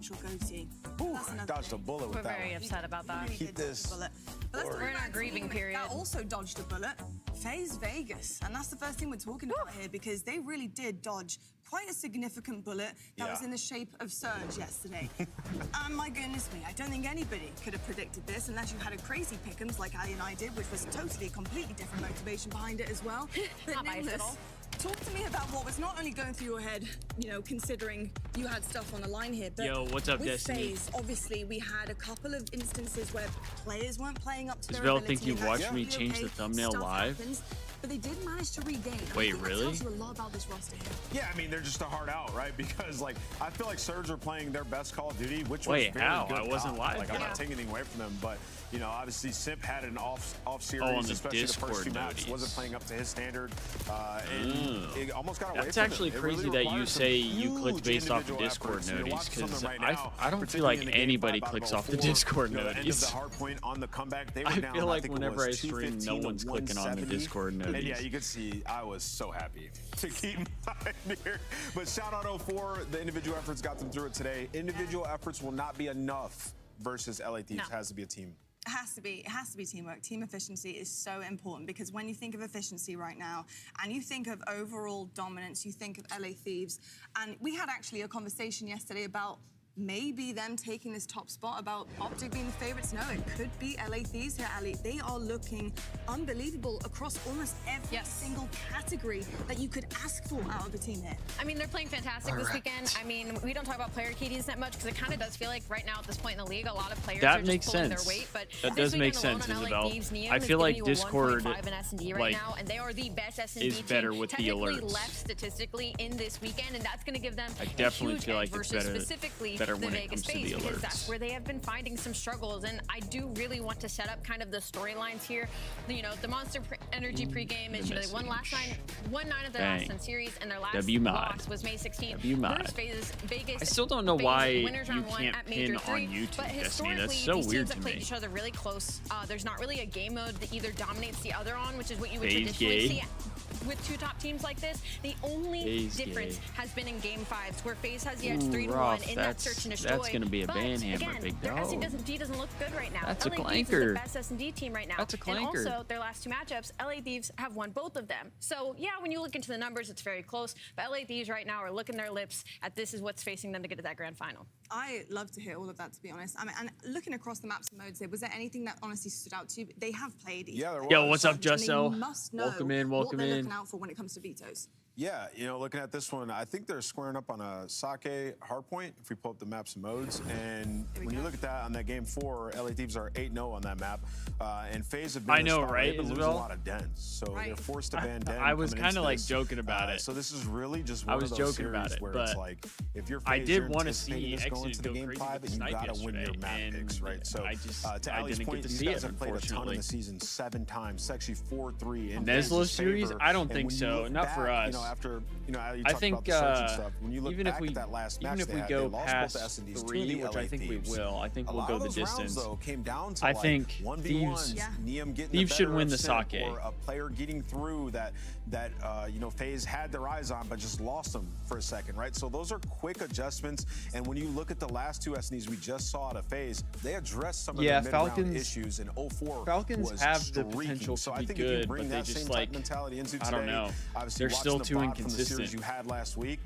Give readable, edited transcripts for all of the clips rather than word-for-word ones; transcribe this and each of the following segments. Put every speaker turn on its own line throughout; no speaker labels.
potential goatee.
Ooh, dodged a bullet with
We're
that
very
one.
upset about that.
Keep this.
But let's
We're in our grieving period.
That also dodged a bullet. FaZe Vegas. And that's the first thing we're talking about here, because they really did dodge quite a significant bullet that was in the shape of Surge yesterday. And my goodness me, I don't think anybody could have predicted this unless you had a crazy pick'ems like Ali and I did, which was totally completely different motivation behind it as well. But
Not biased at all.
talk to me about what was not only going through your head, you know, considering you had stuff on the line here, but
Yo, what's up,
with
Destiny?
FaZe, obviously we had a couple of instances where players weren't playing up to
Does
their
Bell
ability.
think you
and that's
watched me
totally
change the thumbnail
Stuff
live?
happens, but they did manage to regain. And I
Wait,
think that
really?
tells you a lot about this roster here.
Yeah, I mean, they're just a hard out, right? Because, like, I feel like Surge are playing their best Call of Duty, which
Wait,
was very
how?
good.
I wasn't live
Like, I'm
yet.
not taking anything away from them, but, you know, obviously Simp had an off series,
Oh, on the
especially the
Discord
first two maps.
noties.
Wasn't playing up to his standard, and it almost got away
That's
from
actually
him. It
crazy
really
that you
requires some
say you clicked
huge
based off the
individual
Discord
efforts. You're
noties,
watching
because
something right now,
I don't feel
particularly
like
in the game
anybody
5
clicks
out
off
of
the
4,
Discord
you know, the end of
noties.
the hard point on the comeback, they were
I
down,
feel like
think it
whenever
was
I stream, no
215 to
one's clicking on the
170.
Discord
And
noties.
yeah, you can see I was so happy to keep mine here. But shout out 04, the individual efforts got them through it today. Individual efforts will not be enough versus LA Thieves.
No.
Has to be a team.
It has to be teamwork. Team efficiency is so important, because when you think of efficiency right now and you think of overall dominance, you think of LA Thieves. And we had actually a conversation yesterday about maybe them taking this top spot, about Optic being the favorites. No, it could be LA Thieves here, Ali. They are looking unbelievable across almost every single category that you could ask for out of a team here.
I mean, they're playing fantastic this weekend. I mean, we don't talk about player KDs that much because it kind of does feel like right now at this point in the league, a lot of players are just pulling their weight. But
That
this
does make
weekend alone
sense,
on LA
Isabel.
Thieves, Neum
I
is
feel like
giving you a
Discord,
1.5 in S&D right
like,
now, and they are the best S&D
is
team
better with the
technically
alerts.
left statistically in this weekend, and that's going to give them
I
a
definitely
huge
feel
edge
like it's
versus
better
specifically
when
the
it
Vegas
comes to
phase,
the
because
alerts.
that's where they have been finding some struggles. And I do really want to set up kind of the storylines here. You know, the Monster Energy pregame is, you know, they won won 9 of their last 10 series, and their last loss was May 16th. Versus Vegas.
I still don't know why
winners
you
round 1
can't
at
pin
Major
on
3,
YouTube,
but
Destiny. That's
historically,
so
these
weird
teams
to
have played
me.
each other really close. There's not really a game mode that either dominates the other on, which is what you would
FaZe
traditionally
gay.
see with two top teams like this. The only
FaZe
difference
gay.
has been in game 5s, where FaZe has the edge 3-1
rough.
in that search and destroy.
That's gonna be a
But
ban hammer,
again,
big
their
dog.
S&D doesn't look good right now.
That's a
LA Thieves is
clanker.
the best S&D team right now.
That's a clanker.
And also, their last 2 matchups, LA Thieves have won both of them. So yeah, when you look into the numbers, it's very close. But LA Thieves right now are licking their lips at this is what's facing them to get to that grand final.
I love to hear all of that, to be honest. I mean, and looking across the maps and modes here, was there anything that honestly stood out to you? They have played.
Yeah, there was.
Yo, what's up,
And
Justo?
they must know
Welcome in,
what
welcome
they're
in.
looking out for when it comes to vetoes.
Yeah, you know, looking at this one, I think they're squaring up on a Sake hardpoint if we pull up the maps and modes. And when you look at that on that game 4, LA Thieves are 8-0 on that map. And FaZe have been
I know, right,
They've been losing a
Isabel?
lot of dens. So they're forced to ban den.
I was
kind of
like joking about it.
So this is really just
I
one
was
of those
joking about
series
it,
where
but
it's like, if you're FaZe,
I did
you're
want to
anticipating
see
this going
Exodus
to the
go
game
crazy
5,
with the
and you
snipe
gotta win your
yesterday,
map
and
picks, right? So
I just
to
I
Ali's
didn't
point,
get to
these
see
guys
it,
have played a ton in
unfortunately.
the season, 7 times. It's actually 4-3 in
Neslo
FaZe's
series?
favor.
I don't
And
think
when you
so.
look
Not for
back,
us.
You know, after you
I
talked
think
about the surge and stuff. When you look
even
back
if we
at that last match,
even if we
they
go
lost
past
both the S&Ds to
3,
the
which
LA
I think we
Thieves.
will, I think
A
we'll
lot
go
of
the
those rounds,
distance.
though, came down to
I
like
think
1v1s,
Thieves-
Neum getting
Thieves
the
should
better
win
of
the
Simp,
sake.
or a player getting through that you know, FaZe had their eyes on but just lost them for a second, right? So those are quick adjustments. And when you look at the last 2 S&Ds we just saw out of FaZe, they addressed some of the mid-round issues in 04.
Falcons
was
have the
streaking.
potential
so
to
I
be
think if
good,
you bring
but they
that
just
same
like
type mentality into today,
I don't know.
obviously
They're still
watching
too
the VOD from the series
inconsistent.
you had last week,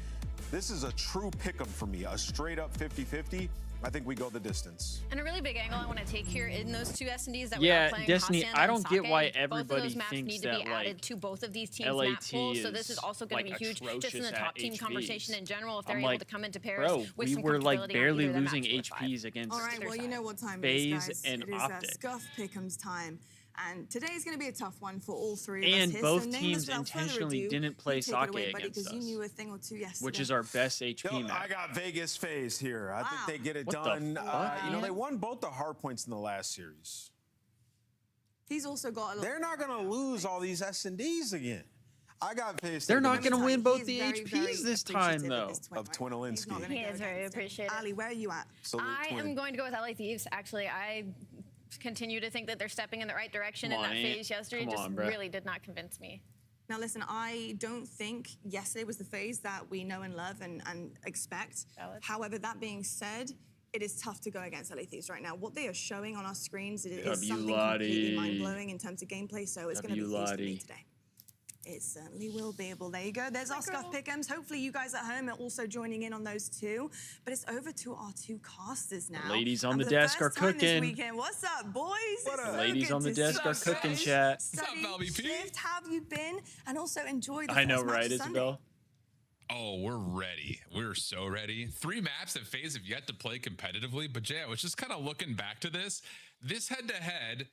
this is a true pick 'em for me, a straight up 50-50. I think we go the distance.
And a really big angle I want to take here in those 2 S&Ds that
Yeah,
we're playing,
Destiny,
Hacienda
I
and
don't get
Sake,
why
both of
everybody
those maps
thinks
need to
that,
be added
like,
to both of these teams'
LAT
map pools. So this is
is,
also going to
like,
be huge just in
atrocious
the top
at
team
HPs.
conversation in general if they're
I'm
able
like,
to come into Paris
bro,
with
we
some
were like
comfortability on
barely
either of their
losing
maps 4 or 5.
HPs against
All right, well, you know what time it
FaZe
is, guys.
and
It is
Optic.
Scuff Pick'em's time. And today is going to be a tough one for all 3 of
And
us here.
both
so Nameless,
teams
without further
intentionally
ado,
didn't play
you take it away,
Sake
buddy,
against
because you
us,
knew a thing or two yesterday.
which is our best HP
Yo,
map.
I got Vegas FaZe here. I think they get it
What the
done.
fuck,
You know,
man?
they won both the hard points in the last series.
He's also got a lot.
They're not going to lose all these S&Ds again. I got FaZe.
They're
taking
not
the
going to win
He
both
is
the
very, very
HPs this time,
appreciative
though.
his twin,
Of
right?
Twin
He's not
Alinsky.
gonna
He
go
is very
against it.
appreciative.
Ali, where are you at?
Salute
I
twin.
am going to go with LA Thieves. Actually, I continue to think that they're stepping in the right direction,
Come
and
on,
that
Ant.
phase yesterday
Come
just
on, bruh.
really did not convince me.
Now, listen, I don't think yesterday was the phase that we know and love and expect.
Valid.
However, that being said, it is tough to go against LA Thieves right now. What they are showing on our screens is something completely mind-blowing in terms of gameplay, so it's going to be Thieves for me today. It certainly will be. Well, there you go. There's our Scuff Pick'ems. Hopefully you guys at home are also joining in on those too. But it's over to our two casters now.
The ladies on the desk are cooking.
What's up, boys?
What up?
The ladies on the desk are cooking, chat.
What's up, LVP? How have you been? And also enjoy the
I know,
first match
right,
of Sunday.
Isabel?
Oh, we're ready. We're so ready. 3 maps that FaZe have yet to play competitively. But yeah, I was just kind of looking back to this. This head-to-head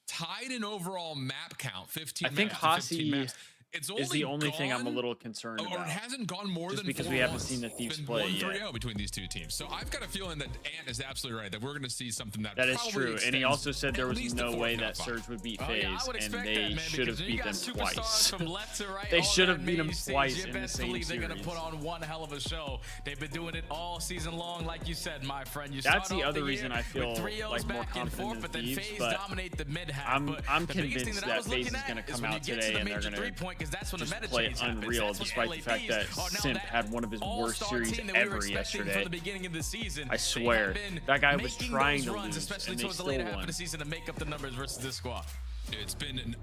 tied in overall map count, 15
I think
maps to 15
Hasi
maps. It's only
is the only thing I'm a little concerned
or
about.
it hasn't gone more
just
than
because
4
we haven't
months.
seen the Thieves
Been
play
1-3-0
yet.
between these two teams. So I've got a feeling that Ant is absolutely right, that we're going to see something that
That is
probably
true, and he
extends
also said there
at
was
least
no
the
way
fourth
that
top
Surge would beat
Oh,
FaZe,
yeah, I would
and
expect
they
that, man,
should have
because
beat
you
them
got
twice.
superstars from left to right,
They
all
should
that
have beat them
main stage.
twice
You
in the
best
same
believe they're
series.
going to put on one hell of a show. They've been doing it all season long, like you said, my friend. You
That's
start
the
off
other
year
reason I feel
with 3 Ls
like more
back and
confident
forth,
in
but then
Thieves,
FaZe
but
dominate the mid half.
I'm
The biggest thing
convinced
I
that
was
FaZe
looking
is
at
gonna
is
come
when you
out
get to
today
the
and they're
major
gonna
three-point, 'cause that's when the
just
meta
play
change happens.
unreal,
That's when
despite the fact that
LAVs are now
Simp
that
had one of his worst
all-star
series
team that we were
ever
expecting
yesterday.
from the beginning of the season.
I swear,
They have been
that guy was
making
trying
those
to
runs,
lose,
especially
and they
towards the
still
later half
won.
of the season, to make up the numbers versus this squad.
It's been an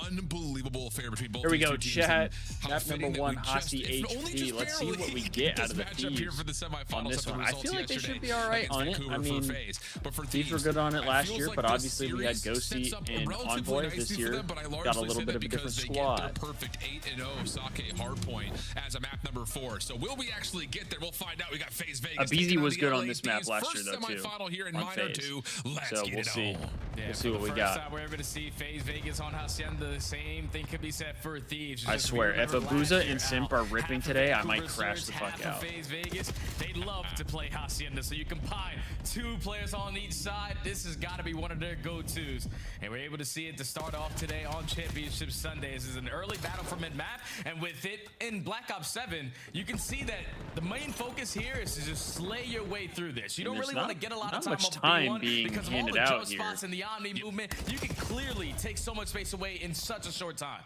unbelievable affair between both
Here we
these
go,
two teams,
chat.
and how
Map
fitting
number
that
1,
we
Hasi
just- if only
HP.
just
Let's see what
barely
we
get
get out
this
of the
matchup here for the
Thieves
semifinals
on this
after
one.
the
I
results
feel like they
yesterday
should be all right
against
on it.
Vancouver
I
for
mean,
FaZe. But for
Thieves were
Thieves,
good on it last
feels
year,
like
but
this
obviously we had
series
Ghosty
sets up
and
relatively
Envoy
nicely
this
for
year.
them, but I
Got a
largely
little
say
bit
that
of a different
because they get their
squad.
perfect 8-0 Sake hardpoint as a map number 4. So will we actually get there? We'll find out. We got FaZe Vegas.
Abizi
taking on
was
the
good
LA
on this map
Thieves.
last year,
First
though, too,
semifinal here in
on
Minor
FaZe.
2. Let's
So
get
we'll
it
see.
on.
We'll see what we got.
Time we're able to see FaZe Vegas on Hacienda. The same thing could be said for Thieves.
I
Just
swear, if
remember
Abuza
last year
and Simp
how
are ripping
half of
today, I
Vancouver
might crash
Surge,
the fuck
half of
out.
FaZe Vegas, they love to play Hacienda, so you combine 2 players on each side. This has got to be one of their go-tos, and we're able to see it to start off today on Championship Sunday. This is an early battle for mid-map, and with it in Black Ops 7, you can see that the main focus here is to just slay your way through this. You don't
there's
really want to get a lot of
not
time
much
off
time
B1
being
because of all
handed
the
out
jump
here.
spots and the Omni movement. You can clearly take so much space away in such a short time.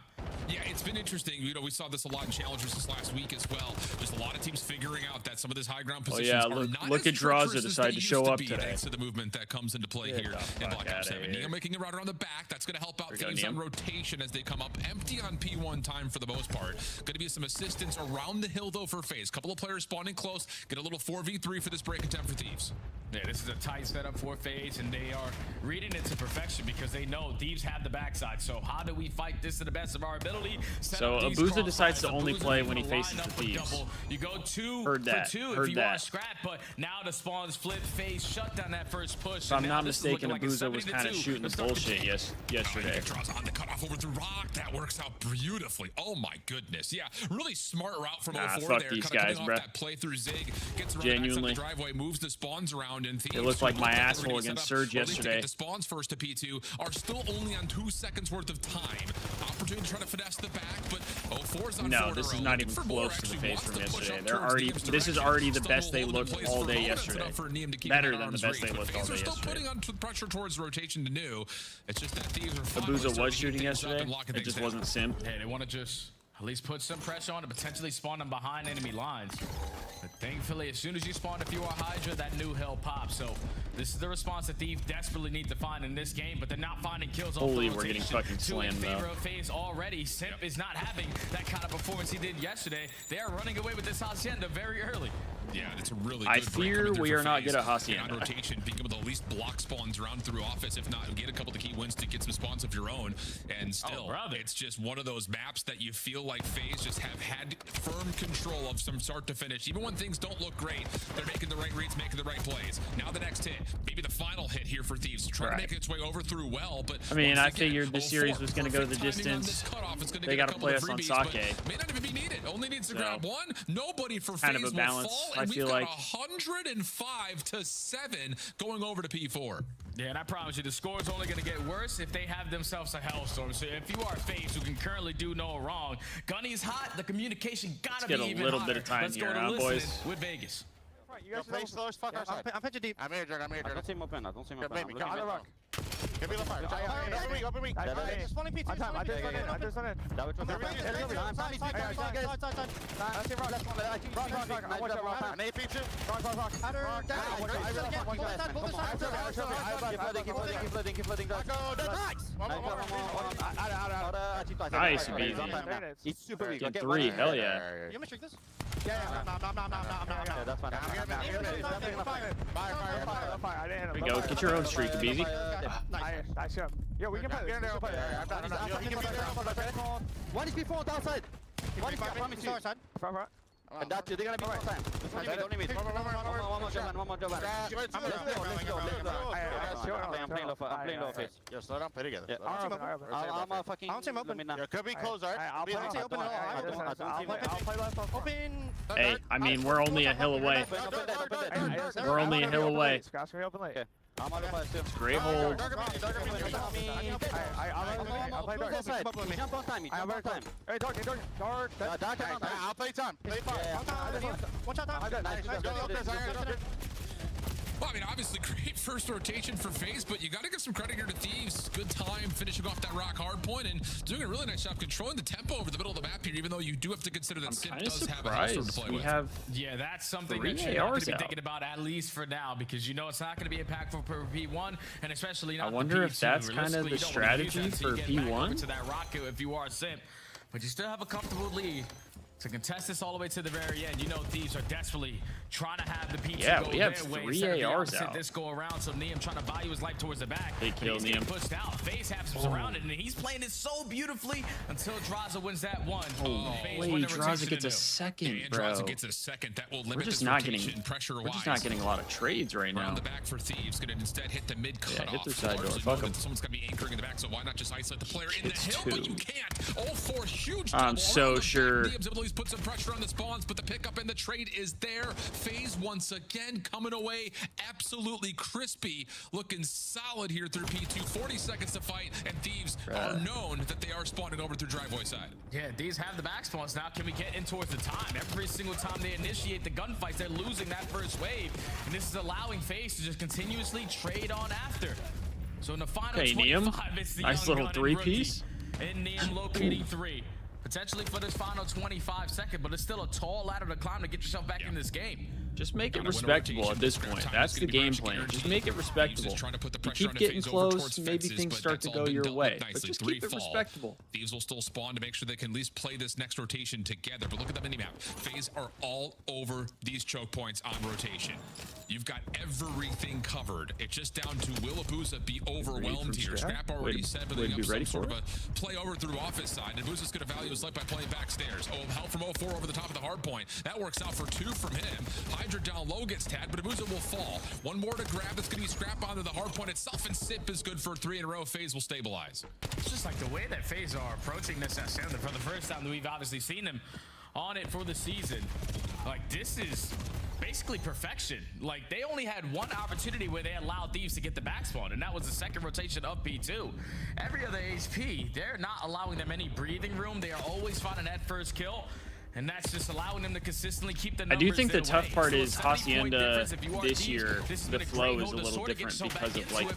Yeah, it's been interesting. You know, we saw this a lot in Challengers this last week as well. Just a lot of teams figuring out that some of these high ground positions
yeah,
are
look
not
at
as
Draza
treacherous as
decided
they
to show
used
up
be,
today.
thanks to the movement that comes into play
Get
here
the
in
fuck
Black Ops
outta
7.
here.
Neo making a route around the back. That's going to help out
There we
Thieves
go,
on
Neo.
rotation as they come up empty on P1 time for the most part. Going to be some assistance around the hill, though, for FaZe. Couple of players spawning close. Get a little 4v3 for this break attempt for Thieves.
Yeah, this is a tight setup for FaZe, and they are reading it to perfection because they know Thieves have the backside. So how do we fight this to the best of our ability?
So Abuza decides to only play when he faces the Thieves.
You go 2
Heard that,
for 2
heard
if you
that.
want to scrap, but now the spawns flip. FaZe shut down that first push.
If I'm not mistaken, Abuza was kind of shooting the bullshit yesterday.
Draws on the cutoff over through Rock. That works out beautifully. Oh my goodness. Yeah, really smart route from 04
fuck
there.
these
Kinda
guys,
cutting
bruh.
off that play through Zig. Gets around
Genuinely.
the driveway, moves the spawns around, and Thieves,
It looked like
who
my
looked
asshole
they were
against
set up,
Surge
or at least to
yesterday.
get the spawns first to P2 are still only on 2 seconds worth of time. Opportunity to try to finesse the back, but 04's on
No,
4 in a
this is
row.
not
Looking
even
for more,
close to the
actually
FaZe
wants
from
to push
yesterday.
up
They're
towards
already.
Niem's
This is
direction.
already the
Still
best they
holding
looked
plays
all
for
day
Hoda. It's
yesterday.
enough for Niem to keep
Better
it
than the
arm's
best they
reach.
looked
But
all
FaZe
day
are still
yesterday.
putting on pressure towards rotation to New. It's just that Thieves are finally
Abuza
starting to
was
get
shooting
things up
yesterday.
and locking
It
things
just
down.
wasn't Simp.
Hey, they want to just at least put some pressure on to potentially spawn them behind enemy lines. But thankfully, as soon as you spawn a few more Hydra, that new hell pops. So this is the response that Thieves desperately need to find in this game, but they're not finding kills on
Holy,
rotation.
we're getting fucking slammed,
in favor
though.
of FaZe already. Simp is not having that kind of performance he did yesterday. They are running away with this Hacienda very early.
Yeah, that's a really good
I
break
fear
coming through
we
for
are not
FaZe.
good at Hacienda.
And on rotation, being able to at least block spawns around through offense, if not, get a couple of key wins to get some spawns of your own. And still,
brother.
it's just one of those maps that you feel like FaZe just have had firm control of from start to finish. Even when things don't look great, they're making the right reads, making the right plays. Now the next hit, maybe the final hit here for Thieves. Trying to make its way over through well, but
I mean,
once
I
again,
figured this series was going to go the
perfect timing on
distance.
this cutoff. It's gonna
They
get a
got to
couple
play
of
us on
freebies, but
Sake.
may not even be needed. Only needs to
So,
grab one. Nobody for
kind of
FaZe
a balance,
will fall,
I
and we've
feel
got
like.
105 to 7 going over to P4.
Yeah, and I promise you, the score is only going to get worse if they have themselves a hellstorm. So if you are FaZe, who can currently do no wrong, Gunny's hot, the communication gotta be
get a
even
little
hotter.
bit of time
Let's
here,
go to
huh,
listening
boys?
with Vegas.
You guys play slow as fuck. I'm pitching deep.
I'm here, Jordan.
I don't see him open. I don't see him open. I'm looking
Baby,
mid.
go on the rock.
Give me the fire. Open weak.
Just one in P2.
I just done it.
Nice, B.
He's super weak.
Fucking 3, hell yeah.
You want me to trick this?
Yeah, that's fine. Fire.
There we go. Get your own streak, Beezy.
Nice job. Yeah, we can play this.
One is before outside. One is outside. And that's it. They're gonna be full time. Don't leave it. One more job. I'm playing low face.
Just let them play together.
I'm fucking.
I don't see him open.
Yeah,
Could be closed, right?
I'll play left.
Open.
Hey, I mean, we're only a hill away. We're only a hill away.
Scratch me open late.
I'm on the fire too.
Great hold.
I'll play dark.
Jump on time. Jump on time.
Hey, dark.
I'll play time. Play fire.
Watch out,
Well, I mean, obviously, great first rotation for FaZe, but you got to give some credit here to Thieves. Good time finishing off that rock hard point and doing a really nice job controlling the tempo over the middle of the map here, even though you do have to consider that Simp does have a Hellstorm to play with.
Yeah, that's something that you're going to be thinking about, at least for now, because you know it's not going to be impactful for P1, and especially not
I wonder if
P2.
that's kind of the strategy for P1.
To that rocket if you are Simp, but you still have a comfortable lead. To contest this all the way to the very end, you know Thieves are desperately trying to have the P2 go
we have
their way
3 ARs out.
this go around, so Neum trying to value his life towards the back.
They kill
He's getting
Neum.
pushed out. FaZe has him surrounded, and he's playing it so beautifully until Draza wins that one.
Wait, Draza gets a second,
And
bro.
Draza gets a second. That will limit
We're just
this
not
rotation
getting
pressure-wise.
We're just not getting a lot of trades right now.
Around the back for Thieves, gonna instead hit the mid cutoff.
hit their side door.
Largely
Fuck
know
'em.
that someone's gonna be anchoring in the back, so why not just isolate the player in
It's
the hill? But you can't. All 4 huge.
I'm
double
so
around the
sure.
back. Neum's abilities put some pressure on the spawns, but the pickup and the trade is there. FaZe once again coming away absolutely crispy, looking solid here through P2. 40 seconds to fight, and Thieves are known that they are spawning over through driveway side.
Yeah, these have the back spawns now. Can we get in towards the time? Every single time they initiate the gunfights, they're losing that first wave, and this is allowing FaZe to just continuously trade on after. So in the final 25, it's the
nice
young
little
gun and
3-piece.
rookie, and Neum locating 3. Potentially for this final 25 seconds, but it's still a tall ladder to climb to get yourself back in this game.
Just make it respectable at this point. That's the game plan. Just make it respectable. You keep getting close, maybe things start to go your way. But just keep it respectable.
Thieves will still spawn to make sure they can at least play this next rotation together. But look at the minimap. FaZe are all over these choke points on rotation. You've got everything covered. It's just down to will Abuza be overwhelmed here. Scrap already said, but they have some sort of a play over through office side. And Abuza's going to value his life by playing backstairs. Oh, help from 0-4 over the top of the hard point. That works out for 2 from him. Hydra down low gets tagged, but Abuza will fall. One more to grab. That's going to be Scrap onto the hard point itself, and Sip is good for 3 in a row. FaZe will stabilize.
It's just like the way that FaZe are approaching this SM for the first time that we've obviously seen them on it for the season. Like, this is basically perfection. Like, they only had one opportunity where they allowed Thieves to get the back spawn, and that was the second rotation of P2. Every other HP, they're not allowing them any breathing room. They are always finding that first kill, and that's just allowing them to consistently keep the numbers.
I do think the tough part
so
is Hacienda this year, the flow is a little different because of like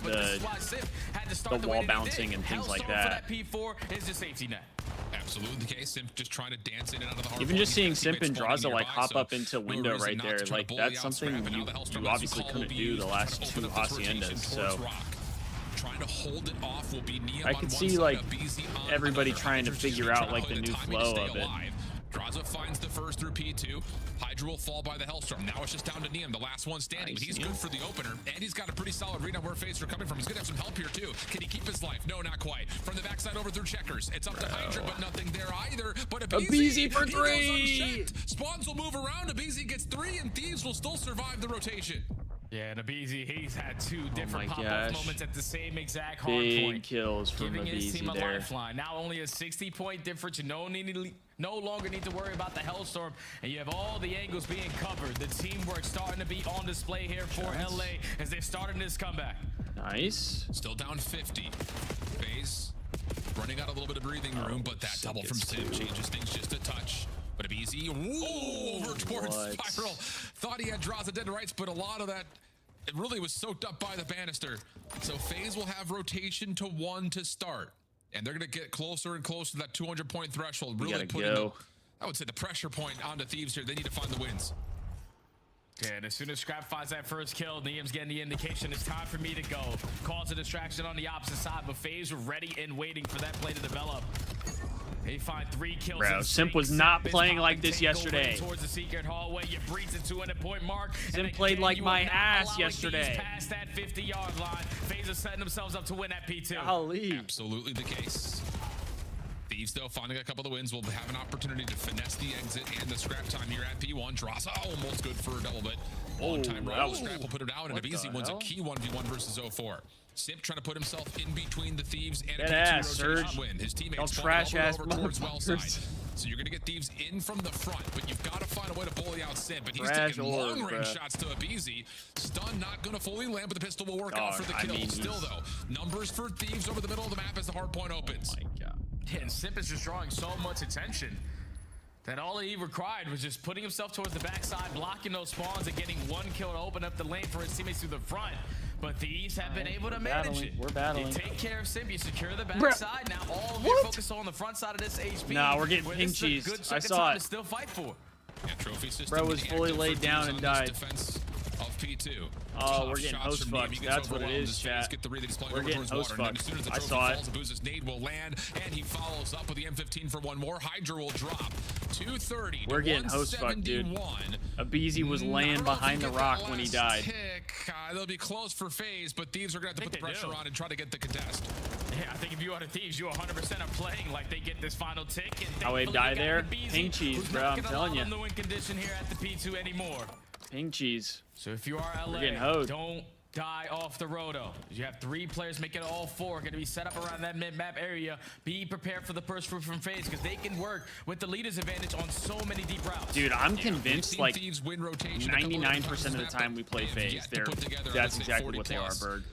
the wall bouncing and things like that.
P4 is the safety net.
Absolutely the case. Simp just trying to dance in and out of the hard
Even
point.
just seeing Simp and
Spawning
Draza like
nearby,
hop
so
up into window
reason
right
not
there,
to try to
like
bully
that's
out
something
Scrap, and now the Hellstorm
you
has
obviously
call
couldn't
will be
do the
used
last
to
2
open up this rotation
Haciendas.
towards
So
Rock. Trying to hold it off will be Neum
I
on
could
one
see
side,
like
Abizi on
everybody
another.
trying to
Hydra just
figure
trying
out
to
like
play
the new
timing to
flow
stay
of it.
alive. Draza finds the first through P2. Hydra will fall by the Hellstorm. Now it's just down to Neum, the last one standing.
Nice,
But he's
Neum.
good for the opener, and he's got a pretty solid read on where FaZe are coming from. He's going to have some help here, too. Can he keep his life? No, not quite. From the backside over through checkers. It's up to Hydra, but nothing there either. But
Abizi for
he goes
3!
unchecked. Spawns will move around. Abizi gets 3, and Thieves will still survive the rotation.
Yeah, and Abizi, he's had 2 different
my
pop-off
gosh.
moments at the same exact hard
Big
point.
kills from
Giving his team a
Abizi there.
lifeline. Now only a 60-point difference. You no longer need to worry about the Hellstorm, and you have all the angles being covered. The teamwork starting to be on display here for LA as they're starting this comeback.
Nice.
Still down 50. FaZe running out a little bit of breathing room, but that double from Sim changes things just a touch. But Abizi, over towards Spiral. Thought he had Draza dead to rights, but a lot of that it really was soaked up by the banister. So FaZe will have rotation to 1 to start. And they're going to get closer and closer to that 200-point threshold. Really putting I would say the pressure point onto Thieves here. They need to find the wins.
Yeah, and as soon as Scrap finds that first kill, Niam's getting the indication it's time for me to go. Calls a distraction on the opposite side, but FaZe are ready and waiting for that play to develop. They find 3 kills.
Bro, Simp was not playing like this yesterday.
Towards the secret hallway, you breach the 200-point mark.
Simp played like my ass yesterday.
Past that 50-yard line, FaZe are setting themselves up to win that P2.
Golly.
Absolutely the case. Thieves, though, finding a couple of wins, will have an opportunity to finesse the exit and the scrap time here at P1. Dross almost good for a double, but long time roll. Scrap will put it out, and Abizi wins a key 1v1 versus 04. Simp trying to put himself in between the Thieves and a P2 rotation win. His teammates
trash ass
over towards well side. So you're going to get Thieves in from the front, but you've got to find a way to bully out Simp. And he's taking long-range shots to Abizi. Stun not going to fully land, but the pistol will work out for the kill. Still, though, numbers for Thieves over the middle of the map as the hard point opens.
Oh, my God.
And Simp is just drawing so much attention that all he required was just putting himself towards the backside, blocking those spawns, and getting 1 kill to open up the lane for his teammates through the front. But Thieves have been able to manage it.
We're battling.
You take care of Simp, you secure the backside. Now all of you focus on the front side of this HP.
Nah, we're getting ping cheese. I saw it.
To still fight for.
Yeah, trophy system.
Bro was fully laid down and died.
Of P2.
Oh, we're getting host fucked. That's what it is, chat. We're getting host fucked. I saw it.
Abuza's nade will land, and he follows up with the M15 for 1 more. Hydra will drop. 230.
We're getting host fucked, dude. Abizi was laying behind the rock when he died.
They'll be close for FaZe, but Thieves are going to have to put the pressure on and try to get the contest.
Yeah, I think if you are the Thieves, you 100% are playing like they get this final tick.
How would die there? Ping cheese, bro. I'm telling you.
The win condition here at the P2 anymore.
Ping cheese.
So if you are LA, don't die off the roto. You have 3 players making it all 4. Going to be set up around that mid-map area. Be prepared for the first fruit from FaZe because they can work with the leader's advantage on so many deep routes.
Dude, I'm convinced like 99% of the time we play FaZe, that's exactly what they are, Berg.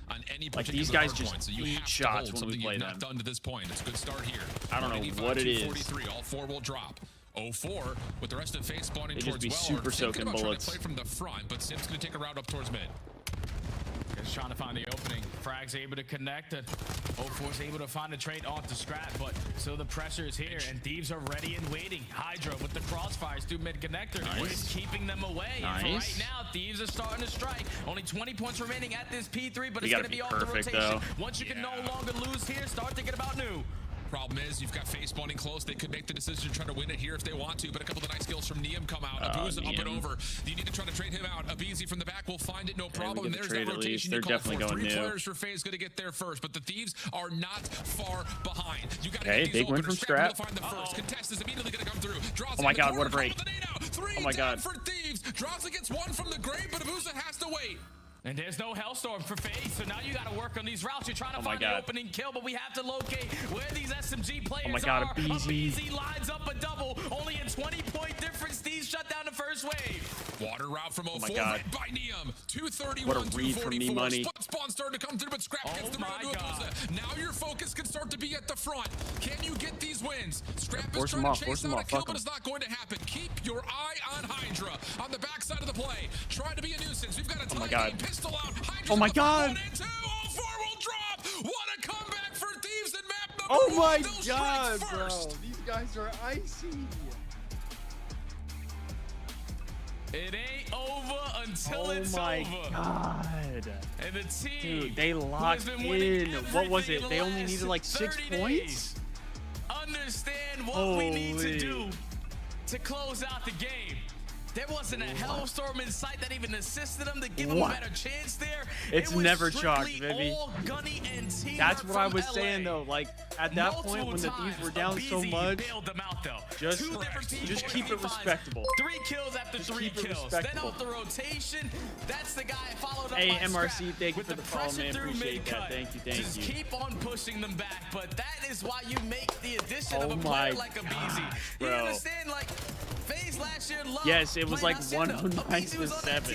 Like these guys just eat shots when we play them.
Done to this point. It's a good start here.
I don't know what it is.
All 4 will drop. 04 with the rest of FaZe spawning
they
towards
just be super soaking bullets.
Play from the front, but Sim's going to take a route up towards mid.
Just trying to find the opening. Frag's able to connect it. 04's able to find a trade off the scrap, but still the pressure is here, and Thieves are ready and waiting. Hydra with the crossfires through mid connector is keeping them away. And for right now, Thieves are starting to strike. Only 20 points remaining at this P3, but it's going to be off the rotation.
Though.
Once you can no longer lose here, start thinking about new.
Problem is, you've got FaZe spawning close. They could make the decision to try to win it here if they want to, but a couple of the nice kills from Niam come out. Abuza up and over. You need to try to trade him out. Abizi from the back will find it, no problem. And there's that rotation.
They're definitely going
3 players for FaZe going to get there first, but the Thieves are not far behind. You got to
get these
big win
from Scrap.
Find the first. Contest is immediately going to come through. Draws
oh my God, what a break.
Oh my God. For Thieves. Draws gets 1 from the grave, but Abuza has to wait.
And there's no Hellstorm for FaZe, so now you got to work on these routes. You're trying to find the opening kill, but we have to locate where these SMG players are. Abizi lines up a double, only a 20-point difference. These shut down the first wave.
Water route from 04 right by Niam. 231,
what a read from me money.
Spawn starting to come through, but Scrap gets the round to Abuza. Now your focus can start to be at the front. Can you get these wins? Scrap is trying to chase out a kill, but it's not going to happen. Keep your eye on Hydra on the backside of the play. Try to be a nuisance. We've got a tie pistol out. Hydra's
oh my God.
1 and 2. 04 will drop. What a comeback for Thieves in map number
oh
1.
My God, bro. These guys are icy.
It ain't over until it's over.
Oh my God.
And the team,
dude, they locked in. What was it? They only needed like 6 points?
Understand what we need to do to close out the game. There wasn't a Hellstorm in sight that even assisted them to give them a better chance there.
It's never chalked, baby. That's what I was saying, though. Like, at that point, when the Thieves were down so much, just keep it respectable.
3 kills after 3 kills. Then off the rotation, that's the guy followed up by
MRC, thank you for the follow, man. Appreciate that. Thank you,
Just keep on pushing them back, but that is why you make the addition of a player like Abizi. You understand, like, FaZe last year loved
it was like 109 to 7.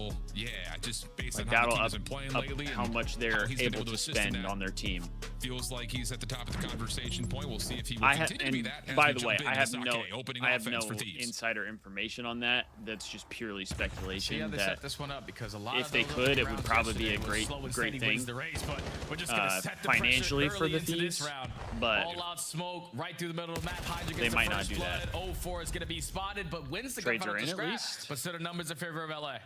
will, yeah, just based
Like
on how the
that'll
team
up,
has been playing
up
lately
how
and
much they're
how he's been
able to
assist in
spend
that.
on their team.
feels like he's at the top of the conversation point. We'll see if he will continue to be that. As
by
we
the
jump
way,
into
I have
Sake,
no
opening offense for Thieves.
insider information on that. That's just purely speculation.
Yeah, they
that
set this one up because a lot
if
of
they
those
could, it
rounds
would probably be a
yesterday
great thing
the race, but we're just gonna set the
financially
pressure
for
early
the
into
Thieves.
This round.
But
all out smoke right through the middle of the map. Hydra
they
gets
might
the
not
first
do
blood.
that.
0-4 is gonna be spotted, but wins the
Trades
gun
are
fight
in
up
at
the
least.
scrap. But set of numbers in favor of LA.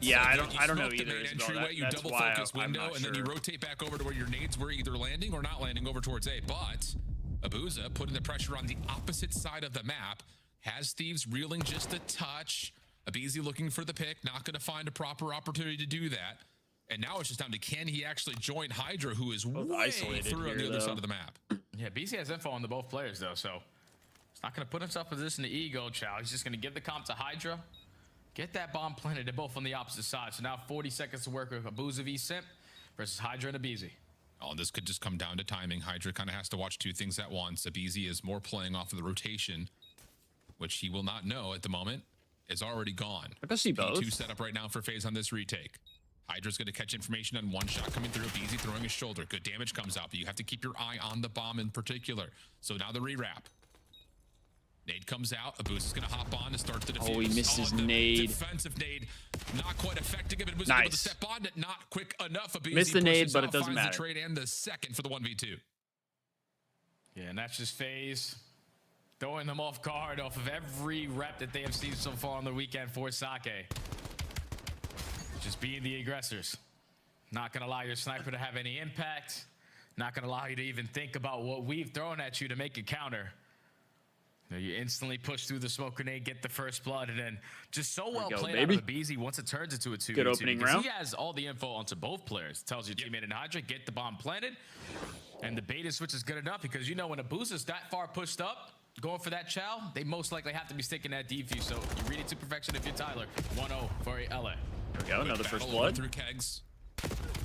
Yeah, I don't know
You smoke the
either,
main
Isabel.
entryway, you
That's
double
why
focus
I'm
window,
not
and then you
sure.
rotate back over to where your nades were either landing or not landing over towards A. But Abuza putting the pressure on the opposite side of the map, has Thieves reeling just a touch. Abizi looking for the pick, not going to find a proper opportunity to do that. And now it's just down to, can he actually join Hydra, who is way
isolated
through on the
here,
other
though.
side of the map.
Yeah, BC has info on the both players though, so he's not gonna put himself in position to ego chow. He's just gonna give the comp to Hydra. Get that bomb planted. They're both on the opposite side. So now 40 seconds to work with Abuza v Simp versus Hydra and Abizi.
Oh, this could just come down to timing. Hydra kind of has to watch two things at once. Abizi is more playing off of the rotation, which he will not know at the moment, is already gone.
I can see both.
P2 set up right now for FaZe on this retake. Hydra's going to catch information on one shot coming through. Abizi throwing his shoulder. Good damage comes out, but you have to keep your eye on the bomb in particular. So now the rewrap. Nade comes out. Abuza's going to hop on to start the defuse.
Oh, he missed his
the
nade.
Defensive nade, not quite effective. But Abuza's
Nice.
able to step on it, not quick enough. Abizi
Missed the nade,
pushes
but
out,
it doesn't
finds
matter.
the trade and the second for the 1v2.
Yeah, and that's just FaZe throwing them off guard off of every rep that they have seen so far on the weekend for Sake. Just being the aggressors. Not gonna allow your sniper to have any impact. Not gonna allow you to even think about what we've thrown at you to make a counter. You instantly push through the smoke grenade, get the first blood, and then just so well
go,
played
baby.
out of Abizi once it turns into a 2v2.
Good opening
because
round.
He has all the info onto both players. Tells your teammate in Hydra, get the bomb planted. And the beta switch is good enough because you know when Abuza's that far pushed up, going for that chow, they most likely have to be sticking that defuse. So you read it to perfection if you're Tyler. 1-0 for LA.
There we go, another first
Battle
blood.
through kegs.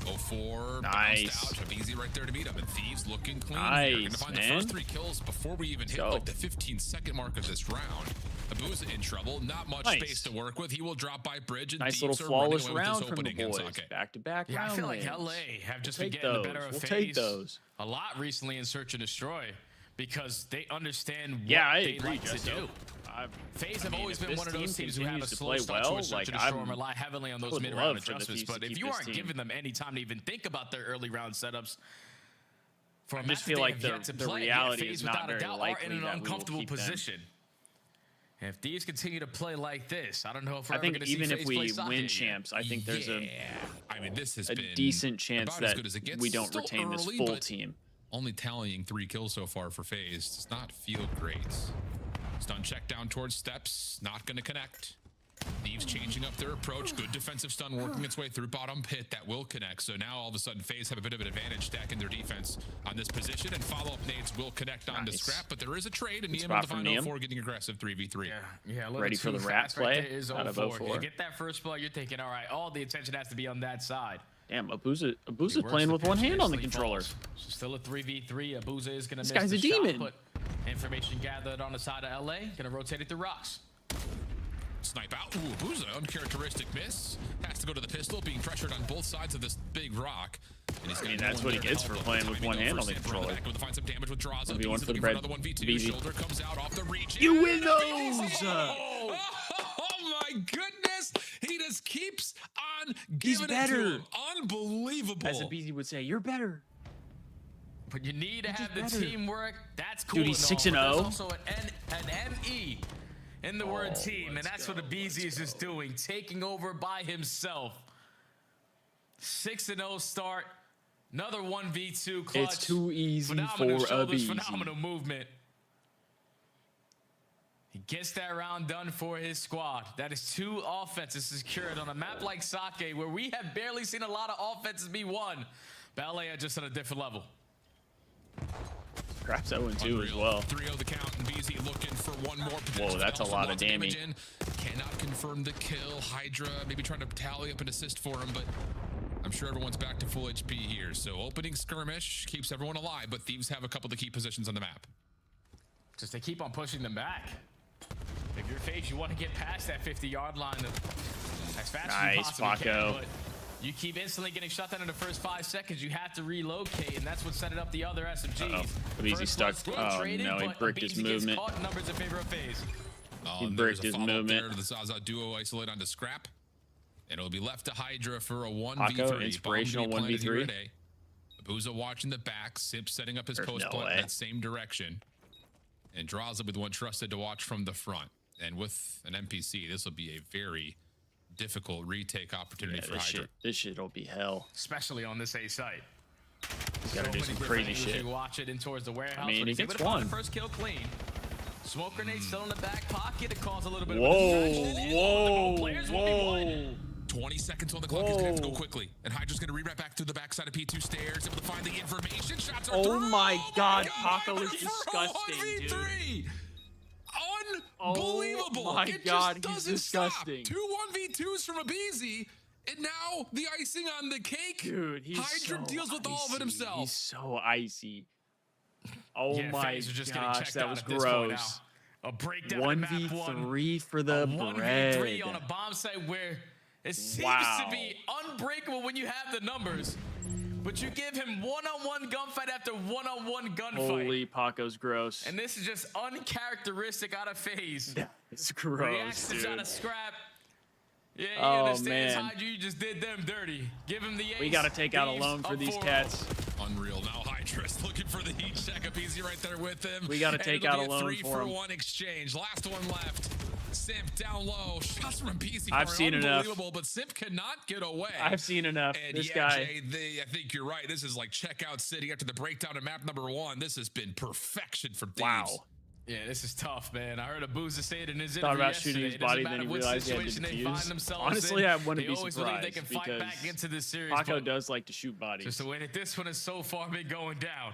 0-4,
Nice.
bounced out. Easy right there to meet him. And Thieves looking clean.
Nice,
They're gonna find
man.
the first 3 kills before we even hit
go.
like the 15-second mark of this round. Abuza in trouble. Not much
Nice.
space to work with. He will drop by bridge. And
Nice
Thieves
little
are running
flawless
away with this
round from the
opening
boys.
Sake.
Back-to-back
Yeah, I
round
feel like
wins.
LA have just
We'll
been
take
getting the
those.
better of
We'll
FaZe
take those.
a lot recently in Search and Destroy because they understand what
Yeah, I
they
agree,
like to
Justo.
do. FaZe have
mean,
always
if
been
this
one of those
team
teams who have a
continues to
slow
play
start
well,
to a Search
like,
and Destroy and
I'm-
rely heavily on those
would
mid-round
love for the
adjustments.
Thieves to
But if
keep
you
this
aren't
team.
giving them any time to even think about their early round setups, for a
I
match
just feel
that they
like
have
the-
yet to
the
play,
reality
FaZe
is not
without a
very
doubt are
likely
in an
that we will
uncomfortable
keep them.
position. And if these continue to play like this, I don't know if we're
I
ever
think
going to see
even if
FaZe
we
play Sake
win
again.
champs, I think there's
I mean, this has
a
been
decent chance
about as
that
good as it gets.
we don't
Still
retain this
early,
full
but
team.
Only tallying 3 kills so far for FaZe does not feel great. Stun check down towards steps, not going to connect. Thieves changing up their approach. Good defensive stun working its way through bottom pit. That will connect. So now all of a sudden FaZe have a bit of an advantage stacking their defense on this position, and follow-up nades will connect on to
Nice.
Scrap, but there is a trade, and
Good
Neum
spot
on the
from
final
Neum.
4 getting aggressive 3v3.
Yeah, a little
Ready for
too
the rat
fast right
play
there is
out of
0-4.
0-4.
You get that first blow, you're thinking, all right, all the attention has to be on that side.
Damn, Abuza's
He works
playing
the
with one
pitch,
hand on the
instantly
controller.
falls. So still a 3v3. Abuza is going to miss
This guy's
the
a
shot,
demon.
but information gathered on the side of LA. Going to rotate it through rocks.
Snipe out. Ooh, Abuza, uncharacteristic miss. Has to go to the pistol, being pressured on both sides of this big rock. And he's got
mean,
no
that's
one
what he
there to
gets
help
for
him.
playing with
Timing
one
over
hand on the
Samper
controller.
back, able to find some damage with Draza.
1v1
Abizi
for the
looking
bread.
another 1v2.
Easy.
Shoulder comes out off the reach.
You win
And
those!
Abizi- Oh my goodness! He just keeps on
He's
giving it to
better.
him. Unbelievable.
As Abizi would say, you're better.
But you need to have the
better.
teamwork. That's cool.
Dude, he's
and all,
6-0.
but there's also an ME in the word team, and that's what Abizi is just doing, taking over by himself. 6-0 start. Another 1v2 clutch.
It's too easy
Phenomenal
for
shoulders,
Abizi.
phenomenal movement. He gets that round done for his squad. That is 2 offenses secured on a map like Sake, where we have barely seen a lot of offenses be won. But LA are just on a different level.
Perhaps 0-2 as
Unreal.
well.
3-0 the count, and BZ looking for one more.
Whoa, that's a lot of
damage
damage.
in. Cannot confirm the kill. Hydra maybe trying to tally up an assist for him, but I'm sure everyone's back to full HP here. So opening skirmish keeps everyone alive, but Thieves have a couple of the key positions on the map.
Just they keep on pushing them back. If you're FaZe, you want to get past that 50-yard line as fast as you
Nice,
possibly can.
Paco.
But You keep instantly getting shot down in the first 5 seconds. You have to relocate, and that's what set it up the other SMGs.
Easy stuck. Oh no, he bricked his movement.
Numbers in favor of FaZe.
He bricked his movement.
There, the Zaza duo isolate onto Scrap. And it'll be left to Hydra for a 1v3.
Paco, inspirational 1v3.
Abuza watching the back. Simp setting up his post plant in that same direction. And draws up with one trusted to watch from the front. And with an NPC, this will be a very difficult retake opportunity for Hydra.
This shit will be hell.
Especially on this A site.
He's got to do some crazy shit.
Watch it in towards the warehouse.
I mean, he gets one.
First kill clean. Smoke grenade still in the back pocket. It caused a little bit of
whoa.
20 seconds on the clock. He's going to have to go quickly. And Hydra's going to re-wrap back to the backside of P2 stairs. Able to find the information. Shots are through.
My God. Paco is disgusting, dude.
Unbelievable.
Oh my God, he's
Disgusting.
disgusting.
2 1v2s from Abizi. And now the icing on the cake.
Dude, he's
Hydra
so
deals with all of it himself.
He's so icy. Oh my gosh, that was
gross. A breakdown
1v3 for the bread.
1v3 on a bomb site where it seems to be unbreakable when you have the numbers. But you give him one-on-one gunfight after one-on-one gunfight.
Holy, Paco's gross.
And this is just uncharacteristic out of FaZe.
It's gross,
Reactions
dude.
out of Scrap. Yeah, he
Oh,
understands
man.
Hydra, you just did them dirty. Give him the ace.
We got to take out a
Thieves
loan for
up
these
4-0.
cats.
Unreal. Now Hydra's looking for the heat check. Abizi right there with him.
We got to take out a loan
3
for him.
1 exchange. Last one left. Simp down low. Shots from PC.
I've seen enough.
But Simp cannot get away.
I've seen enough.
And
This
yeah,
guy.
Jay, I think you're right. This is like checkout city after the breakdown of map number 1. This has been perfection for Thieves.
Wow.
Yeah, this is tough, man. I heard Abuza say it in his
Thought
interview
about shooting his body, then he realized he had to defuse. Honestly, I wouldn't be surprised
they can fight
because
back into this series,
Paco does like to shoot bodies.
just the way that this one has so far been going down.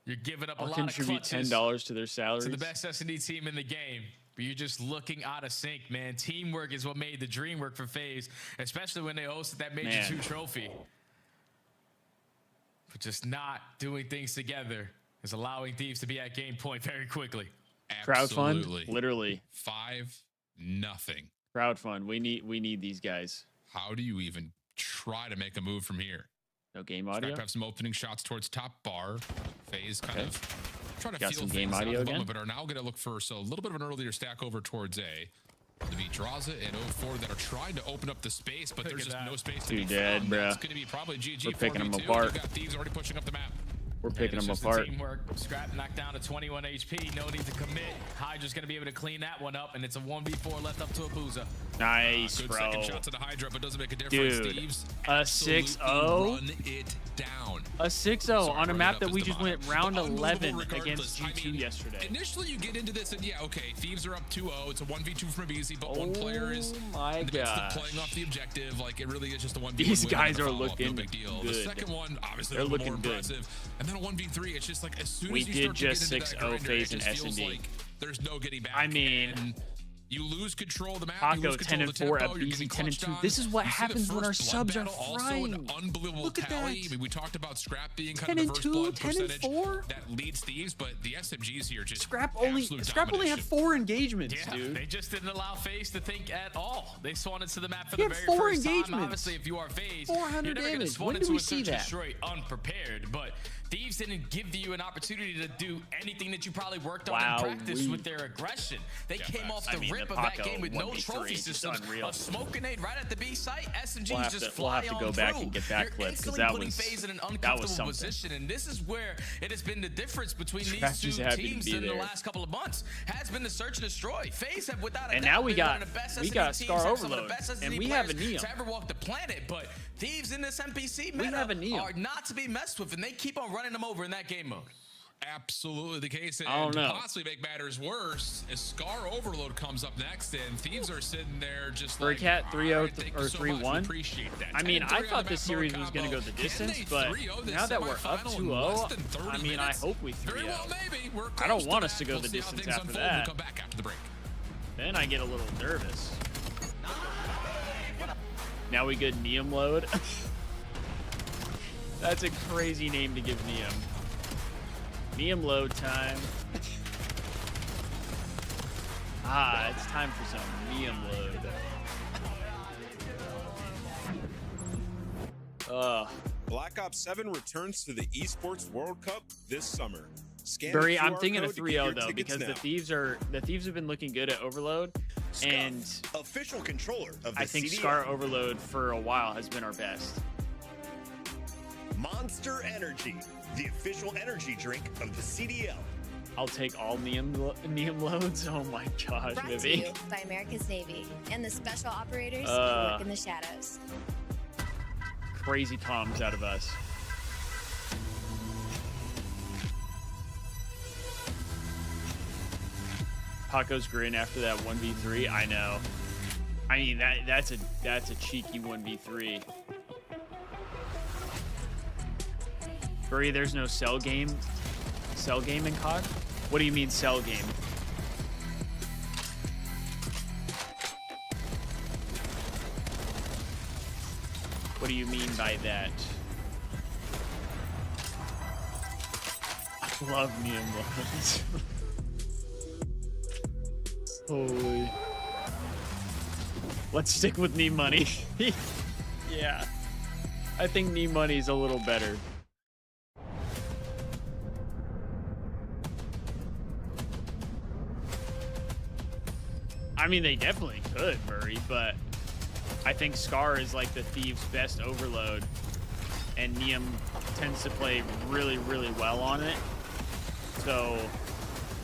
You're giving up a
I'll
lot of
contribute
clutches
$10 to their salaries.
to the best S&D team in the game. But you're just looking out of sync, man. Teamwork is what made the dream work for FaZe, especially when they hosted that Major 2 trophy. But just not doing things together is allowing Thieves to be at game point very quickly.
Crowdfund, literally
5-0.
Crowdfund. We need these guys.
How do you even try to make a move from here?
No game audio.
Scrap have some opening shots towards top bar. FaZe kind of trying to
Got
feel
some game
things out
audio
at the moment,
again.
but are now going to look for a little bit of an earlier stack over towards A. To be Draza and 04 that are trying to open up the space, but there's just no space to be
dead,
found.
bro.
That's going to be probably GG.
We're picking them
4v2.
apart.
You've got Thieves already pushing up the map.
We're picking them
It's just
apart.
the teamwork. Scrap knocked down to 21 HP. No need to commit. Hydra's going to be able to clean that one up, and it's a 1v4 left up to Abuza.
Nice,
Good
bro.
second shot to the Hydra, but doesn't make a difference.
Dude,
Thieves
a
absolutely
6-0?
run it down.
A 6-0 on a map that we just went round
But
11
unbelievable
against
regardless.
G2 yesterday.
Initially, you get into this, and yeah, okay, Thieves are up 2-0. It's a 1v2 from Abizi, but one player is
my
in the midst of
gosh.
playing off the objective. Like, it really is just a 1v1
These
win
guys
and a
are
follow-up,
looking
no big deal.
good.
The second one, obviously,
They're
a little more
looking good.
impressive. And then a 1v3, it's just like, as soon
We
as you
did
start
just
to get into
6-0
that grinder,
FaZe
it
and
just feels
S&D.
like there's no getting back.
I mean,
And you lose control of the map. you
Paco
lose control of the
10-4,
tempo, you're
Abizi
getting
10-2.
clutched on.
This is what
You see the
happens when our
first
subs
blood
are
battle, also
frying.
an unbelievable
Look at
tally.
that.
I mean, we talked about Scrap being kind of the first
10-2,
blood percentage
10-4.
that leads Thieves, but the SMGs here just
Scrap only had 4 engagements,
Yeah,
dude.
they just didn't allow FaZe to think at all. They spawned into the map for
He
the
had
very
4
first time.
engagements.
Obviously, if you are FaZe,
400
you're never going to
damage.
spawn
When did
into
we
a
see
search and
that?
destroy unprepared. But Thieves didn't give you an opportunity to do anything that you probably worked on in practice with their aggression. They came off the rip of that game with no trophy systems. A smoke grenade right at the B site. SMGs just fly on through.
We'll have to go back and get that
You're
clip because
instantly
that
putting
was
FaZe in an
that was
uncomfortable
something.
position, and this is where it has been the difference between these
Scrap
two
just happy to
teams
be
in the
there.
last couple of months. Has been the search and destroy. FaZe have without a
And
doubt
now we
been one
got
of the best
we
SND
got
teams,
Scar
have some of the
Overload,
best SND
and we have a
players
Neom.
to ever walk the planet. But Thieves in this NPC
We have a
meta
Neom.
are not to be messed with, and they keep on running them over in that game mode.
Absolutely the case. And
I don't
to
know.
possibly make matters worse, as Scar Overload comes up next, and Thieves are sitting there just
For a
like,
cat 3-0
all right, thank you
or
so much. We
3-1.
appreciate that.
I mean,
10-3
I
on
thought
the
this
back
series
row
was going to go
combo.
the distance,
Can they
but
3-0 this
now that we're up
semifinal in less
2-0,
than 30
I mean, I
minutes?
hope we
Very
3-0.
well, maybe. We're
I don't
close
want
to
us to
that.
go
We'll
the
see how
distance
things
after
unfold.
that.
We'll come back after the break.
Then I get a little nervous. Now we get Neom load. That's a crazy name to give Neom. Neom load time. It's time for some Neom load.
Black Ops 7 returns to the Esports World Cup this summer.
Burry, I'm thinking a 3-0 though, because the Thieves have been looking good at Overload, and
official controller of the
I think
CDL.
Scar Overload for a while has been our best.
Monster Energy, the official energy drink of the CDL.
I'll take all Neum loads. Oh my gosh,
Brought to
Vivi.
you by America's Navy and the special operators who work in the shadows.
Crazy toms out of us. Paco's grin after that 1v3. I know. I mean that's a cheeky 1v3. Burry, there's no cell game in COD? What do you mean cell game? What do you mean by that? I love Neum loads. Holy. Let's stick with Neem Money. Yeah. I think Neem Money's a little better. I mean, they definitely could, Murray, but I think Scar is like the Thieves' best Overload, and Neum tends to play really, really well on it. So,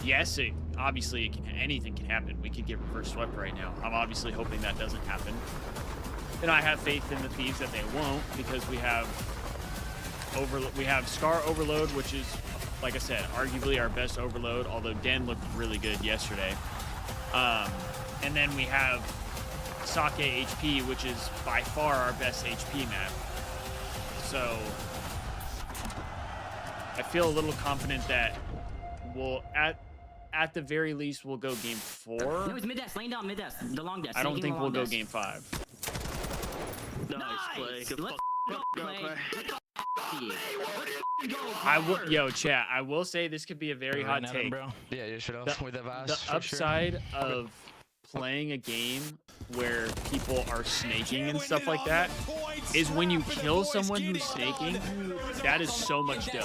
yes, obviously anything can happen. We could get reverse swept right now. I'm obviously hoping that doesn't happen. And I have faith in the Thieves that they won't, because we have Scar Overload, which is, like I said, arguably our best Overload, although Den looked really good yesterday. And then we have Sake HP, which is by far our best HP map. So I feel a little confident that we'll, at the very least, we'll go game 4.
No, it's mid-desk, laying down mid-desk, the long desk.
I don't think we'll go game 5.
Nice play. Good Let's go play.
Yo, chat, I will say this could be a very hot take.
Bro. Yeah, you should have with the Vast.
The upside of playing a game where people are snaking and stuff like that is when you kill someone who's snaking, that is so much dope.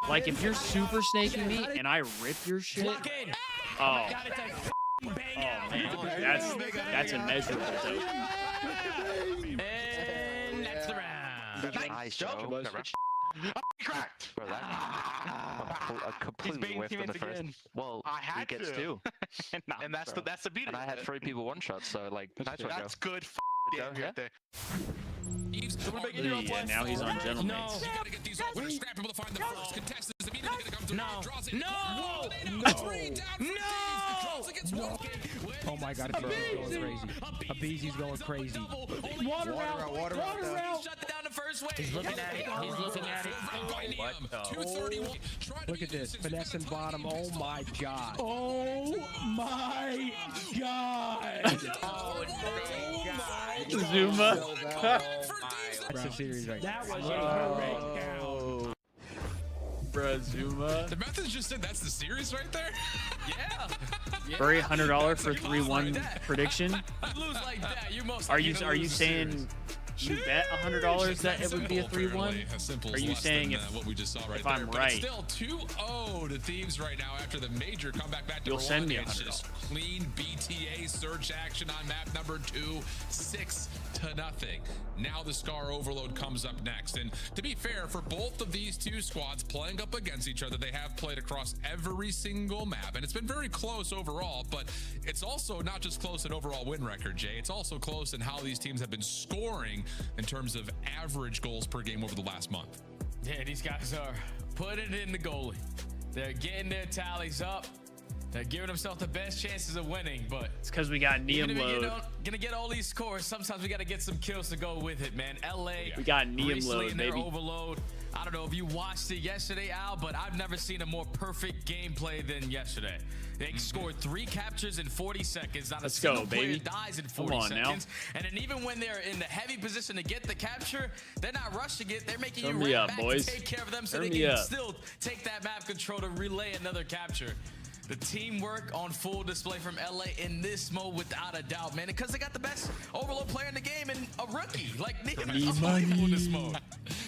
Like if you're super snaking me and I rip your shit, oh man, that's immeasurable, dude.
And next round.
Nice job.
Cracked.
Bro, I completely whiffed on the first. Well,
I had
he gets
to.
2.
And that's the beat.
And I had 3 people one shot, so like, nice one,
That's
Joe.
good.
Joe, yeah.
Right there.
Yeah, now he's on gentlemen.
No. Gotta get these over. Scrap able to find the first contestants immediately gonna come through.
No.
Draws it.
No.
Oh my God, Abeezy's going crazy. Abeezy's going crazy.
Water out. Shut it down the first wave.
He's looking at it. He's looking at it. Look at this. Finesse and bottom. Oh my God. Oh my God. Oh my God.
Zuma.
That's the series right now. That was a
Bruh, Zuma.
The Methods just said that's the series right there?
Yeah.
Very $100 for 3-1 prediction.
You lose like that, you most
Are you saying you bet $100 that it would be a 3-1? Are you saying
what we just saw right
if
there?
I'm
But
right?
It's still 2-0 to Thieves right now after the major comeback back to
You'll send me
It's
$100.
just clean BTA search action on map number 2, 6-0. Now the Scar Overload comes up next. And to be fair, for both of these two squads playing up against each other, they have played across every single map. And it's been very close overall, but it's also not just close in overall win record, Jay. It's also close in how these teams have been scoring in terms of average goals per game over the last month.
Yeah, these guys are putting it in the goalie. They're getting their tallies up. They're giving themselves the best chances of winning, but
It's because we got Neum load.
Gonna get all these scores. Sometimes we gotta get some kills to go with it, man. LA.
We got Neum
recently
load,
in their
baby.
Overload. I don't know if you watched it yesterday, Al, but I've never seen a more perfect gameplay than yesterday. They scored 3 captures in 40 seconds. Not
Let's
a single
go,
player
baby.
dies in 40
Come on now.
seconds. And then even when they're in the heavy position to get the capture, they're not rushing it. They're making
Turn
you
me
run
up,
back
boys.
to take care of them so
Turn
they
me
can
up.
still take that map control to relay another capture. The teamwork on full display from LA in this mode, without a doubt, man. Because they got the best overload player in the game and a rookie like Niam. Unbelievable in this mode.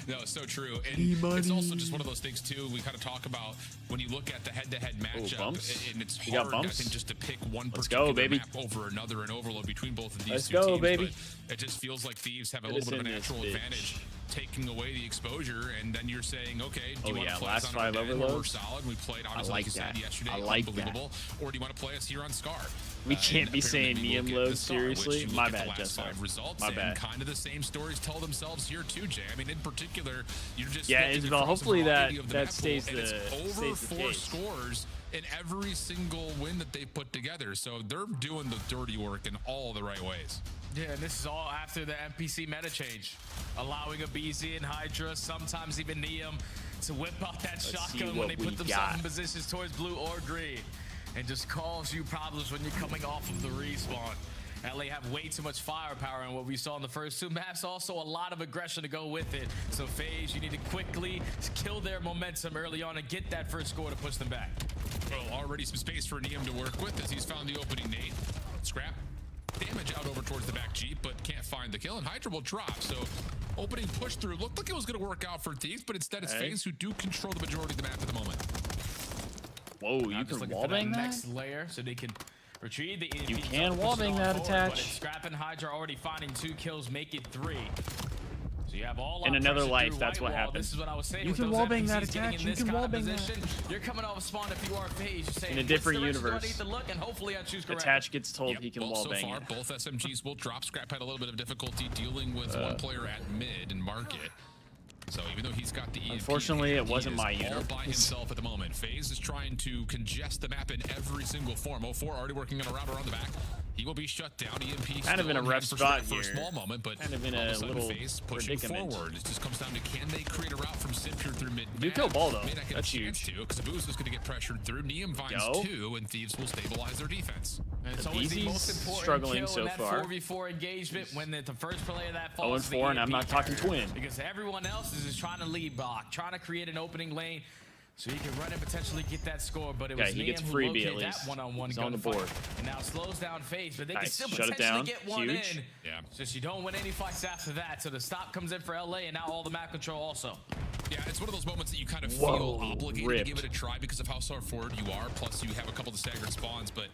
No, so true. And it's also just one of those things too. We kind of talk about when you look at the head-to-head matchup, and it's hard, I think, just to pick one particular map over another and overload between both of these two teams.
Baby.
But it just feels like Thieves have a little bit of a natural advantage, taking away the exposure, and then you're saying, okay, do you want to play us on our den where we're solid? We played, honestly, like you said yesterday, unbelievable. Or do you want to play us here on Scar?
We can't be saying Niam load, seriously. My bad,
Jess. My bad. Kind of the same stories tell themselves here too, Jay. I mean, in particular, you're just
Isabel. Hopefully that stays
the over
stays
4 scores in every single win that they've put together. So they're doing the dirty work in all the right ways.
Yeah, and this is all after the NPC meta change, allowing a BZ and Hydra, sometimes even Niam, to whip out that shotgun when they put themselves in positions towards blue or green, and just cause you problems when you're coming off of the respawn. LA have way too much firepower, and what we saw in the first 2 maps, also a lot of aggression to go with it. So FaZe, you need to quickly kill their momentum early on and get that first score to push them back.
Well, already some space for Niam to work with as he's found the opening nade. Scrap. Damage out over towards the back Jeep, but can't find the kill, and Hydra will drop. So opening push through looked like it was going to work out for Thieves, but instead it's FaZe who do control the majority of the map at the moment.
Whoa, you can wallbang that?
Next layer so they can retrieve the EMP.
You can wallbang that attach.
Scrap and Hydra already finding 2 kills, make it 3. So you have all
in another life, that's what happens.
This is what I was saying.
You can wallbang that attach. You can wallbang that.
You're coming off spawn if you are FaZe. You're saying,
in a different universe.
Look, and hopefully I choose correct.
Attach gets told he can wallbang.
So far, both SMGs will drop. Scrap had a little bit of difficulty dealing with one player at mid and market. So even though he's got the EMP,
unfortunately, it wasn't my
all by himself at the moment. FaZe is trying to congest the map in every single form. 04 already working on a router on the back. He will be shut down. EMP
kind of in a rough spot
for
here.
a small moment, but
kind of in a little
FaZe pushing forward. It just comes down to, can they create a route from Center through mid?
You kill ball though. That's huge.
Because Boost is going to get pressured through. Niam finds 2, and Thieves will stabilize their defense.
And it's always the most important
struggling so far.
4v4 engagement when the first player that falls.
0-4, and I'm not talking twin.
Because everyone else is just trying to lead block, trying to create an opening lane, so he can run and potentially get that score. But it was Niam who located that one-on-one gunfight, and now slows down FaZe, but they can still potentially get one in.
Yeah.
Just you don't win any fights after that. So the stop comes in for LA, and now all the map control also.
Yeah, it's one of those moments that you kind of feel obligated to give it a try because of how far forward you are. Plus, you have a couple of staggered spawns, but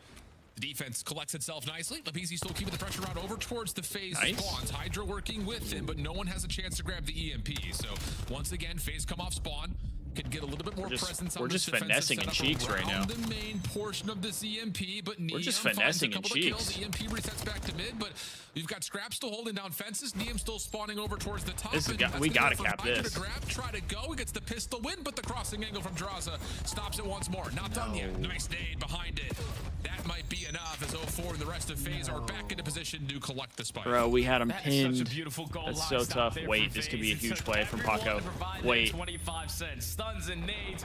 the defense collects itself nicely. LaPeasy still keeping the pressure out over towards the FaZe spawns. Hydra working with him, but no one has a chance to grab the EMP. So once again, FaZe come off spawn. Could get a little bit more presence on this defensive setup. We're just finessing in cheeks right now. The main portion of this EMP, but Niam finds a couple of kills. The EMP resets back to mid, but you've got Scrap still holding down fences. Niam still spawning over towards the top.
We gotta cap this.
To grab, try to go. He gets the pistol win, but the crossing angle from Draza stops it once more. Not done yet. Nice nade behind it. That might be enough as 04 and the rest of FaZe are back into position to collect the spike.
Bro, we had him pinned.
That's
so tough. Wait, this could be a huge play from Paco. Wait.
25 cents. Stuns and nades.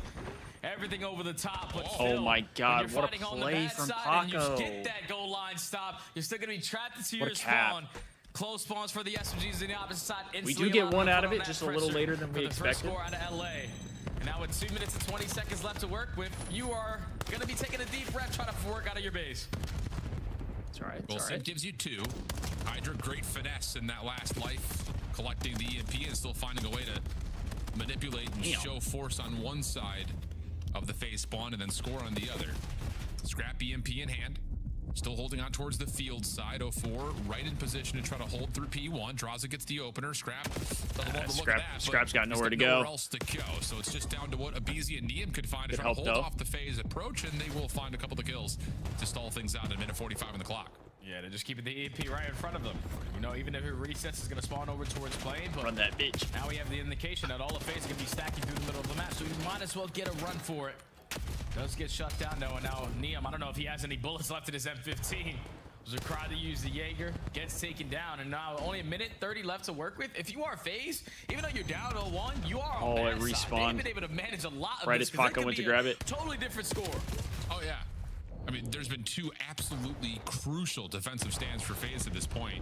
Everything over the top. But
oh my God, what a play from Paco.
You get that goal line stop. You're still going to be trapped into your spawn. Close spawns for the SMGs in the opposite side.
We do get one out of it just a little later than we expected.
Score out of LA. And now with 2 minutes and 20 seconds left to work with, you are going to be taking a deep breath trying to work out of your base.
It's all right.
Well, Sid gives you 2. Hydra, great finesse in that last life, collecting the EMP and still finding a way to manipulate and show force on one side of the FaZe spawn and then score on the other. Scrap EMP in hand. Still holding on towards the field side. 04 right in position to try to hold through P1. Draza gets the opener. Scrap doesn't want to look at that.
Scrap's got nowhere to go.
Nowhere else to go. So it's just down to what Abizi and Niam could find to try to hold off the FaZe approach, and they will find a couple of kills to stall things out at minute 45 on the clock.
Yeah, they're just keeping the EMP right in front of them. You know, even if it resets, it's going to spawn over towards plane. But
run that bitch.
Now we have the indication that all the FaZe are going to be stacking through the middle of the map, so we might as well get a run for it. Does get shut down though, and now Niam, I don't know if he has any bullets left in his M15. Was required to use the Jaeger, gets taken down, and now only 1:30 left to work with. If you are FaZe, even though you're down 0-1, you are on
it respawned.
They've been able to manage a lot of
right as Paco went to grab it.
Totally different score.
Oh yeah. I mean, there's been 2 absolutely crucial defensive stands for FaZe at this point.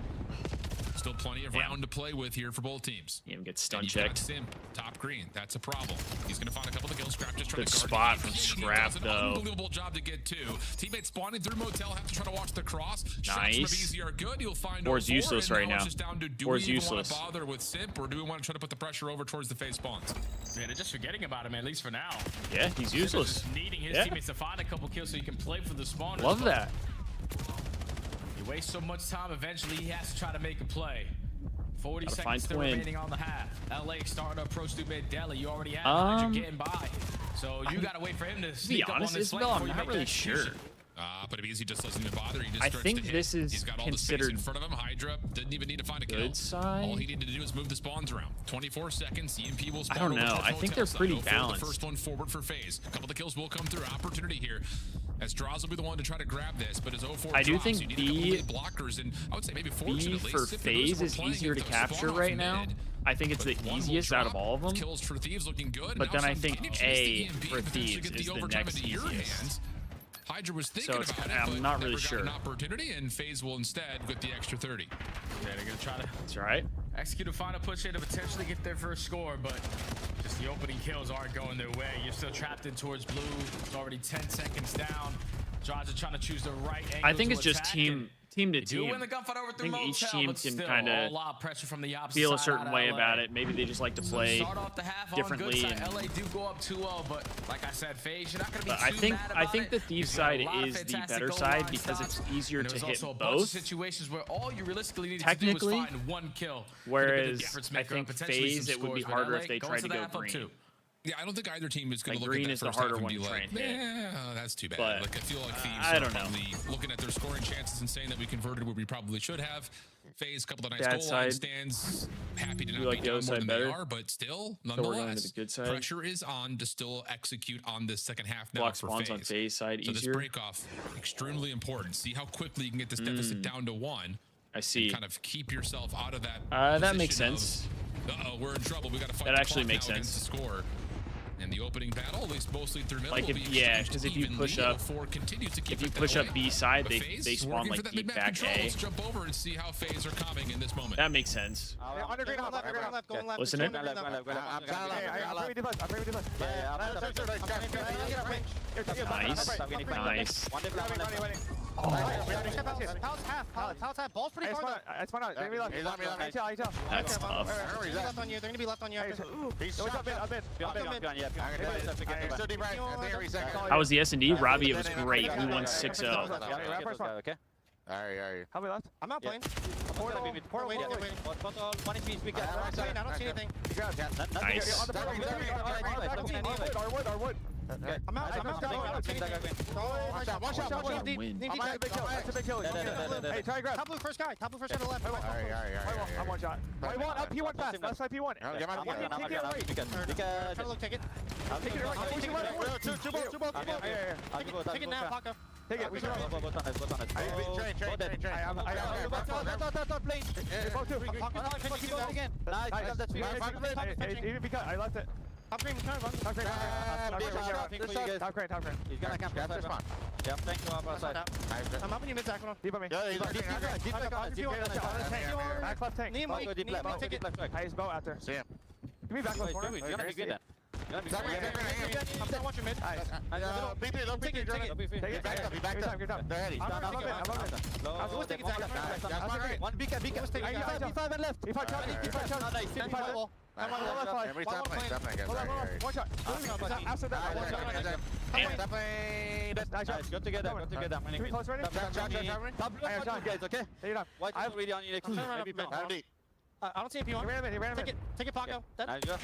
Still plenty of round to play with here for both teams.
He gets stun
and
checked.
Simp, top green. That's a problem. He's going to find a couple of kills. Scrap just trying
Good
to guard.
spot from Scrap,
An
though.
unbelievable job to get two. Teammates spawning through motel have to try to watch the cross. Shots
Nice.
from BZ are good. You'll find
Or is useless right now.
It's just down to, do
Or
we
is
even want
useless.
to bother with Simp, or do we want to try to put the pressure over towards the phase spawns?
Yeah, they're just forgetting about him, at least for now.
Yeah, he's useless.
Just needing his teammates to find a couple kills so he can play for the spawners.
Love that.
He wastes so much time, eventually he has to try to make a play. 40
Gotta
seconds
find
still
Twin.
remaining on the half. LA starting to approach through mid deli. You already have 100 getting by. So you got to wait for him to
To be
sneak up
honest,
on this
Isabel,
flank
I'm
before you
not
make
really
that
sure.
execution.
But if he just doesn't even bother, he just
I
starts
think
to hit.
this is
He's got all the space in
considered
front of him. Hydra didn't even need to find a kill.
good side.
All he needed to do is move the spawns around. 24 seconds. EMP will spawn.
I don't
over
know.
towards
I think
motel
they're
side.
pretty
0 for
balanced.
The first one forward for FaZe. A couple of the kills will come through. Opportunity here. As Draws will be the one to try to grab this, but as 0-4
I do
drops,
think
you need a couple lead blockers, and I would say maybe fortunately,
for FaZe is easier to capture right now. I think it's the easiest out of all of them.
Kills for Thieves looking good.
But
Now
then I
some
think
damage
A
against the EMP,
for
potentially
Thieves
get
is the
overtime
next
into your
easiest.
hands. Hydra was thinking
So it's,
about it,
I'm
but
not
never
really
got
sure.
an opportunity, and FaZe will instead get the extra 30.
Yeah, they're going to try to
That's right.
execute a final push here to potentially get their first score, but just the opening kills aren't going their way. You're still trapped in towards blue. It's already 10 seconds down. Draws are trying to choose the right angle.
I think
to
it's just
attack,
team
and
to
they do
team.
win the gunfight over
I
through
think each
motel,
team
but
can
still,
kind
a
of
lot of pressure from the opposite
feel a
side
certain
out of
way
LA.
about it. Maybe they just like to play
Start off the half on
differently.
good side.
and-
LA do go up 2-0, but like I said, FaZe, you're not going to be
But
too mad about
I think
it.
the Thieves
You've got a
side
lot of
is the
fantastic
better
goal
side
line
because
stops,
it's easier
and
to
there's
hit
also a bunch of
both.
situations where all you realistically need to do is
Technically,
find one kill.
whereas
difference
I
maker and
think
potentially
FaZe,
some
it would be
scores, but
harder
LA
if they
going
tried
to
to
the
go
half up
green.
too.
Yeah, I don't think either team is going
Like
to look
green
at that
is the
first
harder
half and
one
be
to try
like,
and hit.
yeah, that's too bad.
But,
Like I feel like Thieves
I
are
don't know.
probably looking at their scoring chances and saying that we converted where we probably should have. FaZe, a couple of nice
Bad
goal line
side.
stands. Happy to
You
not
like
be
the
down
other
more
side
than
better?
they are, but still,
So we're going to
nonetheless,
the good side.
pressure is on to still execute on this second half now
Block
for
spawns on
FaZe.
FaZe side
So
easier.
this break off, extremely important. See how quickly you can get this deficit down to 1.
I see.
And kind of keep yourself out of that.
That makes
position of,
sense.
Uh-oh, we're in trouble. We got to fight
That
the
actually
clock
makes
now
sense.
against the score. And the opening battle, at least mostly through middle,
Like
will
if
be exchanged
because if you
evenly.
push up,
0-4 continues to keep
if you
it that
push up
way.
B side,
But
they
FaZe
spawn
working for
like
that
deep
mid-map
back
control.
A.
Let's jump over and see how FaZe are coming in this moment.
That makes sense.
Under green left, going left.
Listening. Nice. Nice.
Ball's pretty far.
That's tough.
They're gonna be left on you.
How was the S&D? Robbie, it was great. We won 6-0.
Okay. Alright. How many left? I'm not playing. Portal, waiting. I don't see anything.
Nice.
I'm out. One shot.
Win.
That's a big kill. Hey, try to grab. Top blue first guy to the left. I'm one shot. P1 up, P1 fast. Left side P1. Take it right. Take it. I'll take it right. Two. Take it now, Paco. Take it. We should have. I left it. Top green, top green. He's gonna camp after spawn. Yep, thank you, I'm up in your mid tackle. Deep on me. Back left tank. Deep left. Take it. Highest bow out there. See him. Give me back left corner. You're gonna be good then. I'm down, watch your mid. Take it. Back up. Good time. They're heady. I'm loving it. One beacon. B5 and left. B5 charging. Every time playing. One shot. After that. Nice. Go together. Can we close ready? Top guys, okay? I'm really on you. Maybe I don't see a P1. He ran a bit. Take it, Paco.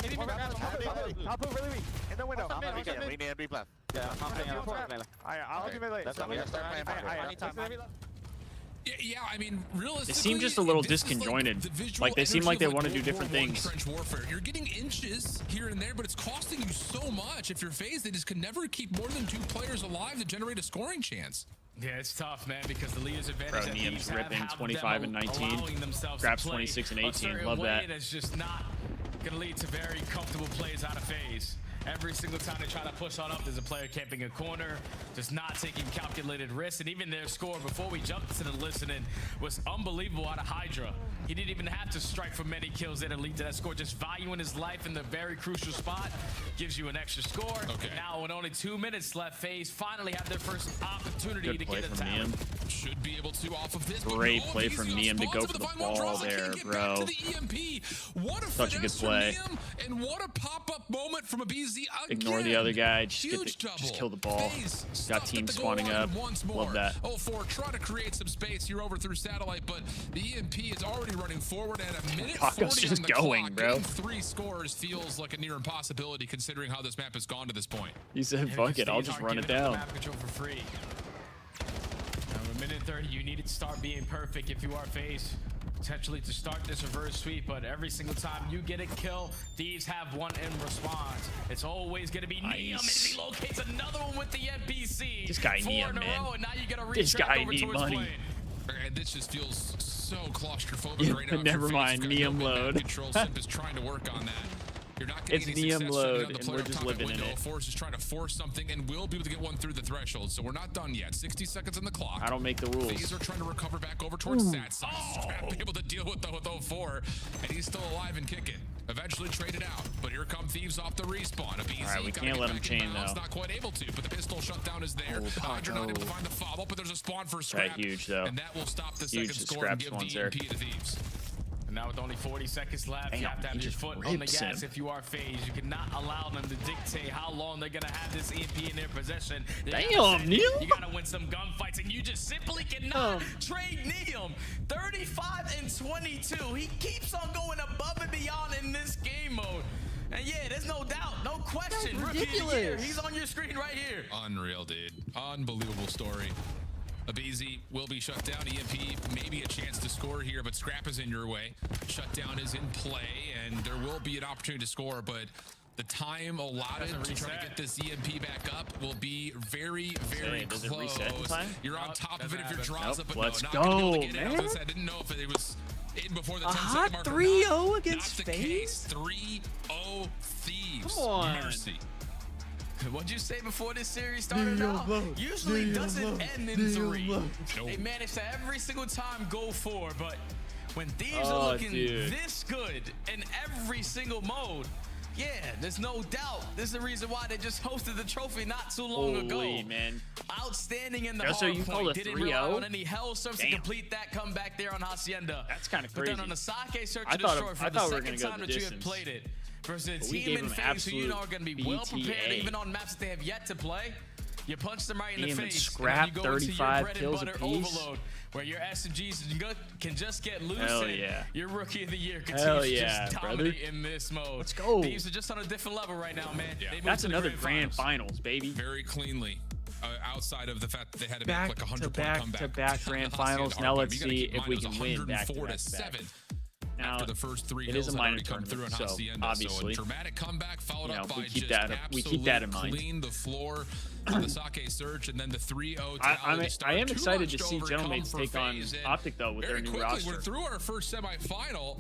Maybe Top blue really weak. In the window. We need a B plus. Yeah, I'm playing I'll give it late. That's what we start playing.
Yeah, I mean, realistically,
They seem just a little
this is
disconjointed.
the visual
Like they seem
energy
like they
of,
want to do
World
different
War I
things.
Trench warfare. You're getting inches here and there, but it's costing you so much. If you're FaZe, they just can never keep more than 2 players alive to generate a scoring chance.
Yeah, it's tough, man, because the leaders advantage
Bro,
that
Niam's
Thieves have
ripping
25
and 19.
allowing themselves
Grabs
to play
26 and
a
18.
certain
Love
way
that.
That's just not going to lead to very comfortable plays out of FaZe. Every single time they try to push on up, there's a player camping a corner, just not taking calculated risks. And even their score before we jumped to the listening was unbelievable out of Hydra. He didn't even have to strike for many kills that lead to that score. Just valuing his life in the very crucial spot gives you an extra score. Okay. Now, with only 2 minutes left, FaZe finally have their first opportunity to get a tower.
Should be able to off of this.
Great play from Niam to go for the ball there, bro. Such a good play.
And what a pop-up moment from a BZ again.
Ignore the other guy. Just kill the ball. Got team spawning up. Love that.
04 try to create some space here over through satellite, but the EMP is already running forward at a minute 40
just
on the
going,
clock.
bro.
Getting 3 scores feels like a near impossibility considering how this map has gone to this point.
He said, "Fuck it, I'll just run it down."
Map control for free. Now, a minute 30, you need to start being perfect if you are FaZe. Potentially to start this reverse sweep, but every single time you get a kill, Thieves have one in response. It's always going to be Niam, and he locates another one with the NPC.
This guy
4
Niam,
in a
man.
row, and now you got to
This guy need money.
And this just feels so claustrophobic right now.
Never mind, Niam load.
Control Simp is trying to work on that. You're not getting
It's
any
Niam
success
load,
on the
and
player
we're just
comment
living in
window.
it.
Force is trying to force something, and will be able to get one through the threshold. So we're not done yet. 60 seconds on the clock.
I don't make the rules.
FaZe are trying to recover back over towards Sat side. Scrap able to deal with 04, and he's still alive and kicking. Eventually traded out, but here come Thieves off the respawn. A BZ,
all right, we can't let him chain though.
Not quite able to, but the pistol shutdown is there. Hydra not able to find the follow, but there's a spawn for Scrap.
Huge though.
And that will stop the
Huge
second score and give the EMP to Thieves.
And now with only 40 seconds left, you have to have your foot on the gas if you are FaZe. You cannot allow them to dictate how long they're going to have this EMP in their possession.
Damn, Neil.
You got to win some gunfights, and you just simply cannot trade Neil. 35 and 22. He keeps on going above and beyond in this game mode. And yeah, there's no doubt, no question. Rookie of the year. He's on your screen right here.
Unreal, dude. Unbelievable story. A BZ will be shut down. EMP, maybe a chance to score here, but Scrap is in your way. Shutdown is in play, and there will be an opportunity to score, but the time allotted to try to get this EMP back up will be very, very close. You're on top of it if your draws up, but
let's
not
go,
gonna be able to get
man.
out. I didn't know if it was in before the 10
A
second
hot
mark.
3-0 against
Not the
FaZe?
case. 3-0 Thieves.
Come on.
Mercy.
What'd you say before this series started out? Usually it doesn't end in 3. They manage to every single time go 4, but when Thieves are looking this good in every single mode, yeah, there's no doubt. This is the reason why they just hosted the trophy not too long ago.
Man.
Outstanding in the
So
hard
you
point.
called a
Didn't rely
3-0?
on any hell serves to complete that comeback there on Hacienda.
That's kind of
But
crazy.
then on the Sake search
I
and
thought
destroy
I
for the
thought we were
second
gonna go
time
the
that you have
distance.
played it. Versus a
But we
team
gave
in
them
FaZe who you know are
absolute
going to be well prepared
BTA.
even on maps that they have yet to play. You punch them right in the
Damn, and
face.
Scrap,
and you go into your
35
bread and
kills
butter
apiece.
overload, where your SMGs can just get loose.
Hell
and
yeah.
your rookie of the year
Hell
continues to
yeah,
just
brother.
dominate in this mode.
Let's go.
Thieves are just on a different level right now, man.
Yeah.
They moved
That's
to the
another grand finals, baby.
Very cleanly. Outside of the fact that they had to
Back
make like a
to
100-point
back
comeback.
to back grand finals. Now let's see if we can win back to
104
back
to
to back.
7.
Now,
After the first 3
it
kills
is a
that
minor
already come through on
tournament, so
Hacienda.
obviously,
So a dramatic comeback followed
you know,
up by
we keep
just
that in mind.
clean the floor on the Sake search, and then the 3-0 tally to start.
I am
Too
excited
much
to see
overcome
Gentleman's
for
take on
FaZe, and
Optic though with their
very
new
quickly,
roster.
We're through our first semifinal.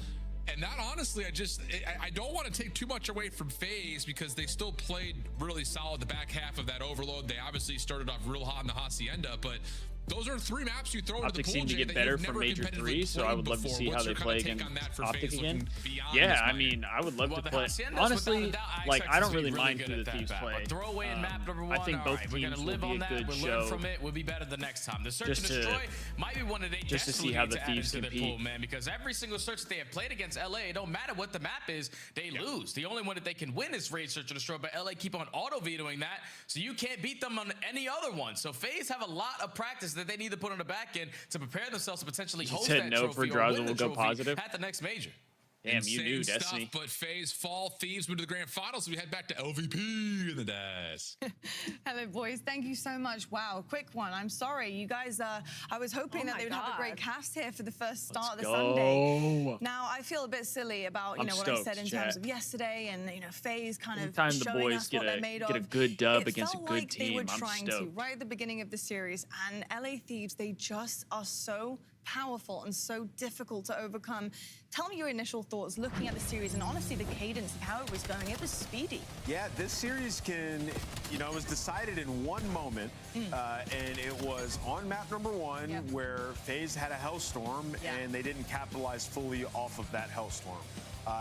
And that, honestly, I don't want to take too much away from FaZe because they still played really solid the back half of that overload. They obviously started off real hot in the Hacienda, but those are 3 maps you throw into the
Optic
pool,
seemed to
Jay,
get
that
better
you've
from
never
Major
competitively
3, so I
played
would love to
before.
see how
What's
they
your
play
kind of take
against
on that for
Optic
FaZe
again.
looking beyond
Yeah,
this
I
night?
mean, I would love
Well,
to
the
play.
Hacienda's
Honestly,
without a doubt,
like
expect
I
us
don't
to be
really mind
good
who
at
the
that
Thieves
map.
play.
But throw away in map number 1.
I think both
we're gonna
teams
live
will be
on
a
that.
good
We'll
show.
learn from it. We'll be better the next time. The search
Just
and
to-
destroy might be one that they
just to see
desperately
how
need
the
to add
Thieves
into their
compete.
pool, man. Because every single search that they have played against LA, it don't matter what the map is, they lose. The only one that they can win is Raid Search and Destroy, but LA keep on auto vetoing that, so you can't beat them on any other one. So FaZe have a lot of practice that they need to put on the back end to prepare themselves to potentially host
said
that
no
trophy
for
or
Draza
win the
will go
trophy
positive?
at the next major.
Damn,
Insane
you knew
stuff,
Destiny.
but FaZe fall. Thieves move to the grand finals. We head back to LVP in the dash.
Hello, boys. Thank you so much. Wow, quick one. I'm sorry. You guys, I was hoping that they would have a great cast here for the first start of the Sunday. Now, I feel a bit silly about, you know, what I said in terms of yesterday and, you know, FaZe kind of
Anytime the
showing
boys
us
get
what they're made
a
of.
good dub
It
against a
felt
good
like they were
team, I'm
trying to,
stoked.
right at the beginning of the series, and LA Thieves, they just are so powerful and so difficult to overcome. Tell me your initial thoughts looking at the series and honestly the cadence of how it was going. It was speedy.
Yeah, this series can, it was decided in one moment, and it was on map number 1 where FaZe had a hellstorm and they didn't capitalize fully off of that hellstorm.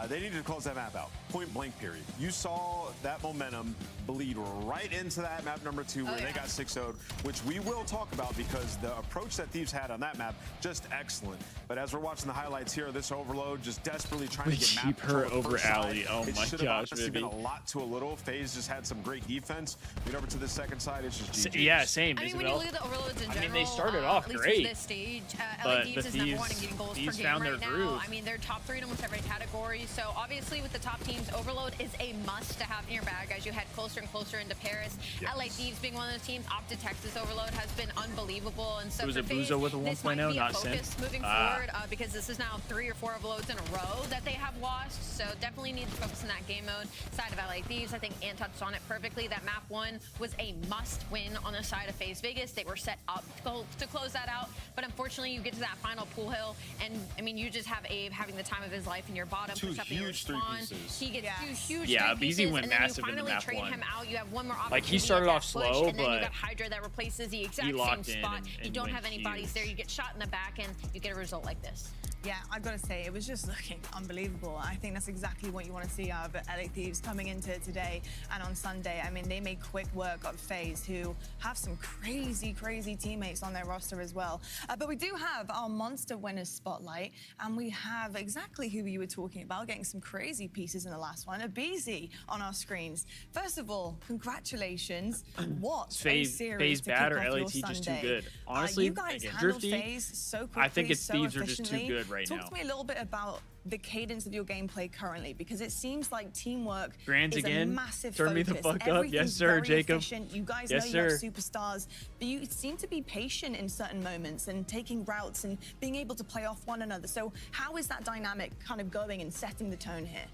They needed to close that map out, point blank period. You saw that momentum bleed right into that map number 2 where they got 6-0'd, which we will talk about because the approach that Thieves had on that map, just excellent. But as we're watching the highlights here, this overload just desperately trying to get map
keep her
control
over
Ali.
Oh
it
my
should have
gosh,
honestly
baby.
been a lot to a little. FaZe just had some great defense. Get over to the second side, it's just GG.
Yeah, same.
I mean, when you look at the overloads in general,
they started off
at least
great.
at this stage,
But
LA Thieves is number 1 in getting goals per game
found their
right now.
groove.
I mean, they're top 3 in almost every category. So obviously, with the top teams, overload is a must to have in your bag as you head closer and closer into Paris. LA Thieves being one of those teams, Optic Texas overload has been unbelievable, and so for FaZe,
with a 1.0,
this might be a
not
focus
Sin.
moving forward because this is now 3 or 4 overloads in a row that they have lost. So definitely need to focus in that game mode side of LA Thieves. I think Ant touched on it perfectly. That map 1 was a must-win on the side of FaZe Vegas. They were set up to close that out, but unfortunately, you get to that final pool hill, and I mean, you just have Abe having the time of his life in your bottom.
2
push up in your
huge 3
spawn.
pieces.
He gets 2 huge
Yeah,
3
BZ
pieces,
went
and then
massive
you
in the
finally
map
trade
1.
him out. You have one more
Like, he
opportunity
started
at
off
that push,
slow,
and then you
but
got Hydra that replaces the exact
he
same
locked in
spot.
and
You don't
went
have any bodies
huge.
there. You get shot in the back, and you get a result like this.
Yeah, I've got to say, it was just looking unbelievable. I think that's exactly what you want to see out of LA Thieves coming into today and on Sunday. I mean, they made quick work of FaZe, who have some crazy, crazy teammates on their roster as well. But we do have our Monster Winners Spotlight, and we have exactly who you were talking about, getting some crazy pieces in the last one, a BZ on our screens. First of all, congratulations. What a series
FaZe
to
bad
kick
or
off your
LAT just too
Sunday.
good. Honestly,
you guys handled
Drifty,
FaZe so quickly,
I think it's
so
Thieves are just too
efficiently.
good right now.
Talk to me a little bit about the cadence of your gameplay currently, because it seems like teamwork
Grands
is
again.
a massive
Turn me
focus.
the fuck up.
Everything's
Yes, sir,
very
Jacob.
efficient. You guys
Yes,
know you have
sir.
superstars, but you seem to be patient in certain moments and taking routes and being able to play off one another. So how is that dynamic kind of going and setting the tone here?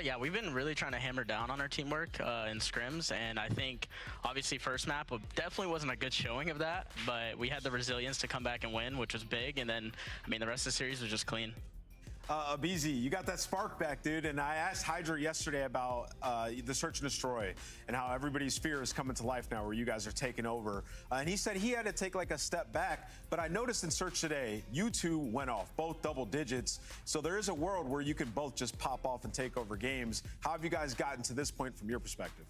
Yeah, we've been really trying to hammer down on our teamwork in scrims, and I think obviously first map definitely wasn't a good showing of that, but we had the resilience to come back and win, which was big, and then, I mean, the rest of the series was just clean.
BZ, you got that spark back, dude. And I asked Hydra yesterday about the search and destroy and how everybody's fear is coming to life now where you guys are taking over. And he said he had to take like a step back. But I noticed in search today, you two went off, both double digits. So there is a world where you can both just pop off and take over games. How have you guys gotten to this point from your perspective?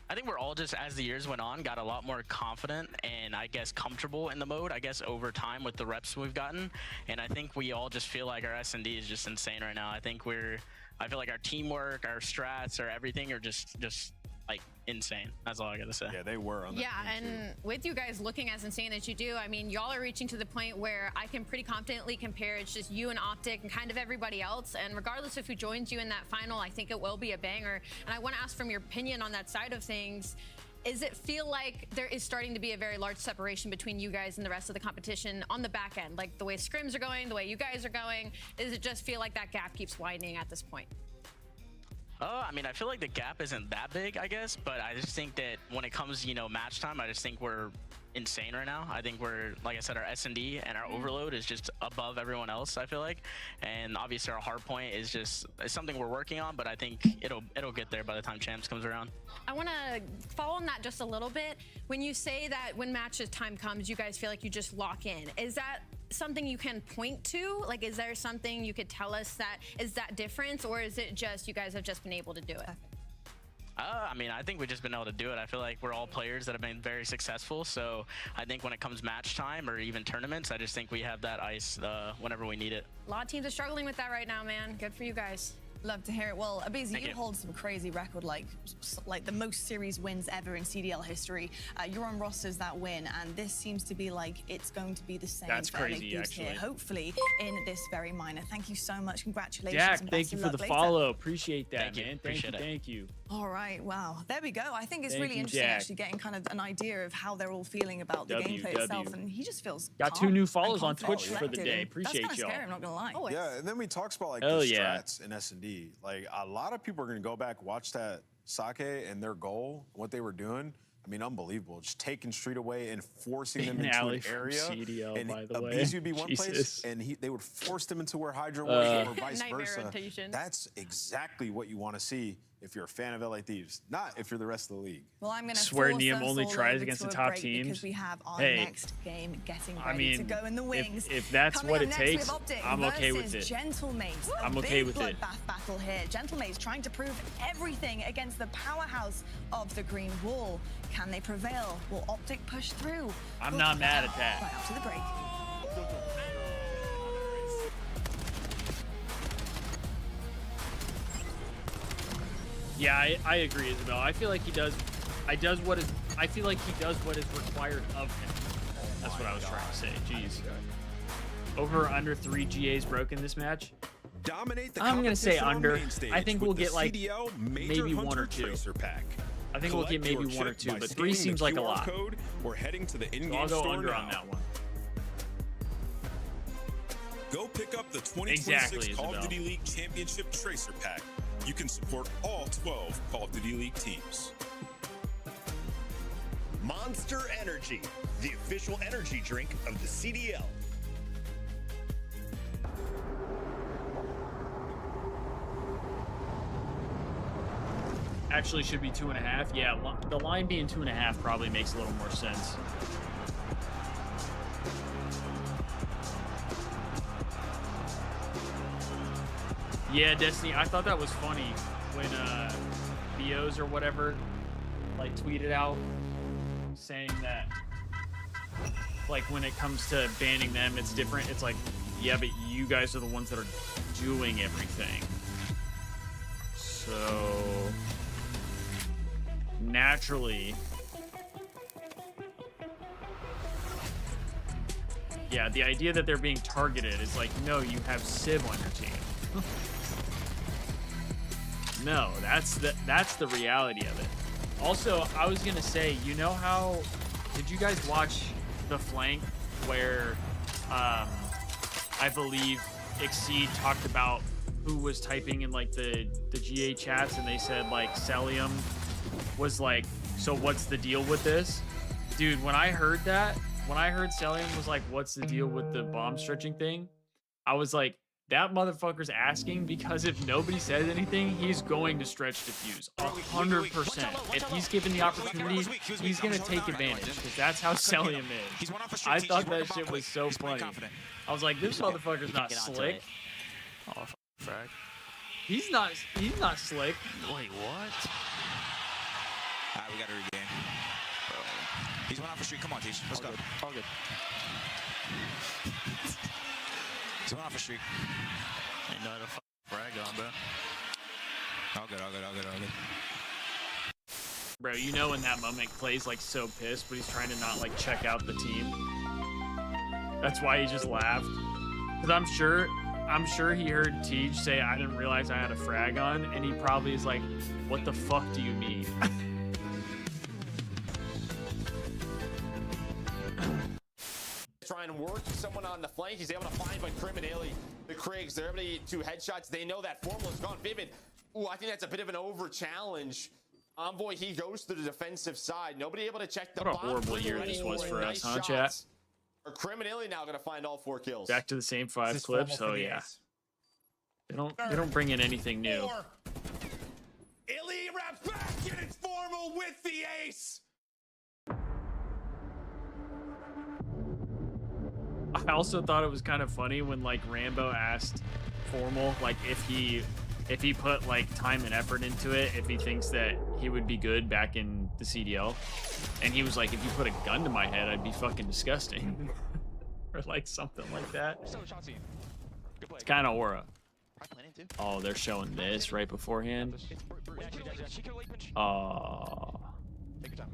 I think we're all just, as the years went on, got a lot more confident and I guess comfortable in the mode, I guess over time with the reps we've gotten. And I think we all just feel like our S&D is just insane right now. I feel like our teamwork, our strats, our everything are just like insane. That's all I gotta say.
Yeah, they were on that.
Yeah, and with you guys looking as insane as you do, I mean, y'all are reaching to the point where I can pretty confidently compare it's just you and Optic and kind of everybody else. And regardless of who joins you in that final, I think it will be a banger. And I want to ask from your opinion on that side of things, is it feel like there is starting to be a very large separation between you guys and the rest of the competition on the back end? Like the way scrims are going, the way you guys are going, does it just feel like that gap keeps widening at this point?
I mean, I feel like the gap isn't that big, I guess, but I just think that when it comes, match time, I just think we're insane right now. I think we're, like I said, our S&D and our overload is just above everyone else, I feel like. And obviously our hard point is just something we're working on, but I think it'll get there by the time champs comes around.
I want to follow on that just a little bit. When you say that when matches time comes, you guys feel like you just lock in, is that something you can point to? Like, is there something you could tell us that is that difference, or is it just you guys have just been able to do it?
I mean, I think we've just been able to do it. I feel like we're all players that have been very successful. So I think when it comes match time or even tournaments, I just think we have that ice whenever we need it.
A lot of teams are struggling with that right now, man. Good for you guys.
Love to hear it. Well, Abizi, you hold some crazy record, like the most series wins ever in CDL history. You're on rosters that win, and this seems to be like it's going to be the same.
That's
for
crazy,
LA Thieves
actually.
Here, hopefully in this very minor. Thank you so much. Congratulations.
Jack,
and
thank
best
you
of
for
luck
the
later.
follow. Appreciate that,
Thank you.
man.
Appreciate it.
Thank you.
All right, wow. There we go. I think it's
Thank
really
you,
interesting
Jack.
actually getting kind of an idea of how they're all feeling about the
W,
gameplay
W.
itself, and he just feels
Got
calm
2 new
and
follows on
confident
Twitch
and
for the
collected,
day.
and
Appreciate
that's
y'all.
scary, I'm not gonna lie.
Yeah, and then we talked about like
Hell
the
yeah.
strats in S&D. Like a lot of people are gonna go back, watch that Sake and their goal, what they were doing. I mean, unbelievable. Just taking Street away and forcing them into
Alley
an area.
CDL,
And
by the way.
Abizu would be one place, and they would force them into where Hydra was, or vice versa.
Rotation.
That's exactly what you want to see if you're a fan of LA Thieves, not if you're the rest of the league.
Well, I'm going to
Swear
force
Neum
us
only
all
tries
over
against
to
the
a
top
break
teams.
because we have our
Hey,
next game getting
I
ready to
mean,
go in the wings.
if that's
Coming
what
up
it
next, we
takes,
have Optic
I'm okay with
versus
it.
Gentlemates.
I'm
A
okay
big
with it.
bloodbath battle here. Gentlemates trying to prove everything against the powerhouse of the Green Wall. Can they prevail? Will Optic push through?
I'm not mad at that.
Right after the break.
Yeah, I agree, Isabel. I feel like he does. I feel like he does what is required of him. That's what I was trying to say. Jeez. Over or under 3 GAs broken this match?
Dominate the
I'm gonna say
competition on
under.
main stage
I think
with
we'll
the
get like
CDL Major
maybe one
Hunter
or two.
Tracer Pack.
I think we'll get
Collect
maybe
your
one or
chip
two,
by
but
scanning
3 seems
the
like a
QR
lot.
Code or heading to the
So
in-game
I'll go
store
under
now.
on that one.
Go pick up the 2026
Exactly,
Call of
Isabel.
Duty League Championship Tracer Pack. You can support all 12 Call of Duty League teams.
Monster Energy, the official energy drink of the CDL.
Actually should be 2.5. Yeah, the line being 2.5 probably makes a little more sense. Yeah, Destiny, I thought that was funny when Bios or whatever like tweeted out saying that like when it comes to banning them it's different. It's like, yeah, but you guys are the ones that are doing everything. So naturally, yeah, the idea that they're being targeted is like, no, you have Civ on your team. No, that's the reality of it. Also, I was gonna say, you know how, did you guys watch the flank where I believe Exceed talked about who was typing in like the GA chats, and they said like Celium was like, so what's the deal with this? Dude, when I heard Celium was like, what's the deal with the bomb stretching thing? I was like, that motherfucker's asking because if nobody says anything, he's going to stretch defuse 100%. If he's given the opportunity, he's gonna take advantage because that's how Celium is. I thought that shit was so funny. I was like, this motherfucker's not slick.
Oh, frag.
He's not slick.
Wait, what?
Alright, we gotta regain. Bro. He's one off the street. Come on, Teach. Let's go.
All good.
He's one off the street.
Ain't no other frag on, bro.
All good, all good, all good, all good.
Bro, you know in that moment, Clay's like so pissed, but he's trying to not like check out the team. That's why he just laughed. Because I'm sure he heard Teej say, I didn't realize I had a frag on, and he probably is like, what the fuck do you mean?
Try and work someone on the flank. He's able to find by Criminelli. The Craigs, they're able to get 2 headshots. They know that formula's gone. Vivid. Ooh, I think that's a bit of an over challenge. Envoy, he goes to the defensive side. Nobody able to check the
What a
bomb.
horrible year this was for us, huh, chat?
Are Criminelli now going to find all 4 kills?
Back to the same 5 clips? Oh yeah. They don't bring in anything new.
Illy wraps back and it's formal with the ace.
I also thought it was kind of funny when like Rambo asked Formal like if he put like time and effort into it, if he thinks that he would be good back in the CDL, and he was like, if you put a gun to my head, I'd be fucking disgusting, or like something like that. It's kind of aura. Oh, they're showing this right beforehand. Oh.
Take your time.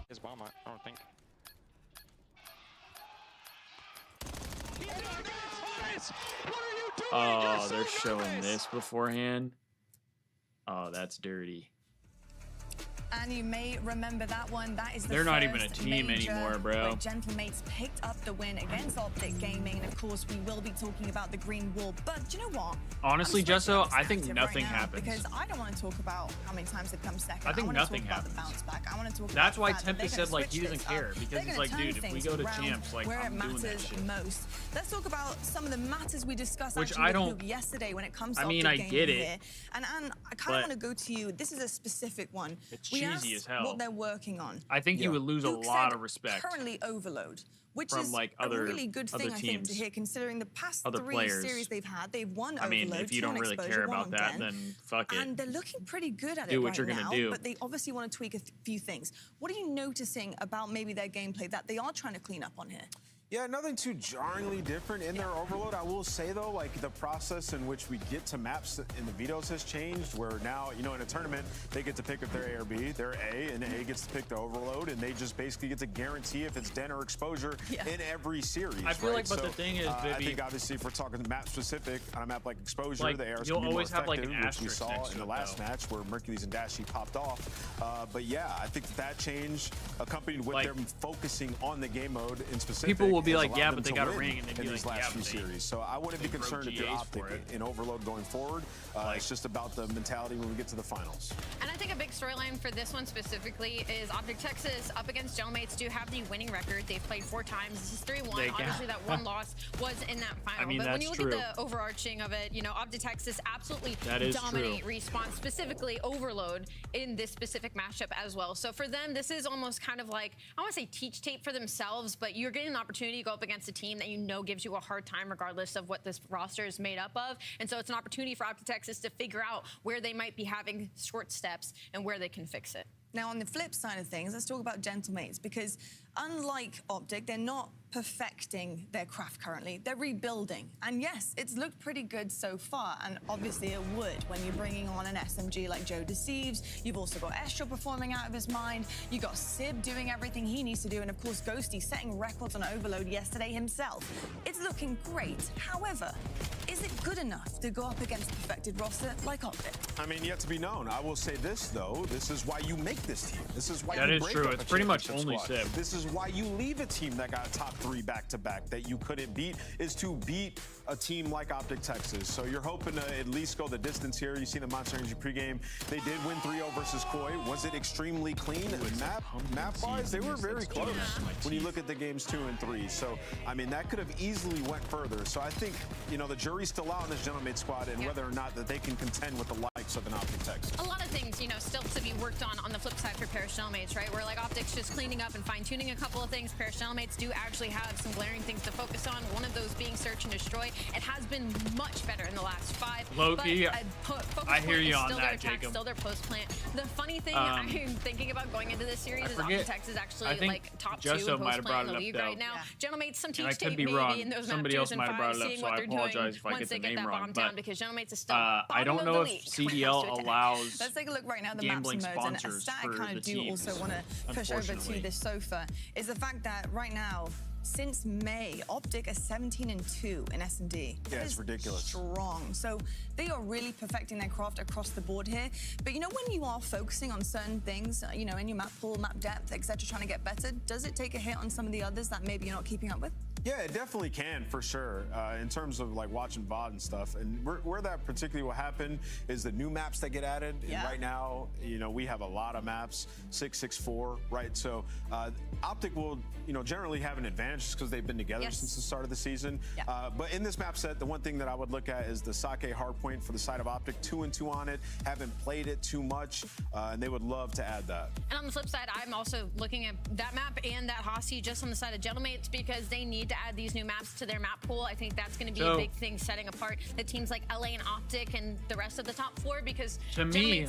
His bomb, I don't think.
Oh, they're showing this beforehand. Oh, that's dirty.
And you may remember that one. That is the
They're not even a
first
team
major
anymore, bro.
where Gentlemates picked up the win against Optic Gaming. And of course, we will be talking about the green wall. But do you know what?
Honestly, Jesso, I think nothing
right now
happens.
Because I don't want to talk about how many times they've come second.
I think
want
nothing
to talk
happens.
About the bounce back. I want to talk
That's
about
why
the fact that
Tempest
they're
said
gonna
like he
switch
doesn't
this
care
up.
because
They're
he's
gonna
like,
turn
dude, if we
things
go to
around
champs, like
where
I'm
it
doing that
matters
shit.
most. Let's talk about some of the matters we discussed
Which
actually
I
with
don't-
Hoop yesterday when it comes to
I mean,
Optic
I
Gaming
get it,
here. And Anne, I kind of want to go to you. This is a specific one.
It's
we
cheesy
asked
as hell.
what they're working on.
I think you would lose
Luke
a lot
said
of respect
currently overload, which
from
is
like
a
other
really good thing, I think, to
teams,
hear, considering the past
other
3
players.
series they've had. They've won
I mean,
overload,
if you
2 on
don't really
exposure,
care
1
about
on
that,
den,
then fuck it.
And they're looking pretty good at
Do
it
what
right
you're gonna
now,
do.
but they obviously want to tweak a few things. What are you noticing about maybe their gameplay that they are trying to clean up on here?
Yeah, nothing too jarringly different in their overload. I will say, though, like the process in which we get to maps in the vetoes has changed, where now, you know, in a tournament, they get to pick if they're A or B. They're A, and A gets to pick the overload, and they just basically get to guarantee if it's den or exposure in every series.
I feel
right?
like, but the thing is,
I
Bibby,
think obviously if we're talking map-specific, on a map like exposure,
like,
the ARs
you'll
can be more
always have, like,
effective,
an
which we
asterisk
saw
next
in
to
the
it,
last
though.
match where Mercules and Dashy popped off. But yeah, I think that change, accompanied with
Like,
them focusing on the game mode in specific,
people will be
has
like,
allowed
yeah,
them
but they
to
got a
win
ring, and they'd be
in
like,
these last
yeah,
few
but they-
series. So I wouldn't be
they broke
concerned if you're
GAs
Optic
for it.
in overload going forward. It's just about the mentality when we get to the finals.
And I think a big storyline for this one specifically is Optic Texas up against Gentlemates do have the winning record. They've played 4 times. This is 3-1.
They can.
Obviously, that one loss was in that final.
I mean,
but when
that's
you look
true.
at the overarching of it, you know, Optic Texas absolutely
That is
dominate
true.
response, specifically overload in this specific matchup as well. So for them, this is almost kind of like, I want to say teach tape for themselves, but you're getting an opportunity to go up against a team that you know gives you a hard time regardless of what this roster is made up of. And so it's an opportunity for Optic Texas to figure out where they might be having short steps and where they can fix it.
Now, on the flip side of things, let's talk about Gentlemates, because unlike Optic, they're not perfecting their craft currently. They're rebuilding. And yes, it's looked pretty good so far, and obviously it would when you're bringing on an SMG like Joe Deceives. You've also got Estro performing out of his mind. You got Sib doing everything he needs to do, and of course Ghosty setting records on overload yesterday himself. It's looking great. However, is it good enough to go up against a perfected roster like Optic?
I mean, yet to be known. I will say this, though. This is why you make this team. This is why
That
you
is
break
true.
up
It's
a
pretty much
championship
only
squad.
Sib.
This is why you leave a team that got top 3 back-to-back that you couldn't beat, is to beat a team like Optic Texas. So you're hoping to at least go the distance here. You see the Monster Energy pregame. They did win 3-0 versus Koi. Was it extremely clean? Map-wise, they were very close when you look at the games 2 and 3. So, I mean, that could have easily went further. So I think, you know, the jury's still out on this Gentlemate squad and whether or not that they can contend with the likes of an Optic Texas.
A lot of things, you know, still to be worked on the flip side for Parish Gentlemates, right? Where like Optic's just cleaning up and fine-tuning a couple of things. Parish Gentlemates do actually have some glaring things to focus on. One of those being search and destroy. It has been much better in the last 5.
Loki,
but
I hear you on
still
that,
their attack,
Jacob.
Still their post plant. The funny thing I'm thinking about going into this series is Optic Texas actually like top 2 in
Justo might
post
have
plant
brought
in the
it up,
league
though.
right now. Gentlemates, some
And I
teach
could
tape
be
maybe
wrong.
in those
Somebody
map
else
2s and
might have brought
5s,
it up,
seeing
so
what
I
they're doing
apologize if I
once
get
they
the
get
name
that
wrong,
bomb down,
but,
because Gentlemates is still
I
bottom
don't
of
know
the
if
league.
CDL allows
Let's take a look right now at the maps
gambling
and modes, and a
sponsors
stat I
for
kind
the
of do
teams,
also want to push over to
unfortunately.
the sofa, is the fact that right now, since May, Optic is 17-2 in S&D.
Yeah, it's ridiculous.
Strong. So they are really perfecting their craft across the board here. But you know, when you are focusing on certain things, you know, in your map pool, map depth, etc., trying to get better, does it take a hit on some of the others that maybe you're not keeping up with?
Yeah, it definitely can, for sure, in terms of like watching VOD and stuff. And where that particularly will happen is the new maps that get added. And right now, you know, we have a lot of maps, 664, right? So Optic will, you know, generally have an advantage just because they've been together since the start of the season. But in this map set, the one thing that I would look at is the Sake hardpoint for the side of Optic, 2 and 2 on it. Haven't played it too much, and they would love to add that.
And on the flip side, I'm also looking at that map and that Hossie just on the side of Gentlemates because they need to add these new maps to their map pool. I think that's going to be a big thing setting apart the teams like LA and Optic and the rest of the top 4, because
to me,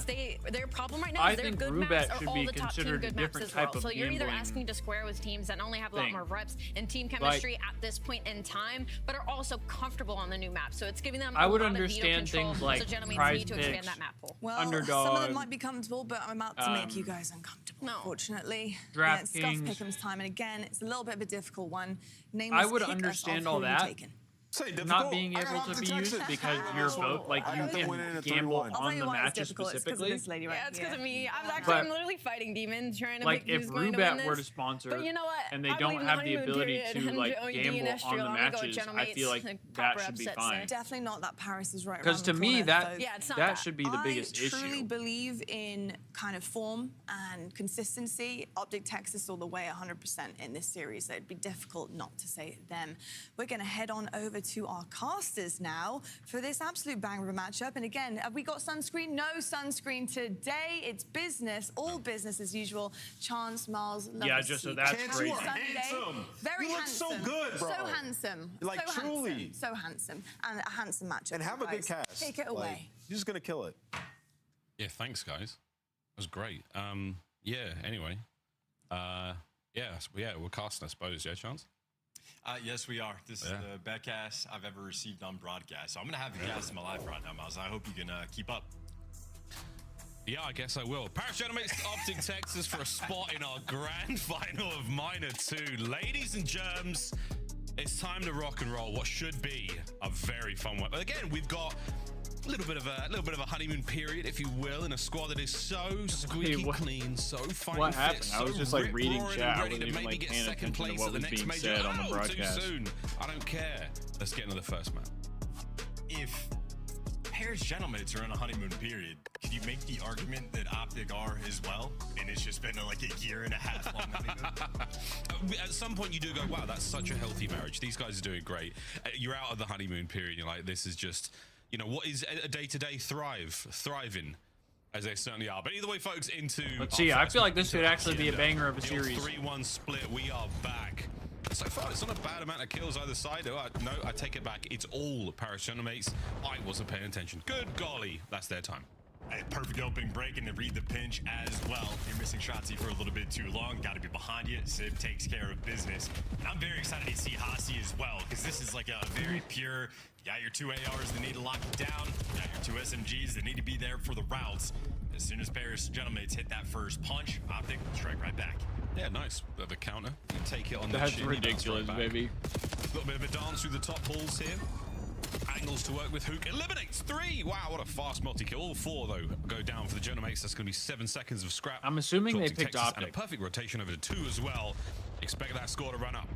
their problem right now
I
is their
think
good
Rubat
maps
should
are all
be
the top 2
considered a
good maps
different
as well.
type of
So you're either
gambling
asking to square with teams that only have a lot more reps and team chemistry at this point in time, but are also comfortable on the new map. So it's giving them
I
a
would
lot
understand
of veto control,
things like
so Gentlemates
prize
need to expand
picks,
that map pool.
Well,
underdog,
some of them might be comfortable, but I'm about to make you guys uncomfortable, unfortunately.
DraftKings.
It's Scuff Pick'em's time, and again, it's a little bit of a difficult one. Nameless
I would
kick us
understand
off.
all
Who are you
that.
taking?
not being able to be used because you're both like you can gamble on the matches specifically.
Yeah, it's because of me. I'm literally fighting demons, trying to
like
make
if
going
Rubat
to
were to sponsor,
but you know what?
and they
I
don't
believe in
have
the
the
honeymoon
ability
period,
to like
enjoying
gamble
DNS
on the
I'm gonna go with
matches,
General
I feel like
Mates,
that
proper
should be
upset
fine.
today.
Definitely not that Paris is right
Because
around
to
the
me,
corner,
that
so
it's not
that
that.
should be the biggest
I truly
issue.
believe in kind of form and consistency. Optic Texas all the way 100% in this series. So it'd be difficult not to say them. We're going to head on over to our casters now for this absolute banger of a matchup. And again, have we got sunscreen? No sunscreen today. It's business, all business as usual. Chance, Miles, love
Yeah,
to
just so
see
that's
you.
crazy.
You are
handsome.
Very
You look
handsome.
so good, bro.
So handsome.
Like,
so
truly.
Handsome. So handsome. And a handsome matchup.
And have a good
guys.
cast.
Take it away.
Like, you're just gonna kill it.
Yeah, thanks, guys. That was great. Yeah. Anyway, yeah, we're casting, I suppose. Yeah, Chance.
Yes, we are. This is the best cast I've ever received on broadcast. So I'm gonna have the cast in my life right now, Miles. I hope you can keep up.
Yeah, I guess I will. Paris Mates Optic Texas for a spot in our grand final of Minor 2. Ladies and germs, it's time to rock and roll what should be a very fun one. But again, we've got a little bit of a honeymoon period, if you will, in a squad that is so squeaky clean, so fine.
What happened?
Fit,
I was
so
just like reading
rip-roaring
chat. I
and ready
wasn't
to
even
maybe
like
get
paying
second
attention to
place
what
at the
was
next
being
major.
said on the
Oh,
broadcast.
too soon. I don't care. Let's get into the first map.
If Paris Gentlemates are in a honeymoon period, could you make the argument that Optic are as well? And it's just been like a year and a half long honeymoon?
At some point you do go, wow, that's such a healthy marriage. These guys are doing great. You're out of the honeymoon period. You're like, this is just, you know, what is a day-to-day thriving, as they certainly are. But either way, folks, into...
Let's see, I feel like this could actually be a banger of a
the
series.
3-1 split, we are back. So far, it's not a bad amount of kills either side. No, I take it back. It's all Paris Mates. I wasn't paying attention. Good golly, that's their time.
A perfect opening break and to read the pinch as well. You're missing Shotzi for a little bit too long. Got to be behind you. Civ takes care of business. And I'm very excited to see Hasi as well, because this is like a very pure, you got your 2 ARs that need to lock you down. You got your 2 SMGs that need to be there for the routes. As soon as Paris Gentlemates hit that first punch, Optic strike right back.
Yeah, nice. The counter. You take it on the
That's
chin.
ridiculous,
Right
baby.
A little bit of a dance through the top pulls here. Angles to work with. Hook eliminates 3. Wow, what a fast multi-kill. All 4, though, go down for the Genomates. That's going to be 7 seconds of scrap.
I'm assuming they picked
Texas,
Optic.
And a perfect rotation over to 2 as well. Expect that score to run up.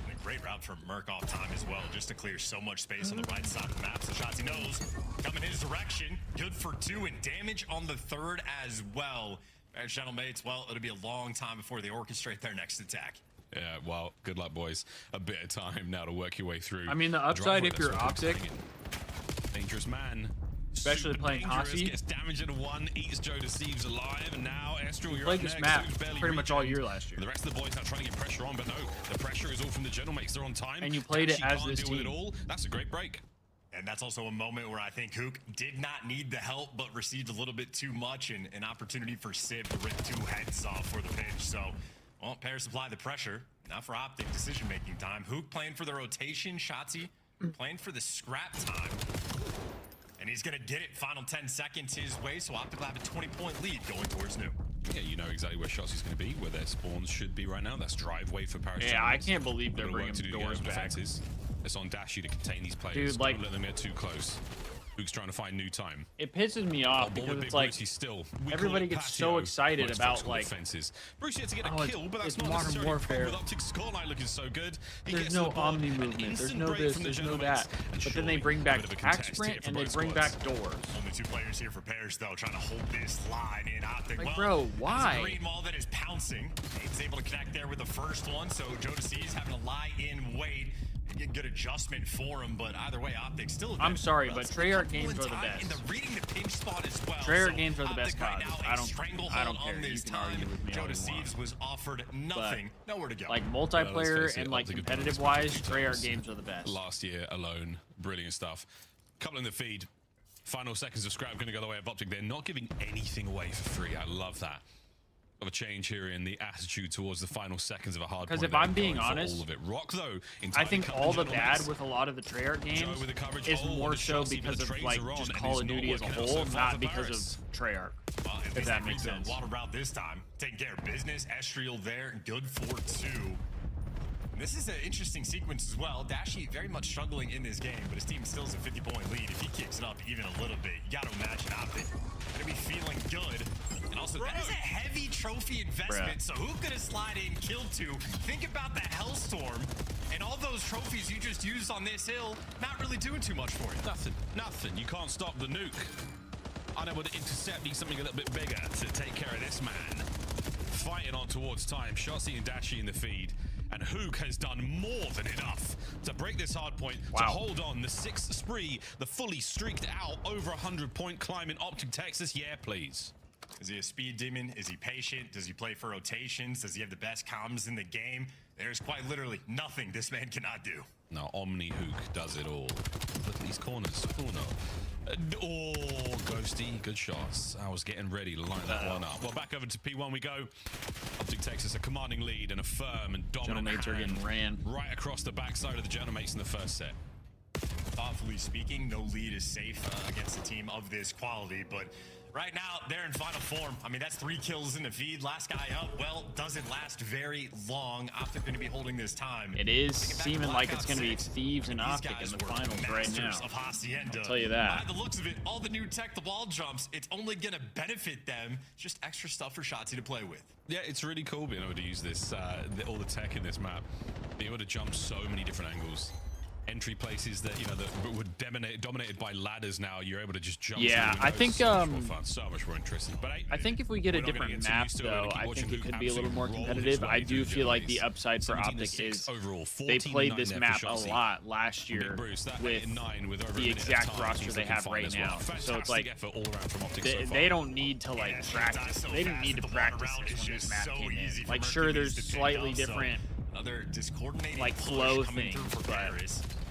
And a great route from Merc off time as well, just to clear so much space on the right side of the map. So Shotzi knows, coming his direction. Good for 2 and damage on the 3rd as well. Paris Gentlemates, well, it'll be a long time before they orchestrate their next attack.
Yeah, well, good luck, boys. A bit of time now to work your way through.
I mean, the upside if you're Optic,
dangerous man,
especially
super
playing
dangerous,
Hasi,
gets damage at 1, eats Joe Deceives alive, and now Estral, you're
played
up
this
next.
map
Who's barely
pretty much all
reaching.
year last year.
The rest of the boys are trying to get pressure on, but no, the pressure is all from the Genomates. They're on time.
And you played it
Dashi
as
can't
this
deal with it
team.
all. That's a great break.
And that's also a moment where I think Hook did not need the help, but received a little bit too much, and an opportunity for Civ to rip 2 heads off for the pinch. So, well, Paris apply the pressure. Now for Optic decision-making time. Hook playing for the rotation. Shotzi playing for the scrap time. And he's going to get it. Final 10 seconds his way, so Optic will have a 20-point lead going towards new.
Yeah, you know exactly where Shotzi's going to be, where their spawns should be right now. That's driveway for Paris.
Yeah, I
Genomates.
can't believe they're
Bit of work
bringing
to do to get
doors
over
back.
defenses. It's on Dashi to contain these players.
Dude, like-
Don't let them get too close. Hook's trying to find new time.
It pisses me off because it's like everybody gets so excited about like
fences. Bruce had to get a
oh,
kill, but that's
it's
not
Modern
necessarily
Warfare.
with Optic Scorelight looking so good. He
There's
gets
no
to the board,
omni
an
movement. There's
instant
no
break
this.
from the
There's no
Genomates,
that.
and
But then they
surely
bring
a
back
bit of a
attack
contest
sprint
here for
and they
both
bring
squads.
back doors.
Only 2 players here for Paris, though, trying to hold this line in. Optic,
Like,
well,
bro,
has a
why?
green wall that is pouncing. He's able to connect there with the first one, so Joe Deceives having to lie in wait. A good adjustment for him, but either way, Optic still.
I'm sorry, but Treyarch games are the best.
In the reading the pinch spot as well.
Treyarch
so
games are the best
Optic right
CODs.
now,
I
a
don't
stranglehold
care.
on
You
this
can
time.
argue with me
Joe
all you want.
Deceives was offered nothing. Nowhere to go.
Like
Let's
multiplayer
face it,
and like
Optic have done
competitive
this
wise,
a few
Treyarch
times.
games are the best.
Last year alone, brilliant stuff. Couple in the feed. Final seconds of scrap going to go the way of Optic. They're not giving anything away for free. I love that. Of a change here in the attitude towards the final seconds of a hard point.
Because if
They're
I'm being
going for
honest,
all of it. Rock though,
I think all the bad
Genomates.
with a lot of the Treyarch games
Joe with the coverage.
is
Oh,
more
the
so
Chelsea, but
because
the
of
trades
like
are on,
just
and
Call
it's
of
not
Duty as a
working out
whole,
so far
not
for
because
Paris.
of Treyarch.
Well, at
If
least
that
they
makes
read the
sense.
water route this time. Taking care of business. Estriel there, good for 2. This is an interesting sequence as well. Dashy very much struggling in this game, but his team still has a 50-point lead. If he kicks it up even a little bit, you got to imagine Optic going to be feeling good. And also, that is a heavy trophy investment, so who's going to slide in, kill 2? Think about the Hellstorm and all those trophies you just used on this hill, not really doing too much for you.
Nothing. You can't stop the nuke. Unable to intercept, need something a little bit bigger to take care of this man. Fighting on towards time. Shotzzy and Dashy in the feed. And Hook has done more than enough to break this hard point, to hold on. The 6th spree, the fully streaked out, over 100-point climb in Optic Texas. Yeah, please.
Is he a speed demon? Is he patient? Does he play for rotations? Does he have the best comms in the game? There's quite literally nothing this man cannot do.
Now, Omni Hook does it all. Look at these corners. Oh, no. Oh, Ghosty, good shots. I was getting ready to line that one up. Well, back over to P1 we go. Optic Texas, a commanding lead and a firm and dominant
Gentlemates are getting ran
right across the backside of the Gentlemates in the first set.
Thoughtfully speaking, no lead is safe against a team of this quality, but right now they're in final form. I mean, that's 3 kills in the feed. Last guy up, well, doesn't last very long. Optic going to be holding this time.
It is seeming like it's going to be Thieves and Optic in the finals right now.
Of Hacienda.
I'll tell you that.
By the looks of it, all the new tech, the wall jumps, it's only going to benefit them. Just extra stuff for Shotzzy to play with.
Yeah, it's really cool being able to use this, all the tech in this map. Being able to jump so many different angles. Entry places that, you know, that were dominated by ladders now, you're able to just jump.
Yeah, I think
so much more fun, so much more interesting. But
I think if we get a different map, though, I think it could be a little more competitive. I do feel like the upside for Optic is they played this map a lot last year with the exact roster they have right now. So it's like they don't need to like practice. They didn't need to practice this when this map came in. Like, sure, there's slightly different like flow things, but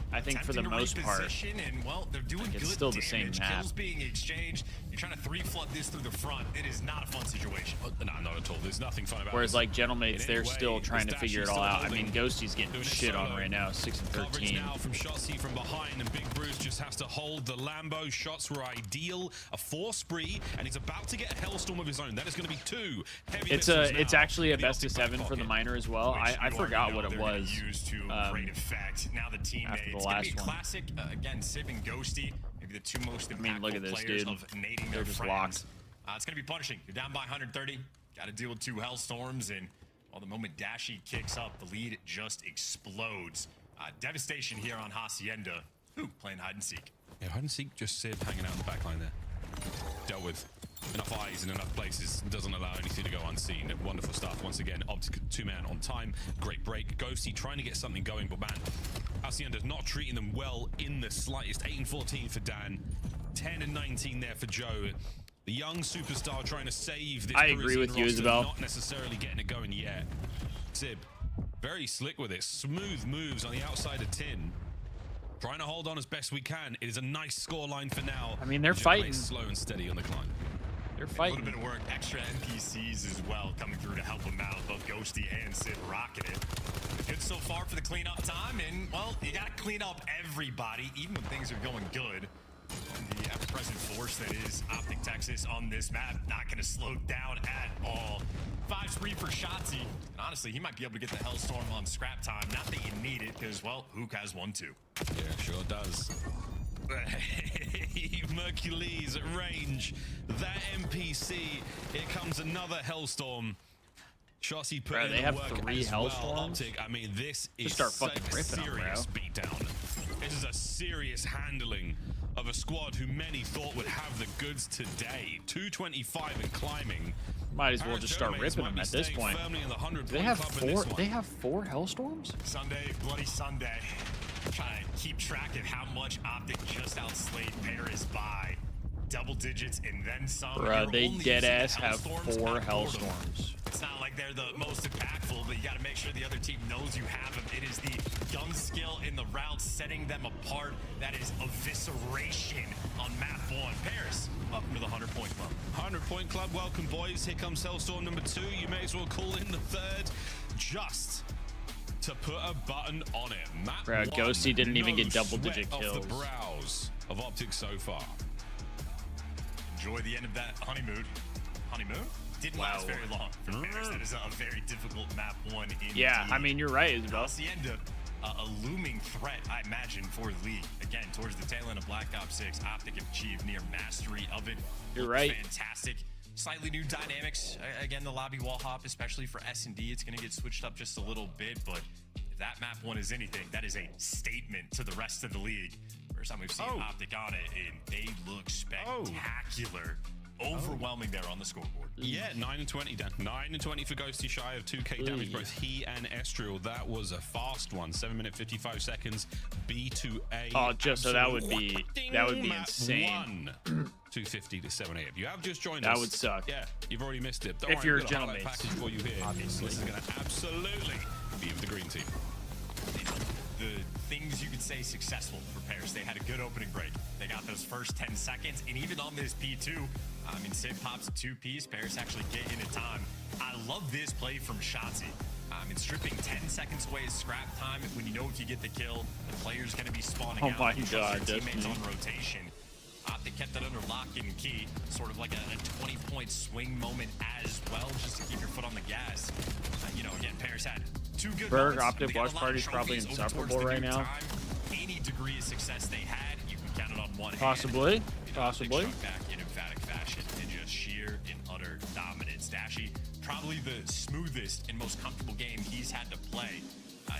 I think for the most part,
and, well, they're doing
it's
good
still the same map.
Kills being exchanged. You're trying to 3-flood this through the front. It is not a fun situation.
No, not at all. There's nothing fun about it.
Whereas like Gentlemates, they're still trying to figure it all out. I mean, Ghosty's getting shit on right now, 6 and 13.
Now from Shotzzy from behind, and Big Bruce just has to hold the Lambo. Shots were ideal. A 4 spree, and he's about to get a Hellstorm of his own. That is going to be 2 heavy missiles
it's actually a best of 7 for the minor as well. I forgot what it was.
Great effect. Now the teammates.
After the last one.
Classic again, Civ and Ghosty, maybe the 2 most impactful
look at this,
players
dude.
of nading
They're
their
just
friends.
locked.
It's going to be punishing. You're down by 130. Got to deal with 2 Hellstorms, and well, the moment Dashy kicks up, the lead just explodes. Devastation here on Hacienda. Ooh, playing hide and seek.
Yeah, hide and seek, just Civ hanging out in the back line there. Dealt with. Enough eyes in enough places, doesn't allow anything to go unseen. Wonderful stuff. Once again, Optic 2-man on time. Great break. Ghosty trying to get something going, but man, Hacienda's not treating them well in the slightest. 8 and 14 for Dan. 10 and 19 there for Joe. The young superstar trying to save this.
I agree with you,
roster,
Isabel.
Not necessarily getting it going yet. Zib, very slick with it. Smooth moves on the outside of tin. Trying to hold on as best we can. It is a nice scoreline for now.
I mean, they're fighting.
Slow and steady on the climb.
They're fighting.
A little bit of work, extra NPCs as well coming through to help them out. Both Ghosty and Sid rocking it. Good so far for the cleanup time, and well, you gotta clean up everybody, even when things are going good. The ever-present force that is Optic Texas on this map, not gonna slow down at all. 5 spree for Shotzzy. And honestly, he might be able to get the Hellstorm on scrap time. Not that you need it, because, well, Hook has 1 too.
Yeah, sure does. Mercules at range. That NPC. Here comes another Hellstorm. Shotzzy put in
they
the
have
work
3
as
Hellstorms.
well. Optic, I mean, this is
start fucking ripping them,
serious
bro.
beatdown. This is a serious handling of a squad who many thought would have the goods today. 225 and climbing.
Might as well just start ripping them at this point. They have 4. They have 4 Hellstorms.
Sunday, bloody Sunday. Trying to keep track of how much Optic just outslayed Paris by double digits and then some.
Bruh, they dead ass have 4 Hellstorms.
It's not like they're the most impactful, but you got to make sure the other team knows you have them. It is the gun skill in the route setting them apart. That is evisceration on map 1. Paris, welcome to the 100-point club.
100-point club, welcome boys. Here comes Hellstorm number 2. You may as well call in the 3rd. Just to put a button on it. Map
Bro,
1,
Ghosty didn't even
no
get double-digit
sweat
kills.
off the brows of Optic so far.
Enjoy the end of that honeymoon. Honeymoon? Didn't last very long for Paris. That is a very difficult map one.
Yeah, I mean, you're right, Isabel.
Hacienda, a looming threat, I imagine, for the league. Again, towards the tail end of Black Ops 6, Optic have achieved near mastery of it.
You're right.
Fantastic. Slightly new dynamics. Again, the lobby wall hop, especially for S&D, it's going to get switched up just a little bit, but if that map one is anything, that is a statement to the rest of the league. First time we've seen Optic on it, and they look spectacular. Overwhelming there on the scoreboard.
Yeah, 9 and 20, Dan. 9 and 20 for Ghosty, shy of 2k damage, both he and Estriel. That was a fast one. 7 minute 55 seconds. B2A.
Oh, just so that would be insane.
250 to 780. If you have just joined us,
that would suck.
Yeah, you've already missed it. Don't
if
worry,
you're a
we've got a highlight
gentleman
package for you here. Obviously, this is going to absolutely be with the green team.
The things you could say successful for Paris. They had a good opening break. They got those first 10 seconds, and even on this P2, I mean, Sid pops a 2-piece. Paris actually get into time. I love this play from Shotzi. I mean, stripping 10 seconds away is scrap time. When you know if you get the kill, the player's going to be spawning out.
Oh my God,
teammates on rotation. They kept that under lock and key, sort of like a 20-point swing moment as well, just to keep your foot on the gas. You know, again, Paris had 2 good
Berg,
moments.
Optic Watch Party is probably insufferable right now.
Any degree of success they had, you can count it on one
Possibly.
hand.
Possibly.
Back in emphatic fashion and just sheer and utter dominance. Dashy, probably the smoothest and most comfortable game he's had to play.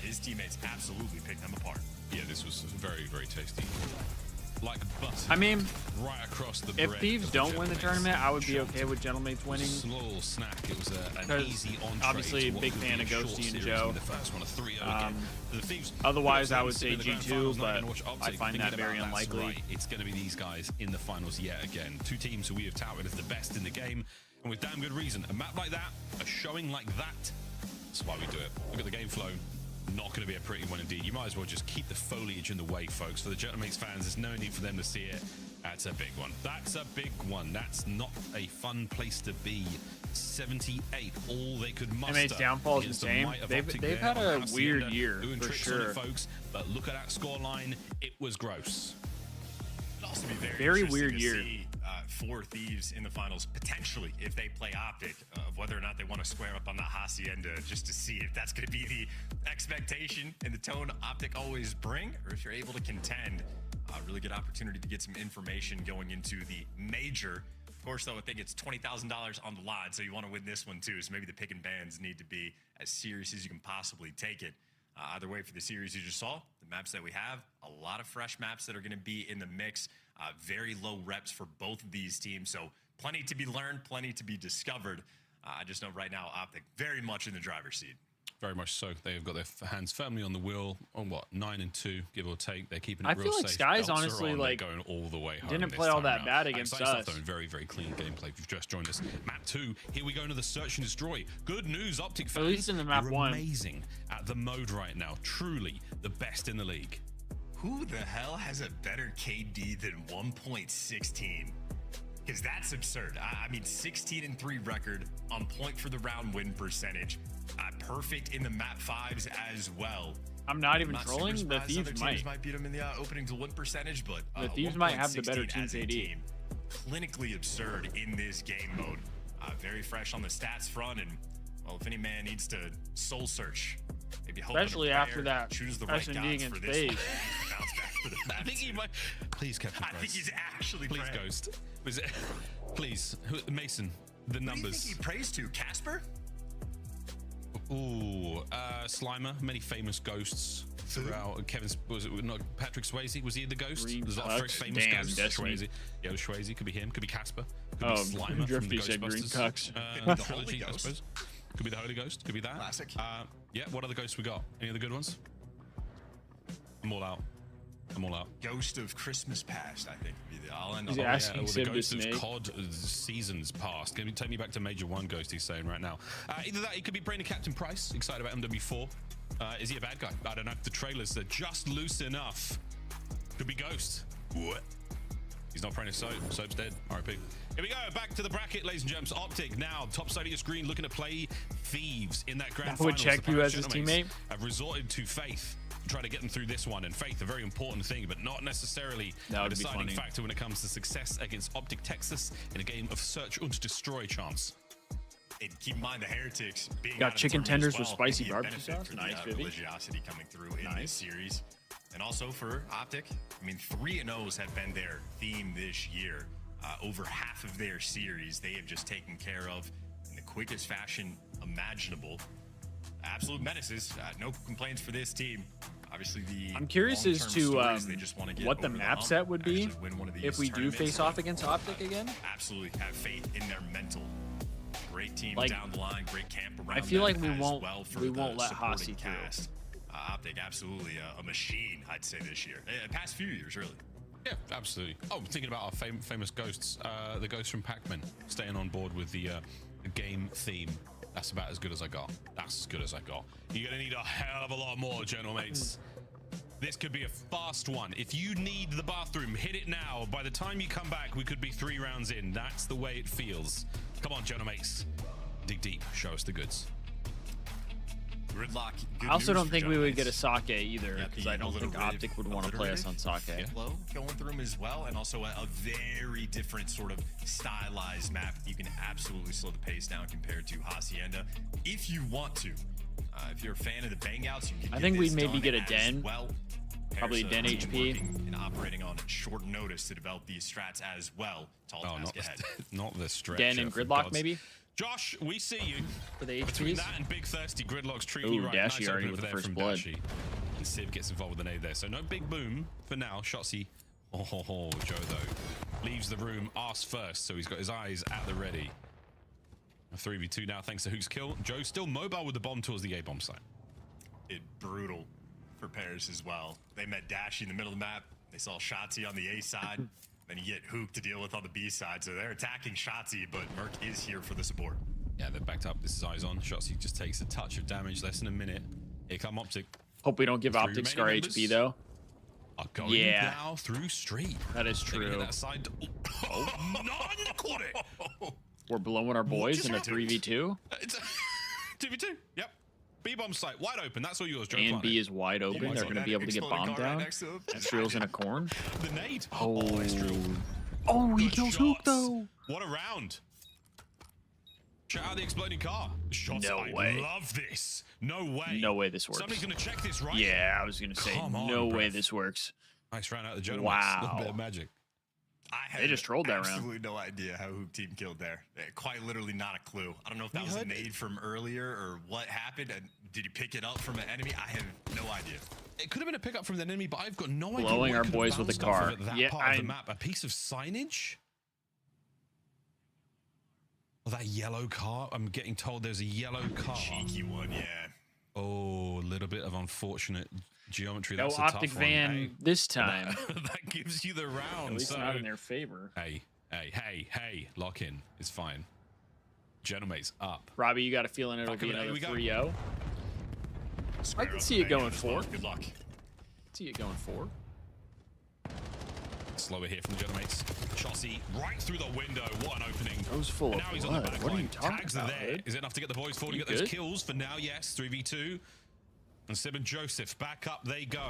His teammates absolutely picked them apart.
Yeah, this was very, very tasty. Like butter.
I mean,
right across the
if Thieves don't win the tournament, I would be okay with Gentleman's winning.
Little snack. It was an easy entree.
Obviously, big fan of Ghosty and Joe.
The first one, a 3-0
the Thieves, otherwise, I would say G2, but I find that very unlikely.
Right. It's going to be these guys in the finals yet again. 2 teams who we have touted as the best in the game, and with damn good reason. A map like that, a showing like that, that's why we do it. Look at the game flow. Not going to be a pretty one indeed. You might as well just keep the foliage in the way, folks. For the Gentleman's fans, there's no need for them to see it. That's a big one. That's a big one. That's not a fun place to be. 78, all they could muster.
MA's downfall is insane. They've had a weird year, for sure.
Folks, but look at that scoreline. It was gross.
It'd also be
very weird year.
For Thieves in the finals, potentially, if they play Optic, of whether or not they want to square up on the Hacienda, just to see if that's going to be the expectation and the tone Optic always bring, or if you're able to contend. Really good opportunity to get some information going into the major. Of course, though, I think it's $20,000 on the line, so you want to win this one too. So maybe the pick and bans need to be as serious as you can possibly take it. Either way, for the series you just saw, the maps that we have, a lot of fresh maps that are going to be in the mix. Very low reps for both of these teams, so plenty to be learned, plenty to be discovered. I just know right now, Optic very much in the driver's seat.
Very much so. They've got their hands firmly on the wheel. On what, 9 and 2, give or take. They're keeping it real safe.
I feel like Sky's honestly
like going all the way home.
Didn't play all that bad against us.
Though, very, very clean gameplay. If you've just joined us, map 2. Here we go into the search and destroy. Good news, Optic fans.
At least in the map 1.
Amazing at the mode right now. Truly the best in the league.
Who the hell has a better KD than 1.16? Because that's absurd. I mean, 16-3 record, on point for the round win percentage, perfect in the map 5s as well.
I'm not even trolling. The Thieves
might beat them in the opening to win percentage, but
the Thieves might have the better team KD.
Clinically absurd in this game mode. Very fresh on the stats front, and well, if any man needs to soul search, maybe
especially after that
choose the right
S&D
guys
against
for this.
FaZe.
I think he might. Please, Captain Price.
I think he's actually
please,
praying.
Ghost. Was it? Please, Mason. The numbers.
Who do you think he prays to? Casper?
Ooh, Slimer. Many famous ghosts throughout. Kevin, was it not Patrick Swayze? Was he the ghost? There's a lot of very famous ghosts. Swayze. Yeah, it was Swayze. Could be him. Could be Casper. Could be Slimer.
Drifty said Green Cucks.
The trilogy, I suppose. Could be the Holy Ghost. Could be that.
Classic.
Yeah. What other ghosts we got? Any other good ones? I'm all out. I'm all out.
Ghost of Christmas Past, I think. I'll end
He's
up.
asking
the
Civ
Ghost
to
of
snake.
COD seasons past. Can you take me back to Major 1 Ghost, he's saying right now. Either that, he could be praying to Captain Price. Excited about MW4. Is he a bad guy? I don't know. The trailers are just loose enough. Could be Ghost. What? He's not praying to Soap. Soap's dead. RIP. Here we go. Back to the bracket, ladies and gents. Optic now, top side of your screen, looking to play Thieves in that grand
That would
finals.
check you as his teammate.
Have resorted to Faith to try to get them through this one. And Faith, a very important thing, but not necessarily a deciding factor when it comes to success against Optic Texas in a game of search and destroy chance.
And keep in mind the Heretics being
Got
out of the
chicken
tournament as
tenders with
well,
spicy
could be a
barbecue
benefit
sauce.
for
Nice,
the
Vivi.
religiosity coming through in this series. And also for Optic, I mean, 3-0s have been their theme this year. Over half of their series, they have just taken care of in the quickest fashion imaginable. Absolute menaces. No complaints for this team. Obviously,
I'm curious as
long-term
to
stories, they just want to get
what the
over
map
hump,
set would be
actually win one of these
if we do
tournaments.
face off against Optic again.
Absolutely have faith in their mental. Great team
Like,
down the line, great camp around
I feel like
them
we
as
won't
well for
we
the
won't let
supporting
Hasi through.
cast. Optic, absolutely a machine, I'd say, this year. Past few years, really.
Yeah, absolutely. Oh, thinking about our famous ghosts, the ghosts from Pac-Man, staying on board with the game theme. That's about as good as I got. That's as good as I got. You're gonna need a hell of a lot more, gentlemates. This could be a fast one. If you need the bathroom, hit it now. By the time you come back, we could be 3 rounds in. That's the way it feels. Come on, gentlemates. Dig deep. Show us the goods.
Gridlock.
I also don't think we would get a sake either, because I don't think Optic would want to play us on sake.
Flow going through him as well, and also a very different sort of stylized map. You can absolutely slow the pace down compared to Hacienda if you want to. If you're a fan of the bangouts, you can.
I think we'd maybe
done
get a
as
den.
Well.
Probably
There's a
Den
team
HP.
working and operating on short notice to develop these strats as well. Tall task ahead.
Not the stretch.
Den and Gridlock, maybe?
Josh, we see you.
For the
Between
HPs?
that and Big Thirsty, Gridlock's treating
Ooh,
you right.
Dashy
Nice
already
opener
with the
there
first
from
blood.
Dashy. And Sib gets involved with the nade there. So no big boom for now. Shotsy. Oh, Joe, though, leaves the room arse first. So he's got his eyes at the ready. A 3v2 now, thanks to Hook's kill. Joe still mobile with the bomb towards the A-bomb site.
It brutal for Paris as well. They met Dashy in the middle of the map. They saw Shotzi on the A side. Then you get Hook to deal with on the B side. So they're attacking Shotzi, but Merc is here for the support.
Yeah, they're backed up. This is eyes on. Shotsy just takes a touch of damage, less than a minute. Here come Optic.
Hope we don't give
3
Optic Scar
remaining
HP
members
though.
Are going
Yeah.
now through street.
That is
They're gonna
true.
hit that side. Oh, none caught it.
We're blowing our boys
just
in a
happened? 3v2. It's 2v2. Yep. B-bomb site wide open. That's all yours, Joe.
A and
Plant
B
it.
is wide open. They're going to be able to get bombed down. Ezreal's in a corn.
The nade.
Oh,
Ezreal.
oh, he
Good
kills Hook
shots.
though.
What a round. Shout out the exploding car. Shots.
No
I
way.
love this. No way.
No way this works.
Somebody's going to check this, right?
Yeah, I was going to say,
Come on,
no way
bruv.
this works.
Nice round out of the gentleman.
Wow.
A little bit of magic.
I
They
have
just trolled that round.
absolutely no idea how Hook team killed there. Quite literally not a clue. I don't know if that
We
was a
heard-
nade from earlier or what happened. And did he pick it up from an enemy? I have no idea.
It could have been a pickup from the enemy, but I've got no idea.
Blowing
what
our
could have
boys with the
bounced off
car.
of it, that
Yeah,
part of the
I-
map. A piece of signage? Oh, that yellow car. I'm getting told there's a yellow car.
Cheeky one, yeah.
Oh, a little bit of unfortunate geometry.
No
That's a
Optic
tough one.
Van
Hey,
this time.
that gives you the round.
At least
so-
not in their favor.
Hey, lock in. It's fine. Gentlemate's up.
Robbie, you got a feeling it'll
Back
be
of it,
another
we go.
3-0? I
Square
can
up
see
the
it going
Vanguard as well.
4.
Good luck.
See it going 4.
Slower here from the Gentlemates. Chauncey right through the window. What an opening.
Those full
And
of
now he's on the
blood.
back
What are
line.
you talking
Tags
about,
are there.
Hood?
Is it enough to get the boys forward
You
and get those
good?
kills? For now, yes. 3v2. And Sib and Joseph back up they go.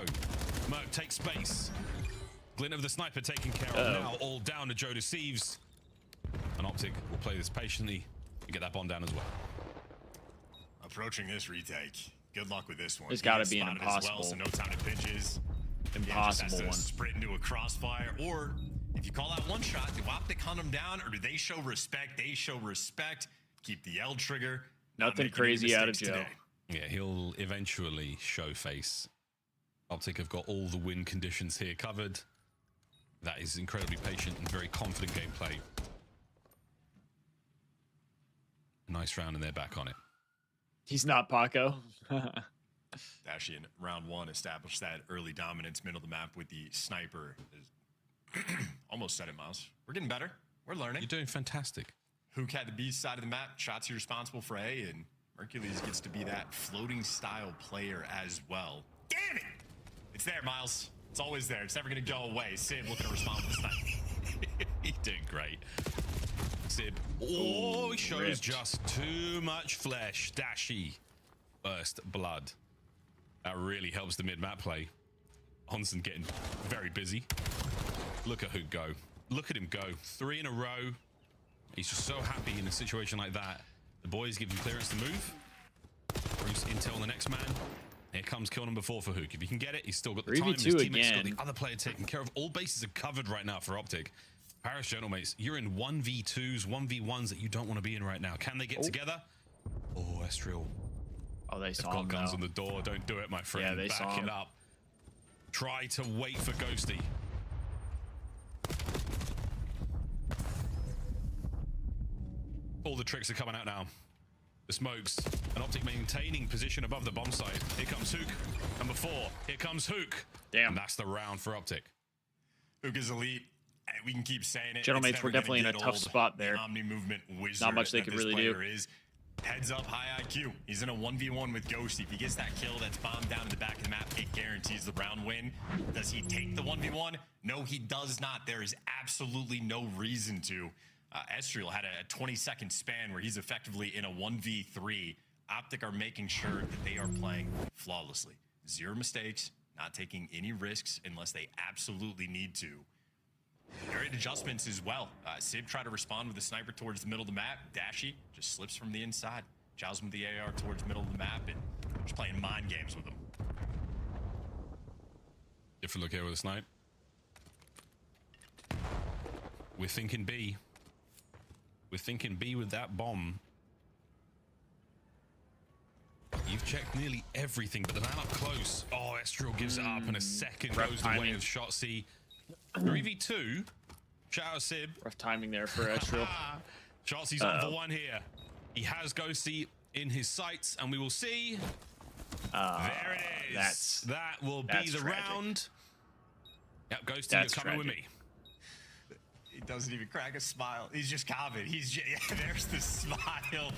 Merc takes space. Glint of the sniper taken care of. Now all down to Joe Deceives. And Optic will play this patiently and get that bomb down as well.
Approaching this retake. Good luck with this one.
It's
He
gotta
gets
be an
spotted as
impossible.
Well, so no time to pinches.
Impossible
just has to
one.
sprint into a crossfire, or if you call out one shot, do Optic hunt him down, or do they show respect? They show respect. Keep the L trigger. Not
Nothing
making any
crazy out of
mistakes
Joe.
today.
Yeah, he'll eventually show face. Optic have got all the win conditions here covered. That is incredibly patient and very confident gameplay. Nice round and they're back on it.
He's not Paco.
Dashy in round one established that early dominance middle of the map with the sniper. Almost said it, Miles. We're getting better. We're learning.
You're doing fantastic.
Hook had the B side of the map. Shots responsible for A, and Hercules gets to be that floating style player as well. Damn it! It's there, Miles. It's always there. It's never going to go away. Sib looking to respond with the sniper.
He's doing great. Sib. Oh, he shows
ripped.
just too much flesh. Dashy. First blood. That really helps the mid-map play. Honson getting very busy. Look at Hook go. Look at him go. 3 in a row. He's just so happy in a situation like that. The boys give him clearance to move. Brings intel on the next man. Here comes kill number 4 for Hook. If he can get it, he's still got the time. His teammates got the other player taken care of. All bases are covered right now for Optic. Paris Gentlemates, you're in 1v2s, 1v1s that you don't want to be in right now. Can they get together? Oh, Estriel.
Oh, they saw
got
him
guns
now.
on the door. Don't do it, my friend.
Yeah, they saw
Back
him.
it up. Try to wait for Ghosty. All the tricks are coming out now. The smokes. And Optic maintaining position above the bomb site. Here comes Hook. Number 4. Here comes Hook.
Damn.
And that's the round for Optic.
Hook is elite. We can keep saying it.
Gentlemates were definitely in a tough spot there.
Omni movement wizard.
Not much they could really do.
Heads up, high IQ. He's in a 1v1 with Ghosty. If he gets that kill that's bombed down in the back of the map, it guarantees the round win. Does he take the 1v1? No, he does not. There is absolutely no reason to. Estriel had a 20-second span where he's effectively in a 1v3. Optic are making sure that they are playing flawlessly. 0 mistakes, not taking any risks unless they absolutely need to. Great adjustments as well. Sib tried to respond with a sniper towards the middle of the map. Dashy just slips from the inside. Chows him with the AR towards the middle of the map and just playing mind games with him.
Different look here with a snipe. We're thinking B. We're thinking B with that bomb. You've checked nearly everything, but the man up close. Oh, Estriel gives it up, and a second goes the way of Shotzzy. 3v2. Shout out Sib.
Rough timing there for Estriel.
Shotzzy's on for 1 here. He has Ghosty in his sights, and we will see. There it is. That will be the round. Yep, Ghosty, you're coming with me.
He doesn't even crack a smile. He's just confident. He's just, there's the smile.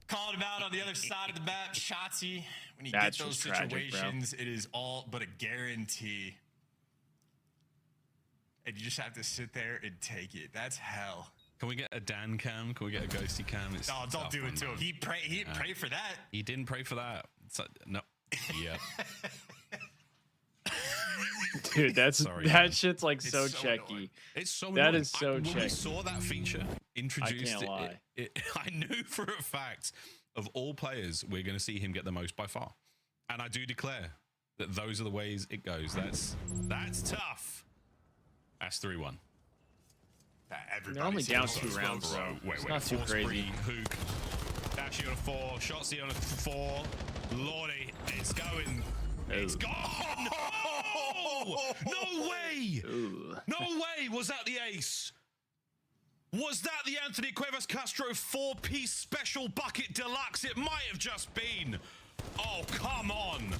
Calling him out on the other side of the map. Shotzzy, when you get those situations, it is all but a guarantee. And you just have to sit there and take it. That's hell.
Can we get a Dan cam? Can we get a Ghosty cam?
No, don't do it to him. He didn't pray for that.
He didn't pray for that. It's like, no. Yeah.
Dude, that shit's like so checky.
It's so
that
annoying.
is so checky.
When we saw that feature introduced,
I can't lie.
I knew for a fact of all players, we're going to see him get the most by far. And I do declare that those are the ways it goes. That's tough. That's 3-1.
They're only down 2 rounds, so it's not too crazy.
Hook. Dashy on a 4. Shotzzy on a 4. Lordy, it's going. It's gone. No way. No way. Was that the ace? Was that the Anthony Cuevas Castro 4-piece special bucket deluxe? It might have just been. Oh, come on.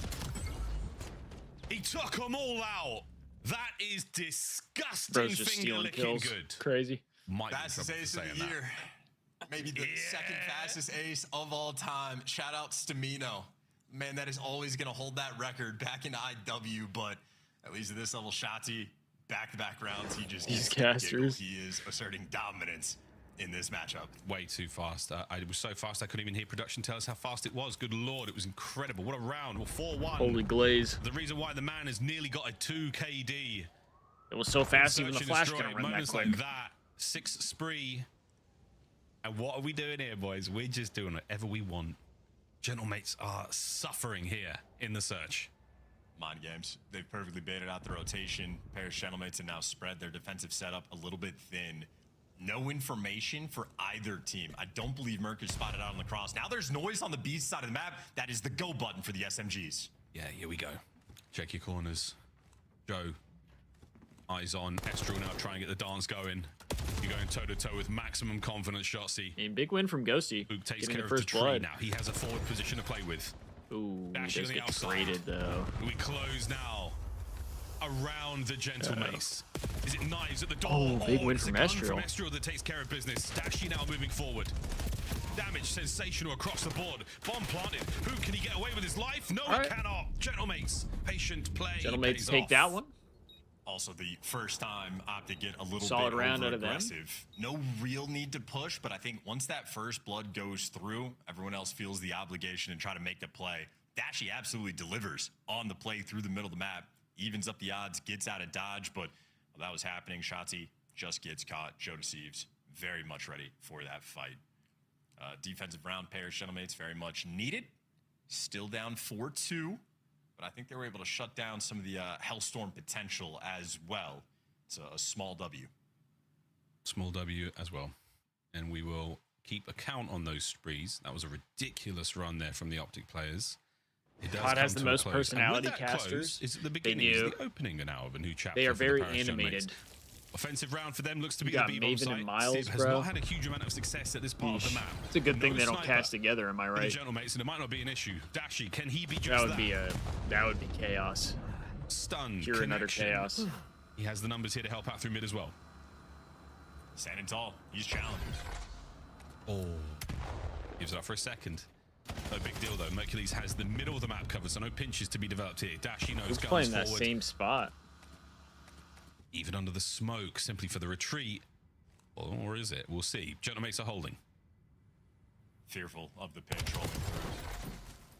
He took them all out. That is disgusting.
Bro's just
finger
stealing
licking
kills.
good.
Crazy.
Fastest ace of the year. Maybe the second fastest ace of all time. Shout out Stamino. Man, that is always going to hold that record back in IW, but at least at this level, Shotzzy, back-to-back rounds, he just
These
gets
casters.
He is asserting dominance in this matchup.
Way too fast. It was so fast I couldn't even hear production tell us how fast it was. Good lord, it was incredible. What a round. Well, 4-1.
Holy glaze.
The reason why the man has nearly got a 2 KD.
It was so fast, even the
Search and
flash
destroy.
couldn't run that
Moments
quick.
like that. 6 spree. And what are we doing here, boys? We're just doing whatever we want. Gentlemates are suffering here in the search.
Mind games. They've perfectly baited out the rotation. Paris Gentlemates have now spread their defensive setup a little bit thin. No information for either team. I don't believe Merc is spotted out on the cross. Now there's noise on the B side of the map. That is the go button for the SMGs.
Yeah, here we go. Check your corners. Joe. Eyes on. Estriel now trying to get the dance going. You're going toe-to-toe with maximum confidence, Shotzzy.
Big win from Ghosty.
Who takes
Getting
care
the
of
first
the tree
blood.
now. He has a forward position to play with.
Ooh,
Dash
does
on the
get
outside.
traded though.
We close now around the Gentlemates. Is it knives at the door?
Oh, big win
it's
from
a gun
Estriel.
from Estriel that takes care of business. Dashy now moving forward. Damage sensational across the board. Bomb planted. Who can he get away with his life? No, he cannot. Gentlemates, patient play.
Gentlemates
pays
take
off.
that one.
Also, the first time Optic get a little
Solid
bit
round out of them.
aggressive. No real need to push, but I think once that first blood goes through, everyone else feels the obligation and try to make the play. Dashy absolutely delivers on the play through the middle of the map, evens up the odds, gets out of dodge, but while that was happening, Shotzzy just gets caught. Joe Thieves very much ready for that fight. Defensive round pair, Gentlemates, very much needed. Still down 4-2, but I think they were able to shut down some of the Hellstorm potential as well. It's a small W.
Small W as well. And we will keep a count on those sprees. That was a ridiculous run there from the Optic players.
COD has the most personality casters.
Is the beginning, is the opening now of a new chapter.
They are
for the
very
Paris
animated.
Gentlemates. Offensive round for them looks to be
got
the B-bomb
Maven
site.
and Miles,
Sib has
bro.
not had a huge amount of success at this part of the map.
It's a good thing they don't
sniper
cast together, am I
for the
right?
Gentlemates, and it might not be an issue. Dashy, can he be just
that would be chaos.
Stun,
Pure and utter chaos.
He has the numbers here to help out through mid as well.
Standing tall, he's challenged.
Oh, gives it up for a second. No big deal though. Mercules has the middle of the map covered, so no pinches to be developed here. Dashy knows
Who's
guns
playing that
forward.
same spot?
Even under the smoke, simply for the retreat. Or is it? We'll see. Gentlemates are holding.
Fearful of the pinch rolling through.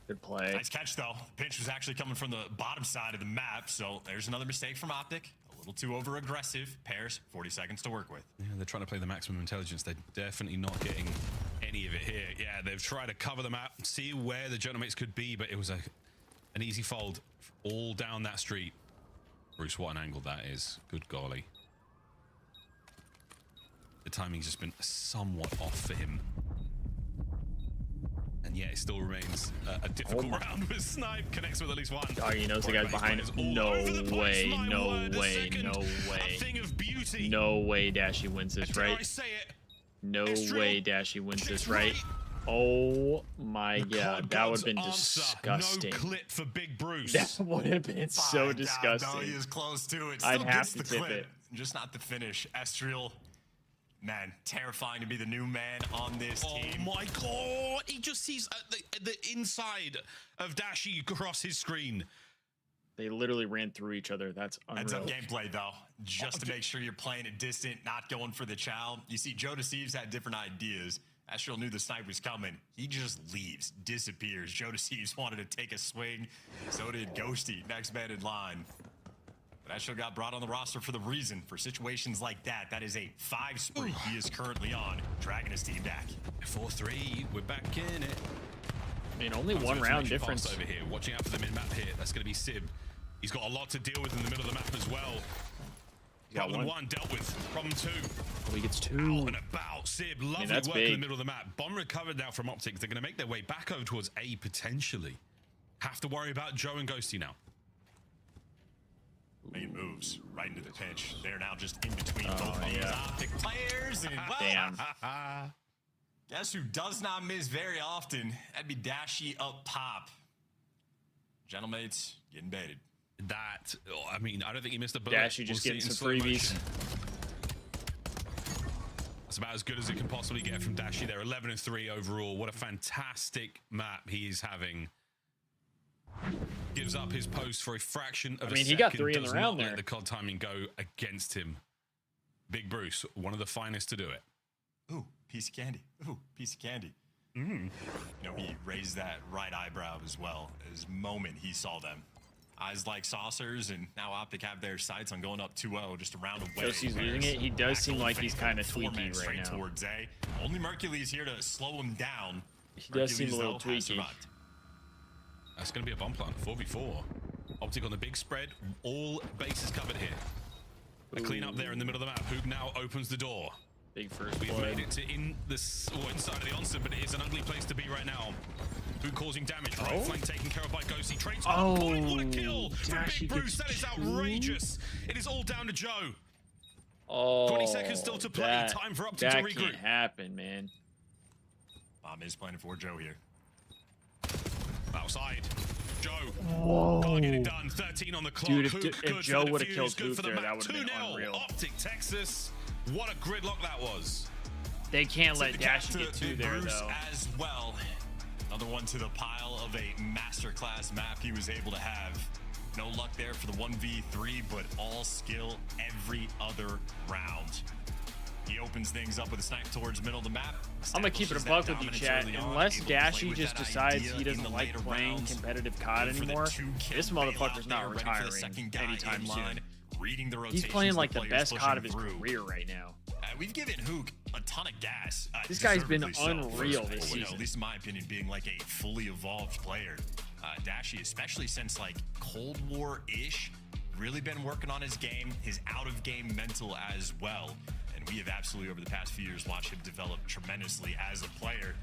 Good play.
Nice catch, though. The pinch was actually coming from the bottom side of the map, so there's another mistake from Optic. A little too over-aggressive. Pairs, 40 seconds to work with.
Yeah, they're trying to play the maximum intelligence. They're definitely not getting any of it here. Yeah, they've tried to cover the map, see where the Gentlemates could be, but it was an easy fold all down that street. Bruce, what an angle that is. Good golly. The timing's just been somewhat off for him. And yeah, it still remains a difficult round with Snipe. Connects with at least one.
Oh, he knows the guy's behind him. No way, no way, no way.
A thing of beauty.
No way Dashy wins this,
Dare I
right?
say it?
No way Dashy wins this, right? Oh my god, that would have been disgusting.
No clip for Big Bruce.
That would have been so disgusting.
No, he is close to it.
I'd
Still
have
gets
to
the
tip
clip,
it.
just not the finish. Estriel, man, terrifying to be the new man on this team.
Oh my god! He just sees the inside of Dashy across his screen.
They literally ran through each other. That's unreal.
Heads up gameplay, though, just to make sure you're playing it distant, not going for the chow. You see, Joe Thieves had different ideas. Estriel knew the snipe was coming. He just leaves, disappears. Joe Thieves wanted to take a swing. So did Ghosty, next man in line. But Estriel got brought on the roster for the reason. For situations like that, that is a 5 spree he is currently on, dragging his team back.
4-3, we're back in it.
I mean, only one round difference.
Over here, watching out for the mid-map hit. That's going to be Sib. He's got a lot to deal with in the middle of the map as well. Problem one dealt with. Problem 2.
Oh, he gets 2.
Out and about. Sib, lovely
that's
work
big.
in the middle of the map. Bomb recovered now from Optic. They're going to make their way back over towards A potentially. Have to worry about Joe and Ghosty now.
Made moves right into the pinch. They're now just in between both of these Optic players. And well,
Damn.
Guess who does not miss very often? That'd be Dashy up top. Gentlemates getting baited.
That, I mean, I don't think he missed a bullet.
Dashy just getting some freebies.
That's about as good as it can possibly get from Dashy. They're 11-3 overall. What a fantastic map he's having. Gives up his post for a fraction of a second.
He got 3 in the
Does
round
not
there.
let the COD timing go against him. Big Bruce, one of the finest to do it.
Ooh, piece of candy. Ooh, piece of candy. You know, he raised that right eyebrow as well. His moment he saw them. Eyes like saucers, and now Optic have their sights on going up 2-0, just a round away.
He's losing it. He does seem like he's kind of tweaky right now.
Towards A. Only Mercules here to slow him down.
He does seem a little tweaky.
That's going to be a bomb plant, 4v4. Optic on the big spread, all bases covered here. A clean up there in the middle of the map. Hoog now opens the door.
Big first
We've
blood.
made it to inside of the onset, but it is an ugly place to be right now. Hoog causing damage. Right flank taken care of by Ghosty. Trades on point. What a kill from Big Bruce. That is outrageous. It is all down to Joe. 20 seconds still to play. Time for Optic to regroup.
That can't happen, man.
Bomb is planning for Joe here.
Outside. Joe.
Whoa.
Gotta get it done. 13 on the clock.
Dude,
Hook,
if Joe would have killed Hook there, that would have been
2-0.
unreal.
Optic, Texas. What a gridlock that was.
They can't let Dashy get 2 there,
Bruce
though.
As well. Another one to the pile of a masterclass map he was able to have. No luck there for the 1v3, but all skill every other round. He opens things up with a snipe towards middle of the map.
I'm gonna keep it a buck with you, chat. Unless Dashy just decides he doesn't like playing competitive COD anymore, this motherfucker's not retiring anytime soon. He's playing like the best COD of his career right now.
we've given Hook a ton of gas.
This guy's been
deservedly so,
unreal
first,
this
you know,
season.
at least in my opinion, being like a fully evolved player. Dashy, especially since like Cold War-ish, really been working on his game, his out-of-game mental as well. And we have absolutely, over the past few years, watched him develop tremendously as a player.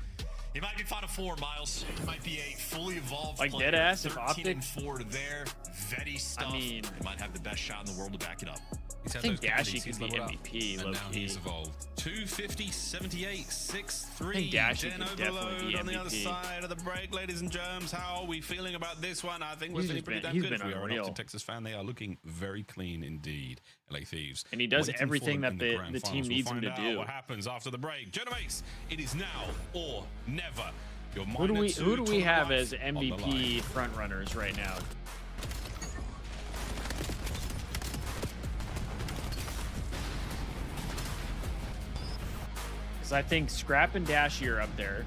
He might be Final Four, Miles. He might be a fully evolved
Like
player.
deadass, if
13
Optic.
and 4 there, Vetty stuff.
I mean,
he might have the best shot in the world to back it up.
He's had
I think
those
Dashy
qualities,
could
he's
be
leveled up,
MVP,
and
low
now
key.
he's evolved. 250, 78, 6'3".
I think Dashy
Gen
could definitely
Overload
be
on the other
MVP.
side of the break, ladies and germs. How are we feeling about this one? I think we're
He's
feeling
just
pretty
been-
damn
he's
good.
been
If we are an
unreal.
Optic Texas fan, they are looking very clean indeed. LA Thieves.
And he does
Waiting for
everything
them
that
in
the
grand
team
finals.
needs him
We'll
to
find out
do.
what happens after the break. Genomace, it is now or never. Your
Who do
-2
we
tournament
have
life
as
on the
MVP
line.
front runners right now? Because I think Scrap and Dashy are up there.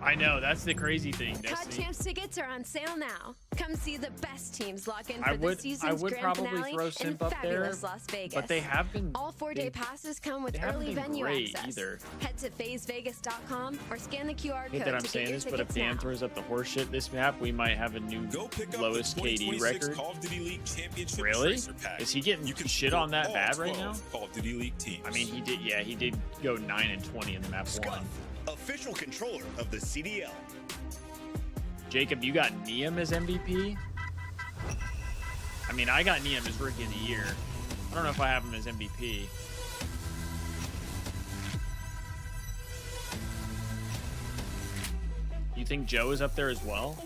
I know, that's the crazy thing,
COD
Destiny.
Champs tickets are on sale now. Come see the best teams lock in for
I would-
this season's
I would
grand
probably
finale
throw
in
Simp up there,
fabulous Las Vegas.
but they have been-
All 4-day passes come with
they haven't
early
been
venue
great
access.
either.
Head to phasevegas.com or scan the QR
I
code
hate that I'm
to
saying
get your
this, but if
tickets
Dan
now.
throws up the horse shit this map, we might have a new
Go pick up
lowest
the
KD
2026
record.
Call of Duty League Championship
Really?
Tracer Pack.
Is he getting
You can
shit
support
on that
all
bad right
12
now?
Call of Duty League teams.
I mean, he did. Yeah, he did go 9 and 20 in the map one.
Official controller of the CDL.
Jacob, you got Neum as MVP? I mean, I got Neum as Rookie of the Year. I don't know if I have him as MVP. You think Joe is up there as well?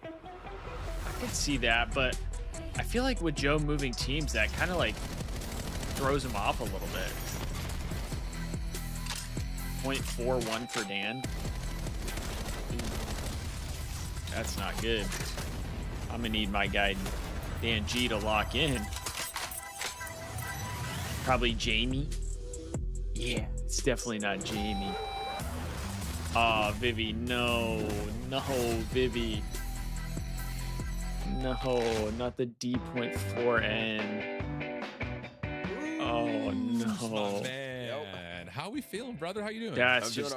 I could see that, but I feel like with Joe moving teams, that kind of like throws him off a little bit. 0.41 for Dan. That's not good. I'm gonna need my guy Dan G to lock in. Probably Jamie. Yeah, it's definitely not Jamie. Aw, Vivi, no. No, Vivi. No, not the D.4N. Oh, no.
Man, how we feeling, brother? How you doing?
That's just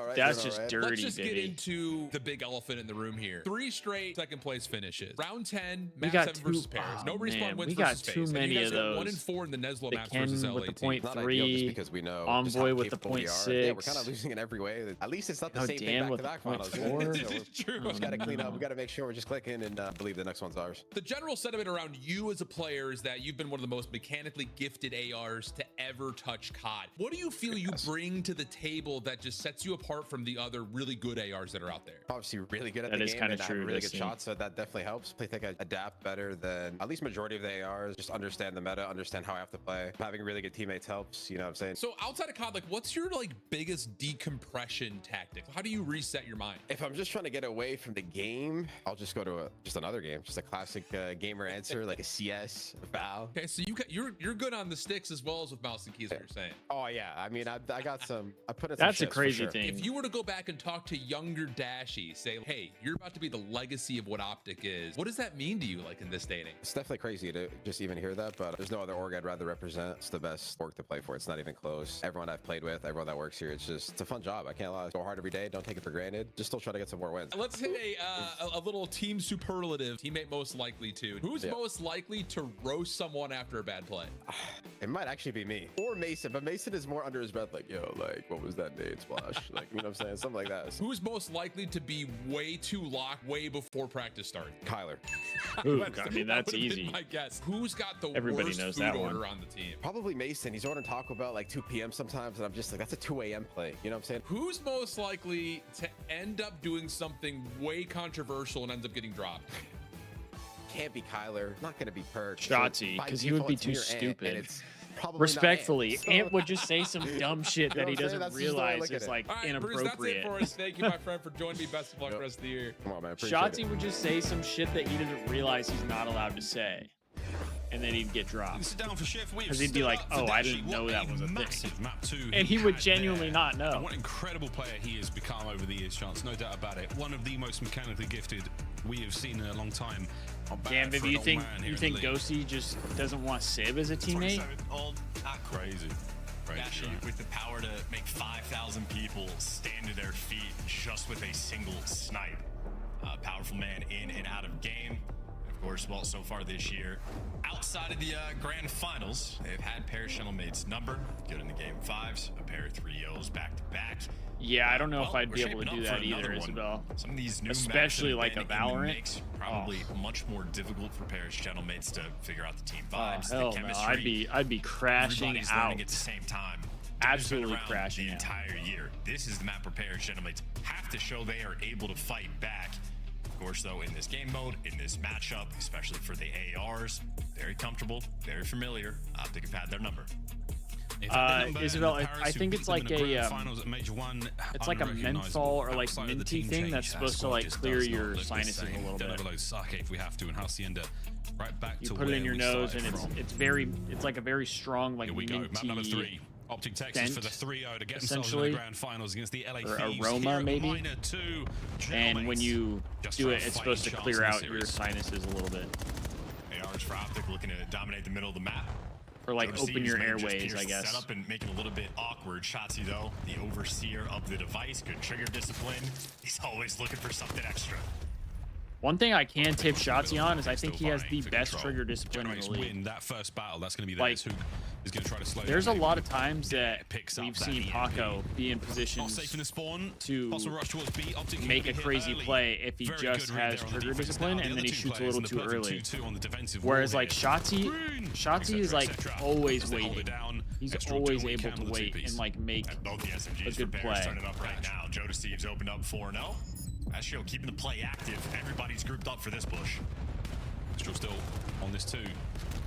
dirty,
Let's just get
Vivi.
into the big elephant in the room here. 3 straight second place finishes. Round 10,
We
map
got
7 versus
two-
pairs.
oh,
No respawn
man,
wins
we got
versus
too
FaZe. And
many
you guys
of
got
those.
1 and 4 in the Neslo
The
maps
Ken
versus
with
LA
the
team.
point
Not ideal
3,
just because we know just
Envoy
how
with the
capable we
point
are.
6.
Yeah, we're kind of losing in every way. At least it's not the
Oh,
same
Dan
thing
with
back-to-back
the
finals.
point 4.
So
This is true.
we just got to clean up.
no.
We got to make sure we're just clicking and believe the next one's ours.
The general sentiment around you as a player is that you've been one of the most mechanically gifted ARs to ever touch COD. What do you feel you bring to the table that just sets you apart from the other really good ARs that are out there?
Obviously, really good at
That
the
is
game
kinda
and I have
true,
really good
Destiny.
shots, so that definitely helps. I think I adapt better than at least majority of the ARs. Just understand the meta, understand how I have to play. Having really good teammates helps. You know what I'm saying?
So outside of COD, like what's your biggest decompression tactic? How do you reset your mind?
If I'm just trying to get away from the game, I'll just go to just another game, just a classic gamer answer like a CS, Val.
Okay, so you're good on the sticks as well as with mouse and keys. What you're saying?
Oh yeah, I mean I got some. I put in.
That's
some
a
shifts, for
crazy
sure.
thing.
If you were to go back and talk to younger Dashy, say, hey, you're about to be the legacy of what Optic is, what does that mean to you in this day and age?
It's definitely crazy to just even hear that, but there's no other org I'd rather represent. It's the best org to play for. It's not even close. Everyone I've played with, everyone that works here, it's a fun job. I can't lie. Go hard every day. Don't take it for granted. Just still try to get some more wins.
Let's hit a little team superlative. Teammate most likely to. Who's most likely to roast someone after a bad play?
It might actually be me or Mason, but Mason is more under his breath, like, yo, what was that nade splash? You know what I'm saying? Something like that.
Who's most likely to be way too locked way before practice start?
Kyler.
Ooh, I mean, that's
That would've been
easy.
my guess. Who's got the
Everybody
worst
knows
food
that one.
order on the team?
Probably Mason. He's ordering Taco Bell like 2 p.m. sometimes, and I'm just like, that's a 2 a.m. play. You know what I'm saying?
Who's most likely to end up doing something way controversial and ends up getting dropped?
Can't be Kyler. Not gonna be Perk.
Shotzi,
By
because he would
default,
be
it's
too
me or Ant,
stupid.
and it's probably not
Respectfully,
Ant. So-
Ant would just say some dumb shit that he
You know what I'm saying?
doesn't
That's just the way I
realize
look at
is
it.
like
All right, Bruce, that's it
inappropriate.
for us. Thank you, my friend, for joining me. Best of luck the rest of the year.
Come on, man. Appreciate
Shotzi
it.
would just say some shit that he doesn't realize he's not allowed to say. and then he'd get dropped.
Sit down for shift.
Because he'd be like, oh, I didn't know that was a thing. And he would genuinely not know.
And what an incredible player he has become over the years, Chance. No doubt about it. One of the most mechanically gifted we have seen in a long time.
Damn, Vivi, you think Ghosty just doesn't want Sib as a teammate?
Not crazy.
Crazy. With the power to make 5,000 people stand to their feet just with a single snipe. Powerful man in and out of game. Of course, well, so far this year, outside of the grand finals, they've had pair of Shuttlemates numbered. Good in the game 5s, a pair of 3-0s back to back.
Yeah, I don't know if I'd be able to do that either, Isabel.
Some of these new
especially like a Valorant.
Makes probably much more difficult for pair of Shuttlemates to figure out the team vibes,
hell
the
no,
chemistry.
I'd be crashing
Everybody's
out
learning at the same time.
Absolutely crashing
the
out.
entire year. This is the map where pair of Shuttlemates have to show they are able to fight back. Of course, though, in this game mode, in this matchup, especially for the ARs, very comfortable, very familiar. Optic have had their number.
Isabel, I think it's like a it's like a menthol or like minty thing that's supposed to like clear your sinuses a little bit.
If we have to, and Hacienda right back
you
to
put it in your nose, and it's like a very strong like minty.
Map number 3. Optic Texas for the 3-0 to get themselves in the grand finals against the LA Thieves.
Aroma maybe. And when you
Just
do it, it's supposed to clear out your sinuses a little bit.
ARs for Optic looking to dominate the middle of the map.
Or like open your airways, I guess.
Set up and make it a little bit awkward. Shotzi, though, the overseer of the device, good trigger discipline. He's always looking for something extra.
One thing I can tip Shotzi on is I think he has the best trigger discipline in the league.
Win that first battle. That's going to be theirs. Who is going to try to slow
There's a
down
lot of times that we've seen Paco be in positions to make a crazy play if he just has trigger discipline and then he shoots a little too early. Whereas like Shotzi is like always waiting. He's always able to wait and like make a good play.
Starting up right now. Joe Thieves opened up 4-0. Astro keeping the play active. Everybody's grouped up for this push.
Astro still on this too.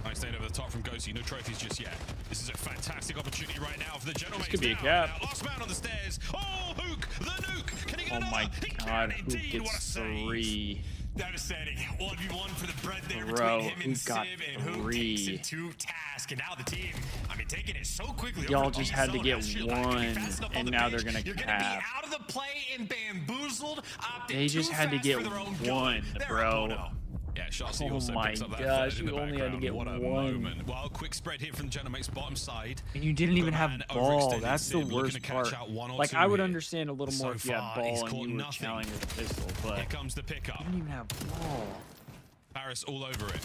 Nice stand over the top from Ghosty. No trophies just yet. This is a fantastic opportunity right now for the Gentlemen.
This could be a cap.
Last man on the stairs. Oh, Hook, the nuke. Can he get
oh my god, Hook gets 3.
Devastating. 1v1 for the bread there
Bro,
between him and
got
Civ, and Hook takes it to task. And now the team, I mean, taking it so quickly.
Y'all just had to get one, and now they're gonna
You're
cap.
gonna be out of the play and bamboozled.
They just had to get one, bro.
Yeah, Shotzi
oh
also
my
picks up that
gosh,
in the
you only had to
background.
get
What a
one.
moment. Well, quick spread here from the Gentleman's bottom side.
And you didn't even have ball. That's the
Sim,
worst part. Like, I would understand a little more if you had ball and you were challenging with a pistol, but
here comes the pickup.
you didn't even have ball.
Paris all over it.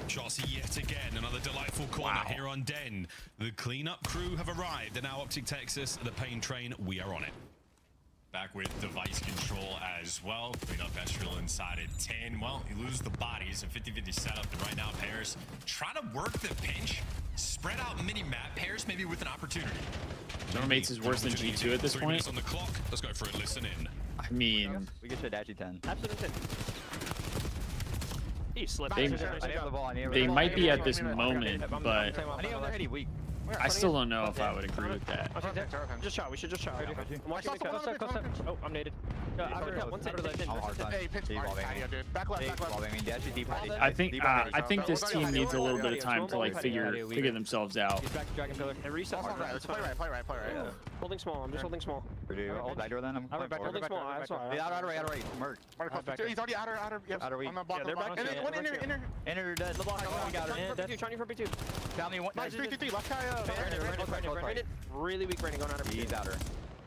Shotzi yet again. Another delightful corner here on Den. The cleanup crew have arrived. And now Optic Texas, the pain train, we are on it.
Back with device control as well. Clean up Estrel inside at 10. Well, you lose the bodies. A 50-50 setup. And right now, Paris trying to work the pinch. Spread out mini-map. Paris maybe with an opportunity.
Mates is worse than G2 at this
3
point.
minutes on the clock. Let's go for a listen in.
I mean,
we get to a dashy 10.
Absolutely 10.
They might be at this moment, but I still don't know if I would agree with that.
Just shot. We should just shot. I'm watching the cut. Oh, I'm naded.
Hey, pitch. Back left.
I think this team needs a little bit of time to like figure themselves out.
He's back to Dragon Pillar. And reset.
Let's play right.
Holding small. I'm just holding small.
Hold that door then. I'm
back. Holding small.
Outer right. Merc.
He's already outer.
Outer weak.
Yeah, they're back. One inner.
Inner dead.
Trying for B2.
Got me one.
Nice. 3 left guy.
Brandon. Really weak Brandon going outer.
He's outer.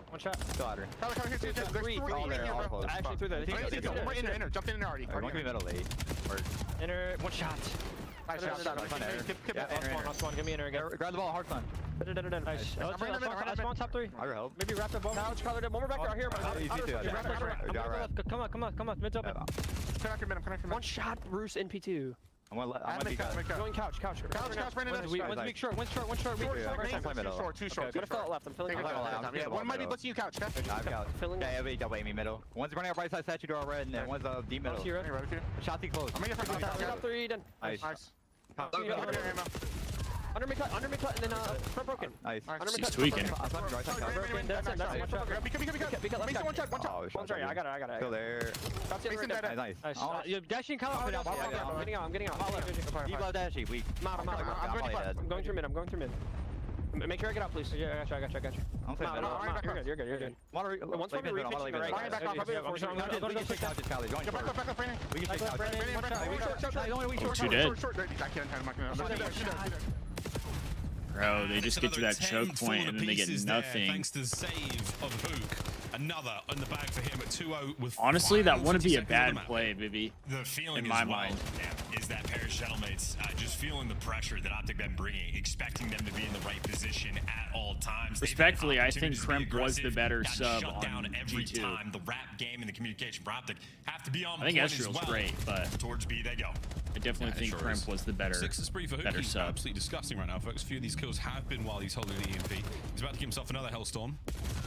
One shot.
Still outer.
There's 3
all there. All close.
I actually threw that.
Inner. Jumped in already.
One could be middle late.
Inner. One shot.
Nice shot.
Spawn. Give me inner again.
Grab the ball. Hard fun.
Nice. I spawn top 3.
I help.
Maybe wrap the ball. Couch colored it. One more back there. Here. Come on. Mid top. One shot. Bruce in P2.
I'm
going couch. Couch, One's short. Too short. Gotta fill it left. I'm filling it.
One might be blitzing you couch.
I've got.
Filling
yeah, everybody double aiming middle. One's running up right side statue door red, and then one's deep middle. Shotzi close.
I'm in
top 3 done.
Nice.
Top Under me cut, and then front broken.
Nice.
He's tweaking.
Broken. That's it. One shot. One's right. I got it.
Still there. Nice.
You're dashing color. I'm getting out.
Deep low dashy. Weak.
I'm going through mid. Make sure I get out, please. Yeah, I got you. You're good. Once we reach it, right.
Back off. We can take couches, Kyle. Going short. We can take couches.
Two dead. Bro, they just get to that choke point and then they get nothing.
Thanks to the save of Hook. Another in the bag for him at 2-0 with
honestly, that wouldn't be a bad play, Vivi.
The feeling
in my mind
is that Paris Gentleman's just feeling the pressure that Optic been bringing, expecting them to be in the right position at all times.
Respectfully, I think Kremp was the better sub on
every
G2.
time. The rap game and the communication for Optic have to be on.
I think Ezreal's great, but
towards B they go.
I definitely think Kremp was the better sub.
Absolutely disgusting right now, folks. A few of these kills have been while he's holding the EMP. He's about to give himself another Hellstorm.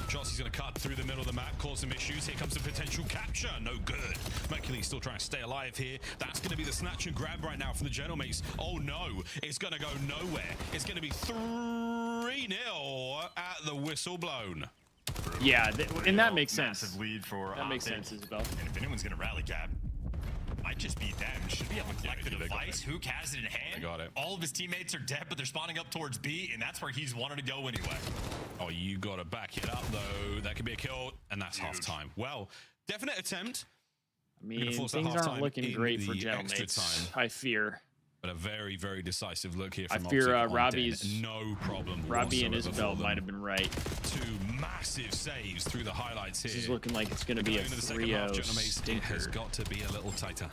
Chelsea's going to cut through the middle of the map, cause some issues. Here comes the potential capture. No good. Mercury's still trying to stay alive here. That's going to be the snatch and grab right now from the Genomates. Oh no, it's going to go nowhere. It's going to be 3-0 at the whistle blown.
Yeah, and that makes sense.
Massive lead for
that makes sense, Isabel.
And if anyone's going to rally cap, might just be them. Should be able to collect the device. Hook has it in hand.
They got it.
All of his teammates are dead, but they're spawning up towards B, and that's where he's wanted to go anyway.
Oh, you got to back it up, though. That could be a kill, and that's half time. Well, definite attempt.
I mean, things aren't looking great for Genomates, I fear.
But a very, very decisive look here from
I fear
Optic
Robbie's
no problem.
Robbie and Isabel might have been right.
Two massive saves through the highlights here.
This is looking like it's going to be a 3-0 stinker.
Has got to be a little tighter.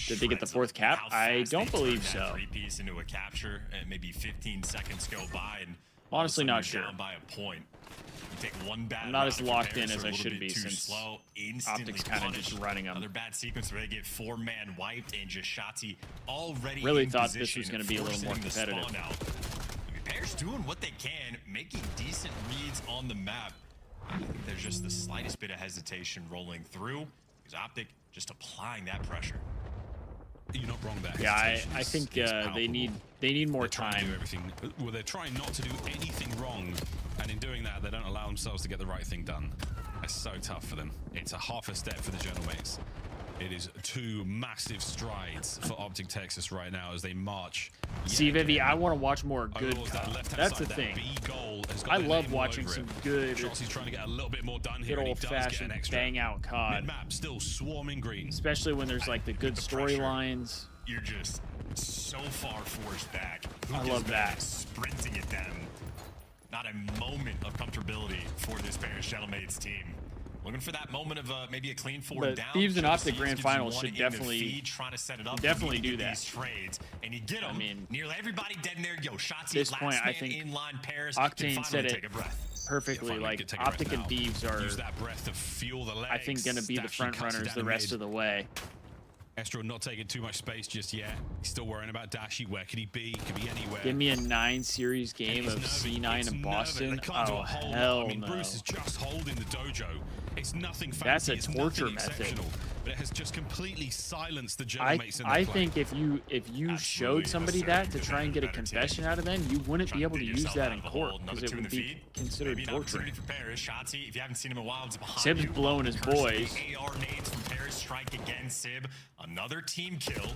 Did they get the fourth cap? I don't believe so.
Three-piece into a capture, and maybe 15 seconds go by, and
honestly not sure.
Down by a point. You take one bad
I'm not as locked in as I should be since Optic's kind of just running them.
Another bad sequence where they get 4-man wiped and just Shotzi already
really
in
thought
position,
this was going to be a little more competitive.
I mean, Bears doing what they can, making decent reads on the map. I think there's just the slightest bit of hesitation rolling through because Optic just applying that pressure.
You're not wrong there.
Yeah, I think they need more time.
Well, they're trying not to do anything wrong, and in doing that, they don't allow themselves to get the right thing done. It's so tough for them. It's a half a step for the Genomates. It is two massive strides for Optic Texas right now as they march.
See, Vivi, I want to watch more good COD. That's the thing. I love watching some good,
trying to get a little bit more done
good old-fashioned bang-out COD.
Mid-map still swarming green.
Especially when there's like the good storylines.
You're just so far forced back.
I love that.
Sprinting at them. Not a moment of comfortability for this Paris Genomates team. Looking for that moment of maybe a clean forward down.
Thieves and Optic Grand Finals should definitely do that.
These trades, and you get them. I mean, nearly everybody dead in there. Yo, Shotzi,
at this point, I think
inline Paris
Octane said it perfectly. Like Optic and Thieves are,
use that breath to fuel the legs.
I think, going to be the front runners the rest of the way.
Estro not taking too much space just yet. He's still worrying about Dashy. Where could he be? Could be anywhere.
Give me a 9-series game of C9 in Boston. Oh, hell
I mean,
no.
Bruce is just holding the dojo. It's nothing fancy.
That's a
it's
torture method.
But it has just completely silenced the Genomates.
I think if you showed somebody that to try and get a confession out of them, you wouldn't be able to use that in court because it would be considered torture.
Shotzi, if you haven't seen him in a while, it's behind
Sib's blowing his boys.
AR nades from Paris strike again. Sib, another team kill.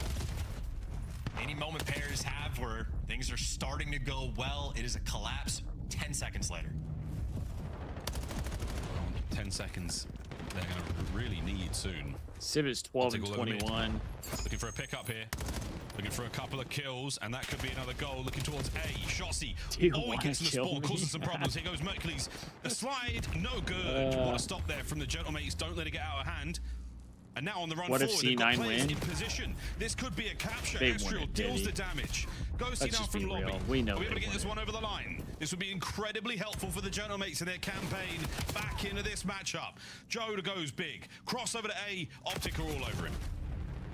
Any moment Paris have where things are starting to go well, it is a collapse 10 seconds later.
10 seconds they're going to really need soon.
Sib is 12 and 21.
Looking for a pickup here. Looking for a couple of kills, and that could be another goal. Looking towards A. Shotzi. Oh, he gets in the spawn, causes some problems. Here goes Mercury's. The slide, no good. What a stop there from the Genomates. Don't let it get out of hand. And now on the run
what
forward,
if
they've got
C9
players
win?
in position. This could be a capture.
They
Ezreal deals the damage. Goes C9 from lobby.
We know
Are we able to
they
get this
win
one over the line? This would be incredibly helpful for the Genomates in their campaign back into this matchup. Joe goes big. Cross over to A. Optic are all over him.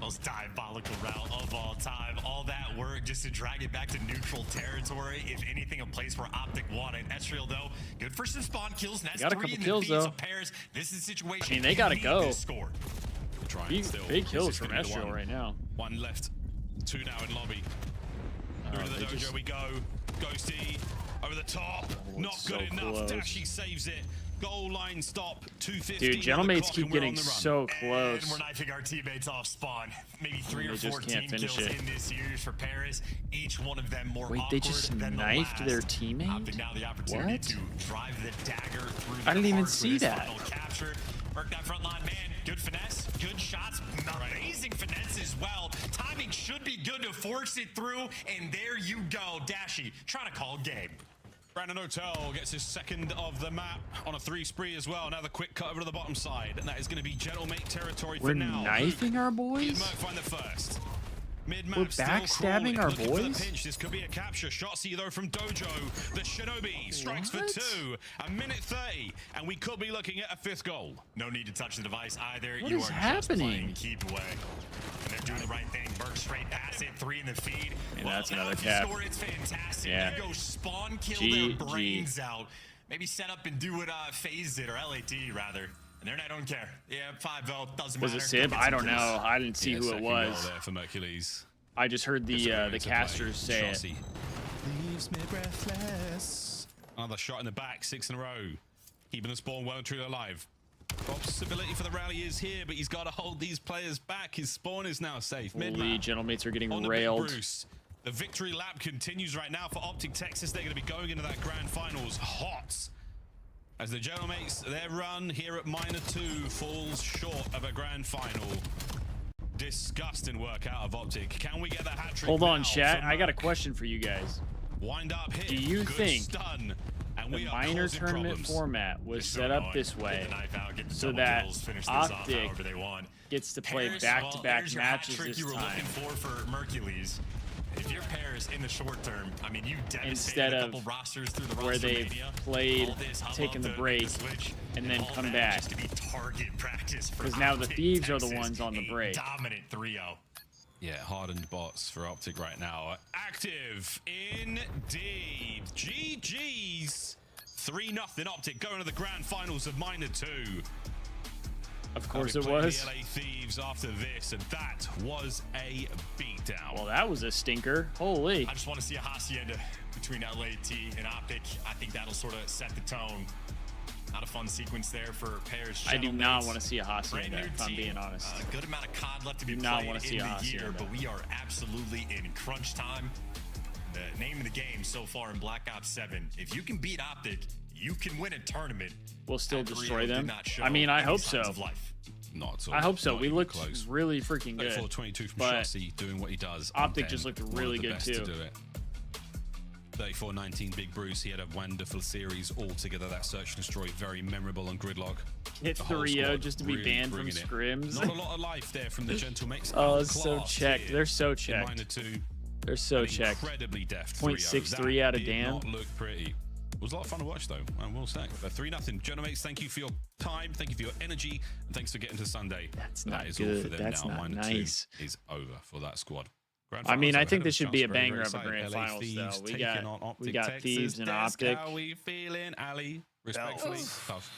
Most diabolical route of all time. All that work just to drag it back to neutral territory. If anything, a place where Optic wanted. Ezreal, though, good for some spawn kills. And that's
got a couple kills, though.
Pairs. This is a situation.
I mean, they gotta go.
Big
kills from Ezreal right now.
One left. Two now in lobby. Through to the dojo we go. Ghosty over the top. Not
so
good enough.
close.
Dashy saves it. Goal line stop. 250.
Dude, Gentlemates keep getting so close.
And we're knifing our teammates off spawn. Maybe 3 or
They
4
just can't
team
finish
kills
it.
in this series for Paris. Each one of them more
Wait,
awkward
they just
than
knifed
the
their
last.
teammate?
Optic now the opportunity
What?
to drive the dagger through the
I didn't even
heart
see
with his
that.
final capture. Work that front line, man. Good finesse, good shots, amazing finesse as well. Timing should be good to force it through, and there you go. Dashy trying to call game.
Brandon Hotel gets his second of the map on a 3 spree as well. Now the quick cut over to the bottom side, and that is going to be Gentlemate territory
We're
for now.
knifing our boys?
Merc find the first. Mid-map
We're
still
backstabbing
crawling,
our
looking for the
boys?
pinch. This could be a capture. Shotsy though from Dojo. The Shinobi strikes
What?
for 2. A minute 30, and we could be looking at a 5th goal.
No need to touch the device either.
What
you
is
are
happening?
just playing keep away. And they're doing the right thing. Burke straight past it, 3 in the feed.
And
Well,
that's
now
another
if you
cap.
score, it's fantastic.
Yeah.
You go spawn kill
GG.
their brains out. Maybe set up and do what FaZe did, or LAT rather. And they're not, I don't care. Yeah, 5-0, doesn't
Was
matter.
it Sib?
Go get
I
some
don't know.
kills.
I didn't see who it
second goal
was.
there for Mercules.
I just heard the casters say it.
Shotsy leaves me breathless. Another shot in the back, 6 in a row. Keeping the spawn well and truly alive. Possibility for the rally is here, but he's got to hold these players back. His spawn is now safe.
Holy,
Mid-map.
Gentlemates are getting
On the
railed.
Big Bruce. The victory lap continues right now for Optic Texas. They're going to be going into that grand finals hot. As the Gentlemates, their run here at -2 falls short of a grand final. Disgusting work out of Optic. Can we get the hat trick?
Hold on,
now
chat.
from
I got a
Merc?
question for you guys.
Wind up hit.
Do you
Good
think
stun, and
the
we are
minor
causing
tournament
problems.
format was
Just so
set up
annoying.
this
Get
way
the knife out, get the
so
double
that
kills, finish this off
Optic
however they want.
gets to play
Paris,
back-to-back
there's your hat
matches
trick
this
you were
time?
looking for Mercules. If you're Paris in the short term, I mean, you devastated
Instead
a
of
couple rosters through the
where they've
Rostermania.
played,
All this hubbub,
taken the
the
break,
switch,
and then
all
come
that
back.
Just to be target practice for
Because now the
Optic
Thieves are the
Texas,
ones on the
a
break.
Dominant 3-0.
Yeah, hardened bots for Optic right now. Active indeed. GG's. 3-0 Optic going to the grand finals of -2.
Of course
They'll
it
be playing
was.
The LA Thieves after this, and that was a beatdown.
Well, that was a stinker. Holy.
I just want to see a hacienda between LAT and Optic. I think that'll sort of set the tone. Not a fun sequence there for Paris.
I do not
Gentlemates.
want to see a hacienda,
Brand new
if I'm
team.
being honest.
A good amount of COD left to be
Do not
played
wanna see
in
a
the year,
hacienda.
but we are absolutely in crunch time. The name of the game so far in Black Ops 7, if you can beat Optic, you can win a tournament.
We'll still
At
destroy
Rio did
them.
not show
I mean, I
any
hope
signs
so.
of life.
Not at all.
I hope so.
Not
We
even
looked
close.
really freaking good.
34-22 from
but
Shotsy doing what he does.
Optic
on
just
10.
looked
One of
really
the
good
best
too.
To do it. 34-19 Big Bruce. He had a wonderful series altogether. That Search and Destroy, very memorable on Gridlock.
Hit
The whole
3-0
squad
just to be
really
banned from
bringing it.
scrims.
Not a lot of life there from the Gentlemates.
Oh, it's so
Outclassed
checked.
here
They're so
in
checked.
-2.
They're so
An
checked.
Incredibly deft.
0.63 out of
did
damn.
Not look pretty. It was a lot of fun to watch, though, I will say. But 3-0. Gentlemates, thank you for your time, thank you for your energy, and thanks for getting to Sunday.
That's
That
not
is all
good.
for them
That's
now.
not
-2
nice.
is over for that squad. Grand
I mean,
finals
I
ahead
think
of
this
us,
should be a
Chance. Very,
banger
very
of a
excited.
grand
LA
finals,
Thieves
though. We
taking
got
on Optic
we got
Texas.
Thieves and
Desk,
Optic.
How we feeling, Ali? Respectfully, tough.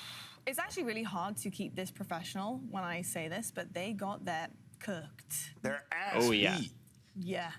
It's actually really hard to keep this professional when I say this, but they got that cooked.
Their ass
Oh, yeah.
beat.
Yeah.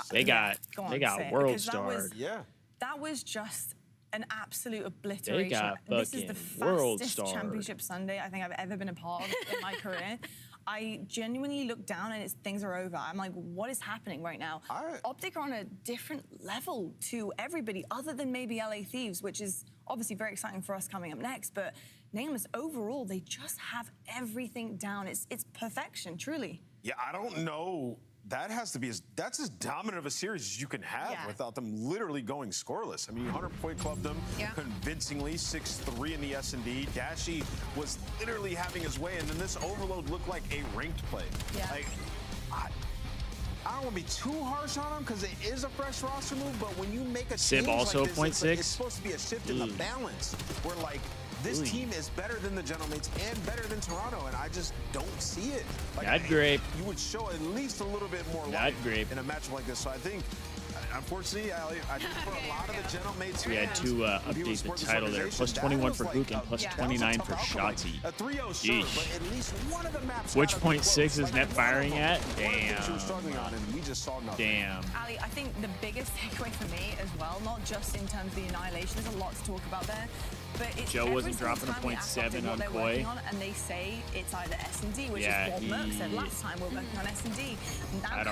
They got
Go on,
they got
say it,
world
because that was-
starred.
Yeah.
That was just an absolute obliteration.
got
This is the
fucking world
fastest
starred.
championship Sunday I think I've ever been a part of in my career. I genuinely look down and things are over. I'm like, what is happening right now? Optic are on a different level to everybody other than maybe LA Thieves, which is obviously very exciting for us coming up next. But Nameless, overall, they just have everything down. It's perfection, truly.
Yeah, I don't know. That has to be that's as dominant of a series as you can have without them literally going scoreless. I mean, 100-point clubbed them convincingly, 6-3 in the S&D. Dashy was literally having his way, and then this overload looked like a ranked play.
Yeah.
Like, I don't want to be too harsh on him because it is a fresh roster move, but when you make a
Sib
change
also
like this,
0.6.
it's supposed to be a shift in the balance where, like, this team is better than the Gentlemates and better than Toronto, and I just don't see it. Like,
That grape.
You would show at least a little bit more
That
life
grape.
in a match like this. So I think unfortunately, I think for a lot of the Gentle Mates
We had to update the title there. Plus 21 for Hook and plus 29 for Shotzi.
A 3-0 sure, but at least one of the maps.
Which .6 is net firing at? Damn.
And we just saw nothing.
Damn.
Ali, I think the biggest takeaway for me as well, not just in terms of the annihilation, there's a lot to talk about there. But it's
Joe wasn't dropping a .7 on Koi.
And they say it's either S&D, which
Yeah,
is what Merck said last time we're working on S&D.
I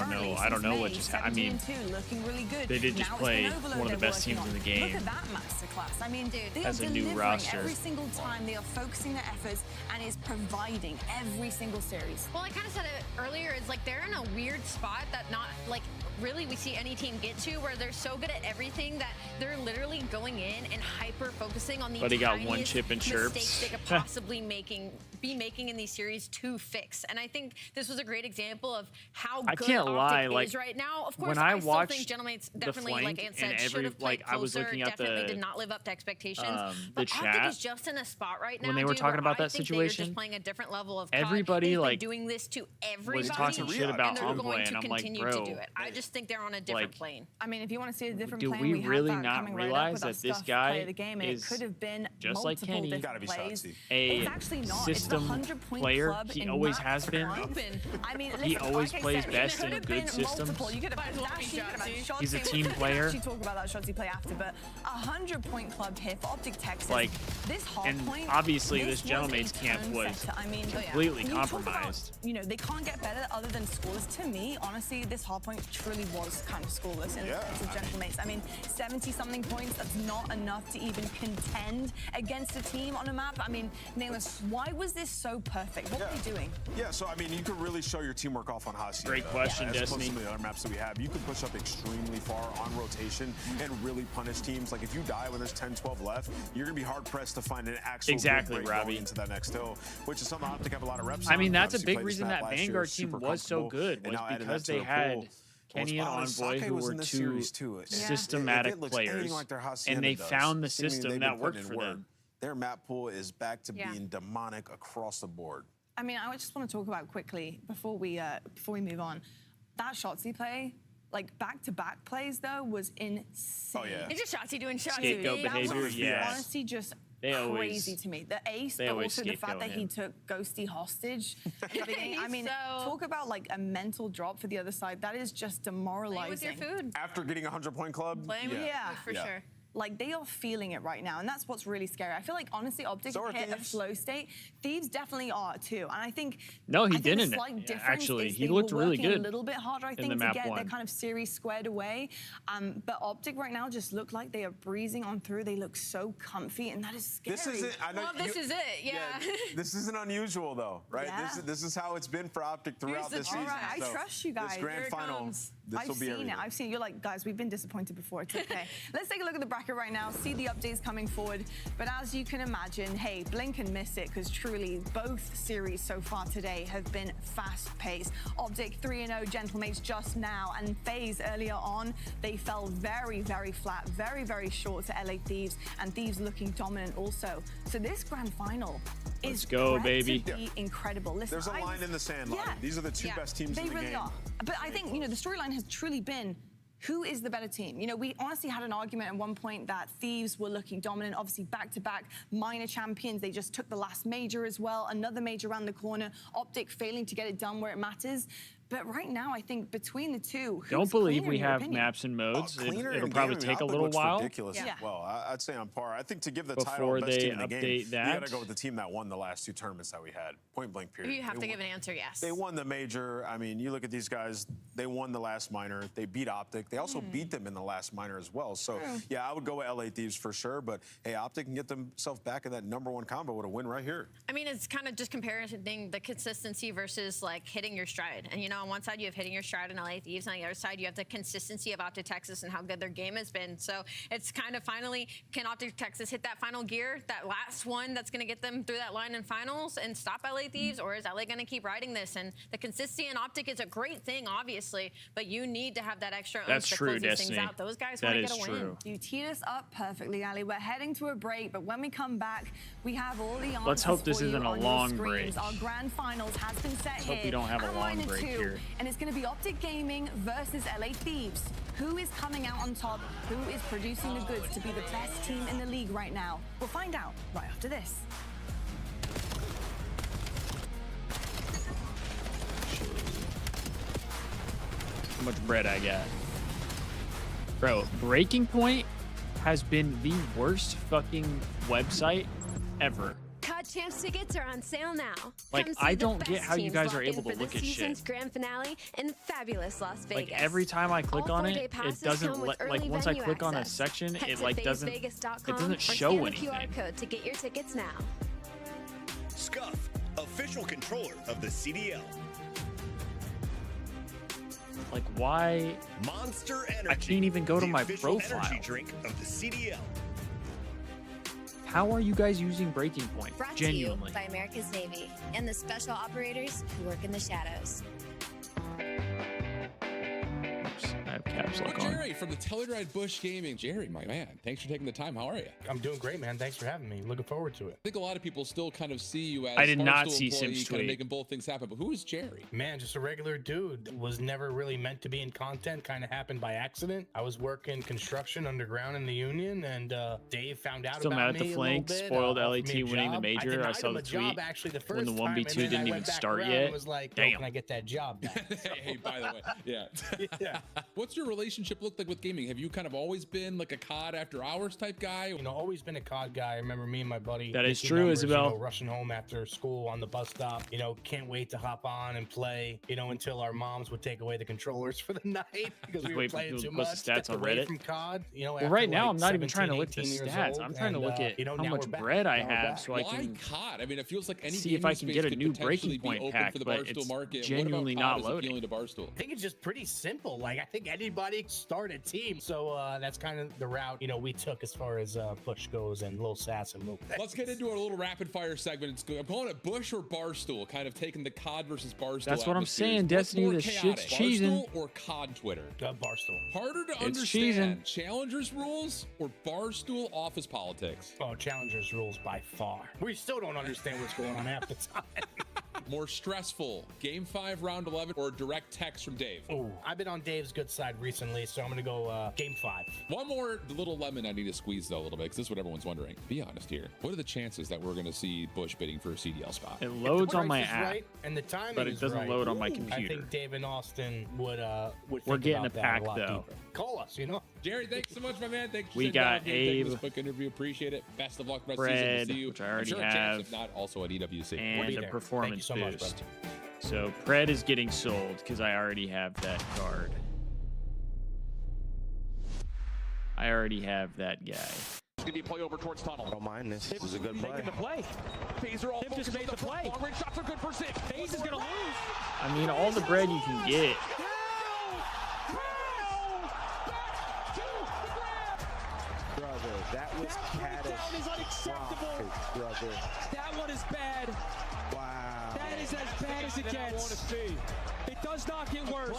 don't know what just happened. I mean,
looking really good.
They did just play one of the best teams in the game.
Look at that masterclass. I mean, dude, they
as
are
a new
delivering
roster.
every single time. They are focusing their efforts and is providing every single series.
Well, I kind of said it earlier, is like they're in a weird spot that not like really we see any team get to, where they're so good at everything that they're literally going in and hyper focusing on the
But he got one chip and chirps.
mistakes they could possibly be making in these series to fix. And I think this was a great example of how
I
good
can't lie,
Optic
like,
is right now. Of course,
when I
still
watched
think Gentlemate's
the
definitely,
flank
like Ant said,
and
should have played
I was
closer,
looking at
definitely
the
did not live up to expectations.
the
But
chat
Optic is just in a spot right now,
when they were
dude,
talking
where
about
I
that
think they are
situation.
just playing a different level of COD.
Everybody
They've been
like
doing this to everybody,
was talking shit about
and they're
Envoy,
going
and
to
I'm like,
continue
bro,
to do it. I just think they're on a different plane.
I mean, if you want to see a different
do
plane,
we
we
really
have that
not
coming right up
realize
with our
that this
stuff
guy
play of the game, and
is
it could have been
just like
multiple
Kenny,
different plays.
a
It's actually not.
system
it's the 100-point
player.
club
He
in
always
map
has been.
I mean,
He
listen,
always
like I
plays
said,
best
it could
in
have
good
been
systems.
multiple. You could have Shotzi.
He's a team
We can
player.
actually talk about that Shotzi play after, but a 100-point club hit for Optic Texas.
Like,
this hard
and
point,
obviously this
was
Gentlemate's
a
camp
turn
was
setter. I mean,
completely
when you talk
compromised.
About, you know, they can't get better other than scoreless. To me, honestly, this hard point truly was kind of scoreless in the case of Gentlemates. I mean, 70-something points, that's not enough to even contend against a team on a map. I mean, Nameless, why was this so perfect? What were they doing?
Yeah, so I mean, you could really show your teamwork off on Hacienda.
Great question,
As opposed to
Destiny.
some of the other maps that we have. You can push up extremely far on rotation and really punish teams. Like if you die when there's 10, 12 left, you're gonna be hard pressed to find an actual
Exactly,
good break
Robbie.
going into that next hill, which is something Optic have a lot of reps
I mean,
on.
that's a
Obviously
big
played
reason
Snap
that
last year,
Vanguard team
super
was so
comfortable,
good,
and
was
now added
because
that to
they
the
had
pool.
Kenny and
What's
Envoy,
Sake
who
was
were
in this
two
series too.
systematic
If it looks anything
players,
like their
and
Hacienda
they
does,
found the
seemingly
system
they've
that
been
worked
putting
for
in work.
them.
Their map pool is back to being demonic across the board.
I mean, I just want to talk about quickly before we move on. That Shotzi play, like back-to-back plays though, was insane.
Oh yeah.
It's just Shotzi doing Shotzi.
Scapegoat
That
behavior,
was
yes.
honestly just
They always-
crazy to me. The ace,
they
but
always
also the fact
scapegoat
that he
him.
took Ghosty hostage. at the beginning. I mean,
So-
talk about like a mental drop for the other side. That is just demoralizing.
Play with your food.
After getting a 100-point club,
Play with your food for
Yeah.
sure.
Like, they are feeling it right now, and that's what's really scary. I feel like, honestly, Optic
So are
hit a
Thieves.
flow state. Thieves definitely are, too. And I think...
No, he
I think
didn't.
The slight difference
Actually,
is
he
they
looked
were
really
working
good
a little bit harder, I
in
think,
the
to
map
get
one.
their kind of series squared away. But Optic right now just look like they are breezing on through. They look so comfy, and that is scary.
This isn't. I know
Well, this is it, yeah.
This isn't unusual though, right?
Yeah.
This is how it's been for Optic throughout
the
this
truth.
season.
All right, I
So
trust you guys.
This grand
Here it
final,
comes.
this will be everything.
I've seen it. You're like, guys, we've been disappointed before. It's okay. Let's take a look at the bracket right now, see the updates coming forward. But as you can imagine, hey, blink and miss it, because truly both series so far today have been fast-paced. Optic 3-0, Gentlemates just now, and FaZe earlier on, they fell very, very flat, very, very short to LA Thieves, and Thieves looking dominant also. So this grand final is
go,
bred
baby.
to be incredible. Listen,
There's a line in the sand, Lottie.
Yeah.
These are the two best teams
They
in the
really
game.
are. But I think, you know, the storyline has truly been, who is the better team? You know, we honestly had an argument at one point that Thieves were looking dominant, obviously back-to-back minor champions. They just took the last major as well, another major around the corner, Optic failing to get it done where it matters. But right now, I think between the two,
Don't
who's
believe
cleaner
we
in your
have
opinion?
maps and modes.
Cleaner
It'll
in
probably
gaming,
take a
Optic
little
looks
while.
ridiculous.
Yeah.
Well, I'd say on par. I think to give the
Before
title best
they
team in the
update
game, you
that.
got to go with the team that won the last two tournaments that we had. Point blank period.
You have
They
to give
won-
an answer, yes.
They won the major. I mean, you look at these guys. They won the last minor. They beat Optic. They also beat them in the last minor as well. So yeah, I would go with LA Thieves for sure. But hey, Optic can get themselves back in that #1 combo with a win right here.
I mean, it's kind of just comparing the consistency versus like hitting your stride. And you know, on one side you have hitting your stride in LA Thieves, on the other side you have the consistency of Optic Texas and how good their game has been. So it's kind of finally, can Optic Texas hit that final gear, that last one that's going to get them through that line in finals and stop LA Thieves, or is LA going to keep riding this? And the consistency in Optic is a great thing, obviously, but you need to have that extra oomph
That's
to
true,
close these
Destiny.
things out. Those guys
That
want to
is
get a win.
true.
You teed us up perfectly, Ali. We're heading to a break, but when we come back, we have all the answers
Let's hope this
for you
isn't a
on your
long
screens.
break.
Our grand finals has been set
Let's
here.
hope we don't have a
And
long
Minor
break
2,
here.
game. And it's going to be Optic Gaming versus LA Thieves. Who is coming out on top? Who is producing the goods to be the best team in the league right now? We'll find out right after this.
How much bread I got. Bro, Breaking Point has been the worst fucking website ever.
COD Champs tickets are on sale now.
Like,
Come see
I
the
don't get
best
how you
teams
guys are
locked in
able to
for the
look at
season's
shit.
grand finale in fabulous Las Vegas.
Like, every time I click
All
on
4-day
it,
passes
it doesn't
come with
let, like,
early
once I
venue
click on a
access.
section,
Head
it
to
like doesn't
ThievesVegas.com
it doesn't
or
show
scan
anything.
the QR code to get your tickets now.
Scuff, official controller of the CDL.
Like, why?
Monster Energy.
I can't even go to
the
my
official
profile.
energy drink of the CDL.
How are you guys using Breaking Point?
Brought
Genuinely.
to you by America's Navy and the special operators who work in the shadows.
Oops, I have caps lock on.
Jerry from the Telluride Bush Gaming. Jerry, my man, thanks for taking the time. How are you?
I'm doing great, man. Thanks for having me. Looking forward to it.
I think a lot of people still kind of see you as
I did not
Barstool
see
employee,
Sim's
kind of
tweet.
making both things happen. But who is Jerry?
Man, just a regular dude. Was never really meant to be in content. Kind of happened by accident. I was working construction underground in the union, and Dave found out
Still
about
mad at
me
the
a little
flank.
bit,
Spoiled
offered me
LAT
a
winning the
job.
major. I
denied
saw
him
the
a job
tweet
actually the first
when the
time,
1v2
and then
didn't
I
even
went back
start
around
yet.
and was like, "Yo,
Damn.
can I get that job back?"
Hey, by the way, yeah.
Yeah.
What's your relationship look like with gaming? Have you kind of always been like a COD after hours type guy?
You know, always been a COD guy. I remember me and my buddy.
That is
making
true,
numbers,
Isabel.
You know, rushing home after school on the bus stop. You know, can't wait to hop on and play. You know, until our moms would take away the controllers for the night because we were
Wait,
playing
you'll
too
post
much.
the stats
Stepped
on
away
Reddit?
from COD. You know,
Well,
after
right now,
like
I'm not even
17,
trying to look at the
18 years
stats.
old,
I'm trying to
and,
look at
you know,
how
now
much
we're back.
bread I
Now we're
have
back.
so I
Why
can
COD? I mean, it feels like any
see if I
gaming
can
space
get a
could
new
potentially
Breaking Point
be open
pack,
for the
but
Barstool
it's
market.
genuinely
what about
not
COD is
loading.
appealing to Barstool?
I think it's just pretty simple. Like, I think anybody can start a team. So that's kind of the route, you know, we took as far as push goes and little sass and little things.
Let's get into our little rapid fire segment. I'm calling it Bush or Barstool, kind of taking the COD versus Barstool.
That's what I'm
atmosphere.
saying,
What's
Destiny,
more
this shit's
chaotic,
cheesing.
Barstool or COD Twitter?
Barstool.
Harder to
It's
understand,
cheesing.
Challengers rules or Barstool office politics?
Oh, Challengers rules by far. We still don't understand what's going on half the time.
More stressful, Game 5, Round 11, or direct text from Dave?
Ooh, I've been on Dave's good side recently, so I'm going to go Game 5.
One more little lemon I need to squeeze, though, a little bit, because this is what everyone's wondering. Be honest here. What are the chances that we're going to see Bush bidding for a CDL spot?
It loads on my
Price is
app,
right, and the timing
but it
is
doesn't
right.
load on my
I
computer.
think Dave and Austin would
We're
think
getting
about
a
that
pack,
lot
though.
deeper. Call us, you know?
Jerry, thanks so much, my man. Thanks for
We
sitting down
got
with me, taking
Abe,
this quick interview. Appreciate it. Best of luck the rest of the
Fred,
season. We'll see you.
which I already
I'm sure a chance,
have,
if not, also at EWC.
and a performance
so much,
boost. So Pred is getting sold because I already have that card. I already have that guy.
It's gonna be a play over towards tunnel.
I don't mind this. This is a good play.
Making the play. Phaser all
just made the play.
Long range shots are good for six.
FaZe is gonna lose.
I mean, all the bread you can get.
Brother, that was catastrophic.
is unacceptable.
Brother.
That one is bad.
Wow.
That is as bad as it gets. It does not get worse.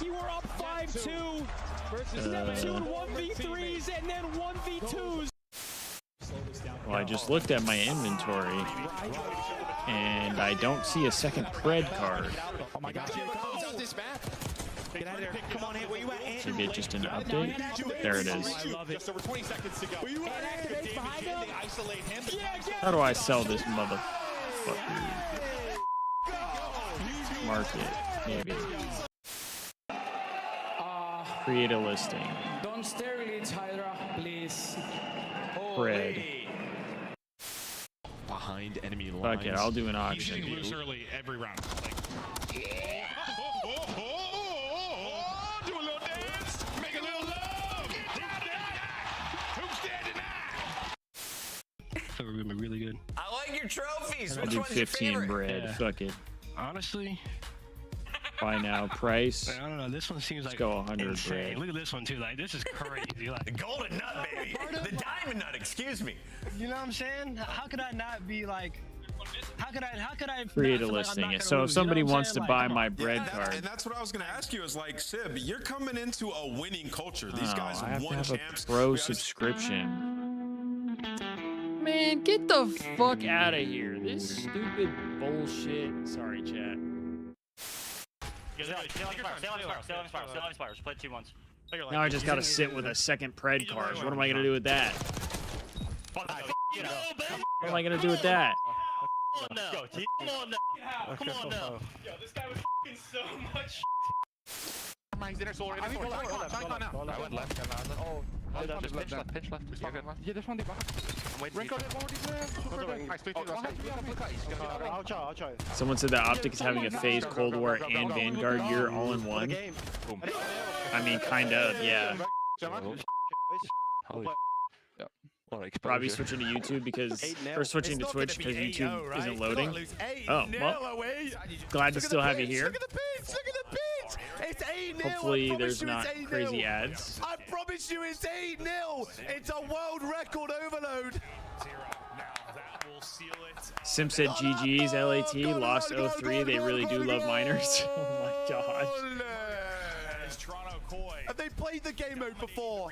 You were up 5-2. Versus doing 1v3s and then 1v2s.
Well, I just looked at my inventory, and I don't see a second Pred card.
Oh my God. Get out of there. Come on, Ant. Where you at, Ant?
Maybe it's just an update. There it is.
I love it. Just over 20 seconds to go. Where you at? David King, they isolate him.
How do I sell this motherfucker? Market, maybe. Create a listing.
Don't stare glitch, Hydra, please.
Pred.
Behind enemy lines.
Fuck it, I'll do an auction.
He's loose early every round.
Do a little dance. Make a little love. Who's standing
We're gonna be really good.
I like your trophies.
I'll
Which
do
one's your
15
favorite?
bread.
Yeah.
Fuck it.
Honestly,
Buy now. Price.
I don't know. This one seems
Let's
like
go 100
insane.
bread.
Look at this one too. Like this is crazy. Like
The golden nut, baby. The diamond nut, excuse me.
you know what I'm saying? How could I not be like? How could I
Create
not
a
feel like I'm
listing.
not gonna
So if
lose,
somebody
you know what I'm
wants to
saying?
buy
Like, come
my
on.
bread
and
card,
that's what I was going to ask you is like, Sib, you're coming into a winning culture. These
oh,
guys
I have to
won
have
champs.
a pro
We gotta-
subscription. Man, get the fuck out of here. This stupid bullshit. Sorry, chat.
Stay on Spire. Just play 2-1s.
Now I just gotta sit with a second pred card. What am I gonna do with that? What am I gonna do with that?
Come on now. Come on now.
Yo, this guy was f***ing so much.
He's inner solar. Time now. I went left. Oh, pitch left.
Yeah, there's one deep back.
I'm waiting.
I'll try.
Someone said that Optic is having a phase Cold War and Vanguard gear all in one. I mean, kind of, yeah. Probably switching to YouTube because, or switching to Twitch because YouTube isn't loading. Oh, well, glad to still have you here.
It's 8-0.
Hopefully there's not crazy ads.
I promise you it's 8-0. It's a world record overload.
Sim said GG's LAT, lost 0-3. They really do love miners. Oh my gosh.
Have they played the game mode before?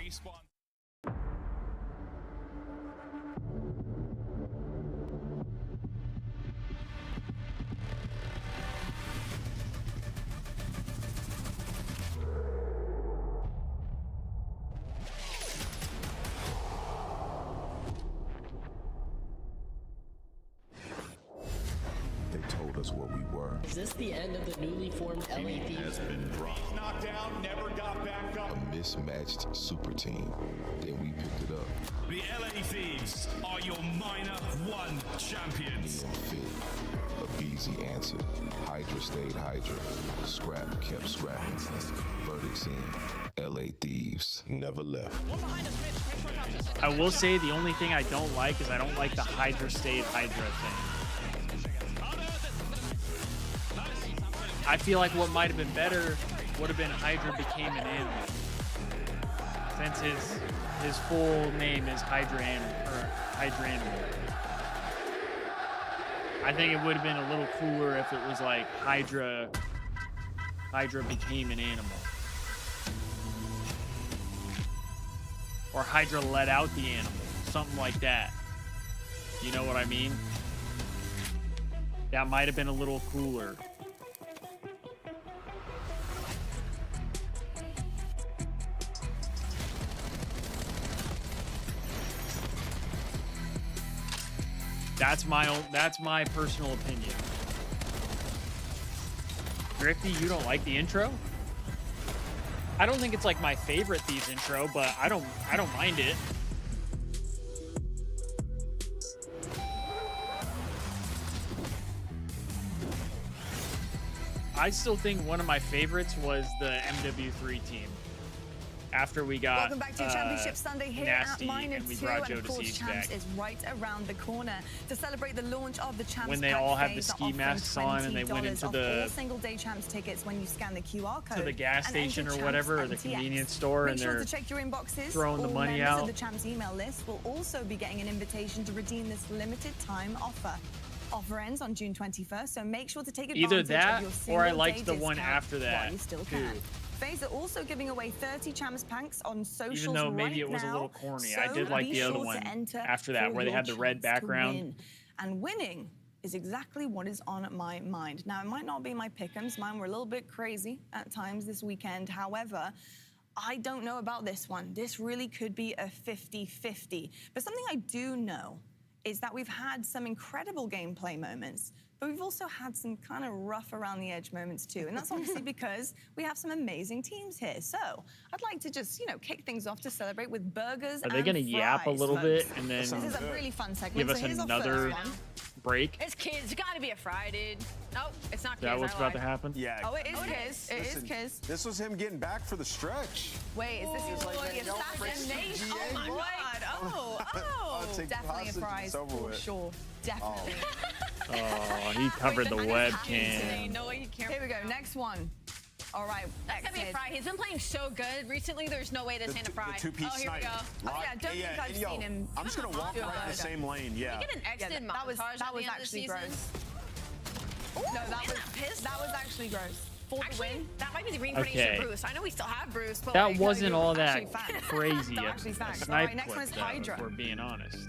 What we were.
Is this the end of the newly formed LA Thieves?
Knocked down, never got back up.
A mismatched super team. Then we picked it up.
The LA Thieves are your Minor 1 champions.
Fit. A easy answer. Hydra stayed Hydra. Scrap kept scrapping. Verdicts in. LA Thieves never left.
I will say the only thing I don't like is I don't like the Hydra stayed Hydra thing. I feel like what might have been better would have been Hydra became an animal. Since his full name is Hydra Animal. I think it would have been a little cooler if it was like Hydra became an animal. Or Hydra let out the animal. Something like that. You know what I mean? That might have been a little cooler. That's my personal opinion. Drifty, you don't like the intro? I don't think it's like my favorite Thieves intro, but I don't mind it. I still think one of my favorites was the MW3 team. After we got
Welcome back to Championship Sunday here at Minor 2, and of course Champs is right around the corner to celebrate the launch of the Champs.
When they all had the ski masks on and they went into the
single-day Champs tickets when you scan the QR code
to the gas station or whatever, or the convenience store, and they're throwing the money out.
Members of the Champs email list will also be getting an invitation to redeem this limited time offer. Offer ends on June 21st, so make sure to take advantage
either that
of your
or I
single-day
liked the one
discount
after that
while you still
too.
can. FaZe are also giving away 30 Champs packs on socials
Even though maybe
right
it was
now,
a little corny.
so
I did like the other one after that where they had the red background.
And winning is exactly what is on my mind. Now, it might not be my pick'ems. Mine were a little bit crazy at times this weekend. However, I don't know about this one. This really could be a 50-50. But something I do know is that we've had some incredible gameplay moments, but we've also had some kind of rough around the edge moments too. And that's obviously because we have some amazing teams here. So I'd like to just, kick things off to celebrate with burgers and
Are they going to yap a little bit and then
this is a really fun segment.
give us another break?
It's kids. It's got to be a fry, dude. Nope, it's not kids.
Is that what's about to happen?
Yeah.
Oh, it is kids. It is kids.
This was him getting back for the stretch.
Wait, is this the assassination? Oh my God. Oh, definitely a prize for sure. Definitely.
Oh, he covered the webcam.
No way you can't.
Here we go. Next one. All right.
That's gonna be a fry. He's been playing so good recently. There's no way this ain't a fry.
The two-piece
oh, here we go.
Oh, yeah, I don't think I've seen him.
I'm just gonna walk right in the same lane. Yeah.
We get an extended montage
that was actually gross. No, that was actually gross. For the win.
That might be the reincarnation of Bruce. I know we still have Bruce, but
that wasn't all that crazy.
Actually facts.
Snipe
Next one is
clip, though,
Hydra.
if we're being honest.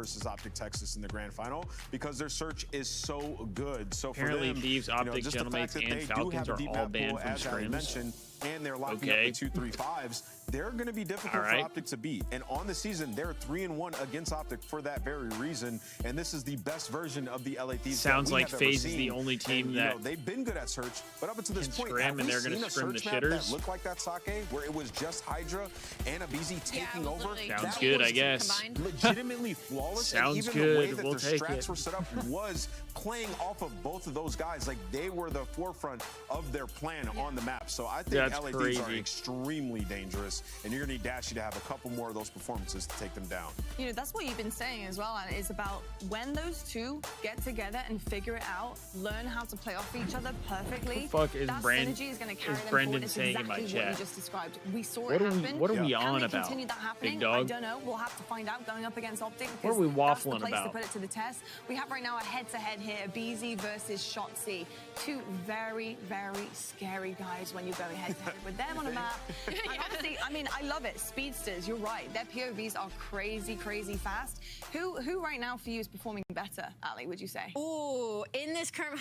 versus Optic Texas in the grand final because their search is so good. So
apparently
for them,
Thieves, Optic,
just the
Gentlemen,
fact that
and
they do
Falcons
have a
are
deep
all
map
banned
pool,
from
as Ali
scrims.
mentioned, and they're locking up the 2-3-5s, they're going to be difficult for Optic to beat. And on the season, they're 3-1 against Optic for that very reason. And this is the best version of the LA Thieves.
Sounds like FaZe is the only team that
they've been good at search, but up until this point,
scrim, and they're going to scrim the shitters.
That looked like that Sake, where it was just Hydra and Abizi taking over.
Sounds good, I guess.
Legitimately flawless.
Sounds
and even
good.
the way that
We'll
their
take
strats
it.
were set up was playing off of both of those guys. Like they were the forefront of their plan on the map. So I think LA Thieves are extremely dangerous, and you're going to need Dashy to have a couple more of those performances to take them down.
You know, that's what you've been saying as well, and it's about when those two get together and figure it out, learn how to play off each other perfectly.
Fuck is
that synergy is going to carry them
Brendan
forward. It's
saying
exactly
in my
what
chat?
you just described. We saw
What
it
are we-
happen.
what are we
Can
on
they
about,
continue that happening?
big dog?
I don't know. We'll have to find out going up against Optic.
What are we
That's the
waffling
place
about?
to put it to the test. We have right now a head-to-head here, BZ versus Shotzi. Two very, very scary guys when you're going head-to-head with them on a map. And honestly, I mean, I love it. Speedsters, you're right. Their POVs are crazy, crazy fast. Who right now for you is performing better, Ali, would you say?
Ooh, in this current,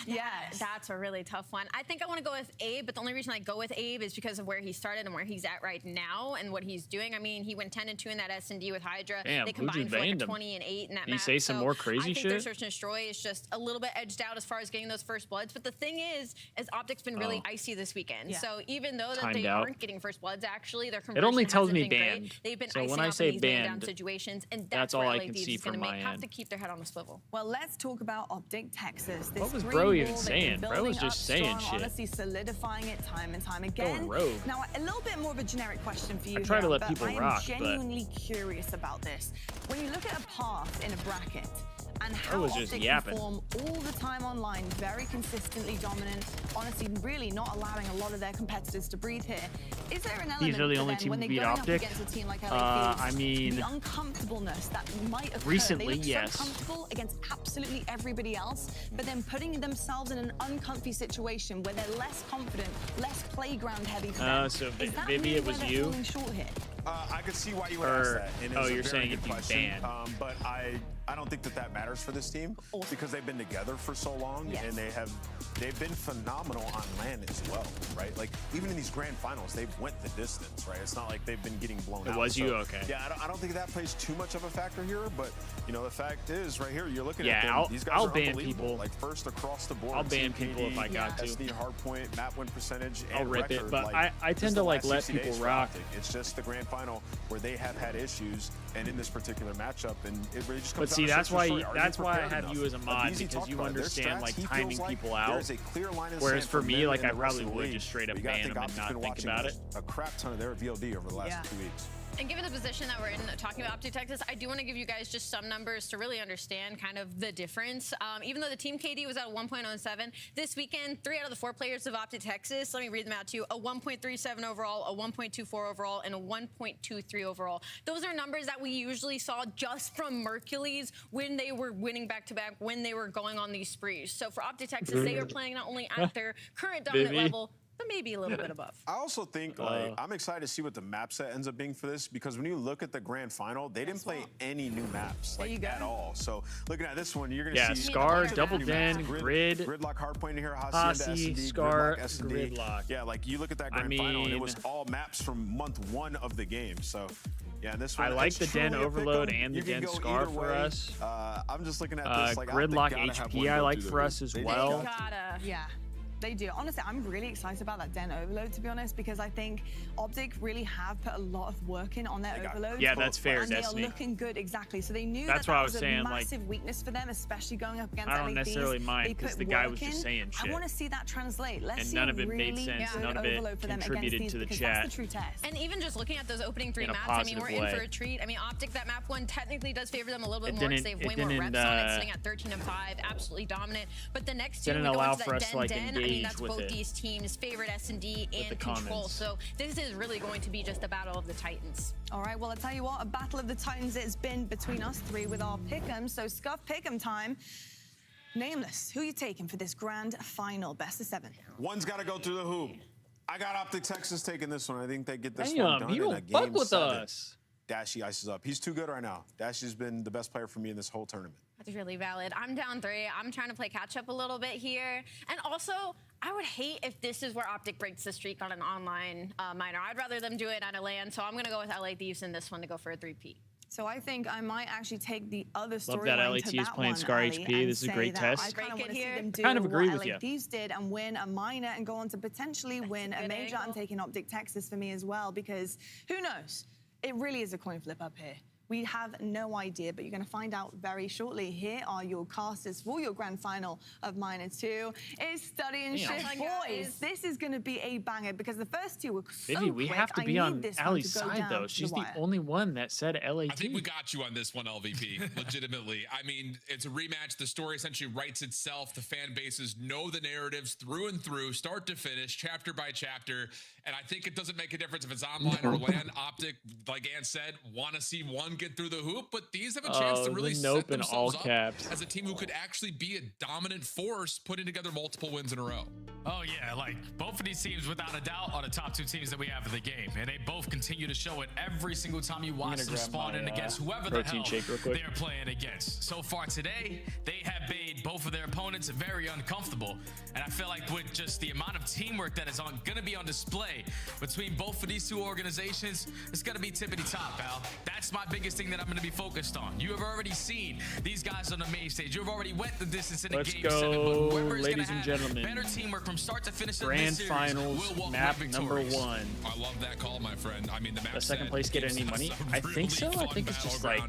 that's a really tough one. I think I want to go with Abe, but the only reason I go with Abe is because of where he started and where he's at right now and what he's doing. I mean, he went 10-2 in that S&D with Hydra.
Damn,
they
who just
combined for like a
banned him?
20 and 8 in that
Did he
map.
say some
So
more crazy
I think
shit?
their Search and Destroy is just a little bit edged out as far as getting those first bloods. But the thing is Optic's been really icy this weekend. So even though that they aren't getting first bloods, actually, their conversion
only tells
hasn't
me
been great.
banned.
They've been
So
icing
when I
up
say
in these man down
banned,
situations, and
that's
that's
all
where
I
LA
can
Thieves
see
is going
from
to
my
have
end.
to keep their head on a swivel.
Well, let's talk about Optic Texas. This
What was
green
bro even
wall they've
saying?
been
Bro was
building
just
up
saying
strong,
shit.
honestly solidifying it time and time again.
Going rogue.
Now, a little bit more of a generic question for you.
I try to
here,
let
but
people
I am
rock, but-
genuinely curious about this. When you look at a path in a bracket and how
was just
Optic
yapping.
perform all the time online, very consistently dominant, honestly, really not allowing a lot of their competitors to breathe here. Is there an element
These are the
for
only
them
team
when
to
they're
beat
going
Optic?
up against a team like LA Thieves,
I mean,
the uncomfortableness that might occur?
recently,
they look
yes.
so comfortable against absolutely everybody else, but then putting themselves in an uncomfy situation where they're less confident, less playground heavy for them.
So
Is that
maybe
really
it was
where they're
you?
falling short here?
I could see why you would ask that. And it was a
you're
very
saying
good
it'd be
question.
banned.
But I don't think that matters for this team because they've been together for so long and they've been phenomenal on LAN as well, right? Like even in these grand finals, they've went the distance, right? It's not like they've been getting blown out.
It was you?
So,
Okay.
Yeah, I don't think that plays too much of a factor here, but you know the fact is right here you're looking at
Yeah,
them. These guys
I'll
are
ban
unbelievable.
people.
Like first across the board.
I'll ban
Team
people if I got to.
SD hard point, map win percentage,
I'll
and
rip it,
record.
but
Like,
I
this
tend
is
to
the
like
last
let
60
people
days for
rock.
Optic. It's just the grand final where they have had issues, and in this particular matchup, and it really just comes
But see,
down to
that's
search
why
and destroy. Are
that's
you
why I
prepared
have
enough?
you as a mod
Easy
because
talk
you
about it. Their
understand
strats,
like
he feels
timing
like
people out.
There's a clear line of
Whereas
sand
for
from
me,
them
like
and
I
the rest
probably
of the
would
league.
just straight up
But you gotta
ban
think
them and
Optic's
not
been
think
watching
about it.
a crap ton of their VOD over the last 2 weeks.
And given the position that we're in talking about Optic Texas, I do want to give you guys just some numbers to really understand kind of the difference. Even though the team KD was at a 1.07, this weekend, 3 out of the 4 players of Optic Texas, let me read them out to you, a 1.37 overall, a 1.24 overall, and a 1.23 overall. Those are numbers that we usually saw just from Mercules when they were winning back-to-back, when they were going on these sprees. So for Optic Texas, they are playing not only at their current dominant level, but maybe a little bit above.
I also think like I'm excited to see what the map set ends up being for this because when you look at the grand final, they didn't play any new maps like at all. So looking at this one, you're gonna see
Scar, Double Den, Grid,
Gridlock hardpoint here,
Posse,
S&D,
Scar,
Gridlock, S&D.
Gridlock.
Yeah, like you look at that grand final and it was all maps from month 1 of the game. So yeah, this one
I like
it's
the Den
truly a
Overload
pick'em.
and the
You can
Den
go
Scar
either
for
way.
us.
I'm just looking at this like
Gridlock
Optic gotta have
HP
one
I
go
like
through the
for us
roof.
as
They
well.
Gotta. Yeah. They do. Honestly, I'm really excited about that Den Overload, to be honest, because I think Optic really have put a lot of work in on their overloads.
Yeah, that's fair,
and
Destiny.
they are looking good, exactly. So they knew
That's
that
what I
was
was
a
saying, like,
massive weakness for them, especially going up against
I don't
LA
necessarily
Thieves.
mind
They
because
put
the guy
work
was just
in.
saying shit.
I want to see that translate. Let's
And
see
none
a
of it made
really
sense.
good
None of it
overload for them
contributed
against
to the
these,
chat.
that's the true test.
And even just looking at those opening 3
In a
maps, I mean, we're
positive
in for
way.
a treat. I mean, Optic, that map one technically does favor them a little bit
It
more because
didn't-
they have
it
way more
didn't,
reps on it, sitting at 13 and 5, absolutely dominant. But the next two,
Didn't
we go
allow
into
for
that
us to, like,
Den. I mean,
engage
that's
with
both
it.
these teams' favorite S&D
With the
and Control.
comments.
So this is really going to be just a battle of the Titans.
All right, well, I'll tell you what, a battle of the Titans it's been between us 3 with our pick'em. So Scuff pick'em time. Nameless, who you taking for this grand final, best of 7?
One's got to go through the hoop. I got Optic Texas taking this one. I think they get this
Damn,
one done
you
in a
don't fuck
game
with
7.
us.
Dashy ices up. He's too good right now. Dashy's been the best player for me in this whole tournament.
That's really valid. I'm down 3. I'm trying to play catch up a little bit here. And also, I would hate if this is where Optic breaks the streak on an online minor. I'd rather them do it at a LAN, so I'm going to go with LA Thieves in this one to go for a 3-peat.
So I think I might actually take the other storyline.
Love that LAT is playing Scar HP. This is a great test.
I kind of want to see them do
kind of agree with
what
you.
LA Thieves did and win a minor and go on to potentially win a major. I'm taking Optic Texas for me as well because who knows? It really is a coin flip up here. We have no idea, but you're going to find out very shortly. Here are your casters for your grand final of Minor 2. It's Study and Shift, boys. This is going to be a banger because the first 2 were so
Vivi, we
quick.
have to be on Allie's
to go
side,
down
though.
to
She's the
wire.
only one that said LAT.
I think we got you on this one, LVP, legitimately. I mean, it's a rematch. The story essentially writes itself. The fan bases know the narratives through and through, start to finish, chapter by chapter. And I think it doesn't make a difference if it's online or LAN. Optic, like Ann said, want to see one get through the hoop, but these have a chance to really set themselves up as a team who could actually be a dominant force, putting together multiple wins in a row.
Oh yeah, like both of these teams without a doubt are the top 2 teams that we have in the game, and they both continue to show it every single time you watch them spawn in against whoever the hell they're playing against. So far today, they have made both of their opponents very uncomfortable, and I feel like with just the amount of teamwork that is gonna be on display between both of these 2 organizations, it's gonna be tippity top, pal. That's my biggest thing that I'm gonna be focused on. You have already seen these guys on the main stage. You have already went the distance in the game 7, but whoever's
ladies and gentlemen.
better teamwork from start to finish
Grand Finals map number 1.
I love that call, my friend. I mean, the map.
Does second place get any money? I think so. I think it's just like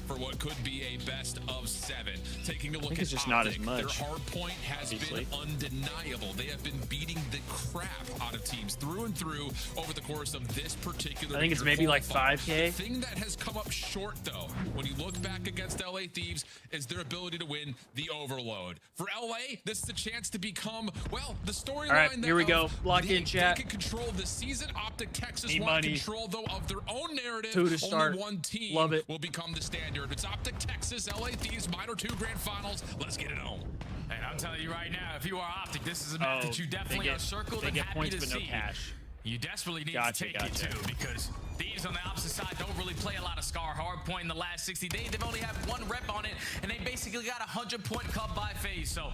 for what could be a best of 7. Taking a look at
it's just
Optic,
not as much.
Their hard point has been undeniable. They have been beating the crap out of teams through and through over the course of this particular.
I think it's maybe like 5K.
The thing that has come up short, though, when you look back against LA Thieves, is their ability to win the overload. For LA, this is a chance to become, well, the storyline.
All right, here we go. Lock in, chat.
They can control this season. Optic Texas
Need
want
money.
control, though, of their own narrative.
2 to start.
Only one team
Love it.
will become the standard. It's Optic Texas, LA Thieves, Minor 2 Grand Finals. Let's get it home.
And I'm telling you right now, if you are Optic, this is a match that you definitely are circled and happy
points,
to
but
see.
no cash.
You desperately need to take it too, because Thieves on the opposite side don't really play a lot of Scar hardpoint in the last 60 days. They've only had 1 rep on it, and they basically got a 100-point cut by FaZe. So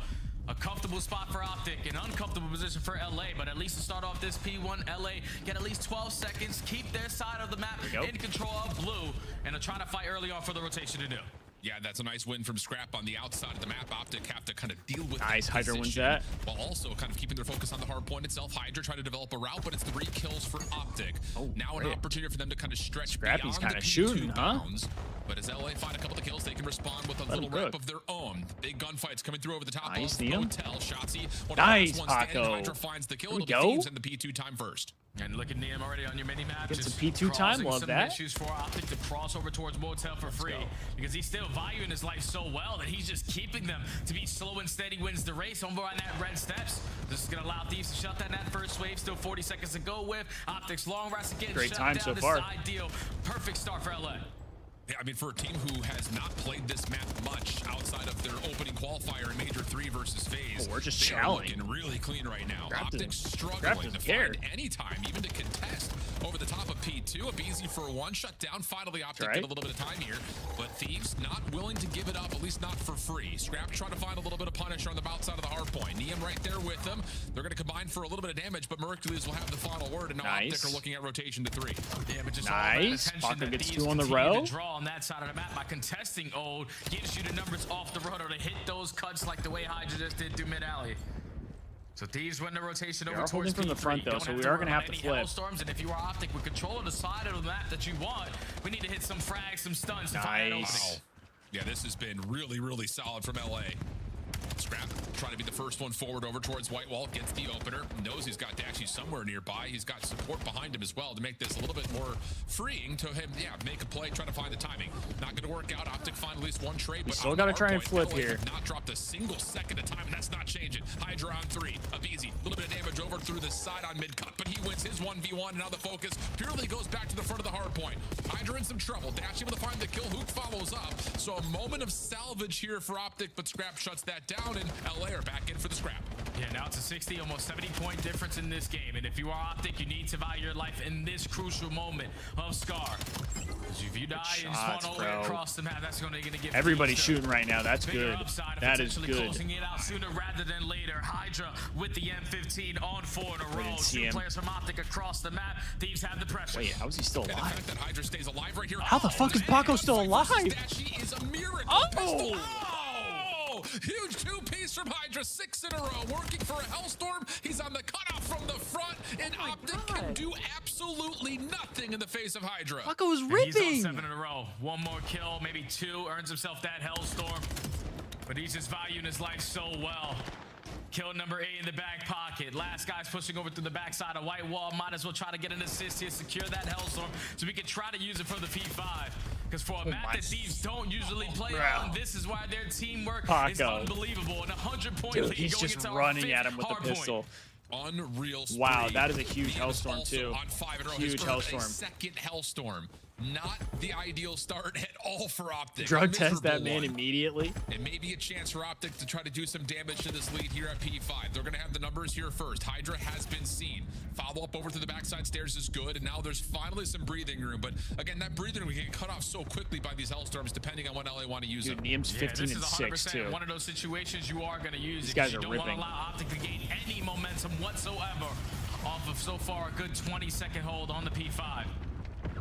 a comfortable spot for Optic, an uncomfortable position for LA, but at least to start off this P1, LA get at least 12 seconds, keep their side of the map in control of blue, and are trying to fight early on for the rotation to do.
Yeah, that's a nice win from Scrap on the outside of the map. Optic have to kind of deal with
nice.
that
Hydra wins
position,
that.
while also kind of keeping their focus on the hard point itself. Hydra trying to develop a route, but it's 3 kills for Optic. Now an opportunity for them to kind of stretch
Scrappy's
beyond
kind of
the
shooting,
P2 bounds. But as LA find a couple of kills, they can respond with a little rep of their own. Big gunfights coming through over the top.
Nice,
of
Neum.
Hotel. Shotzzy, one
Nice,
of the last ones standing.
Paco.
Hydra finds the kill.
Here we
It'll be
go.
Thieves and the P2 time first.
And look at Neum already on your mini map.
Get some
just
P2 time,
causing
love
some
that.
issues for Optic to cross over towards Motel for free, because he's still valuing his life so well that he's just keeping them to be slow and steady wins the race over on that red steps. This is going to allow Thieves to shut down that first wave. Still 40 seconds to go with. Optic's long rest again.
Great
shut
time
down.
so
This
far.
is ideal. Perfect start for LA.
Yeah, I mean, for a team who has not played this map much outside of their opening qualifier in Major 3 versus FaZe,
we're just
they are
chowing.
looking really clean right now.
Scrap
Optic
doesn't
struggling to
care.
find any time, even to contest over the top of P2. A BZ for 1 shut down. Finally, Optic get a little bit of time here, but Thieves not willing to give it up, at least not for free. Scrap trying to find a little bit of punish on the outside of the hard point. Neum right there with them. They're going to combine for a little bit of damage, but Mercules will have the final word, and now Optic are looking at rotation to 3.
Yeah, but just
Nice.
all that attention
Paco
that
gets
Thieves
2 on the
continue
row.
to draw on that side of the map by contesting old gives you the numbers off the road or to hit those cuts like the way Hydra just did through mid alley. So Thieves win the rotation over
are
towards
holding from the
P3.
front, though,
Don't
so we
to
are
worry
gonna have
about
to
any
flip.
Hellstorms, and if you are Optic with control of the side of the map that you want, we need to hit some frags, some stuns to find that opening.
Yeah, this has been really, really solid from LA. Scrap trying to be the first one forward over towards White Wall, gets the opener, knows he's got Dashy somewhere nearby. He's got support behind him as well to make this a little bit more freeing to him. Yeah, make a play, try to find the timing. Not going to work out. Optic find at least 1 trade.
We
but
still got to try and flip
LA
here.
have not dropped a single second of time, and that's not changing. Hydra on 3. Abizi, a little bit of damage over through the side on mid-cut, but he wins his 1v1, and now the focus purely goes back to the front of the hard point. Hydra in some trouble. Dash able to find the kill. Hook follows up. So a moment of salvage here for Optic, but Scrap shuts that down, and LA are back in for the scrap.
Yeah, Yeah, now it's a 60, almost 70-point difference in this game. And if you are Optic, you need to value your life in this crucial moment of Scar. Because if you die and spawn all the way across the map, that's going to get
Everybody's shooting right now. That's good. That is good.
Closing it out sooner rather than later. Hydra with the M15 on 4 in a row. 2 players from Optic across the map. Thieves have the pressure.
Wait, how is he still alive?
And the fact that Hydra stays alive right here.
How the fuck is Paco still alive?
Dashy is a miracle. Oh! Huge 2-piece from Hydra, 6 in a row, working for a Hellstorm. He's on the cutoff from the front, and Optic can do absolutely nothing in the face of Hydra.
Paco is
ripping. He's on 7 in a row. 1 more kill, maybe 2, earns himself that Hellstorm. But he's just valuing his life so well. Kill number 8 in the back pocket. Last guy's pushing over through the backside of White Wall. Might as well try to get an assist here, secure that Hellstorm, so we can try to use it for the P5. Because for a map that Thieves don't usually play on, this is why their teamwork is unbelievable. And 100-point lead
he's
going
just
into
running at him with the pistol.
Unreal.
Wow, that is a huge Hellstorm too.
On 5 in a row.
Huge Hellstorm.
Second Hellstorm. Not the ideal start at all for Optic.
Drug test that man immediately.
And maybe a chance for Optic to try to do some damage to this lead here at P5. They're going to have the numbers here first. Hydra has been seen. Follow up over to the backside stairs is good. And now there's finally some breathing room. But again, that breathing room can get cut off so quickly by these Hellstorms depending on when LA want to use
Dude,
them.
Niam's 15 and 6 too.
One of those situations you are going to use.
These guys
you
are
don't
ripping.
want to allow Optic to gain any momentum whatsoever off of so far a good 20-second hold on the P5.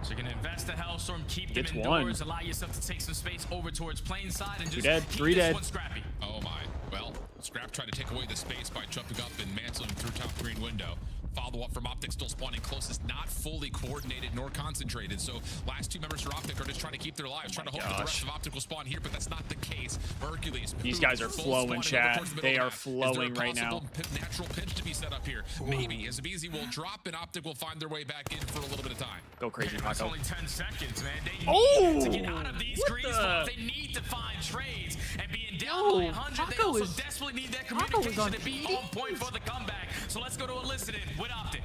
So you're going to invest the Hellstorm, keep them indoors, allow yourself to take some space over towards plane side, and just keep this one scrappy.
Oh my. Well, Scrap tried to take away the space by jumping up and mantling through top green window. Follow up from Optic, still spawning closest, not fully coordinated nor concentrated. So last 2 members for Optic are just trying to keep their lives, trying to hope that the rest of Optic will spawn here, but that's not the case. Hercules.
These guys are flowing, chat. They are flowing right now.
Natural pinch to be set up here. Maybe as Abizi will drop and Optic will find their way back in for a little bit of time.
Go crazy, Paco.
It's only 10 seconds, man. They need to get out of these green spots. They need to find trades, and being down by 100, they also desperately need that communication to be on point for the comeback. So let's go to Elicited with Optic.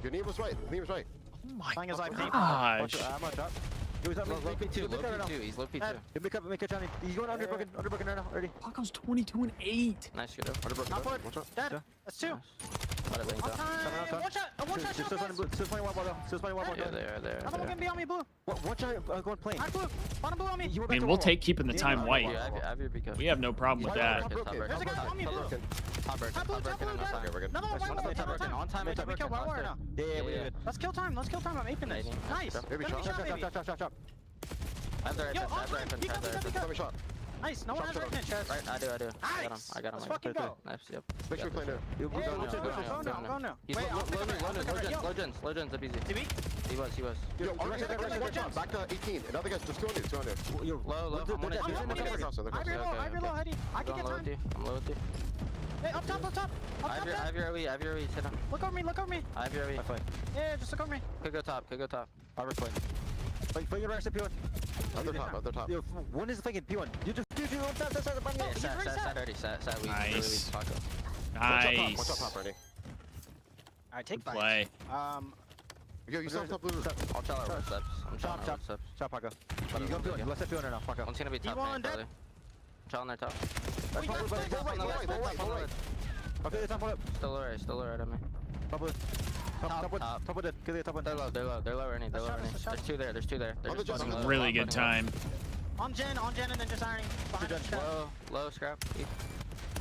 Your knee was right. Knee was right.
Oh my gosh.
I'm on top. He was up low P2. Low P2. He's low P2. Make a Johnny. He's going underbroken right now already.
Paco's 22 and 8.
Nice shit. Underbroken. Not forward. Dead. That's 2. One shot. Still playing one ball though. Still playing one ball. Yeah, there. Another one can be on me, blue. One shot going plane. Blue. Bottom blue on me.
I mean, we'll take keeping the time white. We have no problem with that.
There's a guy on me, blue. Top broken. Another one. On time. We killed one more now. Yeah, we did. Let's kill time. I'm aping this. Nice. Chop. I have the right pinch. Nice. No one has right pinch. Right, I do. I got him. Let's fucking go. Nice. Yep. Make sure we play now. Go now. He's low gens. Up easy. He was.
Yo, watch out. Back to 18. Another guy's just going there. Yo,
low. I'm on it.
Ivy
low, Heady. I can get time. I'm low with you. Hey, up top. I have your OE. Sit down. Look over me. I have your OE. Yeah, just look over me. Could go top. I'll replay. Play your rest of P1.
Other top.
Yo, one is thinking P1. You just do on top. That's the button. Sat already. Sat.
Nice.
Nice. Watch out top already.
Alright, take 5.
Play.
Yo, you saw top blue.
I'll tell our steps. Chop, Paco. He's going P1. Let's set P1 right now, Paco. One's gonna be top. P1 dead. Chill on their top.
Right.
Okay, top one up. Still low right on me. Top one. Top one. Get the top one. They're low. They're low, Ernie. There's 2 there. They're just low.
Really good time.
On Jen, and then just ironing. Behind low, scrap.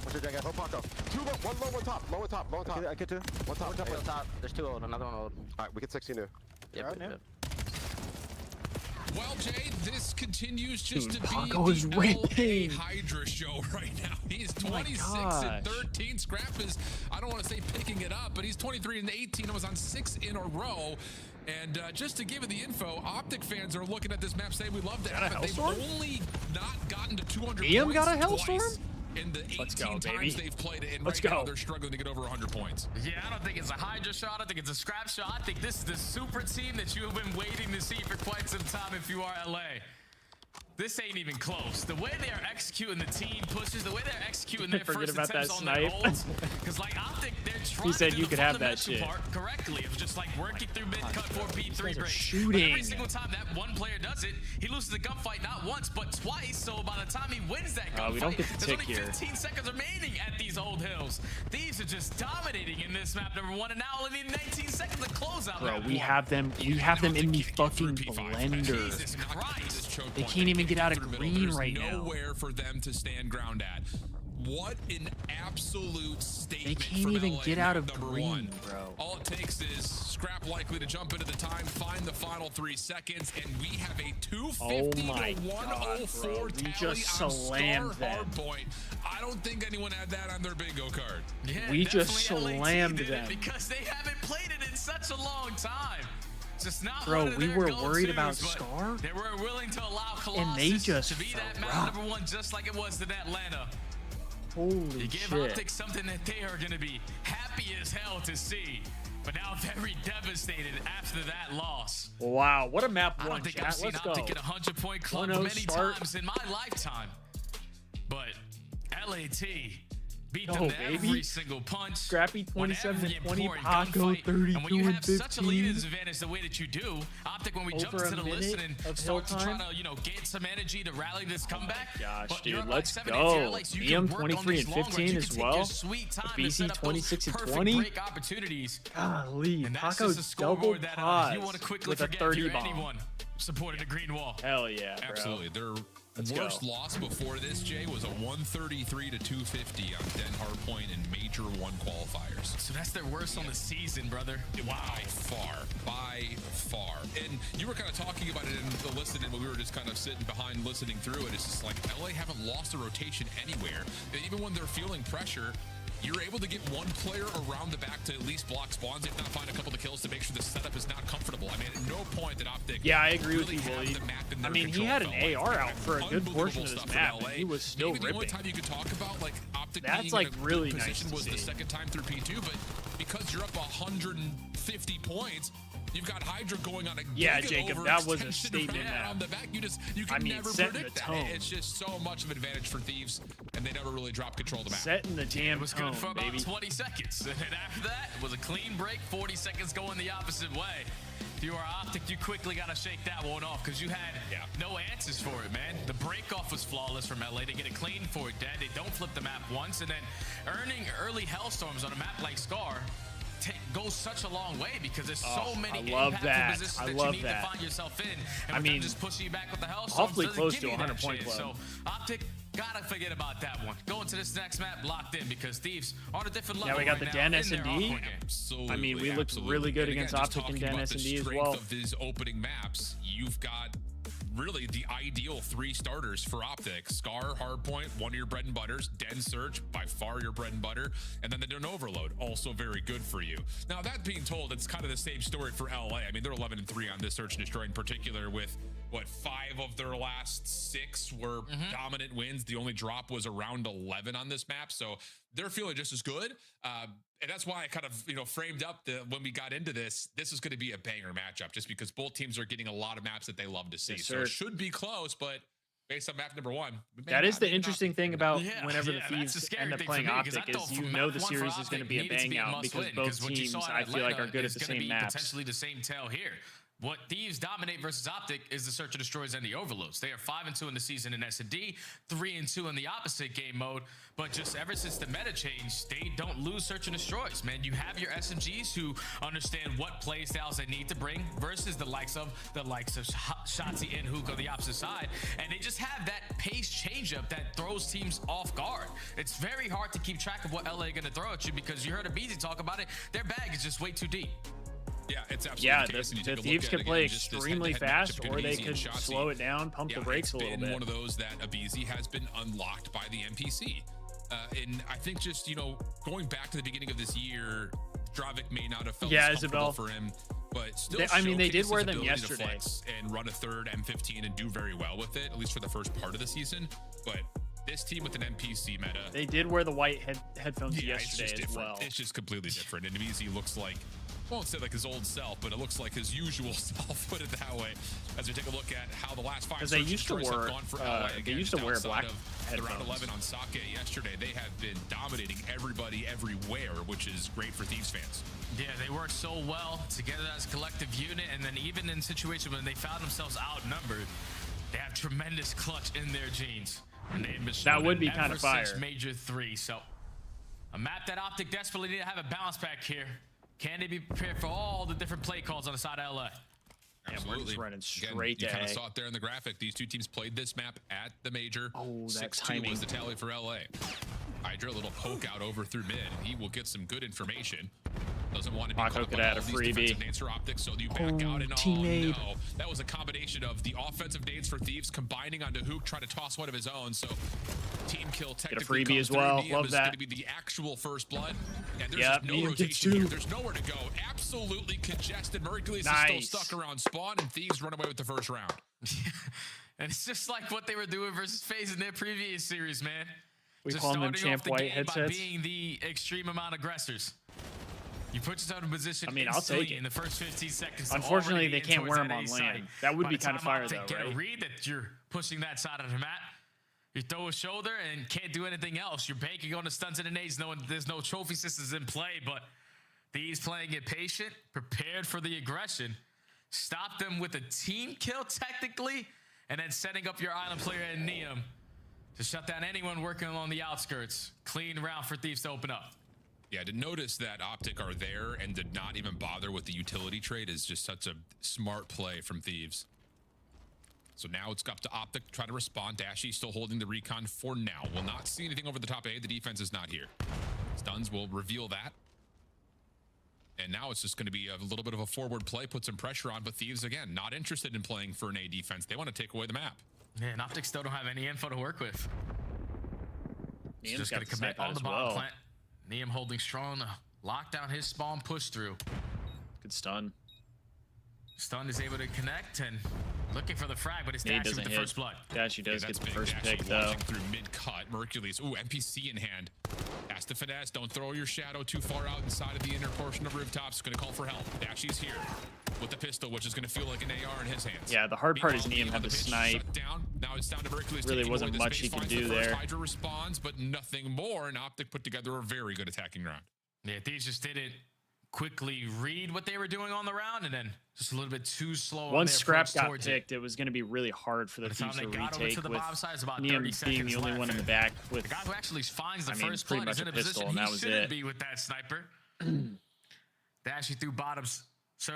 What's your guys?
Oh, Paco. 2 low, 1 low, 1 top. Low and top.
I get 2.
One top.
There's 2 old, another one old.
Alright, we get 60 new.
Yep.
Well, Jay, this continues just to
Paco
be
is
the
ripping.
Hydra show right now. He's 26 and 13. Scrap is, I don't want to say picking it up, but he's 23 and 18 and was on 6 in a row. And just to give it the info, Optic fans are looking at this map saying we love to have it. They've only not gotten to 200
Liam
points
got a Hellstorm?
twice in the 18 times they've played it. And right now they're struggling to get over 100 points.
Yeah, I don't think it's a Hydra shot. I think it's a scrap shot. I think this is the super team that you have been waiting to see for quite some time if you are LA. This ain't even close. The way they are executing the team pushes, the way they're executing their
Forget
first
about that
attempts on their
snipe.
ults, because like Optic, they're trying
He said
to do
you
the
could have that
fundamental
shit.
part correctly. It was just like working through mid cut for P3 break.
shooting.
But every single time that one player does it, he loses the gunfight not once but twice. So by the time he wins that gunfight,
we don't get the
there's
tick
only
here.
15 seconds remaining at these old hills. Thieves are just dominating in this map number 1, and now only need 19 seconds to close out.
Bro, we have them in the fucking blender.
Jesus Christ.
They can't even get out of green right now.
Nowhere for them to stand ground at. What an absolute statement.
They can't
from
even
LA
get out of
number
green,
one.
bro.
All it takes is Scrap likely to jump into the time, find the final 3 seconds, and we have a 250 to 104
bro. We
tally
just
on
slammed
Star
them.
Hardpoint. I don't think anyone had that on their bingo card.
Yeah,
We just
definitely LAT
slammed
did it
them.
because they haven't played it in such a long time. It's just not
Bro,
one of
we
their
were
go-tos,
worried about
but
Scar,
They were willing to allow
and they
Colossus
just
to be that map
dropped.
number 1 just like it was in Atlanta.
Holy
You give
shit.
Optic something that they are going to be happy as hell to see, but now very devastated after that loss.
Wow, what a map
I
one,
don't think
chat.
I've seen
Let's go.
Optic get a 100-point club
1-0
many
start.
times in my lifetime. But LAT beat
Go,
them to
baby.
every single punch.
Scrappy 27
Whenever
to 20,
important
Paco
gunfight.
32
and when you
and
have such a lead
15.
advantage the way that you do, Optic, when we jump
Over a
into the
minute
list and
of
start to
hill
try
time.
to, get some energy to rally this comeback.
Gosh,
but you're
dude,
up
let's
by 7
go.
tier lights, you can
EM
work on
23
these
and
long runs.
15
You
as
can take
well.
your sweet time to
BC
set up
26
those
and
perfect
20.
break opportunities.
Golly,
And that's
Paco
just a
double
scoreboard that
pause
you want to quickly
with a
forget
30
if you're
bomb.
anyone supporting the green wall.
Hell yeah, bro.
Absolutely. Their
Let's
worst
go.
loss before this, Jay, was a 133 to 250 on Den Hardpoint in Major 1 qualifiers.
So that's their worst on the season, brother.
By far. And you were kind of talking about it in the listening when we were just kind of sitting behind listening through it. It's just like LA haven't lost a rotation anywhere. And even when they're feeling pressure, you're able to get one player around the back to at least block spawns, if not find a couple of kills to make sure the setup is not comfortable. I mean, at no point did Optic.
Yeah, I agree with
really
you,
have
Willie.
the map in
I
their
mean, he
control,
had an
felt like.
AR out for a good portion of
Unbelievable
this
stuff
map,
from
and
LA.
he was still
Maybe the only
ripping.
time you could talk about like Optic
That's
being
like
in a
really
good
nice
position
to
was the
see.
second time through P2, but because you're up 150 points, you've got Hydra going on a
Yeah,
giga
Jacob, that was a
overextension
statement
run
map.
on the back. You can never
setting
predict
the
that.
tone.
It's just so much of an advantage for Thieves, and they never really drop control of the map.
Setting the damn
It was
tone,
good for about
baby.
20 seconds. And then after that, it was a clean break. 40 seconds going the opposite way. If you are Optic, you quickly got to shake that one off because you had no answers for it, man. The break-off was flawless from LA. They get it clean for it, Dad. They don't flip the map once. And then earning early Hellstorms on a map like Scar goes such a long way because there's so many impactful positions that you need to find yourself in. And
I mean,
just pushing you back with the Hellstorms
awfully
doesn't
close
give
to
you
a
that
100-point
chance.
club.
So Optic, gotta forget about that one. Going to this next map locked in because Thieves are on a different level.
Yeah, we got
right
the
now
Den
in their
S&D.
Hardpoint game.
Absolutely,
I mean, we looked
absolutely.
really good
And
against
again, just
Optic and
talking
Den
about the
S&D as
strength
well.
of these opening maps, you've got really the ideal 3 starters for Optic. Scar, Hardpoint, one of your bread and butters. Den Search, by far your bread and butter. And then the Den Overload, also very good for you. Now, that being told, it's kind of the same story for LA. I mean, they're 11-3 on this Search and Destroy in particular with, 5 of their last 6 were dominant wins. The only drop was around 11 on this map. So they're feeling just as good. And that's why I kind of, framed up when we got into this is going to be a banger matchup just because both teams are getting a lot of maps that they love to see.
Yes,
so
sir.
it should be close, but based on map number 1,
That is the interesting thing about
Yeah,
whenever
yeah,
the
that's the
Thieves
scary
end up
thing
playing
for me, 'cause I
Optic
thought
is
from
the
map one for
series is going to
Optic
be a
needed to
bang out
must
because
win,
both
what you
teams,
saw in
I feel like, are
Atlanta
good at
is
the
gonna
same
be
maps.
Potentially the same tale here. What Thieves dominate versus Optic is the Search and Destroys and the Overloads. They are 5-2 in the season in S&D, 3-2 in the opposite game mode. But just ever since the meta change, they don't lose Search and Destroys, man. You have your SMGs who understand what play styles they need to bring versus the likes of Shotzi and Hook on the opposite side. And they just have that pace changeup that throws teams off guard. It's very hard to keep track of what LA are going to throw at you because you heard Abizi talk about it. Their bag is just way too deep.
Yeah, it's absolutely
Yeah,
the case. And you
the
take a
Thieves
look
could
at,
play
again, just this
extremely
head-to-head
fast,
matchup
or
between
they
Abizi and
could
Shotzi.
slow it down, pump the brakes a little
It's
bit.
been one of those that Abizi has been unlocked by the NPC. And I think just, going back to the beginning of this year, Dravik may not have felt as comfortable
Isabel.
for him, but still
they did
showcased
wear
his
them
ability to
yesterday.
flex and run a third M15 and do very well with it, at least for the first part of the season. But this team with an NPC meta,
They did wear the white headphones
it's
yesterday
just
as
different.
well.
It's just completely different. And Abizi looks like won't say like his old self, but it looks like his usual self, put it that way, as we take a look at how the last 5
they used to
have
wear
gone for LA.
they used to wear black
the round
headphones.
11 on Sake yesterday. They have been dominating everybody everywhere, which is great for Thieves fans.
Yeah, they work so well together as a collective unit, and then even in situations when they found themselves outnumbered, they have tremendous clutch in their jeans. And they've been
That would be
ever
kind of fire.
since Major 3. So a map that Optic desperately need to have a bounce back here. Can they be prepared for all the different play calls on the side of LA?
Absolutely.
We're just running
Again,
straight
you
to
kind of
A.
saw it there in the graphic. These two teams played this map at the major.
Oh, that
6-2
timing.
was the tally for LA. Hydra, a little poke out over through mid. He will get some good information. Doesn't want to be
Paco
caught
could
by
add
all
a
these
freebie.
defensive nades for Optic, so you back out and
teammate.
no. That was a combination of the offensive nades for Thieves combining onto Hook, trying to toss one of his own. So team kill technically
freebie
comes
as
through.
well.
Niem
Love
is
that.
going to be the actual first blood. And there's
Yep,
just no
Niem gets
rotation here.
two.
There's nowhere to go. Absolutely congested. Mercules
Nice.
is still stuck around spawn, and Thieves run away with the first round.
And it's just like what they were doing versus FaZe in their previous series, man.
We
Just
call them
starting off
Champ
the
White
game by
headsets.
being the extreme amount of aggressors. You put yourself in position.
I mean, I'll
instantly
take it.
in the first 15 seconds. to
Unfortunately,
already
they
be
can't
towards
wear 'em
that
on
A
land.
site.
That would
By
be
the
kinda
time
fire,
Optic
though,
get a
right?
read that you're pushing that side of the map. You throw a shoulder and can't do anything else. You're banking on the stunts and the nades, knowing there's no trophy systems in play. But these playing it patient, prepared for the aggression, stop them with a team kill technically, and then setting up your island player and Niem to shut down anyone working along the outskirts. Clean round for Thieves to open up.
Yeah, to notice that Optic are there and did not even bother with the utility trade is just such a smart play from Thieves. So now it's up to Optic to try to respond. Dashy still holding the recon for now. Will not see anything over the top A. The defense is not here. Stuns will reveal that. And now it's just going to be a little bit of a forward play, put some pressure on, but Thieves, again, not interested in playing for an A defense. They want to take away the map.
Yeah, and Optic still don't have any info to work with.
Niem's
Just
got
going to
the
commit
snipe out
on the
as
bomb
well.
plant. Niem holding strong, lock down his spawn push through.
Good stun.
Stun is able to connect and looking for the frag, but it's
Yeah, he
Dashy with
doesn't
the
hit.
first blood.
Dashy does get
that's
the
big.
first
Dashy
pick, though.
watching through mid-cut. Mercules, ooh, NPC in hand. Has to finesse. Don't throw your shadow too far out inside of the inner portion of rooftops. Going to call for help. Dashy's here with the pistol, which is going to feel like an AR in his hands.
Yeah, the hard part is
Meanwhile,
Niem had
on
the
pitch,
snipe.
shut down. Now it's down to Mercules.
Really
taking
wasn't
away the
much
space,
he could
finds
do
the first.
there.
Hydra responds, but nothing more. And Optic put together a very good attacking round.
Yeah, Thieves just didn't quickly read what they were doing on the round, and then just a little bit too slow.
Once Scrap got
towards
picked, it was going to be really hard for the
By the time
Thieves to
they got over
retake
to the
with
bomb side, it's about
Niem
30
being
seconds
the only
left,
one in the
and
back with,
the guy who actually finds the
I mean,
first
pretty
blood is
much
in
a
a
pistol,
position
and that
he
was
shouldn't
it.
be with that sniper. Dashy through bottoms.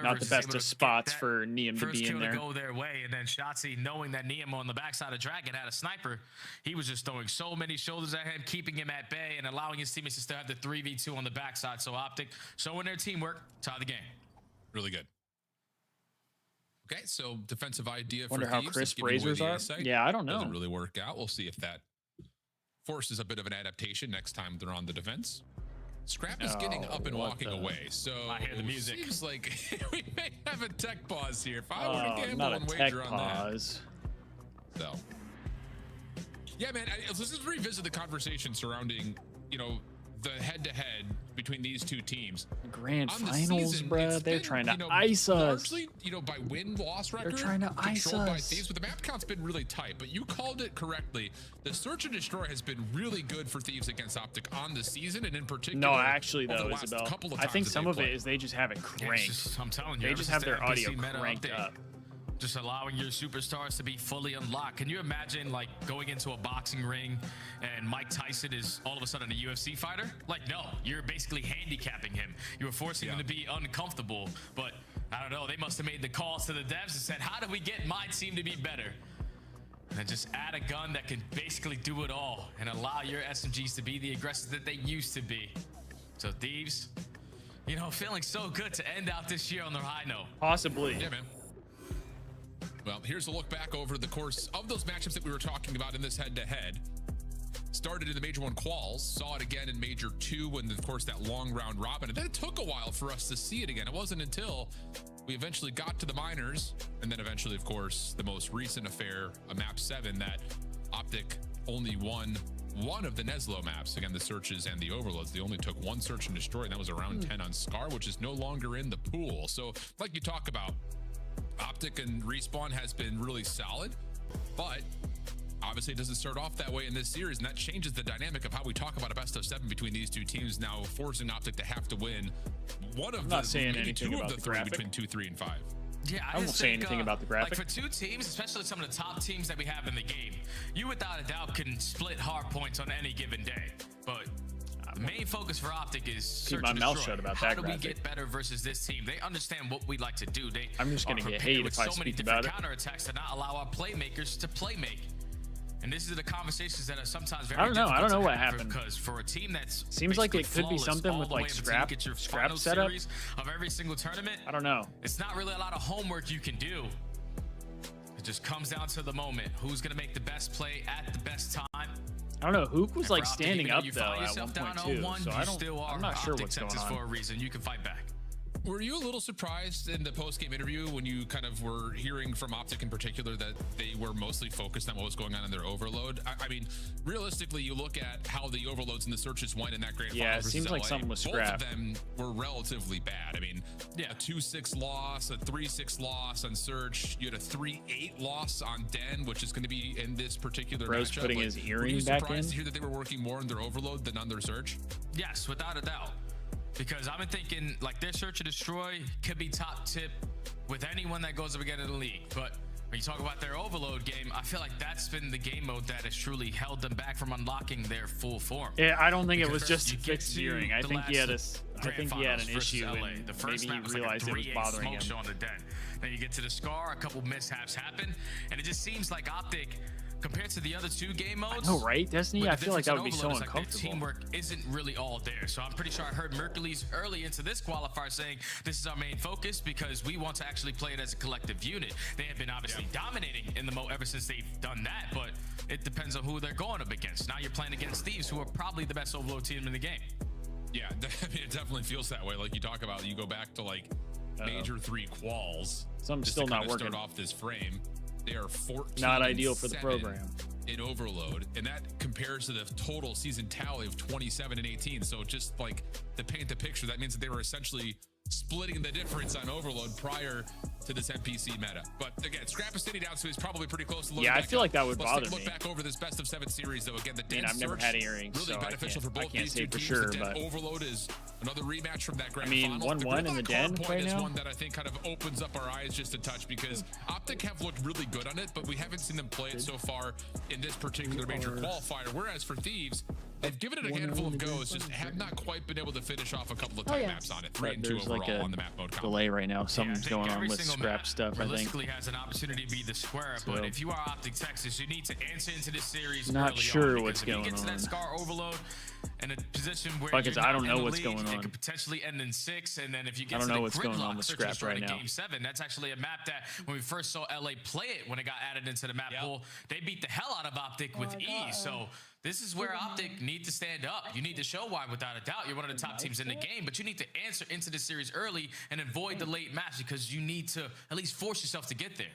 Not the best of spots for Niem to
First
be in
kill
there.
to go their way, and then Shotzi, knowing that Niem on the backside of Dragon had a sniper, he was just throwing so many shoulders at him, keeping him at bay, and allowing his teammates to still have the 3v2 on the backside. So Optic showing their teamwork, tie the game.
Really good. Okay, so defensive idea for
Wonder how
Thieves,
crisp
giving away
razors
the
are.
A site.
Yeah, I don't know.
Doesn't really work out. We'll see if that forces a bit of an adaptation next time they're on the defense. Scrap is getting up and
what
walking
the-
away, so
I hear the music.
Seems like we may have a tech pause here. If I were to gamble
not a
and
tech
wager on that,
pause.
so yeah, man. Let's just revisit the conversation surrounding, the head-to-head between these two teams.
Grand
On the
finals,
season,
bruh.
it's
They're
been,
trying to ice us.
Largely, by win-loss record.
trying to ice
controlled by
us.
Thieves, but the map count's been really tight. But you called it correctly. The Search and Destroy has been really good for Thieves against Optic on the season, and in particular.
No, actually,
over
though,
the last
Isabel,
couple of
I think
times that
some
they've
of it
played.
is they just have it
Yeah,
cranked.
I'm telling you,
They
ever
just
since
have
the
their audio
NPC meta
cranked
update,
up.
just allowing your superstars to be fully unlocked. Can you imagine going into a boxing ring and Mike Tyson is all of a sudden a UFC fighter? No, you're basically handicapping him. You were forcing him to be uncomfortable. But I don't know, they must have made the calls to the devs and said, how do we get my team to be better? And then just add a gun that can basically do it all and allow your SMGs to be the aggressors that they used to be. So Thieves, feeling so good to end out this year on their high note.
Possibly.
Yeah, man. Well, here's a look back over the course of those matchups that we were talking about in this head-to-head. Started in the Major 1 quals, saw it again in Major 2 when, of course, that long round robin. And then it took a while for us to see it again. It wasn't until we eventually got to the minors, and then eventually, of course, the most recent affair, a map 7, that Optic only won one of the Neslo maps. Again, the searches and the overloads, they only took one search and destroy, and that was around 10 on Scar, which is no longer in the pool. So like you talk about, Optic and Respawn has been really solid, but obviously it doesn't start off that way in this series, and that changes the dynamic of how we talk about a best of 7 between these two teams, now forcing Optic to have to win one of maybe two of the three between 2, 3, and 5.
Yeah,
I won't say anything about the graphic.
Like for two teams, especially some of the top teams that we have in the game, you without a doubt can split hard points on any given day. But the main focus for Optic is search and destroy. How do we get better versus this team? They understand what we like to do.
I'm just going to get hate if I speak about it.
Counterattacks to not allow our playmakers to playmake. And this is the conversations that are sometimes very
I don't know what happened.
Because for a team that's
seems like it could be something with like scrap setup
of every single tournament.
I don't know.
It's not really a lot of homework you can do. It just comes down to the moment. Who's gonna make the best play at the best time?
I don't know. Hook was like
Optic,
standing up
you
though
find
at
yourself
1.2, so I'm not sure what's going on.
For a reason, you can fight back.
Were you a little surprised in the post-game interview when you kind of were hearing from Optic in particular that they were mostly focused on what was going on in their overload? I mean, realistically, you look at how the overloads and the search went in that grand final versus
it seems like
LA,
something was scrapped.
Both of them were relatively bad. I mean, a 2-6 loss, a 3-6 loss on search. You had a 3-8 loss on Den, which is going to be in this particular
Bro's
matchup.
putting his earring back in.
Were you surprised to hear that they were working more on their overload than on their search?
Yes, without a doubt. Because I've been thinking like their search and destroy could be top tip with anyone that goes up again in the league. But when you talk about their overload game, I feel like that's been the game mode that has truly held them back from unlocking their full form.
Yeah, I don't think it was just fixed gearing. I think he had an issue and
the first
maybe he
was
realized
like
it was bothering him.
On the den. Then you get to the Scar, a couple mishaps happen, and it just seems like Optic, compared to the other two game modes,
I know, right? Destiny, I feel like that would be so uncomfortable.
Like teamwork isn't really all there. So I'm pretty sure I heard Mercury's early into this qualifier saying this is our main focus because we want to actually play it as a collective unit. They have been obviously dominating in the mode ever since they've done that, but it depends on who they're going up against. Now you're playing against Thieves, who are probably the best overload team in the game.
Yeah, I mean, it definitely feels that way. Like you talk about, you go back to like major 3 quals.
Something's still not working.
Start off this frame. They are 14.
Not ideal for the program.
In overload, and that compares to the total season tally of 27 and 18. So just like to paint the picture, that means that they were essentially splitting the difference on overload prior to this NPC meta. But again, Scrap is sitting down, so he's probably pretty close to looking
I
back
feel
up.
like that would bother
Let's
me.
Look back over this best of 7 series, though. Again, the Den
I've never had earrings,
really
so
beneficial for both
I can't
these
say
two
for
teams.
sure,
The Den
but
overload is another rematch from that grand
final. 1-1 in the Den right
is
now.
One that I think kind of opens up our eyes just a touch because Optic have looked really good on it, but we haven't seen them play it so far in this particular major qualifier. Whereas for Thieves, they've given it a handful of goes, just have not quite been able to finish off a couple of tight maps on it. 3 and 2 overall
like a
on the map mode.
Delay right now. Something's going on with scrap stuff. I think.
Realistically, has an opportunity to be the square, but if you are Optic Texas, you need to answer into this series.
Not sure
on,
what's going on.
If you get to that Scar overload in a position where
I don't know what's going on.
It could potentially end in 6, and then if you get
to
the
what's going on with
scrap
right now.
Game 7, that's actually a map that when we first saw LA play it when it got added into the map pool, they beat the hell out of Optic with ease. So this is where Optic need to stand up. You need to show why, without a doubt. You're one of the top teams in the game, but you need to answer into the series early and avoid the late match because you need to at least force yourself to get there.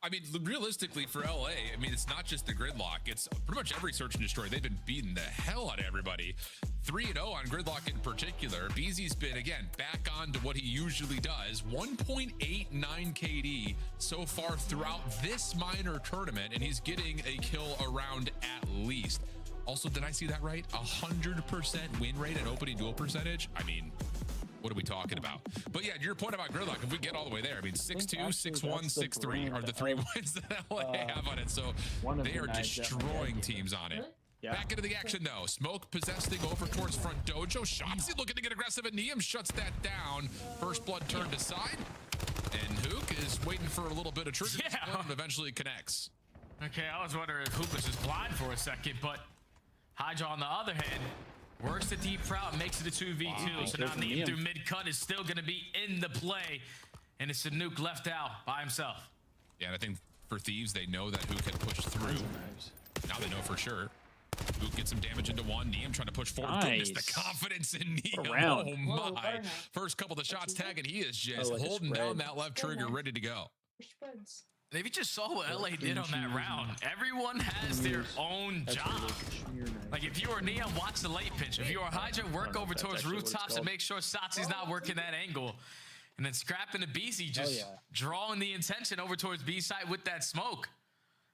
I mean, realistically for LA, I mean, it's not just the gridlock. It's pretty much every search and destroy. They've been beating the hell out of everybody. 3-0 on gridlock in particular. BZ's been, again, back on to what he usually does. 1.89 KD so far throughout this minor tournament, and he's getting a kill around at least. Also, did I see that right? 100% win rate and opening duel percentage? I mean, what are we talking about? But yeah, your point about gridlock, if we get all the way there, I mean, 6-2, 6-1, 6-3 are the 3 wins that LA have on it. So they are destroying teams on it. Yeah. Back into the action, though. Smoke possessing over towards front dojo. Shotzi looking to get aggressive, and Neum shuts that down. First blood turned aside, and Hook is waiting for a little bit of trigger and eventually connects.
Okay, I was wondering if Hook was just blind for a second, but Hydra on the other hand works the deep route, makes it a 2v2. So now Neum through mid-cut is still going to be in the play, and it's a Nuke left out by himself.
Yeah, and I think for Thieves, they know that Hook had pushed through. Now they know for sure. Hook gets some damage into one. Neum trying to push forward. Goodness, the confidence in Neum. Oh my. First couple of the shots tagging, he is just holding down that left trigger, ready to go.
If you just saw what LA did on that round, everyone has their own job. Like if you are Neon, watch the late pitch. If you are Hydra, work over towards rooftops and make sure Satsy's not working that angle. And then Scrap and the BC just drawing the intention over towards B side with that smoke.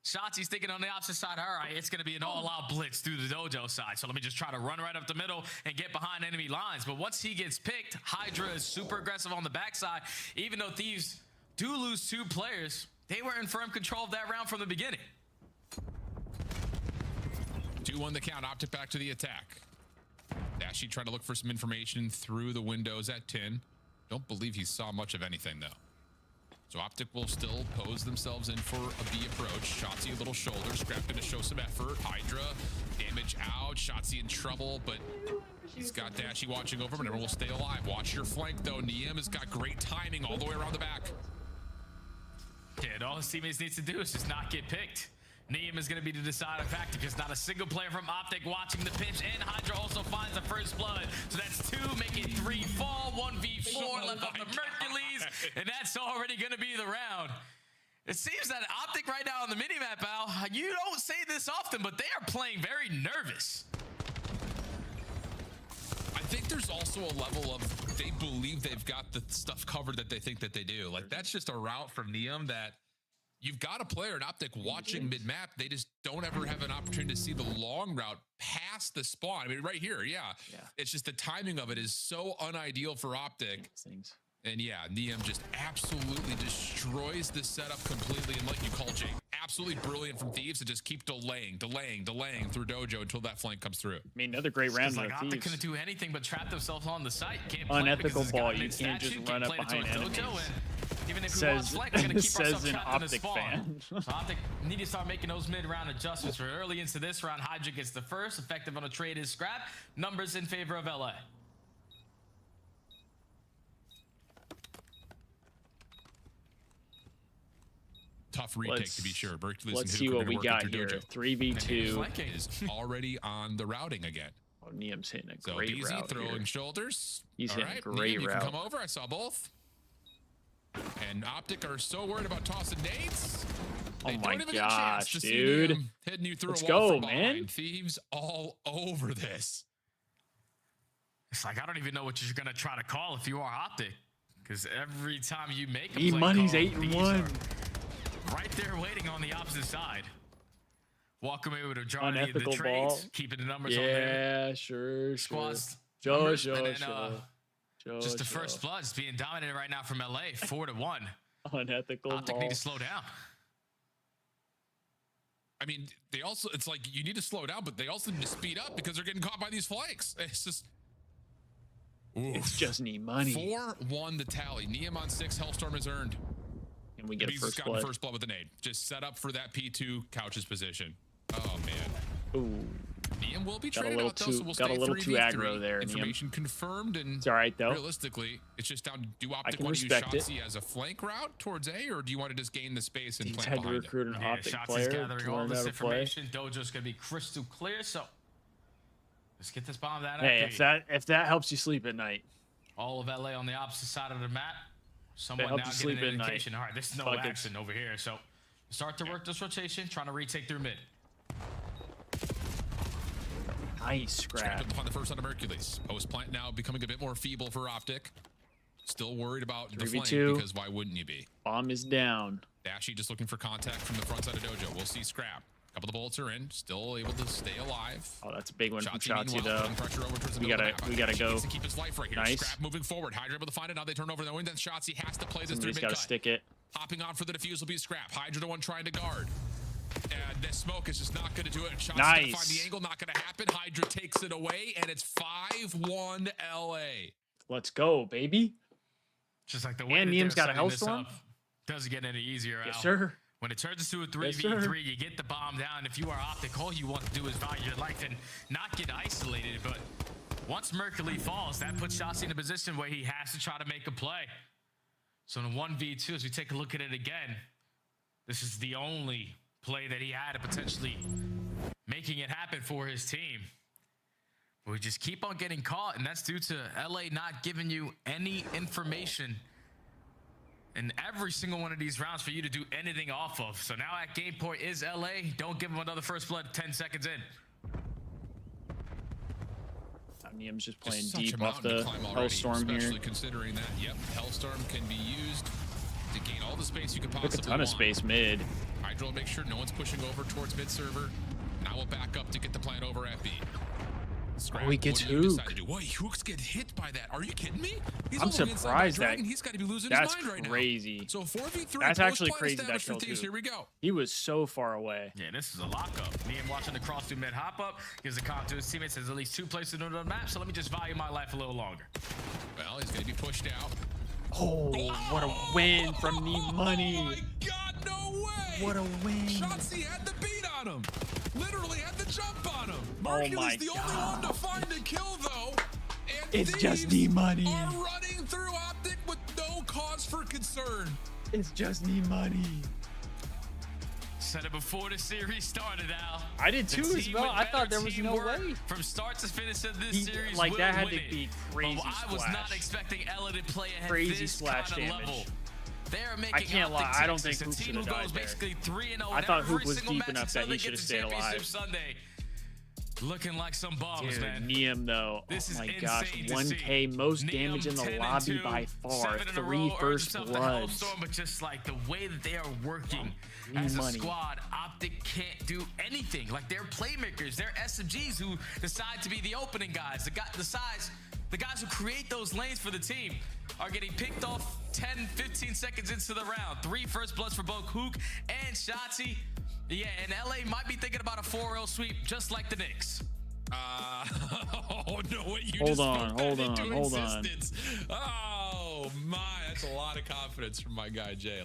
Shotzi's thinking on the opposite side, all right, it's going to be an all-out blitz through the dojo side. So let me just try to run right up the middle and get behind enemy lines. But once he gets picked, Hydra is super aggressive on the backside. Even though Thieves do lose 2 players, they were in firm control of that round from the beginning.
2-1 the count. Optic back to the attack. Dashy trying to look for some information through the windows at 10. Don't believe he saw much of anything, though. So Optic will still pose themselves in for a B approach. Shotzi a little shoulder. Scrap gonna show some effort. Hydra, damage out. Shotzi in trouble, but he's got Dashy watching over him, and everyone will stay alive. Watch your flank, though. Niem has got great timing all the way around the back.
Yeah, and all his teammates need to do is just not get picked. Niem is going to be the deciding factor because not a single player from Optic watching the pitch, and Hydra also finds the first blood. So that's 2, make it 3 fall, 1v4 left off the Mercules, and that's already going to be the round. It seems that Optic right now on the minimap, Al, you don't say this often, but they are playing very nervous.
I think there's also a level of they believe they've got the stuff covered that they think that they do. Like, that's just a route from Niem that you've got a player in Optic watching mid-map. They just don't ever have an opportunity to see the long route past the spawn. I mean, right here, yeah. It's just the timing of it is so unideal for Optic. And yeah, Niem just absolutely destroys the setup completely. And like you call Jake, absolutely brilliant from Thieves to just keep delaying through Dojo until that flank comes through.
I mean, another great round.
Like Optic couldn't do anything but trap themselves on the site. Can't play
unethical ball.
You
can't just run up behind enemies.
Even if we want flank, we're going to keep ourselves trapped in the
Optic
spawn.
fan.
So Optic need to start making those mid-round adjustments. For early into this round, Hydra gets the first. Effective on a trade is Scrap. Numbers in favor of LA.
Tough retake to be sure.
Let's see what we got here. 3v2
is already on the routing again.
Oh, Niem's hitting a
so
great
easy,
route
throwing
here.
shoulders.
He's
All
hitting
right,
a great
Niem,
route.
You can come over. I saw both. And Optic are so worried about tossing nades.
Oh
they
my
don't even get a chance
gosh,
to see
dude.
Niem hitting you through
Let's
a wall
go,
from behind.
man.
Thieves all over this.
It's like, I don't even know what you're going to try to call if you are Optic. Because every time you make a
E
play
Money's
call,
8-1.
right there waiting on the opposite side. Walk away with a majority of the
Unethical
trades,
ball.
keeping the numbers on there.
Yeah, sure.
Squads.
Joe,
numbers, and then,
Joe.
just the first bloods being dominated right now from LA, 4-1.
Unethical
Optic
ball.
need to slow down.
I mean, they also, it's like you need to slow down, but they also need to speed up because they're getting caught by these flanks. It's just. Oof.
It's just need money.
4-1 the tally. Niem on 6. Hellstorm is earned.
And we get a first blood.
First blood with a nade. Just set up for that P2 Couch's position. Oh, man.
Ooh.
Niem will be traded out, though, so we'll
got
stay
a little too
3v3.
aggro there.
Information confirmed, and
it's all right, though.
Realistically, it's just down. Do Optic
can
want to use
respect
Shotzi as a flank route towards A, or do you want to just gain the space and
He's
plant
had to
behind
recruit an
it?
Optic
Shots
player
is gathering
to
all
learn
this
how to play.
information. Dojo's going to be crystal clear, so let's get this bomb down.
Hey, if that helps you sleep at night.
All of LA on the opposite side of the map. Someone
helps
now
you sleep
getting an
at night.
indication. All right, there's no
Fuck it.
action over here. So start to work this rotation, trying to retake through mid.
Nice scrap.
On the first on the Mercules. Post plant now becoming a bit more feeble for Optic. Still worried about the flank
3v2.
because why wouldn't you be?
Bomb is down.
Dashy just looking for contact from the front side of Dojo. We'll see Scrap. A couple of the bullets are in. Still able to stay alive.
Oh, that's a big one from
Shotzi,
Shotzi,
meanwhile,
though.
putting pressure over towards the
We
middle
gotta
of the map.
we gotta
He
go.
needs to keep his life right here.
Nice.
Scrap moving forward. Hydra able to find it. Now they turn over the wing. Then Shotzi has to play this through
Somebody's
mid
gotta
cut.
stick it.
Hopping on for the defuse will be Scrap. Hydra the one trying to guard. And this smoke is just not going to do it. Shotzi's
Nice.
going to find the angle. Not going to happen. Hydra takes it away, and it's 5-1 LA.
Let's go, baby.
Just like the way
And
that
Niem's
they're
got a
setting this
Hellstorm.
up doesn't get any easier.
Yes,
Al.
sir.
When it turns into a
Yes, sir.
3v3, you get the bomb down. If you are Optic, all you want to do is value your life and not get isolated. But once Mercury falls, that puts Shotzi in a position where he has to try to make a play. So in a 1v2, as we take a look at it again, this is the only play that he had to potentially making it happen for his team. But we just keep on getting caught, and that's due to LA not giving you any information. in every single one of these rounds for you to do anything off of. So now at game point is LA. Don't give them another first blood 10 seconds in.
Niam's just playing deep off the Hellstorm here.
Especially considering that, yep, Hellstorm can be used to gain all the space you could possibly
Took a ton of space mid.
Hydra will make sure no one's pushing over towards mid server. Now we'll back up to get the plant over at B. Scrap,
oh, he gets Hook.
Wait, Hook's get hit by that. Are you kidding me? He's
I'm surprised that
he's got to be losing
that's
his mind right
crazy.
Now. So 4v3.
That's actually crazy that
for Thieves. Here we go.
He was so far away.
Yeah, this is a lockup. Niam watching the cross through mid hop up, gives the comp to his teammates. There's at least 2 places on the map, so let me just value my life a little longer.
Well, he's going to be pushed out.
Oh, what a win from Neem Money.
Oh my God, no way.
What a win.
Shotzzy had the beat on him. Literally had the jump on him.
Oh my
the only one to find a kill, though. And
it's just Neem Money.
Are running through Optic with no cause for concern.
It's just Neem Money.
Said it before the series started, Al.
I did too as well. I thought there was no way.
From start to finish of this series,
like that had to be crazy
splash. I was not expecting Ella to play at
crazy
this
splash
kind of
damage.
Level. They're making
I can't lie. I don't think
Hoop
should have died there.
I
thought Hoop was deep enough that he should have stayed alive.
Sunday. Looking like some bombs,
dude,
man.
Niam though,
this
oh my gosh, 1K, most damage in the lobby by far. 3 first bloods.
But just like the way that they are working as a squad, Optic can't do anything. Like they're playmakers, they're SMGs who decide to be the opening guys. The guys who create those lanes for the team are getting picked off 10, 15 seconds into the round. 3 first bloods for both Hook and Shotzzy. Yeah, and LA might be thinking about a 4-0 sweep just like the Knicks.
Oh no, what you
hold
just
on.
Oh my, that's a lot of confidence from my guy Jay.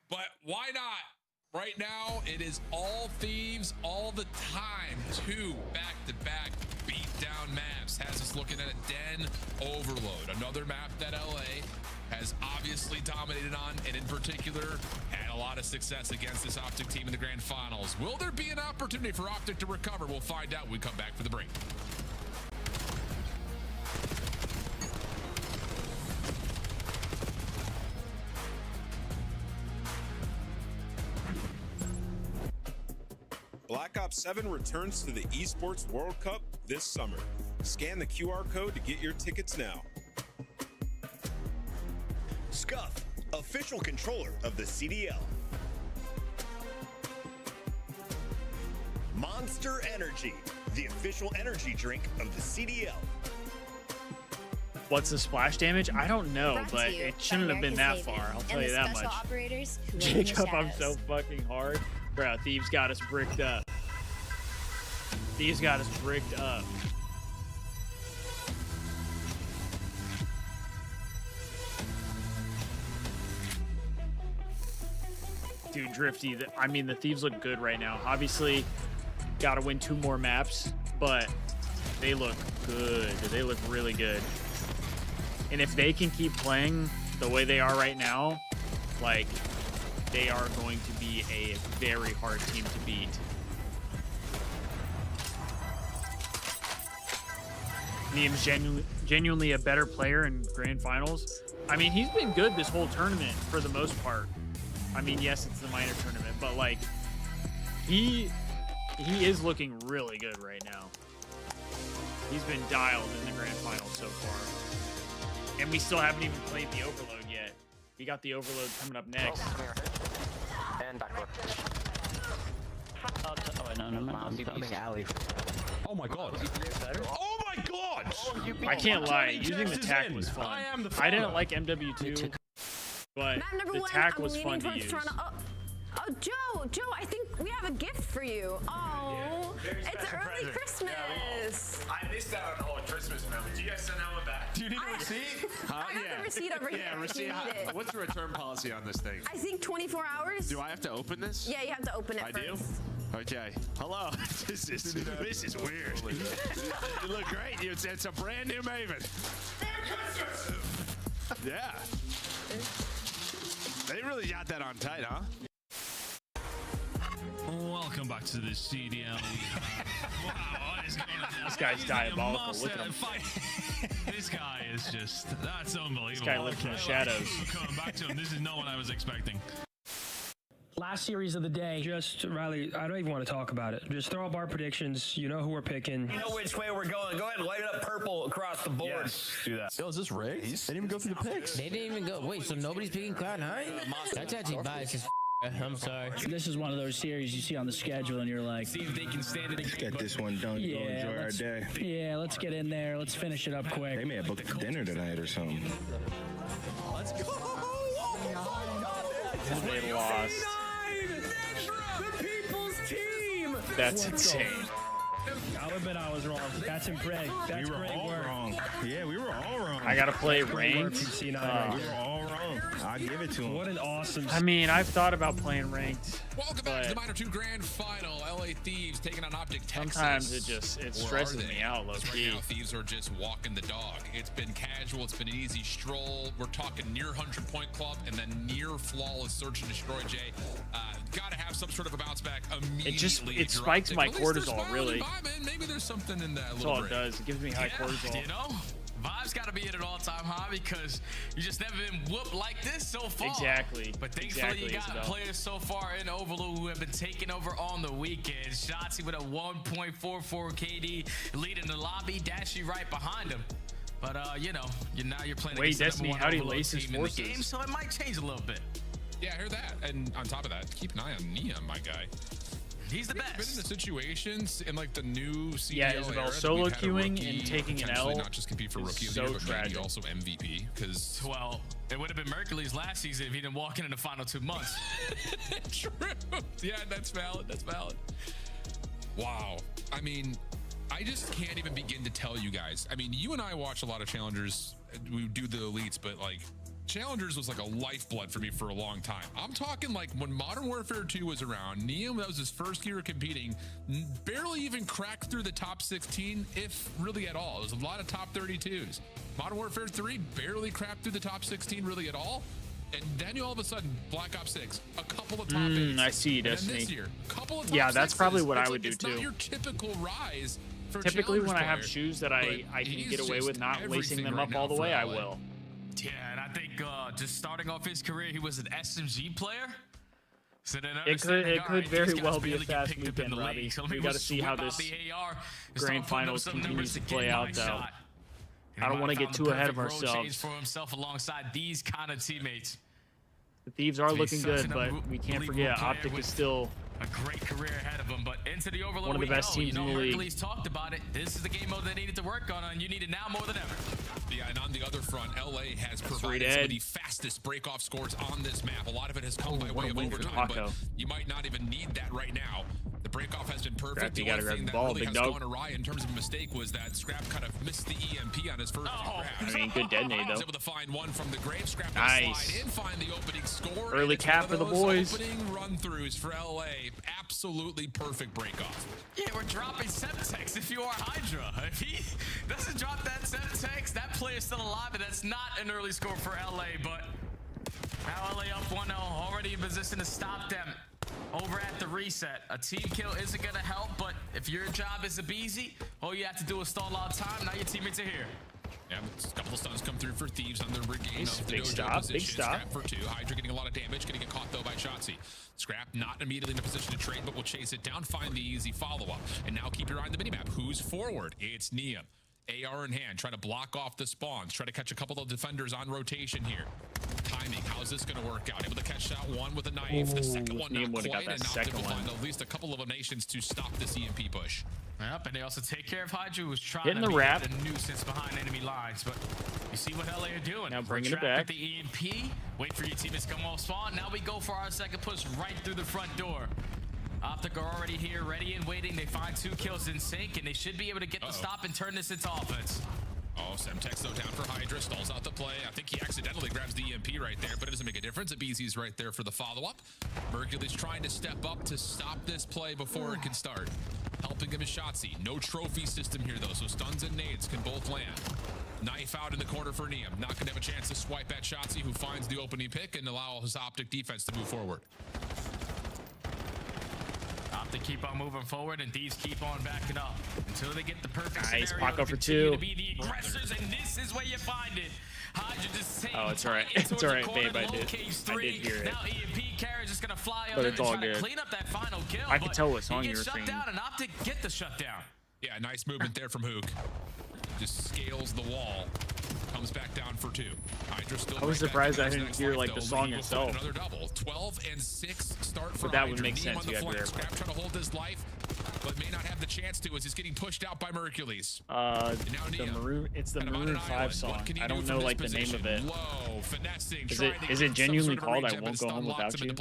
But why not? Right now, it is all Thieves all the time. 2 back-to-back beat-down maps has us looking at a Den Overload. Another map that LA has obviously dominated on, and in particular, had a lot of success against this Optic team in the grand finals. Will there be an opportunity for Optic to recover? We'll find out when we come back for the break.
Black Ops 7 returns to the Esports World Cup this summer. Scan the QR code to get your tickets now.
Scuff, official controller of the CDL. Monster Energy, the official energy drink of the CDL.
What's the splash damage? I don't know, but it shouldn't have been that far. I'll tell you that much. Jacob, I'm so fucking hard. Bro, Thieves got us bricked up. Dude, Drifty, I mean, the Thieves look good right now. Obviously, got to win 2 more maps, but they look good. They look really good. And if they can keep playing the way they are right now, like, they are going to be a very hard team to beat. Niam's genuinely a better player in grand finals. I mean, he's been good this whole tournament for the most part. I mean, yes, it's the minor tournament, but like, he is looking really good right now. He's been dialed in the grand finals so far. And we still haven't even played the Overload yet. We got the Overload coming up next.
And backward.
Oh my God. Oh my God!
I can't lie, using the tack was fun. I didn't like MW2, but the tack was fun to use.
Oh, Joe, I think we have a gift for you. Oh, it's early Christmas.
I missed out on the whole Christmas moment. Do you guys send that one back?
Do you need a receipt?
I got the receipt over here.
Yeah, receipt. What's the return policy on this thing?
I think 24 hours.
Do I have to open this?
Yeah, you have to open it first.
I do? Okay. Hello. This is weird. You look great. It's a brand new Maven. Yeah. They really got that on tight, huh?
Welcome back to the CDL. Wow, what is going on?
This guy's diabolical. Look at him.
It This guy is that's unbelievable.
This guy lives in the shadows.
Coming back to him. This is no one I was expecting.
Last series of the day, just Riley, I don't even want to talk about it. Just throw up our predictions. You know who we're picking.
You know which way we're going. Go ahead and light it up purple across the board.
Yes, do that. Yo, is this rigged? They didn't even go through the picks.
They didn't even go. Wait, so nobody's picking Cloud9? That's actually biased as I'm sorry.
This is one of those series you see on the schedule and you're like,
See if they can stand it again.
Get this one done.
yeah,
Go enjoy our day.
Yeah, let's get in there. Let's finish it up quick.
They may have booked dinner tonight or something.
Let's go.
They lost.
The people's team.
That's insane.
I'll admit I was wrong. That's impressive. That's
We were
great
all
work.
wrong. Yeah, we were all wrong.
I gotta play
Great work
ranked.
from C9.
We were all wrong. I'll give it to him.
What an awesome.
I mean, I've thought about playing ranked.
Welcome back to the Minor 2 Grand Final. LA Thieves taking on Optic Texas.
Sometimes it stresses me out, low
Right
key.
now, Thieves are just walking the dog. It's been casual. It's been an easy stroll. We're talking near 100-point club and then near flawless search and destroy. Jay, got to have some sort of a bounce back immediately.
It spikes my cortisol, really.
Maybe there's something in that.
That's all it does. It gives me high cortisol.
You know, vibes got to be at an all-time high because you just never been whooped like this so far.
Exactly.
But thankfully, you got
Isabel.
players so far in Overload who have been taking over on the weekend. Shotzzy with a 1.44 KD leading the lobby. Dashy right behind him. But you know, now you're playing
Wait,
against the
Destiny,
number one
how do you
Overload
lace his
team in the
forces?
game, so it might change a little bit.
Yeah, I heard that. And on top of that, keep an eye on Nia, my guy.
He's the best.
Been in the situations in like the new CDL
Yeah, Isabel,
era that
solo
we've had a
queuing
rookie
and taking an
potentially
L
not just compete for
is
rookie of the
so
year, but maybe
tragic.
also MVP. Because
Well, it would have been Mercury's last season if he didn't walk in the final 2 months.
true. Yeah, that's valid. That's valid. Wow. I mean, I just can't even begin to tell you guys. I mean, you and I watch a lot of challengers. We do the elites, but like challengers was like a lifeblood for me for a long time. I'm talking like when Modern Warfare 2 was around, Neum, that was his first year competing, barely even cracked through the top 16, if really at all. There's a lot of top 32s. Modern Warfare 3 barely cracked through the top 16 really at all. And then all of a sudden, Black Ops 6, a couple of top 8s.
I see,
And then
Destiny.
this year, a couple of top
Yeah, that's
6s.
probably what I
It's
would
like,
do
it's
too.
not your typical rise for
Typically, when I
challengers
have
player,
shoes that I
but
can
he's
get away
just
with not lacing
everything
them
right
up
now
all the
for
way, I
LA.
will.
Yeah, and I think just starting off his career, he was an SMG player. So then
It could very well be a fast weekend, Robbie.
So
We got to see how this grand finals continues to play out, though. I don't want to get too ahead of ourselves.
For himself alongside these kind of teammates.
The Thieves are
To be
looking
such
good,
an
but we can't forget
unbelievable
Optic
player
is still
a great career ahead of him, but into the Overload
one of the
we
best
go.
teams
You know,
in the league.
Hercules talked about it. This is the game mode they needed to work on, and you need it now more than ever.
Yeah, and on the other front, LA has provided
Red.
some of the fastest break-off scores on this map. A lot of it has come by way of
win for
overtime, but
Paco.
you might not even need that right now. The break-off has been perfect.
Scrap,
The
you gotta
only
grab
thing
the
that
ball,
really
big
has
dog.
gone awry in terms of a mistake was that Scrap kind of missed the EMP on his first grab.
I mean, good detonate,
Was
though.
able to find one from the grave. Scrap
Nice.
slide in, find the opening score.
Early
and it's
cap
one
for
of
the
those
boys.
Opening run-throughs for LA. Absolutely perfect break-off.
Yeah, we're dropping Semtex if you are Hydra. If he doesn't drop that Semtex, that player's still alive, and that's not an early score for LA, but now LA up 1-0, already in position to stop them over at the reset. A team kill isn't going to help, but if your job is a Beezy, all you have to do is stall out time. Now your teammates are here.
Yeah, a couple of stuns come through for Thieves on their regain
Nice.
of the
Big
dojo
stop,
position.
big stop.
Scrap for 2. Hydra getting a lot of damage, getting it caught though by Shotzzy. Scrap not immediately in a position to trade, but will chase it down, find the easy follow-up. And now keep your eye on the minimap. Who's forward? It's Nia. AR in hand, trying to block off the spawns, try to catch a couple of defenders on rotation here. Timing, how's this going to work out? Able to catch that one with a knife. The second one not
would've
quite
got that
enough
second
to
one.
find at least a couple of nations to stop this EMP push.
Yep, and they also take care of Hydra, who's trying
Hitting
to
the
be
wrap.
a nuisance behind enemy lines. But you see what LA are doing.
Now bringing
We're
it
trapped
back.
at the EMP. Wait for your teammates to come off spawn. Now we go for our second push right through the front door. Optic are already here, ready and waiting. They find 2 kills in sync, and they should be able to get the stop and turn this into offense.
Oh, Semtex though down for Hydra, stalls out the play. I think he accidentally grabs the EMP right there, but it doesn't make a difference. BZ's right there for the follow-up. Mercury's trying to step up to stop this play before it can start. Helping him is Shotzzy. No trophy system here though, so stuns and nades can both land. Knife out in the corner for Neum. Not gonna have a chance to swipe at Shotzzy, who finds the opening pick and allow his Optic defense to move forward.
Optic keep on moving forward, and Thieves keep on backing up until they get the perfect
Nice,
scenario
Paco
to
for
continue
2.
to be the aggressors, and this is where you find it. Hydra just taking
Oh, it's all right. It's all right, babe. I did hear it.
Now EMP carrier just gonna fly
But
under
it's
and
all
try to
good.
clean up that final kill.
I could tell what
he
song you
gets
were
shut
singing.
down, and Optic get the shutdown.
Yeah, nice movement there from Hook. Just scales the wall. Comes back down for 2. Hydra still.
I was surprised I didn't hear like the song
Lee will
itself.
find another double. 12 and 6 start for
But that
Hydra.
would make
Neem
sense.
on the
You have
flank.
your
Scrap trying to hold his life, but may not have the chance to as he's getting pushed out by Mercules.
The Maroon. It's the Maroon 5 song. I don't know like the name of it.
Low, finessing,
Is it genuinely called "I Won't Go Home Without You"?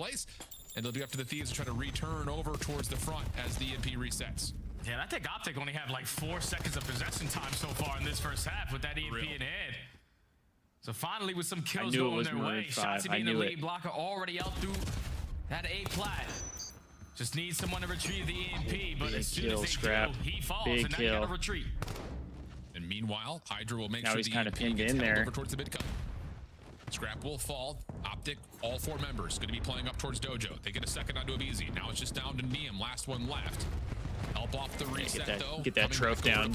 And they'll be up to the Thieves to try to return over towards the front as the EMP resets.
Yeah, I think Optic only have like 4 seconds of possession time so far in this first half with that EMP in hand. So finally, with some kills going their way, Shotzi being the lead blocker already out through that A plat. Just needs someone to retrieve the EMP, but as soon as they do, he falls, and now you gotta retreat.
And meanwhile, Hydra will make
now
sure
he's
the
kind of
EMP
pinned
gets
in
held
there.
over towards the mid-cut. Scrap will fall. Optic, all 4 members going to be playing up towards Dojo. They get a second onto Abizi. Now it's just down to Neem, last one left. Help off the reset, though.
Get that trope down.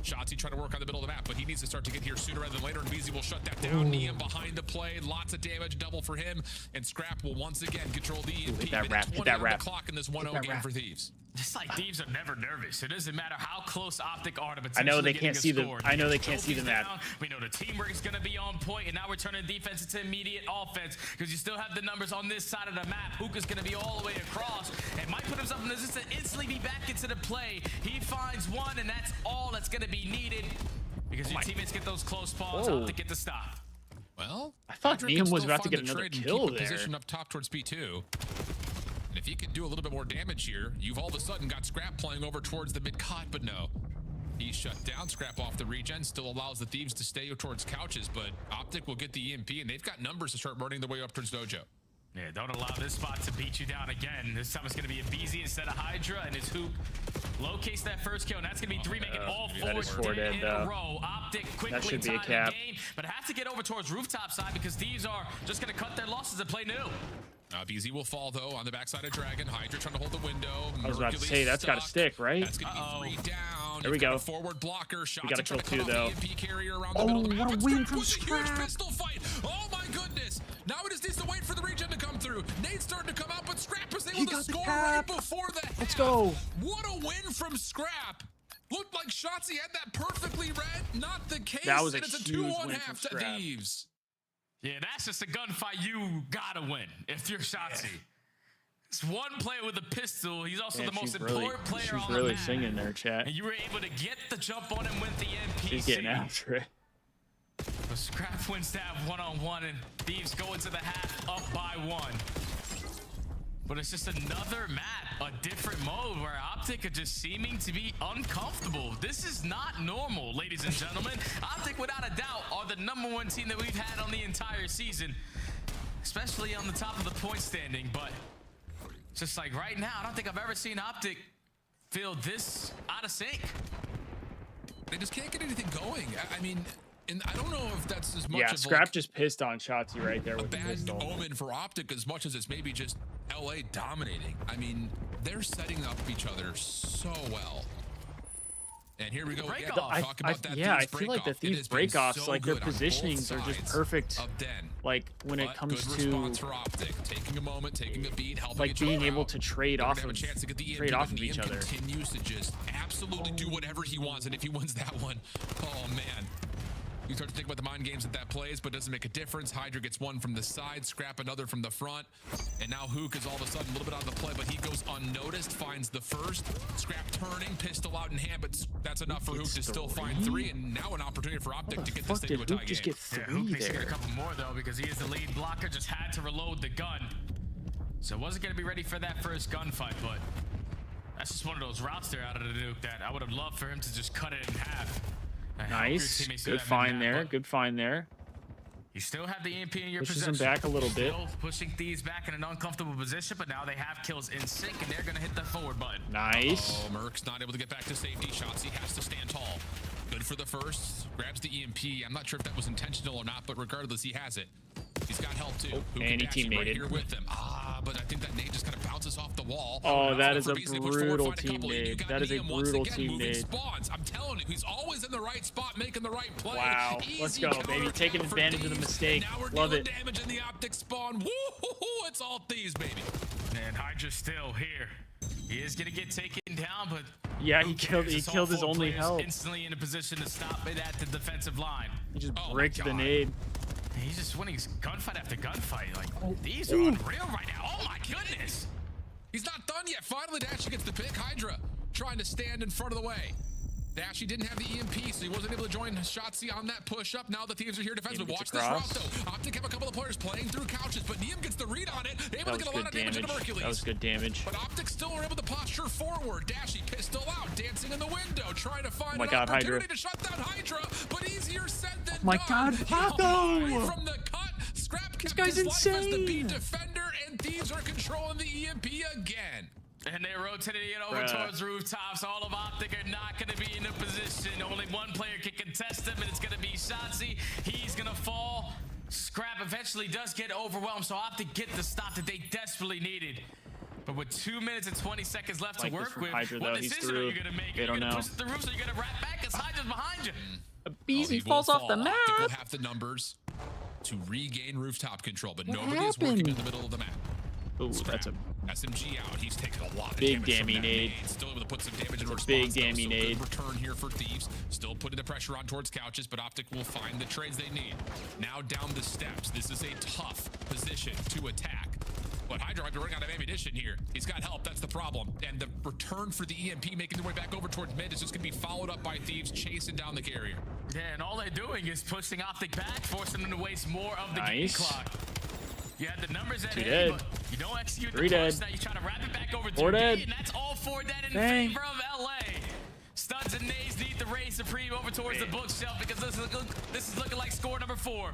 Shotzi trying to work on the middle of the map, but he needs to start to get here sooner rather than later, and Abizi will shut that down. Neem behind the play. Lots of damage, double for him, and Scrap will once again control the EMP.
Hit that wrap. Hit that wrap.
Clock in this 1-0 game for Thieves.
Just like Thieves are never nervous. It doesn't matter how close Optic are to potentially
I know they
getting
can't
a
see the.
score.
I know they can't see the map.
We know the teamwork is going to be on point, and now we're turning defense into immediate offense because you still have the numbers on this side of the map. Hook is going to be all the way across and might put himself in this to instantly be back into the play. He finds one, and that's all that's going to be needed because your teammates get those close balls out to get the stop.
Well,
I thought Neem was about to get another kill there.
Position up top towards P2. And if he can do a little bit more damage here, you've all of a sudden got Scrap playing over towards the mid-cut, but no. He's shut down. Scrap off the regen, still allows the Thieves to stay towards couches, but Optic will get the EMP, and they've got numbers to start burning their way up towards Dojo.
Yeah, don't allow this spot to beat you down again. This time it's going to be Abizi instead of Hydra, and his Hoop locates that first kill, and that's going to be 3, making all 4 dead in a row. Optic quickly tie the game, but it has to get over towards rooftop side because Thieves are just going to cut their losses and play new.
BZ will fall, though, on the backside of Dragon. Hydra trying to hold the window.
I was about to say, that's got to stick, right?
That's going to be 3 down.
There we go.
Forward blocker.
We got to kill 2, though.
Oh, what a win from Scrap. Huge pistol fight. Oh, my goodness. Now it just needs to wait for the regen to come through. Nade's starting to come out, but Scrap is able to score right before the half.
Let's go.
What a win from Scrap. Looked like Shotzi had that perfectly read. Not the case.
That was a
it's a
huge
2-1
win
half
from
to
Scrap.
Thieves.
Yeah, that's just a gunfight you gotta win if you're Shotzi. It's one player with a pistol. He's also the most important player on the map.
She's really singing there, chat.
And you were able to get the jump on him with the NPC.
She's getting after it.
But Scrap wins that one-on-one, and Thieves go into the half up by 1. But it's just another map, a different mode where Optic are just seeming to be uncomfortable. This is not normal, ladies and gentlemen. Optic, without a doubt, are the #1 team that we've had on the entire season, especially on the top of the point standing. But just like right now, I don't think I've ever seen Optic feel this out of sync.
They just can't get anything going. I mean, and I don't know if that's as much of
Scrap just pissed on Shotzi right there with the
bad
pistol.
omen for Optic as much as it's maybe just LA dominating. I mean, they're setting up each other so well. And here we go again. Talk about that
I
Thieves
feel like the
breakoff.
Thieves breakoffs, like their positionings are just perfect. Like when it comes
good
to
response for Optic, taking a moment, taking a beat, helping
like
each
being
other
able
out.
to trade
They're
off
gonna
of
have a chance to get the EMP, but
each
Neem
other.
continues to just absolutely do whatever he wants, and if he wins that one, oh man. You start to think about the mind games that plays, but doesn't make a difference. Hydra gets one from the side, Scrap another from the front. And now Hook is all of a sudden a little bit out of the play, but he goes unnoticed, finds the first. Scrap turning, pistol out in hand, but that's enough for Hook to still find 3. And now an opportunity for Optic to get this thing to a tie game.
Yeah, Hook needs to get a couple more, though, because he is the lead blocker, just had to reload the gun. So wasn't going to be ready for that first gunfight, but that's just one of those routes there out of the nuke that I would have loved for him to just cut it in half.
Nice. Good find there. Good find there.
You still have the EMP in your
Pushes
possession.
him back a little bit.
Still pushing Thieves back in an uncomfortable position, but now they have kills in sync, and they're going to hit the forward button.
Nice.
Oh, Merc's not able to get back to safety. Shotzi has to stand tall. Good for the first. Grabs the EMP. I'm not sure if that was intentional or not, but regardless, he has it. He's got help too. Who
And he
can dash right
teammated.
here with him. But I think that nade just kind of bounces off the wall.
Oh, that
Now
is a
for Beasley to push forward,
brutal
find a couple.
team
You
nade.
got
That is a
Niam once
brutal
again
team
moving
nade.
spawns. I'm telling you, he's always in the right spot, making the right play.
Wow. Let's
Easy
go,
counter
baby. Taking
for
advantage of the
Thieves.
mistake.
And now we're
Love
dealing
it.
damage in the Optic spawn. Woo! It's all Thieves, baby.
And Hydra's still here. He is gonna get taken down, but
Yeah,
who
he killed
cares? It's all
his
four
only
players
help.
instantly in a position to stop it at the defensive line.
He just
Oh my
bricked the
God.
nade.
He's just winning gunfight after gunfight. Like, these are unreal right now. Oh my goodness.
He's not done yet. Finally, Dashy gets the pick. Hydra trying to stand in front of the way. Dashy didn't have the EMP, so he wasn't able to join Shotzi on that push-up. Now the Thieves are here defensively. Watch this route, though. Optic have a couple of players playing through couches, but Niam gets the read on it. Able to get a lot of damage into Hercules.
That was good damage.
But Optic still were able to posture forward. Dashy pistol out, dancing in the window, trying to find
my
an
God,
opportunity
Hydra.
to shut down Hydra, but easier said than
My
done.
God, Paco!
From the cut, Scrap
This
kept
guy's
his life as the
insane.
B defender, and Thieves are controlling the EMP again.
And they're rotating it over towards rooftops. All of Optic are not going to be in a position. Only one player can contest them, and it's going to be Shotzi. He's going to fall. Scrap eventually does get overwhelmed, so Optic get the stop that they desperately needed. But with 2 minutes and 20 seconds left to work with,
Hydra,
what
though. He's
decision are you going to make?
They
Are you
don't
going to
know.
push the roof, so you're going to wrap back because Hydra's behind you?
Beasley falls off the map.
Optic will have the numbers to regain rooftop control, but nobody is working in the middle of the map.
Ooh, that's a
SMG out. He's taken a lot of
big
damage from
dammy
that
nade.
Still able to put some damage in response.
Big
though,
dammy
so
nade.
good return here for Thieves. Still putting the pressure on towards couches, but Optic will find the trades they need. Now down the steps. This is a tough position to attack. But Hydra might be running out of ammunition here. He's got help. That's the problem. And the return for the EMP making their way back over towards mid is just going to be followed up by Thieves chasing down the carrier.
Yeah, and all they're doing is pushing Optic back, forcing them to waste more of the game clock. You had the numbers at
2
A,
dead.
but you don't execute
3
the push.
dead.
Now you try to wrap it back over
4
to
dead.
B, and that's all 4 dead in
Dang.
favor of LA. Studs and Nays need the Ray Supreme over towards the bookshelf because this is looking like score number 4.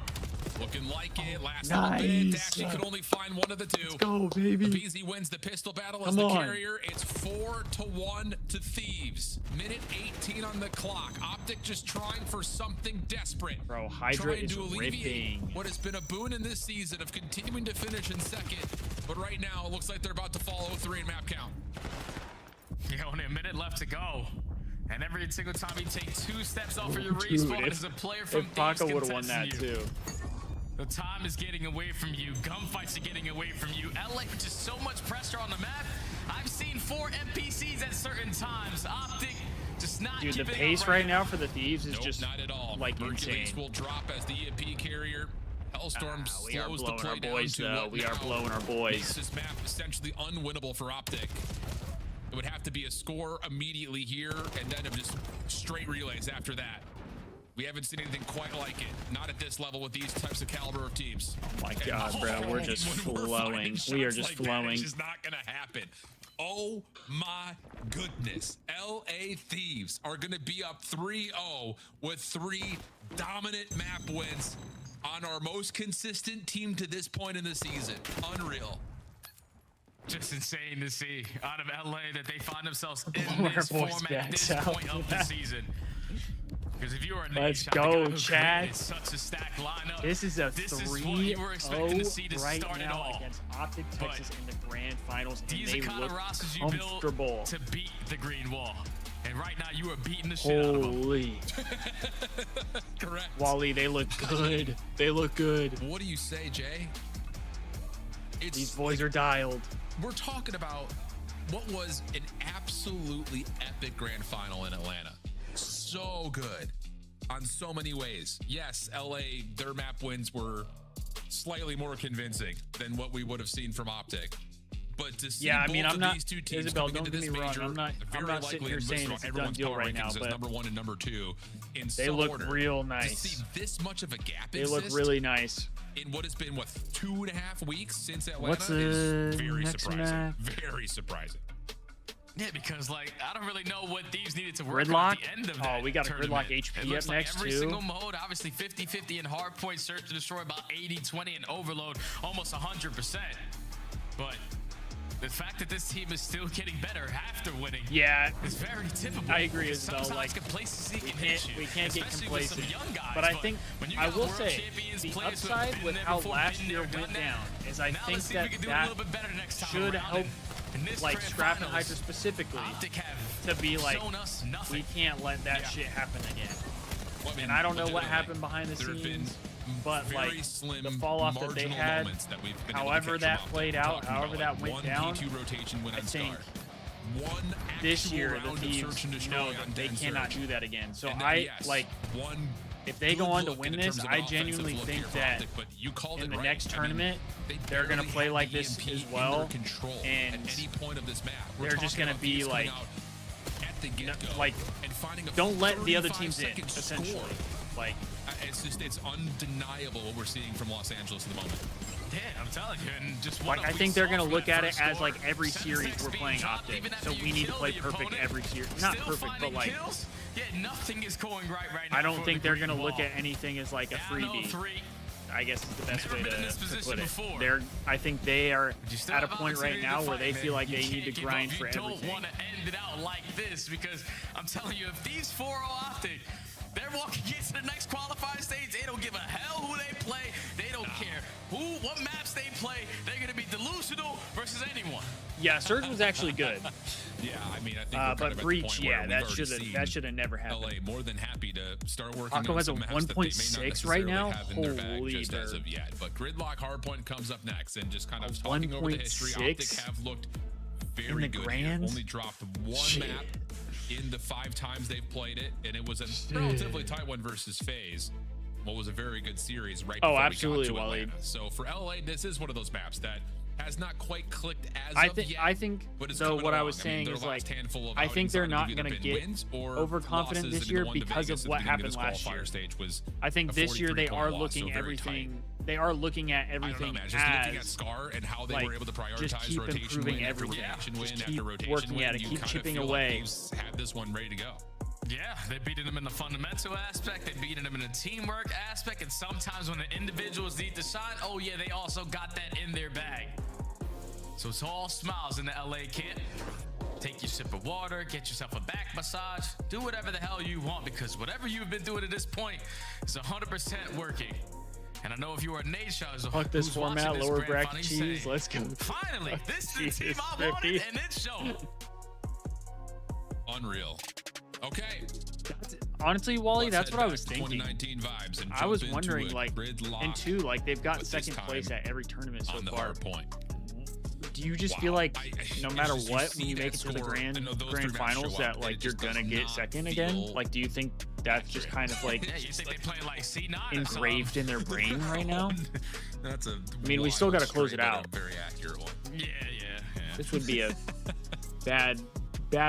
Looking like it. Last little bit. Dashy could only find one of the two. Let's
go, baby.
Beasley wins the pistol battle as
Come
the
on.
carrier. It's 4-1 to Thieves. Minute 18 on the clock. Optic just trying for something desperate.
Bro, Hydra
trying
is
to alleviate
ripping.
what has been a boon in this season of continuing to finish in second. But right now, it looks like they're about to fall 0-3 in map count.
Yeah, only a minute left to go. And every single time you take 2 steps off of your respawn, there's a player from
if Paco
Thieves
would have won that
contesting you.
too.
The time is getting away from you. Gunfights are getting away from you. LA with just so much pressure on the map. I've seen 4 NPCs at certain times. Optic just not
Dude, the
giving
pace
up
right now for the Thieves is
Nope,
just
not at all.
like
Hercules
insane.
will drop as the EMP carrier. Hellstorm
we are
slows the
blowing
play
our
down
boys,
to
though.
what
We are
now
blowing our boys.
makes this map essentially unwinnable for Optic. It would have to be a score immediately here, and then just straight relays after that. We haven't seen anything quite like it. Not at this level with these types of caliber of teams.
Oh my God, bro. We're just flowing. We are just flowing.
It's just not going to happen. Oh my goodness. LA Thieves are going to be up 3-0 with 3 dominant map wins on our most consistent team to this point in the season. Unreal.
Just insane to see out of LA that they find themselves in this format at this point of the season. Because if you are a
Let's
nation,
go, Chad.
It's such a stacked lineup.
This is a
This is what you were expecting to see to
3-0 right
start it
now
all.
against Optic Texas in the grand finals, and
These
they
are kind of
look
rosters you built
comfortable.
to beat the green wall. And right now you are beating the shit out of them.
Holy.
Correct.
Wally, they look good. They look good.
What do you say, Jay?
These boys are dialed.
We're talking about what was an absolutely epic grand final in Atlanta. So good on so many ways. Yes, LA, their map wins were slightly more convincing than what we would have seen from Optic. But to see
Yeah, I
both
mean, I'm
of
not,
these two teams
Isabel,
coming
don't
into
get
this
me wrong.
major,
I'm not sitting
likely
here
in
saying it's a done
everyone's
deal
power
right now,
rankings as
but
number 1 and number 2 in
they
some
look
order.
real
To
nice.
see this much of a gap
They look
exist
really nice.
in what has been, 2.5 weeks since Atlanta
What's
is
the
very
next
surprising.
map?
Very surprising.
Yeah, because like I don't really know what Thieves needed to work on
Gridlock?
at the end of that.
Oh, we got a
tournament.
Gridlock HP
It looks
up
like
next,
every
too.
single mode, obviously 50-50 in hardpoint, search and destroy about 80-20 and overload almost 100%. But The fact that this team is still getting better after winning, is very typical.
I agree as well. Like, we can't get complacent. But I think I will say the upside with how last year went down is I think that should help, like Scrap and Hydra specifically, to be like, we can't let that shit happen again. And I don't know what happened behind the scenes, but like the fall off that they had, however that played out, however that went down, I think this year the Thieves know that they cannot do that again. So I like, if they go on to win this, I genuinely think that in the next tournament they're gonna play like this as well, and they're just gonna be like, don't let the other teams in, essentially. Like,
it's undeniable what we're seeing from Los Angeles at the moment.
Yeah, I'm telling you, and just
like, I think they're gonna look at it as like every series we're playing Optic, so we need to play perfect every series. Not perfect, but like,
nothing is going right now.
I don't think they're gonna look at anything as like a freebie. I guess is the best way to put it. I think they are at a point right now where they feel like they need to grind for everything.
Don't want to end it out like this, because I'm telling you, if these 4-0 Optic, they're walking into the next qualifying stage, they don't give a hell who they play. They don't care what maps they play. They're going to be delusional versus anyone.
Yeah, Surge was actually good.
Yeah, I mean, I think
but Breach, that should have never happened.
LA more than happy to start working
Akko
on
has a
some maps that they may not
1.6 right now.
have in their bag just as of yet. But Gridlock Hardpoint comes up next, and just kind of talking over the history, Optic have looked very good here. Only dropped one map in the 5 times they've played it, and it was a relatively tight one versus FaZe. What was a very good series right before
absolutely,
we got to
Wally.
Atlanta. So for LA, this is one of those maps that has not quite clicked as of yet.
I think so. What I was saying is like, I think they're not going to get overconfident this year because of what happened last year. I think this year they are looking everything. They are looking at everything
as
looking
at Scar and how they were able to prioritize
just keep
rotation
improving
win after
everything.
rotation
Just
win
keep
after rotation
working
win.
at it,
You
keep
kind of
chipping
feel
away.
Like Thieves have this one ready to go.
Yeah, they beating them in the fundamental aspect. They beating them in the teamwork aspect. And sometimes when the individuals need to shine, oh yeah, they also got that in their bag. So it's all smiles in the LA kit. Take your sip of water, get yourself a back massage, do whatever the hell you want, because whatever you've been doing at this point is 100% working. And I know if you are a Nate Shaws,
fuck this format, lower bracket cheese,
say,
let's go.
Finally, this is the team I wanted, and it's shown.
Unreal. Okay.
Honestly, Wally, that's what I was thinking.
2019 vibes and
I was wondering, like, and two, like they've got second place at every tournament so far. Do you just feel like no matter what, when you make it to the grand finals, that like you're gonna get second again? Like, do you think that's just kind of like engraved in their brain right now?
That's a.
I mean, we still got to close it out.
Very accurate one.
Yeah.
This would be a bad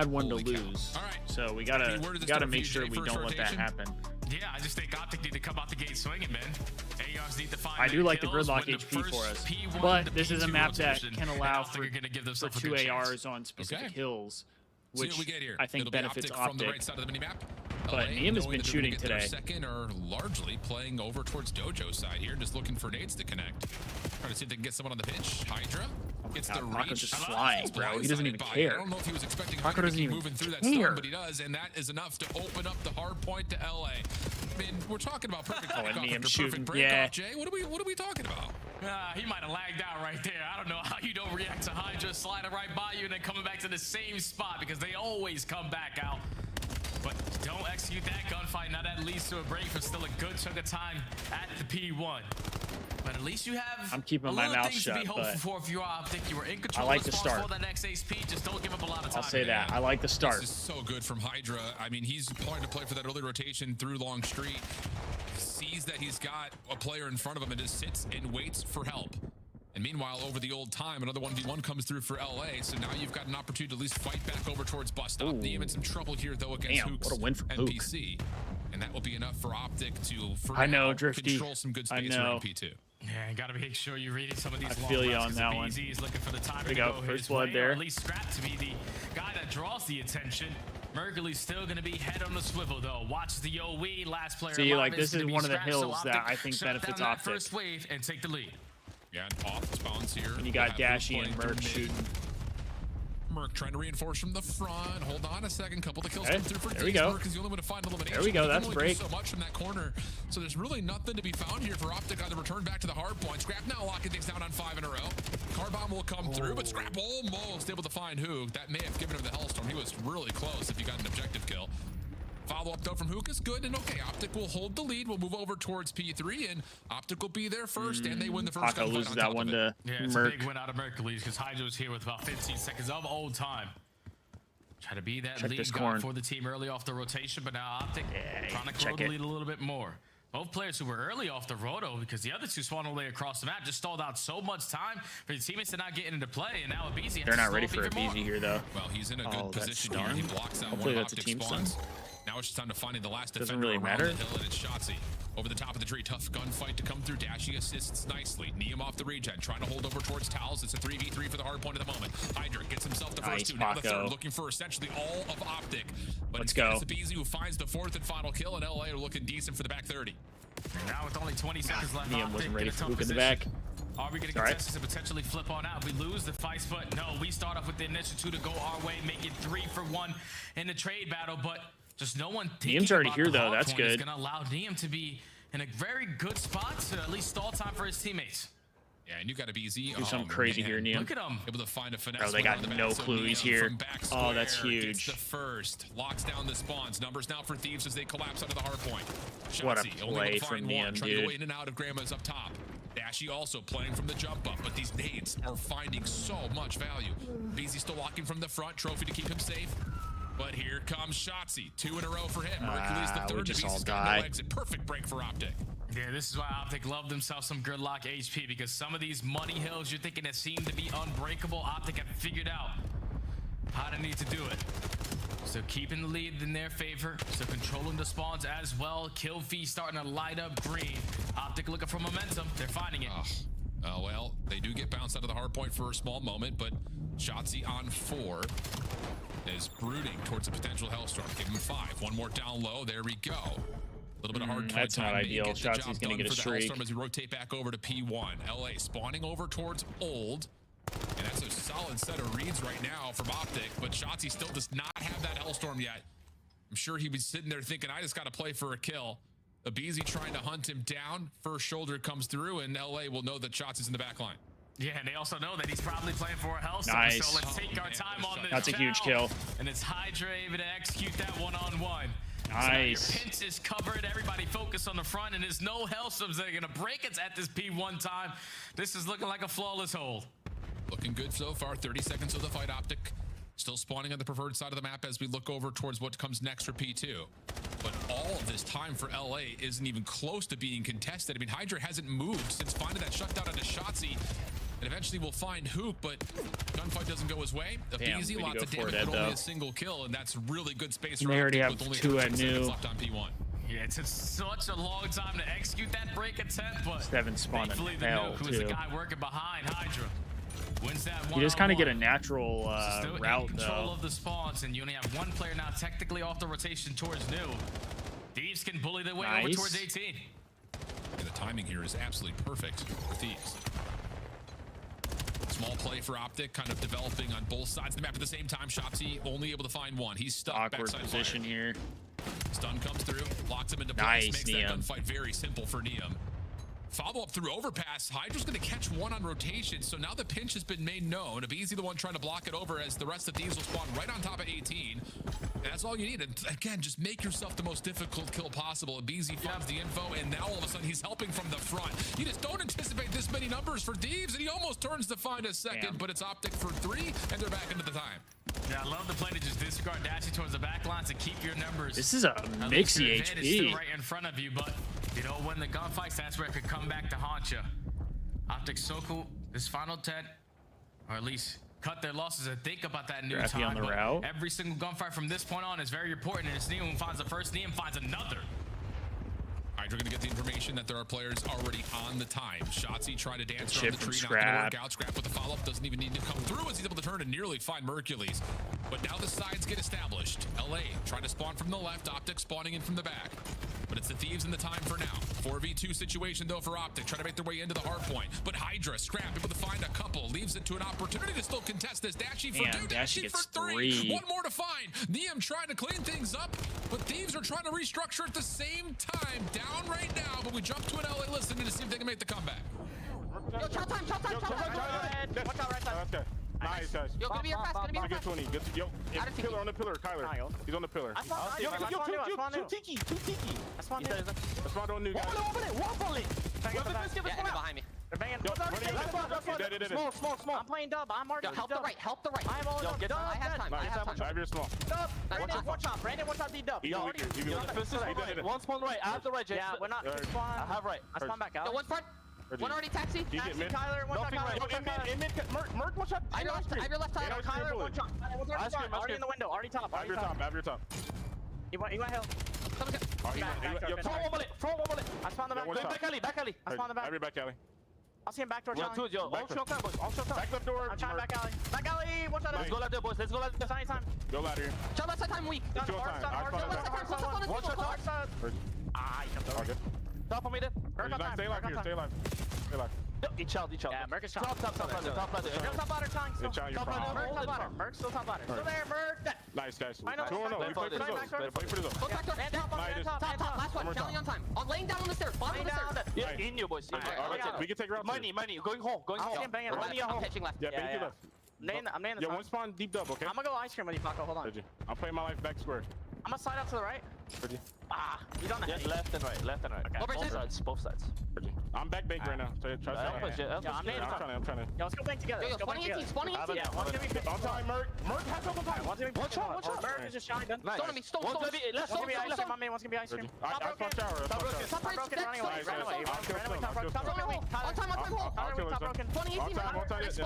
one to lose. All right. So we gotta make sure we don't let that happen.
Yeah, I just think Optic need to come out the gate swinging, man. ARs need to find
I do like the Gridlock HP for us, but this is a map that can allow for 2 ARs on specific hills, which I think benefits Optic.
From the right side of the minimap.
But Niam has been shooting today.
Second are largely playing over towards Dojo's side here, just looking for nades to connect. Trying to see if they can get someone on the pitch. Hydra gets the reach.
Just flying, bro. He doesn't even care.
I don't know if he was expecting
Hydra doesn't even
moving through that storm, but he does, and that is enough to open up the hard point to LA. I mean, we're talking about perfect break-off after perfect break-off, Jay. What are we talking about?
He might have lagged out right there. I don't know how you don't react to Hydra sliding right by you and then coming back to the same spot, because they always come back out. But don't execute that gunfight. Now that leads to a break for still a good chunk of time at the P1. But at least you have
I'm keeping my mouth shut, but
if you are Optic, you were in control.
I like the start.
That next HP, just don't give up a lot of time.
I'll say that. I like the start.
This is so good from Hydra. I mean, he's planning to play for that early rotation through Long Street. Sees that he's got a player in front of him and just sits and waits for help. And meanwhile, over the old time, another 1v1 comes through for LA. So now you've got an opportunity to at least fight back over towards Bus Stop. Niam in some trouble here, though, against Hook's
what a win for
NPC. And that will be enough for Optic to, for
I know,
now,
Drifty.
control some good space around P2.
Yeah, gotta make sure you're reading some of these.
I feel you on that one.
He's looking for the time
There
to
you go.
go
First blood there.
Or at least Scrap to be the guy that draws the attention. Mercury's still going to be head on the swivel, though. Watch the OE, last player.
See, like, this is one of the hills that I think benefits Optic.
First wave and take the lead.
Yeah, and off spawns here.
And you got Dashy and Merc shooting.
Merc trying to reinforce from the front. Hold on a second. Couple of kills come through for
There we go.
Merc is the only one to find elimination.
There we go. That's
a
break.
So much from that corner. So there's really nothing to be found here for Optic on the return back to the hard point. Scrap now locking things down on 5 in a row. Car bomb will come through, but Scrap almost able to find Hook. That may have given him the Hellstorm. He was really close if he got an objective kill. Follow up though from Hook is good and okay. Optic will hold the lead. We'll move over towards P3 and Optic will be there first and they win the first.
Haka loses that one to
it's
Merc.
a big win out of Mercules because Hydra's here with about 15 seconds of old time. Try to be that lead guy for the team early off the rotation, but now Optic trying to grow the lead a little bit more. Both players who were early off the roto because the other two spawned all the way across the map just stalled out so much time for the teammates to not get into play, and now Abizi
They're not ready for Abizi here though.
Well, he's in a good position here. He blocks out
Hopefully
one of
that's a
Optic
team
spawns.
stun.
Now it's just time to find the last
Doesn't
defender
really
around
matter.
the hill, and it's Shotzzy. Over the top of the tree, tough gunfight to come through. Dashy assists nicely. Neum off the regen, trying to hold over towards Towels. It's a 3v3 for the hard point at the moment. Hydra gets himself the first two, now the third, looking for essentially all of Optic. But
Let's
instead
go.
it's Abizi who finds the fourth and final kill, and LA are looking decent for the back 30.
And now with only 20 seconds left,
Neum
Optic
wasn't
in
ready
a
for
tough
Hook in the
position.
back.
Are we going to contest this and potentially flip on out? We lose the fights, but no, we start off with the initiative to go our way, make it 3 for 1 in the trade battle, but just no one thinking
Neum's already
about
here,
the
though.
hard
That's
point is
good.
going to allow Neum to be in a very good spot to at least stall time for his teammates.
Yeah, and you got to be easy.
Do something crazy here, Neum.
Look at him.
Able to find a finesse.
Bro, they got
on the
no
back, so
clue he's
Neum
here.
from back
Oh, that's
square
huge.
Gets the first. Locks down the spawns. Numbers now for Thieves as they collapse out of the hard point.
What a
Shotzzy only
play
able to find
from
one,
Neum,
trying to go
dude.
in and out of Grandma's up top. Dashy also playing from the jump up, but these nades are finding so much value. Beezy still walking from the front, trophy to keep him safe. But here comes Shotzzy, 2 in a row for him. Mercules the third.
we just all
Beezy's got
die.
no exit. Perfect break for Optic.
Yeah, this is why Optic love themselves some Gridlock HP, because some of these money hills you're thinking that seem to be unbreakable, Optic have figured out how to need to do it. So keeping the lead in their favor, so controlling the spawns as well. Kill feed starting to light up green. Optic looking for momentum. They're finding it.
Oh, well, they do get bounced out of the hard point for a small moment, but Shotzzy on 4 is brooding towards a potential Hellstorm. Give him 5. One more down low. There we go. A little bit of hard
That's not
time.
ideal. Shotzi's going to get a streak.
As we rotate back over to P1. LA spawning over towards Old. And that's a solid set of reads right now from Optic, but Shotzzy still does not have that Hellstorm yet. I'm sure he was sitting there thinking, I just got to play for a kill. Abizi trying to hunt him down. First shoulder comes through, and LA will know that Shotzzy's in the back line.
Yeah, and they also know that he's probably playing for a Hellstorm.
Nice.
So let's take our time on this.
That's a huge kill.
And it's Hydra able to execute that one-on-one.
Nice.
So now your pinch is covered. Everybody focus on the front, and there's no Hellstorms that are going to break it at this P1 time. This is looking like a flawless hold.
Looking good so far. 30 seconds of the fight. Optic still spawning on the preferred side of the map as we look over towards what comes next for P2. But all of this time for LA isn't even close to being contested. I mean, Hydra hasn't moved since finding that shutdown into Shotzzy. And eventually we'll find Hook, but gunfight doesn't go his way. Abizi, lots of damage, but only a single kill, and that's really good space for
They already
Optic
have
with
2
only
at
30 seconds
new.
left on P1.
Yeah, it took such a long time to execute that break attempt, but
Seven spawned
thankfully
in
the
hell,
Nuke, who's the
too.
guy working behind Hydra, wins that one.
You just kind of get a natural
Still
route,
in control
though.
of the spawns, and you only have one player now technically off the rotation towards new. Thieves can bully their way over towards 18.
And the timing here is absolutely perfect for Thieves. Small play for Optic, kind of developing on both sides of the map at the same time. Shotzzy only able to find one. He's stuck.
Awkward
backside
position
fire.
here.
Stun comes through, locks him into place,
Nice,
makes
Neum.
that gunfight very simple for Neum. Follow up through overpass. Hydra's going to catch one on rotation, so now the pinch has been made known. Abizi the one trying to block it over as the rest of Thieves will spawn right on top of 18. And that's all you need. And again, just make yourself the most difficult kill possible. Abizi finds the info, and now all of a sudden he's helping from the front. You just don't anticipate this many numbers for Thieves, and he almost turns to find a second, but it's Optic for 3, and they're back into the time.
Yeah, I love the play to just discard Dashy towards the back line to keep your numbers.
This is a
At least your
mixy
advantage
HP.
still right in front of you, but you know when the gunfights, that's where it could come back to haunt you. Optic Soko, this final 10, or at least cut their losses and think about that new
Scrappy
time.
on the
but
route.
every single gunfight from this point on is very important, and it's Neum who finds the first, Neum finds another.
Hydra gonna get the information that there are players already on the time. Shotzzy trying to dance
Chip
around the
from
tree, not gonna
Scrap.
work out. Scrap with the follow-up, doesn't even need to come through as he's able to turn and nearly find Mercules. But now the sides get established. LA trying to spawn from the left, Optic spawning in from the back. But it's the Thieves in the time for now. 4v2 situation though for Optic, trying to make their way into the hard point. But Hydra, Scrap, able to find a couple, leaves it to an opportunity to still contest this. Dashy for two, Dashy for three. One more to find. Neum trying to clean things up, but Thieves are trying to restructure at the same time. Down right now, but we jump to an LA listening to see if they can make the comeback.
Yo, chop time. Watch out right side. Okay. Nice, guys.
Yo, gonna be your fast, gonna be your fast.
20. Yo, pillar on the pillar, Kyler. He's on the pillar. Yo, two tiki. I spawned on new guy. One bullet.
Yeah, behind me.
They're banging. Small.
I'm playing dub. I'm already help the right. I'm all dub. I have time.
I have your small.
Dub. Brandon, watch out, D-dub.
One spawn right. I have the right, Jay.
Yeah, we're not. I have right. I spawn back out. One front. One already taxi. Kyler, one shot Kyler.
Merc, one shot.
I have your left side.
Kyler, one shot.
Already in the window. Already top.
I have your top.
You want hill.
Throw one bullet.
I spawned the back.
Back alley.
I spawned the back.
Every back alley.
I'll see him back door.
All shot back left door.
I'm trying back alley. Back alley. Watch out.
Let's go left there, boys. Let's go left there.
Time.
Go ladder here.
Shot left side time weak.
Let's go time.
One shot.
Good. Stop on me then. Stay alive here. Stay alive. Each out.
Yeah, Merc is shot.
Top ladder.
Top ladder challenge still.
Top ladder.
Merc still top ladder. Still there, Merc.
Nice, guys.
2-0.
We play for the zone. Play for the zone.
Go back door. Top. Last one. Challenge on time. On laying down on the stairs. Bottom of the stairs.
Yeah, in you, boys. We can take routes. Money. Going home.
I'm pitching left.
Yeah, bang left.
I'm laying the top.
One spawn deep dub, okay?
I'm gonna go ice cream with you, Paco. Hold on.
I'm playing my life back square.
I'm gonna slide out to the right. He's on the
Yes, left and right. Okay. Both sides. I'm back bank right now. So try to I'm trying to.
Yo, let's go bank together.
Yo, 2018.
Yeah, one's gonna be
on time, Merc. Merc has up on time.
One's gonna be one shot. Merc is just shotgun.
Stone me. Stone.
One's gonna be ice cream.
I spawn tower.
Top broken. Ran away. Top broken. On time. Top broken.
2018.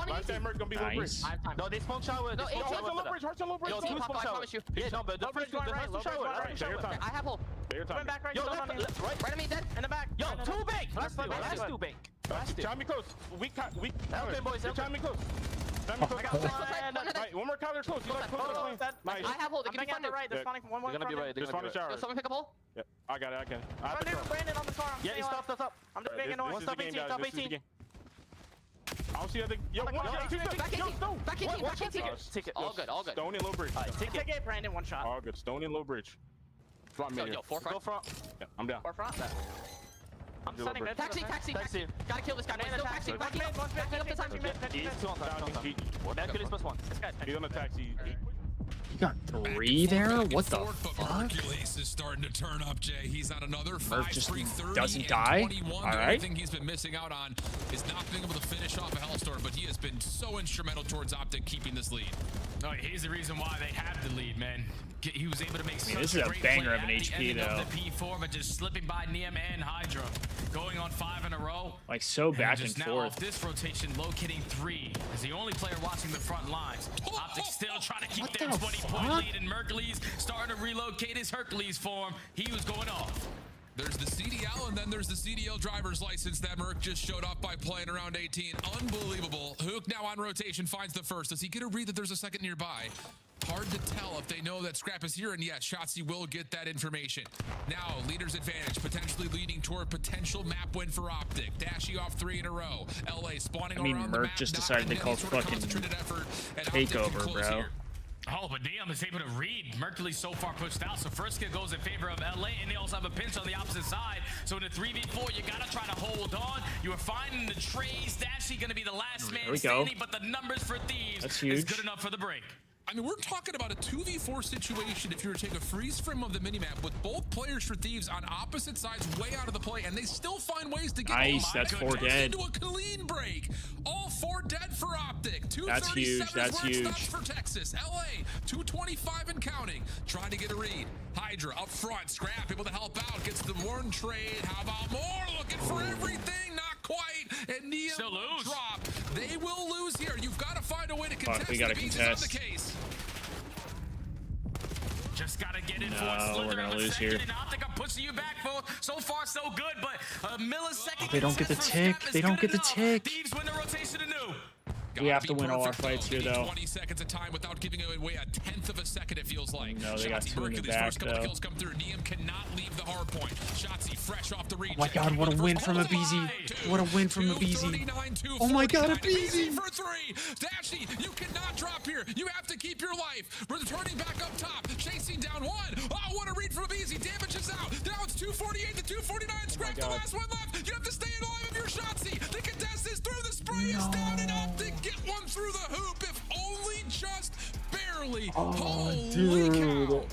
Last time Merc gonna be low bridge.
No, they spawn shower.
No,
Hearts on low bridge.
Yo, two spawn
I
shower.
promise you.
Yeah, no, but the first one, the shower.
Take your time.
I have hold.
Take your time.
Back right.
Yo, left,
Right of me, dead.
In the back.
Yo, two bank. Last two bank.
Chime me close. Weak.
Okay, boys.
Chime me close. Right, one more counter close. You like close. Nice.
I have hold.
I'm back on the right. They're spawning from one.
They're gonna be right.
They're spawning shower.
Yo, someone pick up hole.
Yeah, I got it. I can.
Brandon on the car.
Yeah, he stopped.
I'm just banging on.
Top 18. Top 18. I don't see anything. Yo,
Back 18.
Take it.
All good.
Stone in low bridge.
Take it, Brandon. One shot.
All good. Stone in low bridge. Front mid.
Yo, 4 front.
Go front. Yeah, I'm down.
4 front. I'm setting mid.
Taxi. Gotta kill this guy. Still taxi. Backing up the taxi.
He's two on time. Mercury's plus one.
He's on the taxi.
You got 3 there? What the fuck?
Hercules is starting to turn up, Jay. He's on another 5
just
3-30
doesn't
and
die?
21.
All
The
right.
only thing he's been missing out on is not being able to finish off a Hellstorm, but he has been so instrumental towards Optic keeping this lead.
No, he's the reason why they have the lead, man. He was able to make such
this is a
great
banger
play
of an
at the
HP,
ending of
though.
the P4, but just slipping by Neum and Hydra, going on 5 in a row.
Like, so back and
just now
forth.
off this rotation, locating 3 is the only player watching the front lines. Optic still trying to keep their 20-point lead, and Mercules starting to relocate his Hercules form. He was going off.
There's the CDL, and then there's the CDL driver's license that Merc just showed off by playing around 18. Unbelievable. Hook now on rotation finds the first. Does he get a read that there's a second nearby? Hard to tell if they know that Scrap is here, and yes, Shotzi will get that information. Now, leader's advantage, potentially leading toward potential map win for Optic. Dashy off 3 in a row. LA spawning around the
Merc
map.
just decided to call fucking takeover, bro.
Here. Oh, but Neum is able to read. Mercury so far pushed out, so first kill goes in favor of LA, and they also have a pinch on the opposite side. So in a 3v4, you gotta try to hold on. You are finding the trades. Dashy gonna be the last man standing, but the numbers for Thieves is good enough for the break.
I mean, we're talking about a 2v4 situation if you were to take a freeze frame of the minimap with both players for Thieves on opposite sides way out of the play, and they still find ways to get
that's 4 dead.
into a clean break. All 4 dead for Optic.
That's huge. That's huge.
For Texas. LA, 225 and counting. Trying to get a read. Hydra up front. Scrap able to help out. Gets the one trade. How about more? Looking for everything. Not quite. And Neum
still lose.
Drop. They will lose here. You've got to find a way to contest.
We gotta contest.
The case.
Just gotta get in for
No, we're gonna lose here.
And Optic are pushing you back for so far so good, but a millisecond.
They don't get the tick. They don't get the tick.
Thieves win the rotation anew.
We have to win all our fights here, though.
20 seconds of time without giving away a 1/10 of a second, it feels like.
No, they got two in the back,
first couple of
though.
kills come through. Niam cannot leave the hard point. Shotzzy fresh off the reach.
Oh my god, what a win from Abizi. What a win from Abizi. Oh my god, Abizi.
For 3. Dashy, you cannot drop here. You have to keep your life. Returning back up top. Chasing down 1. Oh, what a read from Abizi. Damages out. Now it's 248 to 249. Scrap the last one left. You have to stay alive if you're Shotzzy. The contest is through. The spray is down and Optic get one through the hoop, if only just barely.
Oh,
holy
dude.
cow.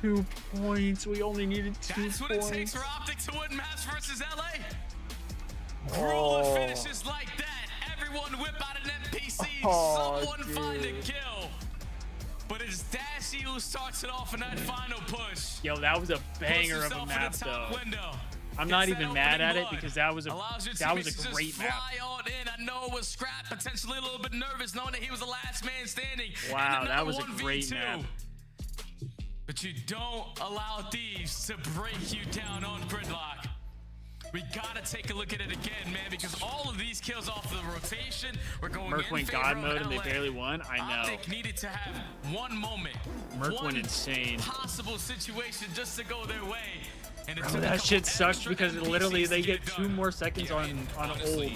2 points. We only needed 2
That's what
points.
it takes for Optic to win match versus LA. Grueling finishes like that. Everyone whip out an NPC. Someone find a kill. But it's Dashy who starts it off in that final push.
Yo, that was a banger of a map, though. I'm not even mad at it because that was a great map.
Fly on in. I know it was Scrap, potentially a little bit nervous knowing that he was the last man standing.
Wow, that was a great map.
But you don't allow Thieves to break you down on Gridlock. We gotta take a look at it again, man, because all of these kills off the rotation were going
Merc went God mode and they barely won. I know.
Optic needed to have one moment.
Merc went insane.
Possible situation just to go their way. And
Bro, that shit sucks because literally they get 2 more seconds on ult.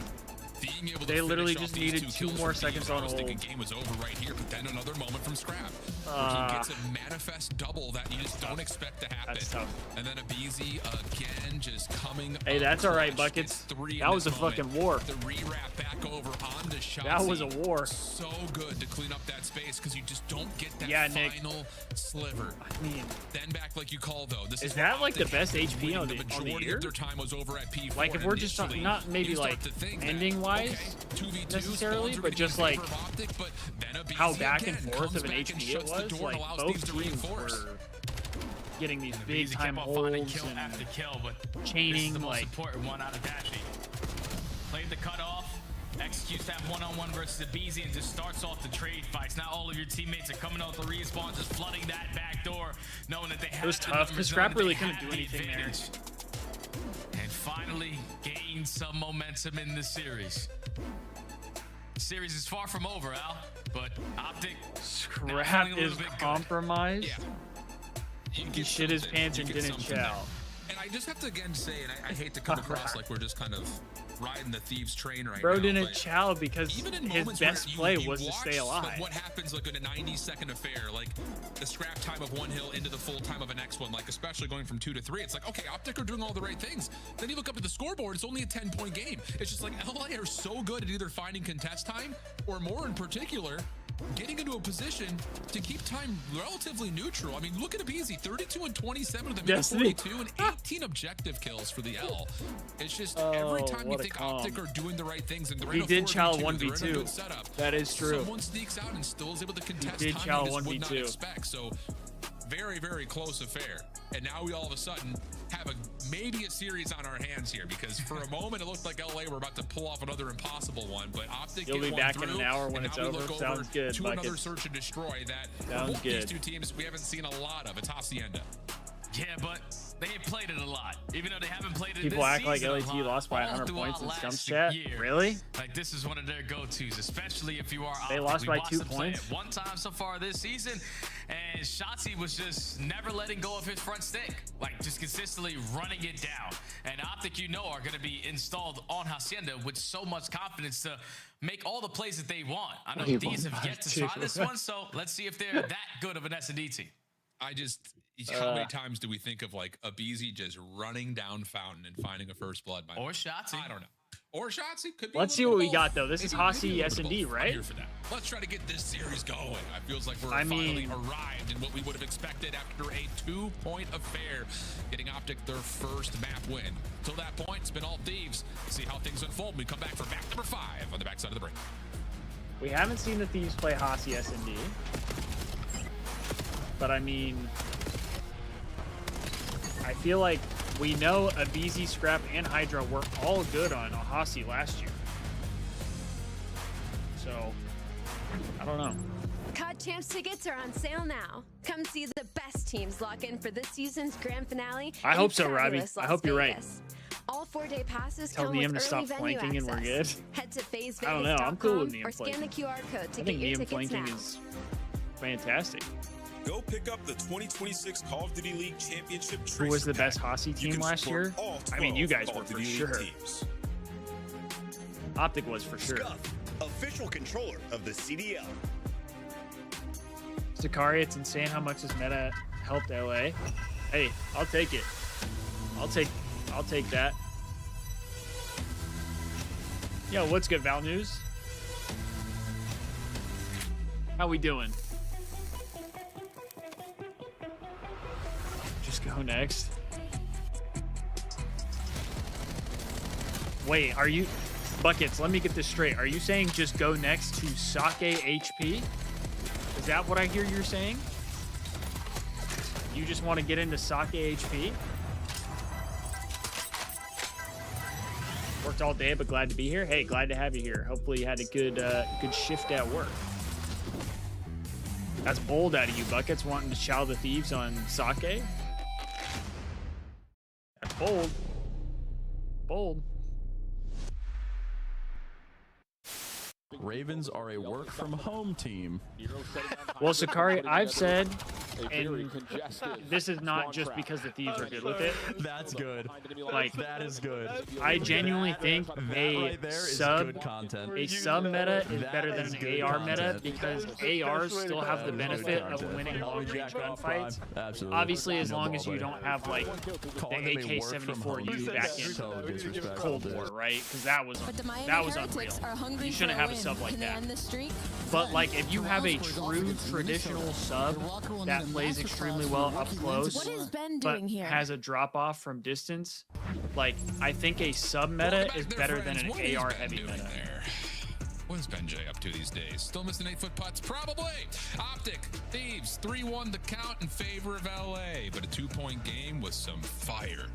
They literally just needed 2 more seconds on ult.
Game was over right here, but then another moment from Scrap. He gets a manifest double that you just don't expect to happen.
That's tough.
And then Abizi again just coming.
Hey, that's all right, Buckets. That was a fucking war.
The re-wrap back over on the shot.
That was a war.
So good to clean up that space because you just don't get that final sliver.
I mean,
then back like you call though. This
is that like the best HP on the year?
Their time was over at P4.
Like if we're just not maybe like ending wise necessarily, but just like how back and forth of an HP it was. Like both teams were getting these big time holds and
after kill, but
chaining.
This is the most
like
important one out of Dashy. Played the cutoff, executes that one-on-one versus Abizi, and just starts off the trade fights. Now all of your teammates are coming out the respawn, just flooding that back door, knowing that they have.
It was tough because Scrap really couldn't do anything there.
And finally gained some momentum in the series. The series is far from over, Al, but Optic
Scrap is compromised.
Yeah.
He shit his pants and didn't chow.
And I just have to again say, and I hate to come across like we're just kind of riding the Thieves train right now.
Bro didn't chow because his best play was to stay alive.
Like what happens like in a 90-second affair, like the scrap time of one hill into the full time of a next one, like especially going from 2 to 3. It's like, okay, Optic are doing all the right things. Then you look up at the scoreboard, it's only a 10-point game. It's just like LA are so good at either finding contest time or more in particular, getting into a position to keep time relatively neutral. I mean, look at Abizi, 32 and 27 of them, 42 and 18 objective kills for the L. It's just every time you think Optic are doing the right things, and they're in a 4v2, setup.
That is true.
Someone sneaks out and still is able to contest
time you just would not
expect. So very, very close affair. And now we all of a sudden have maybe a series on our hands here, because for a moment it looked like LA were about to pull off another impossible one, but Optic
You'll be back in an hour when it's over. Sounds good.
To another search and destroy that
sounds good.
These two teams we haven't seen a lot of. It's Hacienda.
Yeah, but they have played it a lot, even though they haven't played it.
People act like LAT lost by 100 points in Scum chat. Really?
Like this is one of their go-tos, especially if you are.
They lost by 2 points.
One time so far this season, and Shotzzy was just never letting go of his front stick, like just consistently running it down. And Optic, you know, are going to be installed on Hacienda with so much confidence to make all the plays that they want. I know these have yet to try this one, so let's see if they're that good of an S&D team.
How many times do we think of like Abizi just running down Fountain and finding a first blood?
Or Shotzzy.
I don't know. Or Shotzzy could be.
Let's see what we got though. This is Hossie S&D, right?
I'm here for that. Let's try to get this series going. It feels like we're finally arrived in what we would have expected after a 2-point affair, getting Optic their first map win. Till that point, it's been all Thieves. See how things unfold when we come back for map number 5 on the backside of the break.
We haven't seen the Thieves play Hossie S&D. But I mean, I feel like we know Abizi, Scrap, and Hydra were all good on Hossie last year. So, I don't know.
COD Champs tickets are on sale now. Come see the best teams lock in for this season's grand finale.
I hope so, Robbie. I hope you're right.
All 4-day passes
Tell
come
Niam
with
to
early
stop
venue
flanking and we're
access.
good.
Head to
I don't know. I'm cool with
phasevegas.com
Niam
or scan the
flanking.
QR code to
I
get
think
your
Niam
tickets
flanking
now.
is fantastic.
Go pick up the 2026 Call of Duty League Championship
Who was the
Tracer
best
Pack.
Hossy
You
team
can
last
support
year?
all
I mean, you
12
guys
Call
were
of
for
Duty League
sure.
teams.
Optic was for sure.
Scuff, official controller of the CDL.
Sakari, it's insane how much this meta helped LA. Hey, I'll take it. I'll take that. Yo, what's good, Val News? How we doing? Just go next. Wait, are you... Buckets, let me get this straight. Are you saying just go next to Sake HP? Is that what I hear you're saying? You just want to get into Sake HP? Worked all day, but glad to be here. Hey, glad to have you here. Hopefully you had a good shift at work. That's bold out of you, Buckets, wanting to chow the thieves on Sake. That's bold. Bold.
Ravens are a work from home team.
Well, Sakari, I've said, and this is not just because the Thieves are good with it.
That's good.
Like,
that is good.
I genuinely think a sub meta is better than an AR meta because ARs still have the benefit of winning long-range gunfights.
Absolutely.
Obviously, as long as you don't have like the AK-74U back in Cold War, right? Because that was unreal. You shouldn't have a sub like that. But like, if you have a true traditional sub that plays extremely well up close, but has a drop off from distance, like I think a sub meta is better than an AR heavy meta.
What is Ben J up to these days? Still missing 8-foot putts? Probably. Optic, Thieves, 3-1 the count in favor of LA, but a 2-point game with some fire.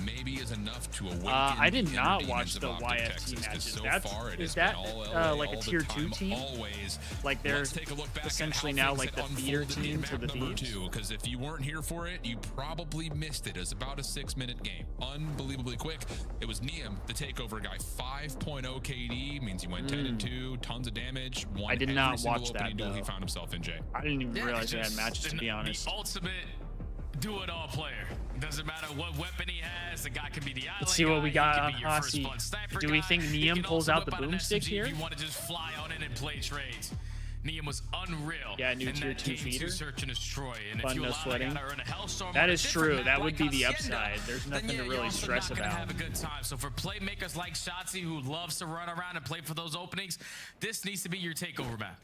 Maybe is enough to awaken.
I did not
the
watch the
Optic
YFT
Texas,
matches.
so
That's
far it
is
has
that
been all LA,
like a
all the
tier
time,
2 team?
Always.
Like they're
Let's take a look back
essentially
at
now
how
like the
things
theater
unfolded in
team to
map
the
number
Thieves.
2, because if you weren't here for it, you probably missed it. It's about a 6-minute game, unbelievably quick. It was Niam, the takeover guy, 5.0 KD means he went 10-2, tons of damage. Won
I did
every
not
single
watch that,
opening duel
though.
he found himself in. Jay,
I didn't even realize they had matches, to be honest.
The ultimate do-it-all player. Doesn't matter what weapon he has. The guy can be the island.
Let's see what we got on
Hossy.
Hossy. Do we think Niam pulls out the boomstick here?
If you want to just fly on in and play trades. Niam was unreal.
Yeah, new tier 2 feeder.
Search and destroy. And
Fun,
if you
no
allow
sweating.
that
Is true. That would be the upside. There's nothing to really stress about.
Have a good time. So for playmakers like Shotzzy, who loves to run around and play for those openings, this needs to be your takeover map.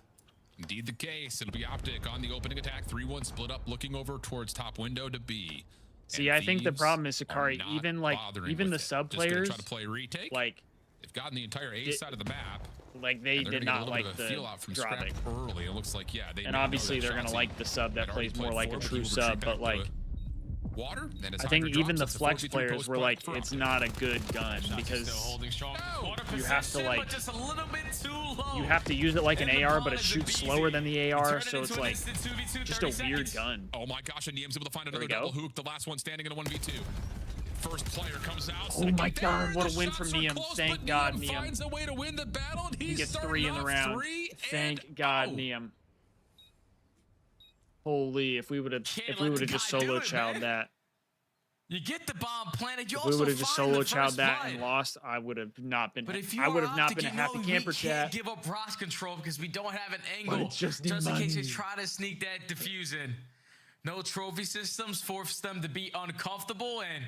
Indeed the case. It'll be Optic on the opening attack. 3-1 split up, looking over towards top window to B.
See, I think the problem is Sakari, even the sub players,
try to play retake.
Like
they've gotten the entire A side of the map.
Like they did not like the
feel out from
dropping
early. It looks like
and obviously they're gonna like the sub that plays more like a true sub, but like
water.
I think even the flex players were like, it's not a good gun because you have to like you have to use it like an AR, but it shoots slower than the AR, so it's like just a weird gun.
Oh my gosh, and Niam's able to find another double hook, the last one standing in a 1v2. First player comes out.
Oh my god, what a win from Niam. Thank God, Niam.
Finds a way to win the battle.
He gets 3 in the round. Thank God, Niam. Holy, if we would have just solo chowed that.
You get the bomb planted.
If we would have just solo chowed that and lost, I would have not been.
But if you
I would have not
Optic,
been a happy camper
we
chat.
can't give up Ross control because we don't have an
But
angle.
it's just
in
money.
case they try to sneak that defuse in. No trophy systems force them to be uncomfortable, and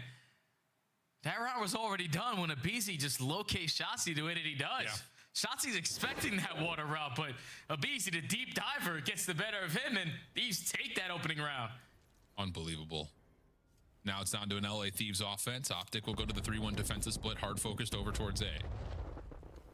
that round was already done when Abizi just locates Shotzzy the way that he does.
Yeah.
Shotzzy's expecting that water route, but Abizi, the deep diver, gets the better of him, and Thieves take that opening round.
Unbelievable. Now it's down to an LA Thieves offense. Optic will go to the 3-1 defensive split, hard focused over towards A.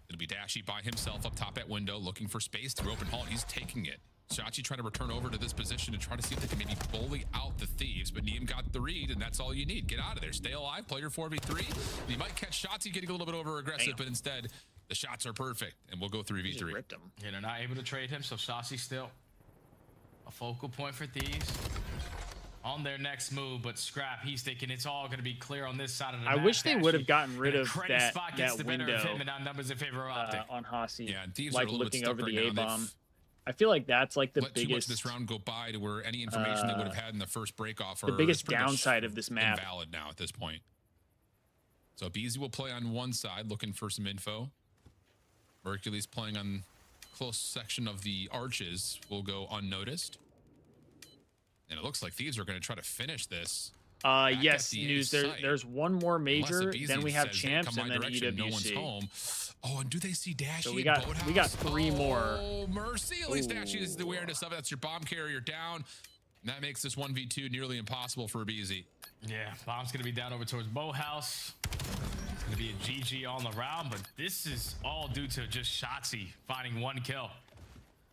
It'll be Dashy by himself up top at window, looking for space through open hall. He's taking it. Shotzzy trying to return over to this position to try to see if they can maybe bully out the Thieves, but Niam got the read, and that's all you need. Get out of there. Stay alive. Play your 4v3. And you might catch Shotzzy getting a little bit over aggressive, but instead the shots are perfect, and we'll go 3v3.
Ripped him.
And they're not able to trade him, so Shotzzy still a focal point for Thieves. on their next move, but Scrap, he's thinking it's all going to be clear on this side of the
I
map.
wish they would have gotten rid
And
of
a credit
that
spot gets the better of
window
him, and now numbers in favor of Optic.
on Hasi.
Yeah, and Thieves
like
are a little
looking
bit
over
stuck
the
right now.
A-bomb. I feel like that's like the
Let too much
biggest
of this round go by to where any information they would have had in the first break-off
the biggest downside of this map.
Invalid now at this point. So BZ will play on one side, looking for some info. Mercury's playing on close section of the arches, will go unnoticed. And it looks like Thieves are going to try to finish this.
Yes, News. There's one more major, then we have Champs, and then EWC.
No one's home. Oh, and do they see Dashy?
So we got 3 more.
Oh, mercy! At least Dashy is the awareness of it. That's your bomb carrier down. And that makes this 1v2 nearly impossible for BZ.
Yeah, bomb's gonna be down over towards Boathouse. It's gonna be a GG on the round, but this is all due to just Shotzi finding 1 kill.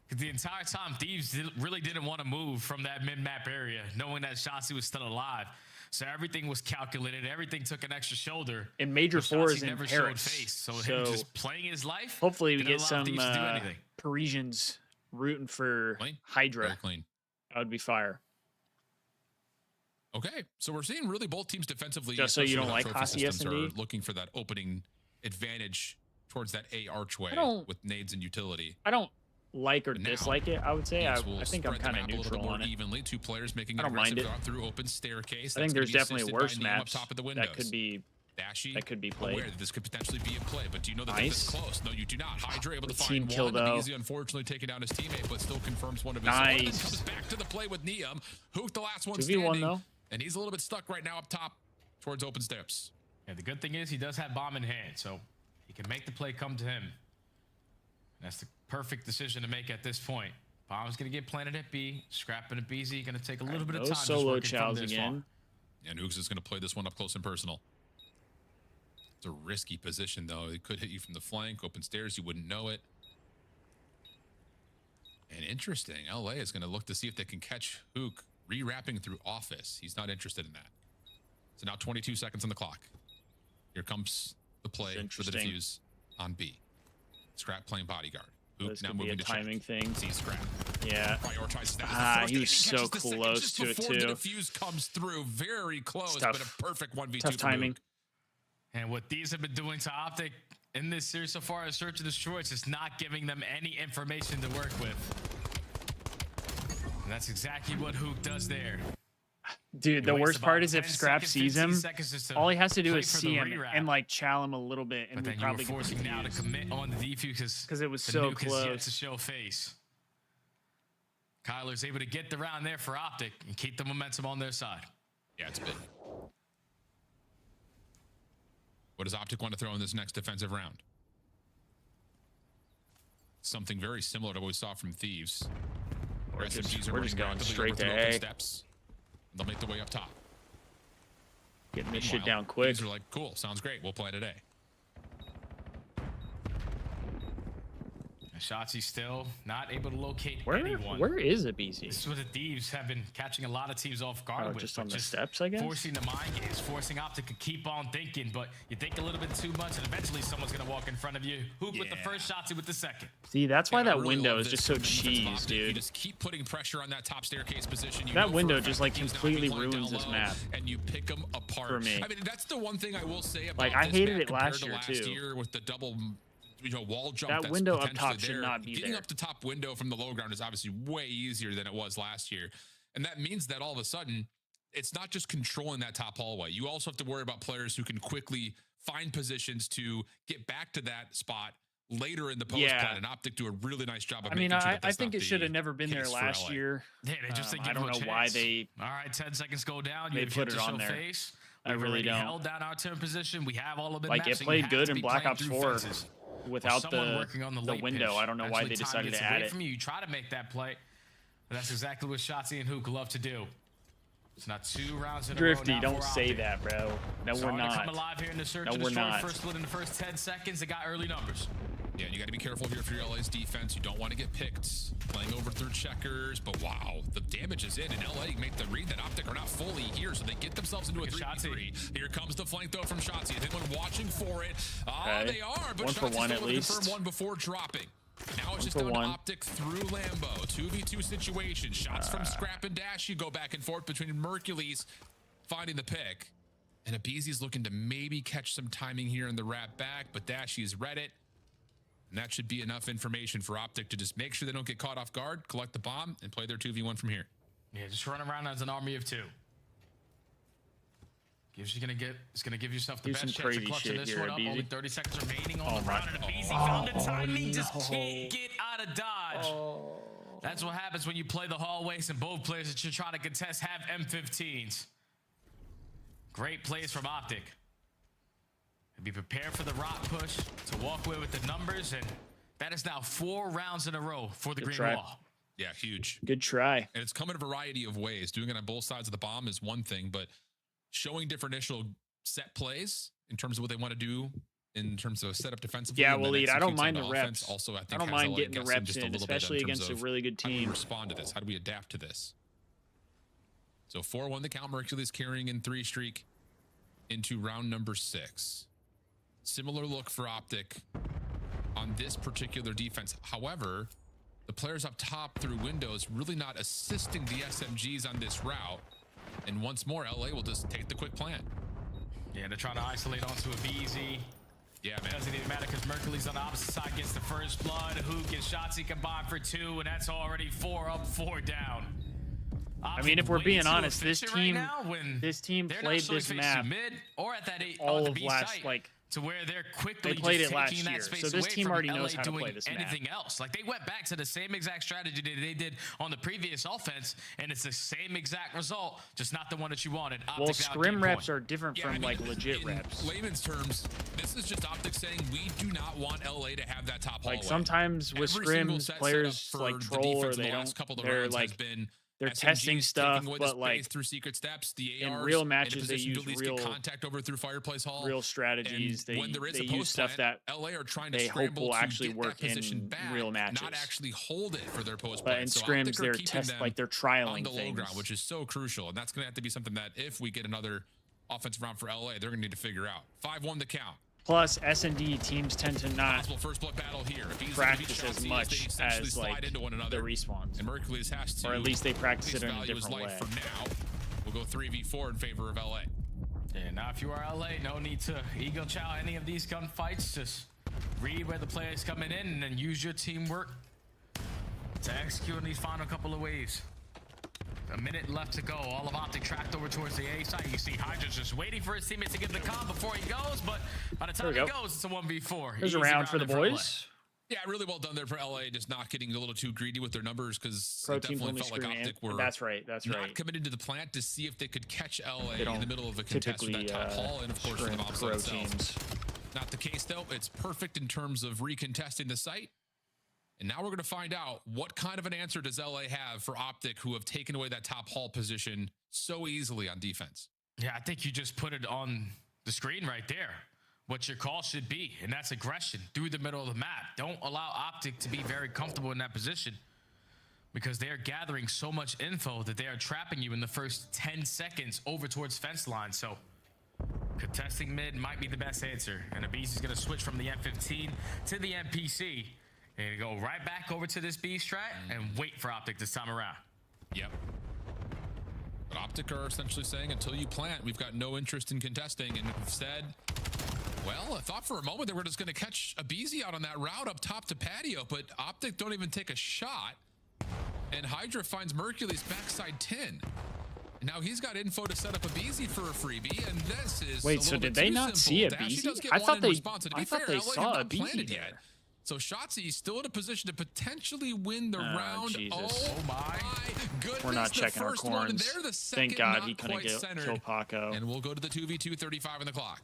Because the entire time, Thieves really didn't want to move from that mid-map area, knowing that Shotzi was still alive. So everything was calculated. Everything took an extra shoulder.
And Major 4 is in
never
Paris.
showed face, so him just playing his life.
Hopefully we get
didn't allow
some
Thieves to do anything.
Parisians rooting for
Clean.
Hydra.
Very clean.
That would be fire.
Okay, so we're seeing really both teams defensively.
Just so you don't like
trophy
Hasi
systems
S&D?
are looking for that opening advantage towards that A archway with nades and utility.
I don't like or
But now,
dislike it, I would say. I
Thieves will
think I'm
spread the
kind of
map a little
neutral
bit more
on it.
evenly. 2 players making
I
an
don't mind
aggressive
it.
through open staircase.
I think
That's
there's
gonna be
definitely
assisted by
worse
Neem
maps
up top of the
that
windows.
could be
Dashy,
played.
aware that this could potentially be in play, but do you know that they're this close? No, you do not. Hydra able to
Team
find
kill,
one.
though.
Easy, unfortunately, taking down his teammate, but still confirms one of his
Nice.
own. And comes back to the play with Neum. Hook the last one
2v1
standing.
though.
And he's a little bit stuck right now up top towards open steps.
Yeah, the good thing is he does have bomb in hand, so he can make the play come to him. That's the perfect decision to make at this point. Bomb's gonna get planted at B, scrapping at BZ, gonna take a little bit of
No
time. just
solo
working from
chows
this
again.
And Oogs is going to play this one up close and personal. It's a risky position, though. It could hit you from the flank, open stairs. You wouldn't know it. And interesting, LA is going to look to see if they can catch Hook re-wrapping through office. He's not interested in that. So now 22 seconds on the clock. Here comes the play for the defuse on B. Scrap playing bodyguard. Hook
This
now
could be
moving
a
to check.
timing thing.
See Scrap.
Yeah.
Prioritizes that.
He was so close to it,
before
too.
the defuse comes through. Very close,
Tough.
but a perfect 1v2
Tough
for
timing.
Hook.
And what these have been doing to Optic in this series so far as Search and Destroy is just not giving them any information to work with. And that's exactly what Hook does there.
Dude, the
wastes
worst part
about
is if
10
Scrap
seconds,
sees
15
him,
seconds just to
all he has to do
play
is
for
see
the
him
rewrap.
and like chow him a little bit, and
But
we
then you were
probably get the
forcing now to
defuse.
commit on the defuse
because it was
the
so
nuke is yet
close.
to show face. Kyler's able to get the round there for Optic and keep the momentum on their side.
Yeah, it's big. What does Optic want to throw in this next defensive round? Something very similar to what we saw from Thieves.
We're
SMGs
just
are
going
running rapidly
straight
over
to
through open
A.
steps. They'll make their way up top.
Getting this shit
Meanwhile,
down quick.
Thieves are like, cool, sounds great. We'll play today.
And Shotzi still not able to locate anyone.
Where is a BZ?
This is what the Thieves have been catching a lot of teams off guard with.
just
but
on the steps, I guess?
Forcing the mind games, forcing Optic to keep on thinking, but you think a little bit too much, and eventually someone's going to walk in front of you. Hook with the first, Shotzi with the second.
See, that's why
And I
that
really
window
love
is
this
just so
from the defensive
cheese,
Optic. You
dude.
just keep putting pressure on that top staircase position. You
That
know for
window
a
just,
fact
like,
that team's not
completely
gonna be playing
ruins
down
this
low,
map.
And you pick them apart.
For me.
I mean, that's the one thing I will say about
Like, I
this
hated
map
it last
compared to
year,
last
too.
year with the double wall jump.
That
that's
window up
potentially
top should
there.
not be
Getting
there.
up the top window from the low ground is obviously way easier than it was last year. And that means that all of a sudden, it's not just controlling that top hallway. You also have to worry about players who can quickly find positions to get back to that spot later in the post
Yeah.
plan. And Optic do a really nice job of
I mean,
making sure
I
that that's
think
not
it should
the
have never been there
case for
last
LA.
year.
Yeah, they just didn't
I
give
don't
him a
know why
chance.
they.
All right, 10 seconds go down.
They
You have
put
yet
it
to
on
show
there.
face.
I
We've
really
already
don't.
held down our turn position. We have all of the
Like,
maps,
it
so you
played
have
good
to
in
be
Black
playing
Ops
through
4
fences.
without
Someone
the
working on the
the
late
window.
pitch.
I don't know why
Actually,
they
time
decided
gets
to add
away
it.
from you. You try to make that play. But that's exactly what Shotzi and Hook love to do. It's not 2 rounds in a row
Drifty,
now
don't
for
say
Optic.
that, bro. No, we're
Starting to
not.
come alive here in the search
No,
and
we're
destroy.
not.
First split in the first 10 seconds. They got early numbers.
Yeah, you got to be careful here for your LA's defense. You don't want to get picked playing over through checkers, but wow, the damage is in, and LA make the read that Optic are not fully here, so they get themselves into a 3v3. Here comes the flank, though, from Shotzi. I think when watching for it,
Okay.
they are, but
One for
Shotzi's
one
able
at
to
least.
confirm one before dropping. Now it's just down to Optic through Lambo. 2v2 situation. Shots from Scrap and Dash. You go back and forth between Mercules finding the pick. And Abeezy's looking to maybe catch some timing here in the wrap back, but Dashy's read it. And that should be enough information for Optic to just make sure they don't get caught off guard, collect the bomb, and play their 2v1 from here.
Yeah, just run around as an army of two. It's gonna give yourself the best chance of clutching this one up. Only 30 seconds remaining on the round, and Abeezy found the timing, just can't get out of dodge. That's what happens when you play the hallways and both players that you're trying to contest have M15s. Great plays from Optic. Be prepared for the rock push to walk away with the numbers, and that is now 4 rounds in a row for the green wall.
Yeah, huge.
Good try.
And it's come in a variety of ways. Doing it on both sides of the bomb is one thing, but showing different initial set plays in terms of what they want to do in terms of setup defensively.
Yeah, Waleed, I don't mind the reps.
Also, I think
I don't mind getting the reps in, especially against a really good team.
How do we respond to this? How do we adapt to this? So 4-1 the count. Mercules carrying in 3 streak into round number 6. Similar look for Optic on this particular defense. However, the players up top through windows really not assisting the SMGs on this route. And once more, LA will just take the quick plant.
Yeah, they're trying to isolate onto Abeezy.
Yeah, man.
Doesn't even matter because Mercules on the opposite side gets the first blood. Hook and Shotzzy combined for 2, and that's already 4 up, 4 down.
I mean, if we're being honest, this team
they're
played
not showing
this
face
map
to mid or at that
all
on
of
the B
last,
site,
like,
to where they're quickly
they played
just
it last
taking
year.
that space
So this
away
team
from
already
LA
knows how to
doing
play this map.
anything else. Like, they went back to the same exact strategy that they did on the previous offense, and it's the same exact result, just not the one that you wanted.
Well, scrim reps are different from like legit
in
reps.
Layman's terms, this is just Optic saying we do not want LA to have that top hallway.
Like sometimes with scrims, players like troll or they don't. They're like they're testing stuff, but like
through secret steps, the
in
ARs
real matches they use
real contact over through Fireplace Hall,
real strategies. They use stuff that
LA are trying to
they hope will actually work in
back,
real matches,
not actually hold it for their post.
But in scrims, they're they're trialing
on the low
things,
ground, which is so crucial, and that's going to have to be something that if we get another offensive round for LA, they're going to need to figure out. 5-1 the count.
Plus, S&D teams tend to not
first blood battle here.
practice as much as like the respawns,
and Mercules has to,
or at least they practice it in a different way.
For now, we'll go 3v4 in favor of LA.
Yeah, now if you are LA, no need to ego chow any of these gunfights. Just read where the player is coming in and then use your teamwork to execute in these final couple of waves. A minute left to go. All of Optic tracked over towards the A side. You see Hydra's just waiting for his teammate to get the comp before he goes, but by the time he goes, it's a 1v4.
There's a round for the boys.
Yeah, really well done there for LA, just not getting a little too greedy with their numbers, because
it
definitely felt like Optic were
that's right.
not committed to the plant to see if they could catch LA in the middle of a contest with that top hall, and of course for the bomb site itself. Not the case though. It's perfect in terms of recontesting the site. And now we're going to find out what kind of an answer does LA have for Optic, who have taken away that top hall position so easily on defense.
Yeah, I think you just put it on the screen right there. What your call should be, and that's aggression through the middle of the map. Don't allow Optic to be very comfortable in that position, because they are gathering so much info that they are trapping you in the first 10 seconds over towards fence line. So contesting mid might be the best answer. And Abeezy is going to switch from the M15 to the MPC. And go right back over to this B strat and wait for Optic this time around.
Yep. But Optic are essentially saying, until you plant, we've got no interest in contesting, and have said, well, I thought for a moment they were just going to catch Abeezy out on that route up top to patio, but Optic don't even take a shot, and Hydra finds Mercules backside 10. Now he's got info to set up Abeezy for a freebie, and this is
wait. So did they not see Abeezy? I thought they saw Abeezy there.
So Shotzzy still in a position to potentially win the round.
Jesus.
Oh my goodness.
We're not checking our corns. Thank God he couldn't kill Paco.
And we'll go to the 2v2, 35 on the clock.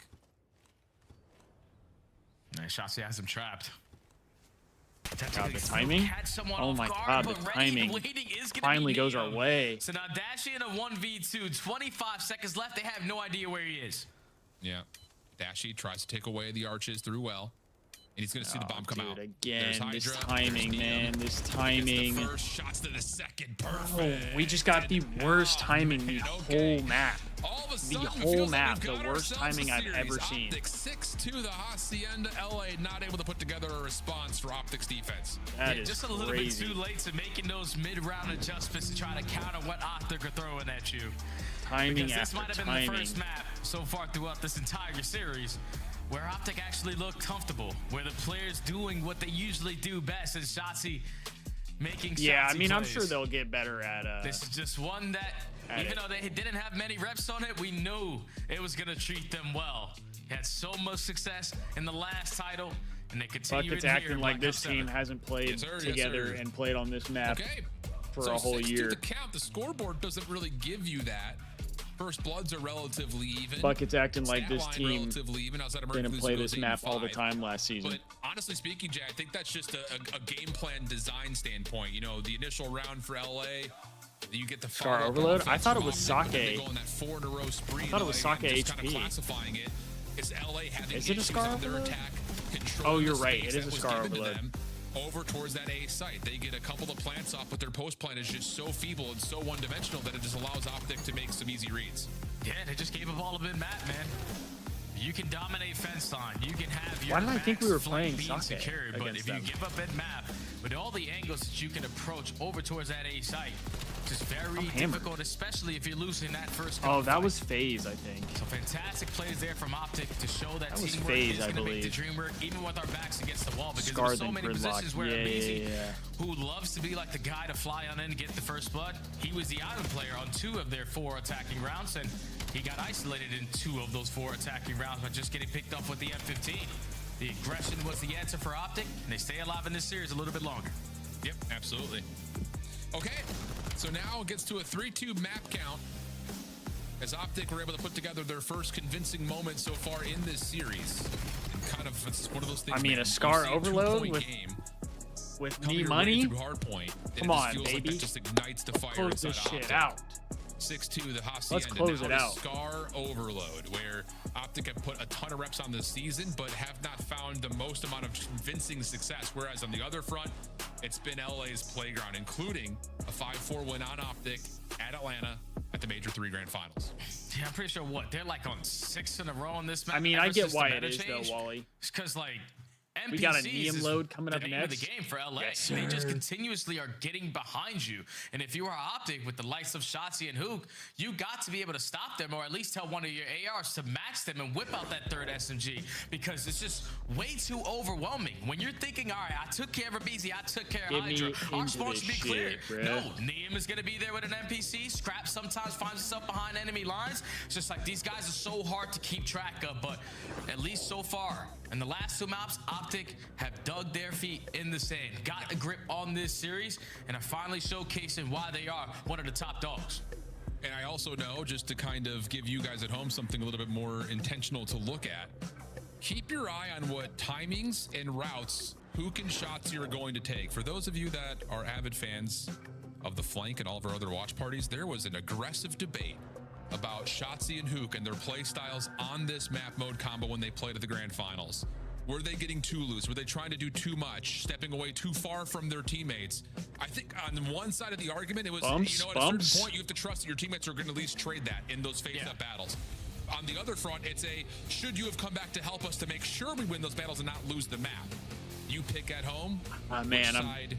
Nice. Shotzzy has him trapped.
God, the timing? Oh my God, the timing finally goes our way.
So now Dashy in a 1v2, 25 seconds left. They have no idea where he is.
Yeah. Dashy tries to take away the arches through well. And he's going to see the bomb come out.
Again,
There's
this
Hydra,
timing, man. This timing.
The first shots to the second.
Oh,
Perfect.
we just got the worst timing the whole map. The whole map, the worst timing I've ever seen.
Optic 6-2, the Hacienda LA not able to put together a response for Optic's defense.
That is
just a little bit too late to making those mid-round adjustments to try to counter what Optic are throwing at you.
Timing
because this
after
might have been the first map so far throughout this entire series where Optic actually looked comfortable, where the players doing what they usually do best, and Shotzzy making
Yeah, I mean,
plays.
I'm sure they'll get better at
This is just one that, even though they didn't have many reps on it, we knew it was going to treat them well. Had so much success in the last title, and they continue
Bucket's
in here
acting
in
like
Black
this
Ops
team
7.
hasn't played
Yes,
together and played on this map for
so
a whole
6-2
year.
to count. The scoreboard doesn't really give you that. First bloods are relatively even.
Bucket's acting like
Stat
this
line
team
relatively even. Outside of
didn't
Mercury's
play
goes
this map all the
8-5.
time last season.
But honestly speaking, Jay, I think that's just a game plan design standpoint. You know, the initial round for LA, you get the
Scar Overload? I thought it was
Sake.
Sake.
Go on that 4-in-a-row spree.
I thought it was
Like,
Sake
I'm just kind of
HP.
classifying it. It's LA having
Is it a
issues
Scar
on their
Overload?
attack.
Oh, you're
the
right.
space
It is
that
a
was
Scar
given to
Overload.
them over towards that A site. They get a couple of plants off, but their post plant is just so feeble and so one-dimensional that it just allows Optic to make some easy reads.
Yeah, they just gave up all of it, Matt, man. You can dominate fence line. You can have your
Why did I think we were playing
being
Sake
secured, but
against
if you
them?
give up that map with all the angles that you can approach over towards that A site, it's just very difficult, especially if you're losing that first.
Oh, that was FaZe, I think.
So fantastic plays there from Optic to show that
That was
teamwork
FaZe,
is
I
going to make the
believe.
dream work, even with our backs against the wall, because
Scarred
there's so
and
many
gridlock.
positions where
Yeah,
Amazy,
yeah.
who loves to be like the guy to fly on in and get the first blood, he was the island player on 2 of their 4 attacking rounds, and he got isolated in 2 of those 4 attacking rounds by just getting picked up with the M15. The aggression was the answer for Optic, and they stay alive in this series a little bit longer.
Yep, absolutely. Okay, so now it gets to a 3-2 map count as Optic were able to put together their first convincing moment so far in this series. And kind of, it's one of those things.
I mean,
man,
a Scar
you see
Overload
two-point
with
game,
with
come
me
your way
money.
through hard point, and
Come
it just
on,
feels like
baby.
that just ignites the fire
Close
inside
this shit
Optic.
out.
6-2, the Hacienda.
Let's close
now
it
to
out.
Scar Overload, where Optic have put a ton of reps on this season, but have not found the most amount of convincing success. Whereas on the other front, it's been LA's playground, including a 5-4 win on Optic at Atlanta at the Major 3 Grand Finals.
Yeah, I'm pretty sure they're like on 6 in a row on this map.
I mean,
ever
I get
since the
why it
meta
is
change.
though, Wally.
It's because like NPCs
We got a Neum
is
load coming
the
up
name
next.
of the game for LA.
Yes,
They just
sir.
continuously are getting behind you. And if you are Optic with the likes of Shotzzy and Hook, you got to be able to stop them, or at least tell one of your ARs to match them and whip out that 3rd SMG, because it's just way too overwhelming. When you're thinking, all right, I took care of Amazy, I took care of
Get me
Hydra, our
into
spawn
this
should be
shit,
clear.
bruh.
No, Neum is going to be there with an NPC. Scrap sometimes finds himself behind enemy lines. It's just like these guys are so hard to keep track of, but at least so far, in the last 2 maps, Optic have dug their feet in the sand, got a grip on this series, and are finally showcasing why they are one of the top dogs.
And I also know, just to kind of give you guys at home something a little bit more intentional to look at, keep your eye on what timings and routes Hook and Shotzzy are going to take. For those of you that are avid fans of the flank and all of our other watch parties, there was an aggressive debate about Shotzzy and Hook and their play styles on this map mode combo when they played at the Grand Finals. Were they getting too loose? Were they trying to do too much, stepping away too far from their teammates? I think on one side of the argument, it was,
Bumps,
you know, at a
bumps.
certain point, you have to trust that your teammates are going to at least trade that in those face-up battles. On the other front, it's a, should you have come back to help us to make sure we win those battles and not lose the map? You pick at home.
Man,
which
I'm
side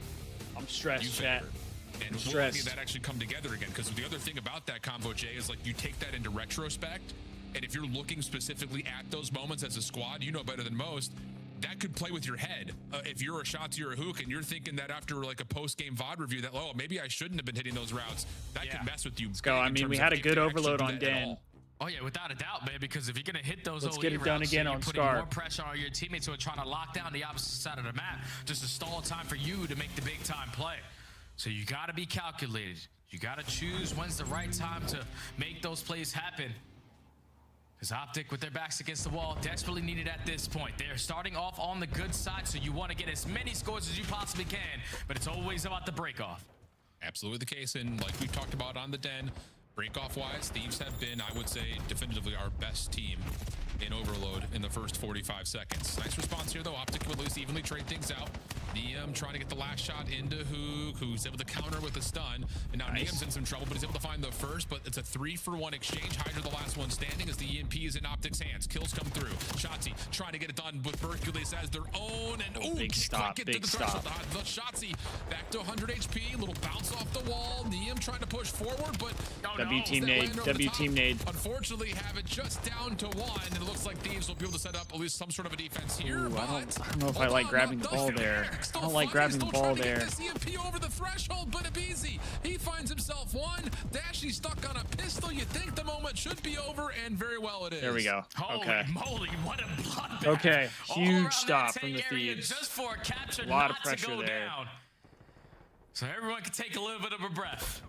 stressed,
you
chat.
favor? And
I'm
we'll see
stressed.
that actually come together again, because the other thing about that combo, Jay, is like you take that into retrospect, and if you're looking specifically at those moments as a squad, you know better than most, that could play with your head. If you're a Shotzzy or a Hook and you're thinking that after like a post-game VOD review that, oh, maybe I shouldn't have been hitting those routes, that could mess with you.
Let's go. I mean, we had a good overload on Den.
Oh yeah, without a doubt, man, because if you're going to hit those
Let's
OE
get it done
routes,
again
you're
on
putting
Scar.
more pressure on your teammates who are trying to lock down the opposite side of the map just to stall time for you to make the big time play. So you got to be calculated. You got to choose when's the right time to make those plays happen. Because Optic, with their backs against the wall, desperately needed at this point. They're starting off on the good side, so you want to get as many scores as you possibly can, but it's always about the break-off.
Absolutely the case, and like we talked about on the Den, break-off wise, Thieves have been, I would say, definitively our best team in overload in the first 45 seconds. Nice response here, though. Optic will at least evenly trade things out. Niam trying to get the last shot into Hook, who's able to counter with a stun. And now Niam's in some trouble, but he's able to find the first. But it's a 3-for-1 exchange. Hydra the last one standing as the EMP is in Optic's hands. Kills come through. Shotzzy trying to get it done with Hercules as their own. And
big stop, big stop.
The Shotzzy back to 100 HP. Little bounce off the wall. Niam trying to push forward, but
W team nade. W team nade.
Unfortunately, have it just down to 1. And it looks like Thieves will be able to set up at least some sort of a defense here.
Ooh, I don't know if I like grabbing the ball there. I don't like grabbing the ball there.
EMP over the threshold, but Abizi, he finds himself one. Dashy stuck on a pistol. You think the moment should be over, and very well it is.
There we go. Okay.
Holy moly, what a bloodbath.
Okay, huge stop from the Thieves.
Just for a capture,
a lot of
not
pressure
to go
there.
Down. So everyone can take a little bit of a breath.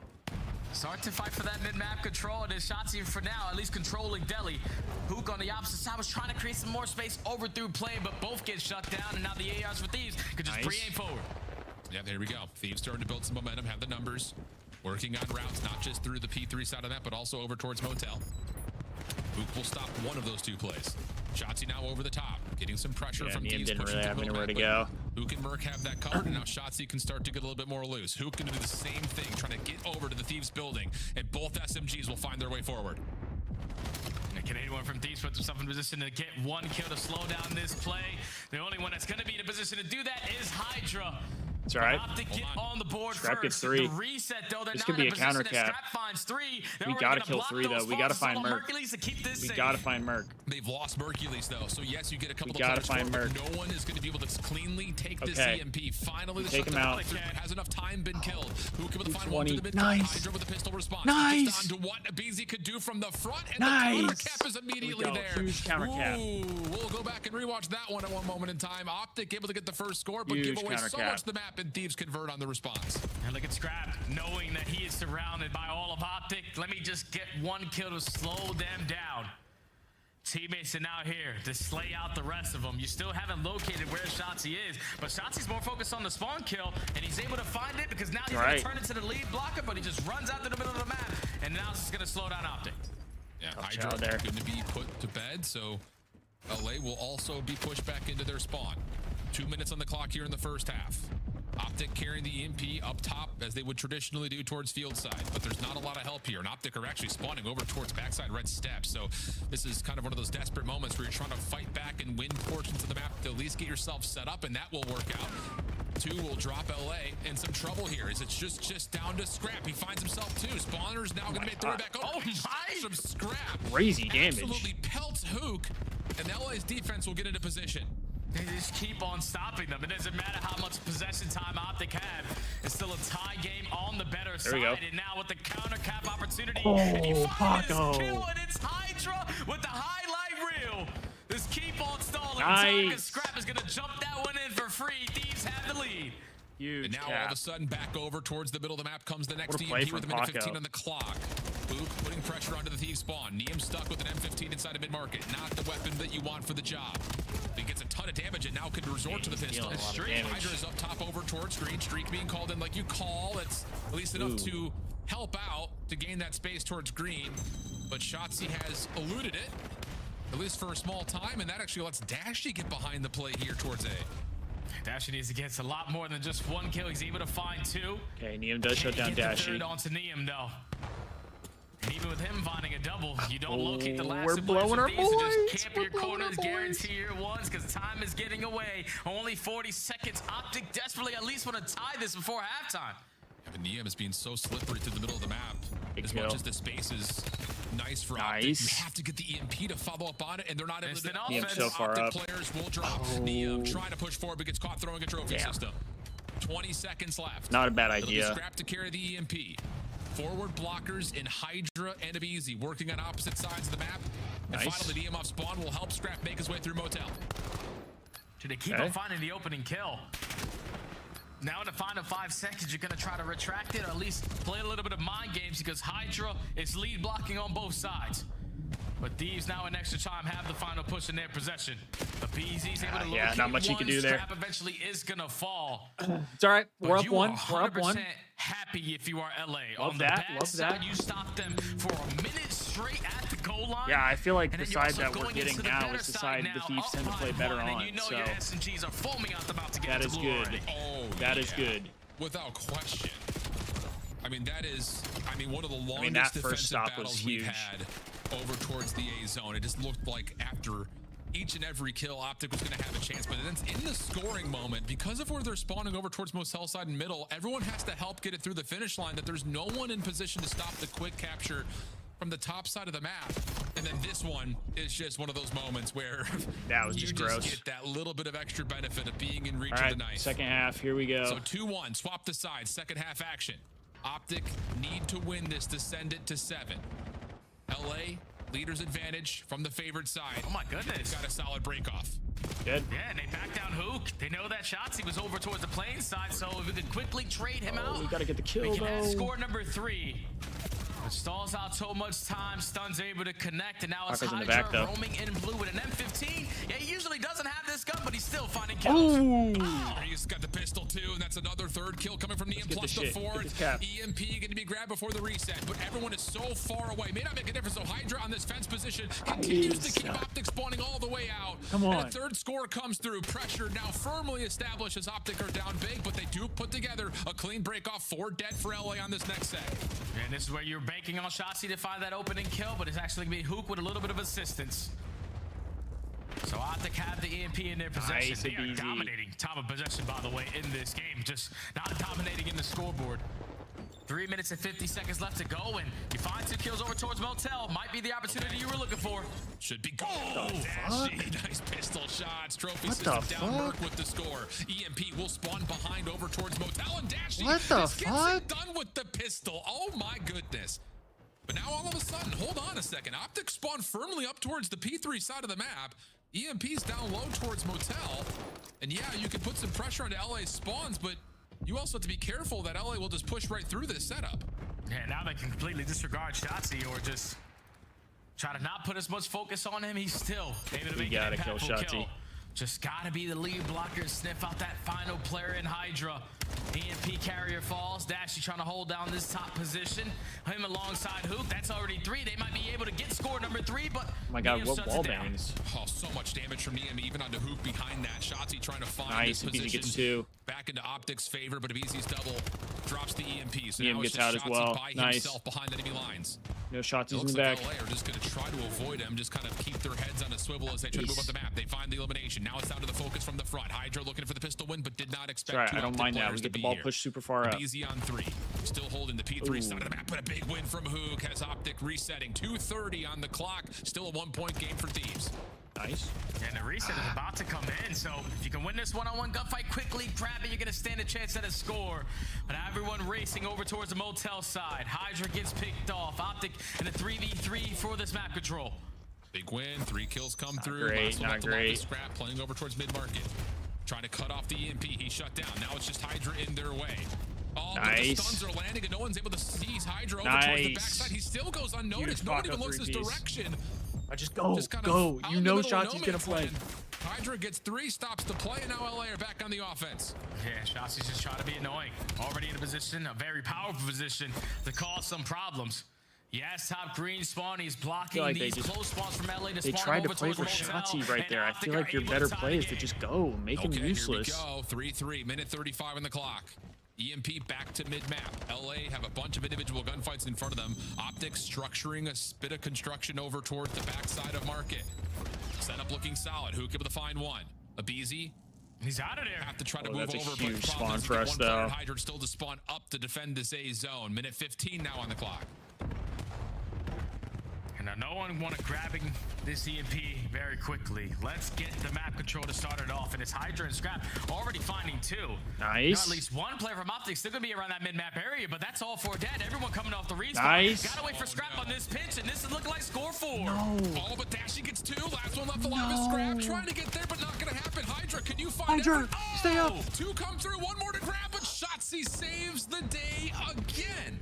Start to fight for that mid-map control. It is Shotzzy for now, at least controlling Deli. Hook on the opposite side was trying to create some more space over through play, but both get shut down, and now the ARs for Thieves could just pre-aim forward.
Yeah, there we go. Thieves starting to build some momentum, have the numbers. Working on routes, not just through the P3 side of that, but also over towards Motel. Hook will stop one of those two plays. Shotzzy now over the top, getting some pressure from Thieves.
Didn't really have anywhere to go.
Hook and Merc have that covered, and now Shotzzy can start to get a little bit more loose. Hook can do the same thing, trying to get over to the Thieves building, and both SMGs will find their way forward.
Can anyone from Thieves put themselves in position to get one kill to slow down this play? The only one that's going to be in a position to do that is Hydra.
It's all right.
Optic get on the board
Scrap
first.
gets 3.
The reset, though,
This could be a counter cap. We gotta kill 3 though. We gotta find Merc. We gotta find Merc.
They've lost Mercules though, so yes, you get a couple of
gotta
players
find
forward,
Merc.
but no one is going to be able to cleanly take this EMP. Finally, the
take him out.
Has enough time been killed? Who can find
20.
one to the mid?
Nice.
Hydra with a pistol response.
Nice.
Just on to what Abizi could do from the front, and
Nice.
the counter cap is immediately there.
Huge counter cap.
We'll go back and rewatch that one at one moment in time. Optic able to get the first score, but
Huge
give away so
cap.
much of the map, and Thieves convert on the response.
And look at Scrap, knowing that he is surrounded by all of Optic. Let me just get one kill to slow them down. Teammates are now here to slay out the rest of them. You still haven't located where Shotzzy is, but Shotzi's more focused on the spawn kill, and he's able to find it because now he's going to turn into the lead blocker, but he just runs out to the middle of the map, and now it's going to slow down Optic.
Yeah, Hydra going to be put to bed, so LA will also be pushed back into their spawn. 2 minutes on the clock here in the first half. Optic carrying the EMP up top as they would traditionally do towards field side, but there's not a lot of help here, and Optic are actually spawning over towards backside red steps, so this is kind of one of those desperate moments where you're trying to fight back and win portions of the map to at least get yourself set up, and that will work out. 2 will drop LA in some trouble here as it's just down to Scrap. He finds himself 2. Spawner's now going to make the way back. Oh my! Some Scrap.
Crazy damage.
Absolutely pelts Hook, and LA's defense will get into position.
They just keep on stopping them. It doesn't matter how much possession time Optic have. It's still a tie game on the better side. And now with the counter cap opportunity, and you find this kill, and it's Hydra with the highlight reel. Just keep on stalling.
Nice.
Scrap is going to jump that one in for free. Thieves have the lead.
And now all of a sudden back over towards the middle of the map comes the next EMP with a minute 15 on the clock. Book putting pressure onto the Thieves spawn. Niam stuck with an M15 inside of mid-market. Not the weapon that you want for the job. He gets a ton of damage and now can resort to the pistol. Hydra's up top over towards Streak. Streak being called in like you call. That's at least enough to help out to gain that space towards green. But Shotzzy has eluded it, at least for a small time, and that actually lets Dashy get behind the play here towards A.
Dashy needs to get a lot more than just 1 kill. He's able to find 2.
Okay, Niam does shut down Dashy.
Onto Niam though. And even with him finding a double, you don't locate the last.
We're blowing our boys.
Just camp your corners, guarantee your ones, because time is getting away. Only 40 seconds. Optic desperately at least want to tie this before halftime.
Yeah, but Niam is being so slippery through the middle of the map. As much as the space is nice for Optic, you have to get the EMP to follow up on it, and they're not able to.
Niam so far
Optic
up.
Players will drop. Niam trying to push forward, but gets caught throwing a trophy system. 20 seconds left.
Not a bad idea.
Scrap to carry the EMP. Forward blockers in Hydra and Abizi working on opposite sides of the map. And finally, the Niam off spawn will help Scrap make his way through Motel.
Should they keep on finding the opening kill? Now in the final 5 seconds, you're going to try to retract it or at least play a little bit of mind games because Hydra is lead blocking on both sides. But Thieves now in extra time have the final push in their possession. Abizi's able to locate
not much you can do there.
Scrap eventually is going to fall.
It's all right. We're
But
up 1.
We're up 1. Happy if you are LA.
Love
on the
that.
bad
Love
side,
that.
you stopped them for a minute straight at the goal line.
Yeah, I feel like
And
the
then you're
side
also
that we're
going
getting
into the
now
better
is the
side
side the
now,
Thieves
up
tend to
by
play better
1, and
on.
you know
So
your SMGs are foaming out the mouth to get
that
to
is
blue
good.
already.
Oh,
that is good.
Without question. I mean, that is, one of the longest
that first
defensive
stop was
battles we've
huge.
had over towards the A zone. It just looked like after each and every kill, Optic was going to have a chance. But then in the scoring moment, because of where they're spawning over towards Motel side and middle, everyone has to help get it through the finish line, that there's no one in position to stop the quick capture from the top side of the map. And then this one is just one of those moments where
that was
you
just gross.
get that little bit of extra benefit of being in reach
All right,
of the knife.
second half, here we go.
So 2-1, swap the sides, second half action. Optic need to win this to send it to 7. LA, leader's advantage from the favored side.
Oh my goodness.
They've got a solid break off.
Good.
Yeah, and they back down Hook. They know that Shotzzy was over towards the plane side, so if we could quickly trade him out,
we gotta get the kill,
we can add
though.
score number 3. It stalls out so much time, Stun's able to connect, and now it's
Parker's in
Hydra
the back, though.
roaming in blue with an M15. Yeah, he usually doesn't have this gun, but he's still finding kills.
He's got the pistol too, and that's another third kill coming from Neum plus the 4. EMP going to be grabbed before the reset, but everyone is so far away. May not make a difference, so Hydra on this fence position continues to keep Optic spawning all the way out.
Come on.
And a third score comes through. Pressure now firmly established as Optic are down big, but they do put together a clean break off. 4 dead for LA on this next set.
And this is where you're banking on Shotzzy to find that opening kill, but it's actually going to be Hook with a little bit of assistance. So Optic have the EMP in their possession.
Nice,
they are
easy.
dominating time of possession, by the way, in this game. Just not dominating in the scoreboard. 3 minutes and 50 seconds left to go, and you find 2 kills over towards Motel. Might be the opportunity you were looking for.
Should be goal. Dashy, nice pistol shots. Trophy
What
system
the
down
fuck?
Merc with the score. EMP will spawn behind over towards Motel, and Dashy
What the
just gets
fuck?
it done with the pistol. Oh my goodness. But now all of a sudden, hold on a second. Optic spawn firmly up towards the P3 side of the map. EMP's down low towards Motel. And yeah, you can put some pressure onto LA's spawns, but you also have to be careful that LA will just push right through this setup.
Yeah, now they can completely disregard Shotzzy or just try to not put as much focus on him. He's still able to make an
gotta kill
impactful
Shotzzy.
kill. Just gotta be the lead blocker and sniff out that final player in Hydra. EMP carrier falls. Dashy trying to hold down this top position. Him alongside Hook. That's already 3. They might be able to get score number 3, but
Oh my god,
Neum
what
shuts
wall
it down.
bangs?
Oh, so much damage from Neum, even onto Hook behind that. Shotzzy trying to find
Nice,
his
Abizi
position
gets 2.
back into Optic's favor, but Abizi's double drops the EMP. So
Neum
now it's
gets out
just
as
Shotzzy
well.
by
Nice.
himself behind enemy lines.
No shots
It
in
looks
the
like
back.
LA are just going to try to avoid him, just kind of keep their heads on a swivel as they try to move up the map. They find the elimination. Now it's down to the focus from the front. Hydra looking for the pistol win, but did not expect
It's all right,
two
I don't
Optic
mind that.
players
We
to
get the
be
ball
here.
pushed super far up.
Easy on 3. Still holding the P3
Ooh.
side of the map, but a big win from Hook has Optic resetting. 2:30 on the clock. Still a 1-point game for Thieves.
Nice.
And the reset is about to come in, so if you can win this one-on-one gunfight quickly, grab it, you're going to stand a chance at a score. But everyone racing over towards the Motel side. Hydra gets picked off. Optic in a 3v3 for this map control.
Big win, 3 kills come through.
great,
Last one
not
left along
great.
the scrap, playing over towards mid-market. Trying to cut off the EMP, he shut down. Now it's just Hydra in their way. Oh, but the
Nice.
stuns are landing and no one's able to seize Hydra over towards the
Nice.
backside. He still goes unnoticed.
Huge
No one
fuck
even
up
looks his
3-piece.
direction.
Just go,
Just kind of
go.
out
You
in the
know
middle of
Shotzi's
no
gonna
man's
play.
land. Hydra gets 3 stops to play, and now LA are back on the offense.
Yeah, Shotzi's just trying to be annoying. Already in a position, a very powerful position to cause some problems. Yes, top green spawn. He's blocking
like
these
they just-
close spawns from LA to
They
spawn
tried to
over
play
towards
for
Motel,
Shotzi right
and
there. I
Optic
feel
are
like your
able
better
to tie
play is
the
to
game.
just go. Make him useless.
Here we go. 3-3, minute 35 on the clock. EMP back to mid-map. LA have a bunch of individual gunfights in front of them. Optic structuring a bit of construction over towards the backside of market. Setup looking solid. Who able to find one? Abizi.
He's out of there.
Have to try to
Oh,
move
that's a
over,
huge
but
spawn
problem is
for
you get
us,
one player
though.
in Hydra still to spawn up to defend this A zone. Minute 15 now on the clock.
And now no one want to grabbing this EMP very quickly. Let's get the map control to start it off. And it's Hydra and Scrap already finding 2.
Nice.
You know, at least one player from Optic still going to be around that mid-map area, but that's all 4 dead. Everyone coming off the respawn.
Nice.
Gotta wait for Scrap on this pitch, and this is looking like score 4.
No.
Oh, but Dashy gets 2. Last one left alive is Scrap. Trying to get there, but not going to happen. Hydra, can you find
Hydra,
it?
stay up.
2 come through, 1 more to grab, but Shotzzy saves the day again.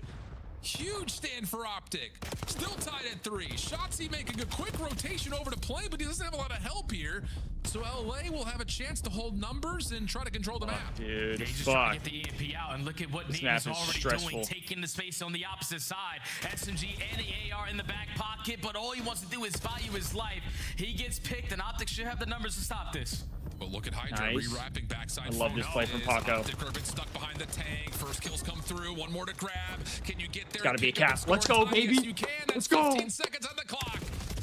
Huge stand for Optic. Still tied at 3. Shotzzy making a quick rotation over to play, but he doesn't have a lot of help here. So LA will have a chance to hold numbers and try to control the map.
Dude,
Yeah, he's just
fuck.
trying to get the EMP out, and look at what
This
Nate
map
is
is
already
stressful.
doing, taking the space on the opposite side. SMG and the AR in the back pocket, but all he wants to do is value his life. He gets picked, and Optic should have the numbers to stop this.
But look at Hydra
Nice.
rewrapping backside.
I love this play from Paco.
Optic are a bit stuck behind the tank. First kills come through. One more to grab. Can you get there?
Gotta be a
Pick up
cap.
the
Let's
score
go,
time?
baby.
Yes, you can. That's
Let's go.
15 seconds on the clock.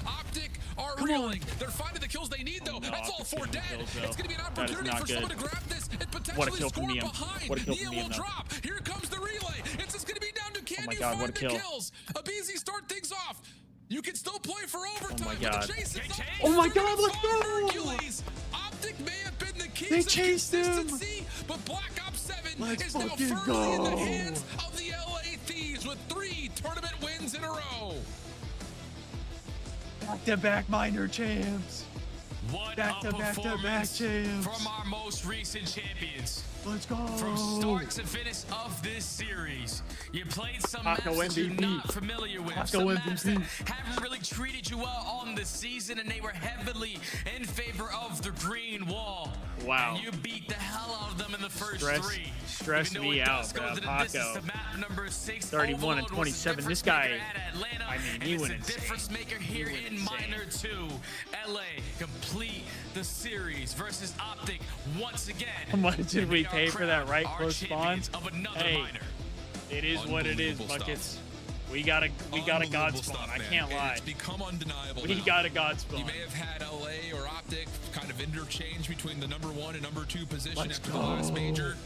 Optic are reeling. They're finding the kills they need, though.
No,
That's all
Optic's
four
getting
dead.
kills, though.
It's going to be an
That is
opportunity
not
for
good.
someone to grab this and
What a
potentially
kill from
score
Niam.
behind.
What a kill from
Niam
Niam,
will
though.
drop. Here comes the relay. It's just going to be down to can
my
you
God,
find
what a
the
kill.
kills. Abizi start things off. You can still play for overtime.
Oh my
but
God.
the chase is up.
Oh my God, let's go.
Hercules. Optic may have been the key
They
to
chased him.
consistency, but Black Ops 7
Let's
is now
fucking
firmly in the
go.
hands of the LA Thieves with 3 tournament wins in a row.
Back-to-back minor champs.
What
Back
a
to back to back
performance
champs.
from our most recent champions.
Let's go.
From start to finish of this series, you played some
Paco
maps that you're
MVP.
not familiar with.
Paco
Some maps that
MVP.
haven't really treated you well on the season, and they were heavily in favor of the green wall.
Wow.
And you beat the hell out of them in the first
Stress-
3.
stress
Even though
me
it
out,
does go
bro.
to the distance
Paco.
to map number 6,
31 and
Overload was a
27. This
difference
guy,
maker at Atlanta,
I mean,
and
he
it's
went
a
insane.
difference maker here
went
in
insane.
Minor 2. LA complete the series versus Optic once again.
How much did
And
we
they are
pay for that
crowned
right
our
close spawn?
champions of another
Hey,
minor.
it is what it is,
Unbelievable
Buckets.
stuff.
We got a god
Unbelievable
spawn.
stuff,
I
man.
can't
And
lie.
It's become undeniable.
We
now.
got a god spawn.
You may have had LA or Optic kind of interchange between the number 1 and number 2 position
Let's
after
go.
the last major,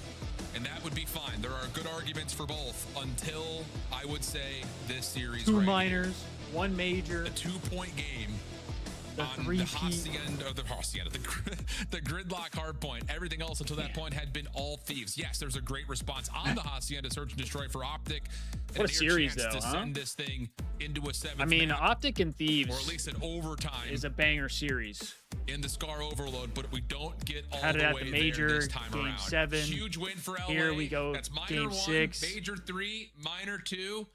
and that would be fine. There are good arguments for both until I would say this series.
2
right
minors, 1 major.
here. A 2-point game.
The
On the
three-peat.
hacienda, the gridlock hardpoint. Everything else until that point had been all Thieves. Yes, there's a great response on the hacienda search and destroy for Optic. And
What a
near
series,
chance
though,
to
huh?
send this thing into a 7th
I mean,
map,
Optic and
or at
Thieves
least an overtime
is a banger series.
in the Scar Overload, but we don't get all
Had it
the
at
way
the
there
major,
this time
game
around.
7.
Huge win for LA.
Here we go,
That's minor
game
1,
6.
major 3, minor 2.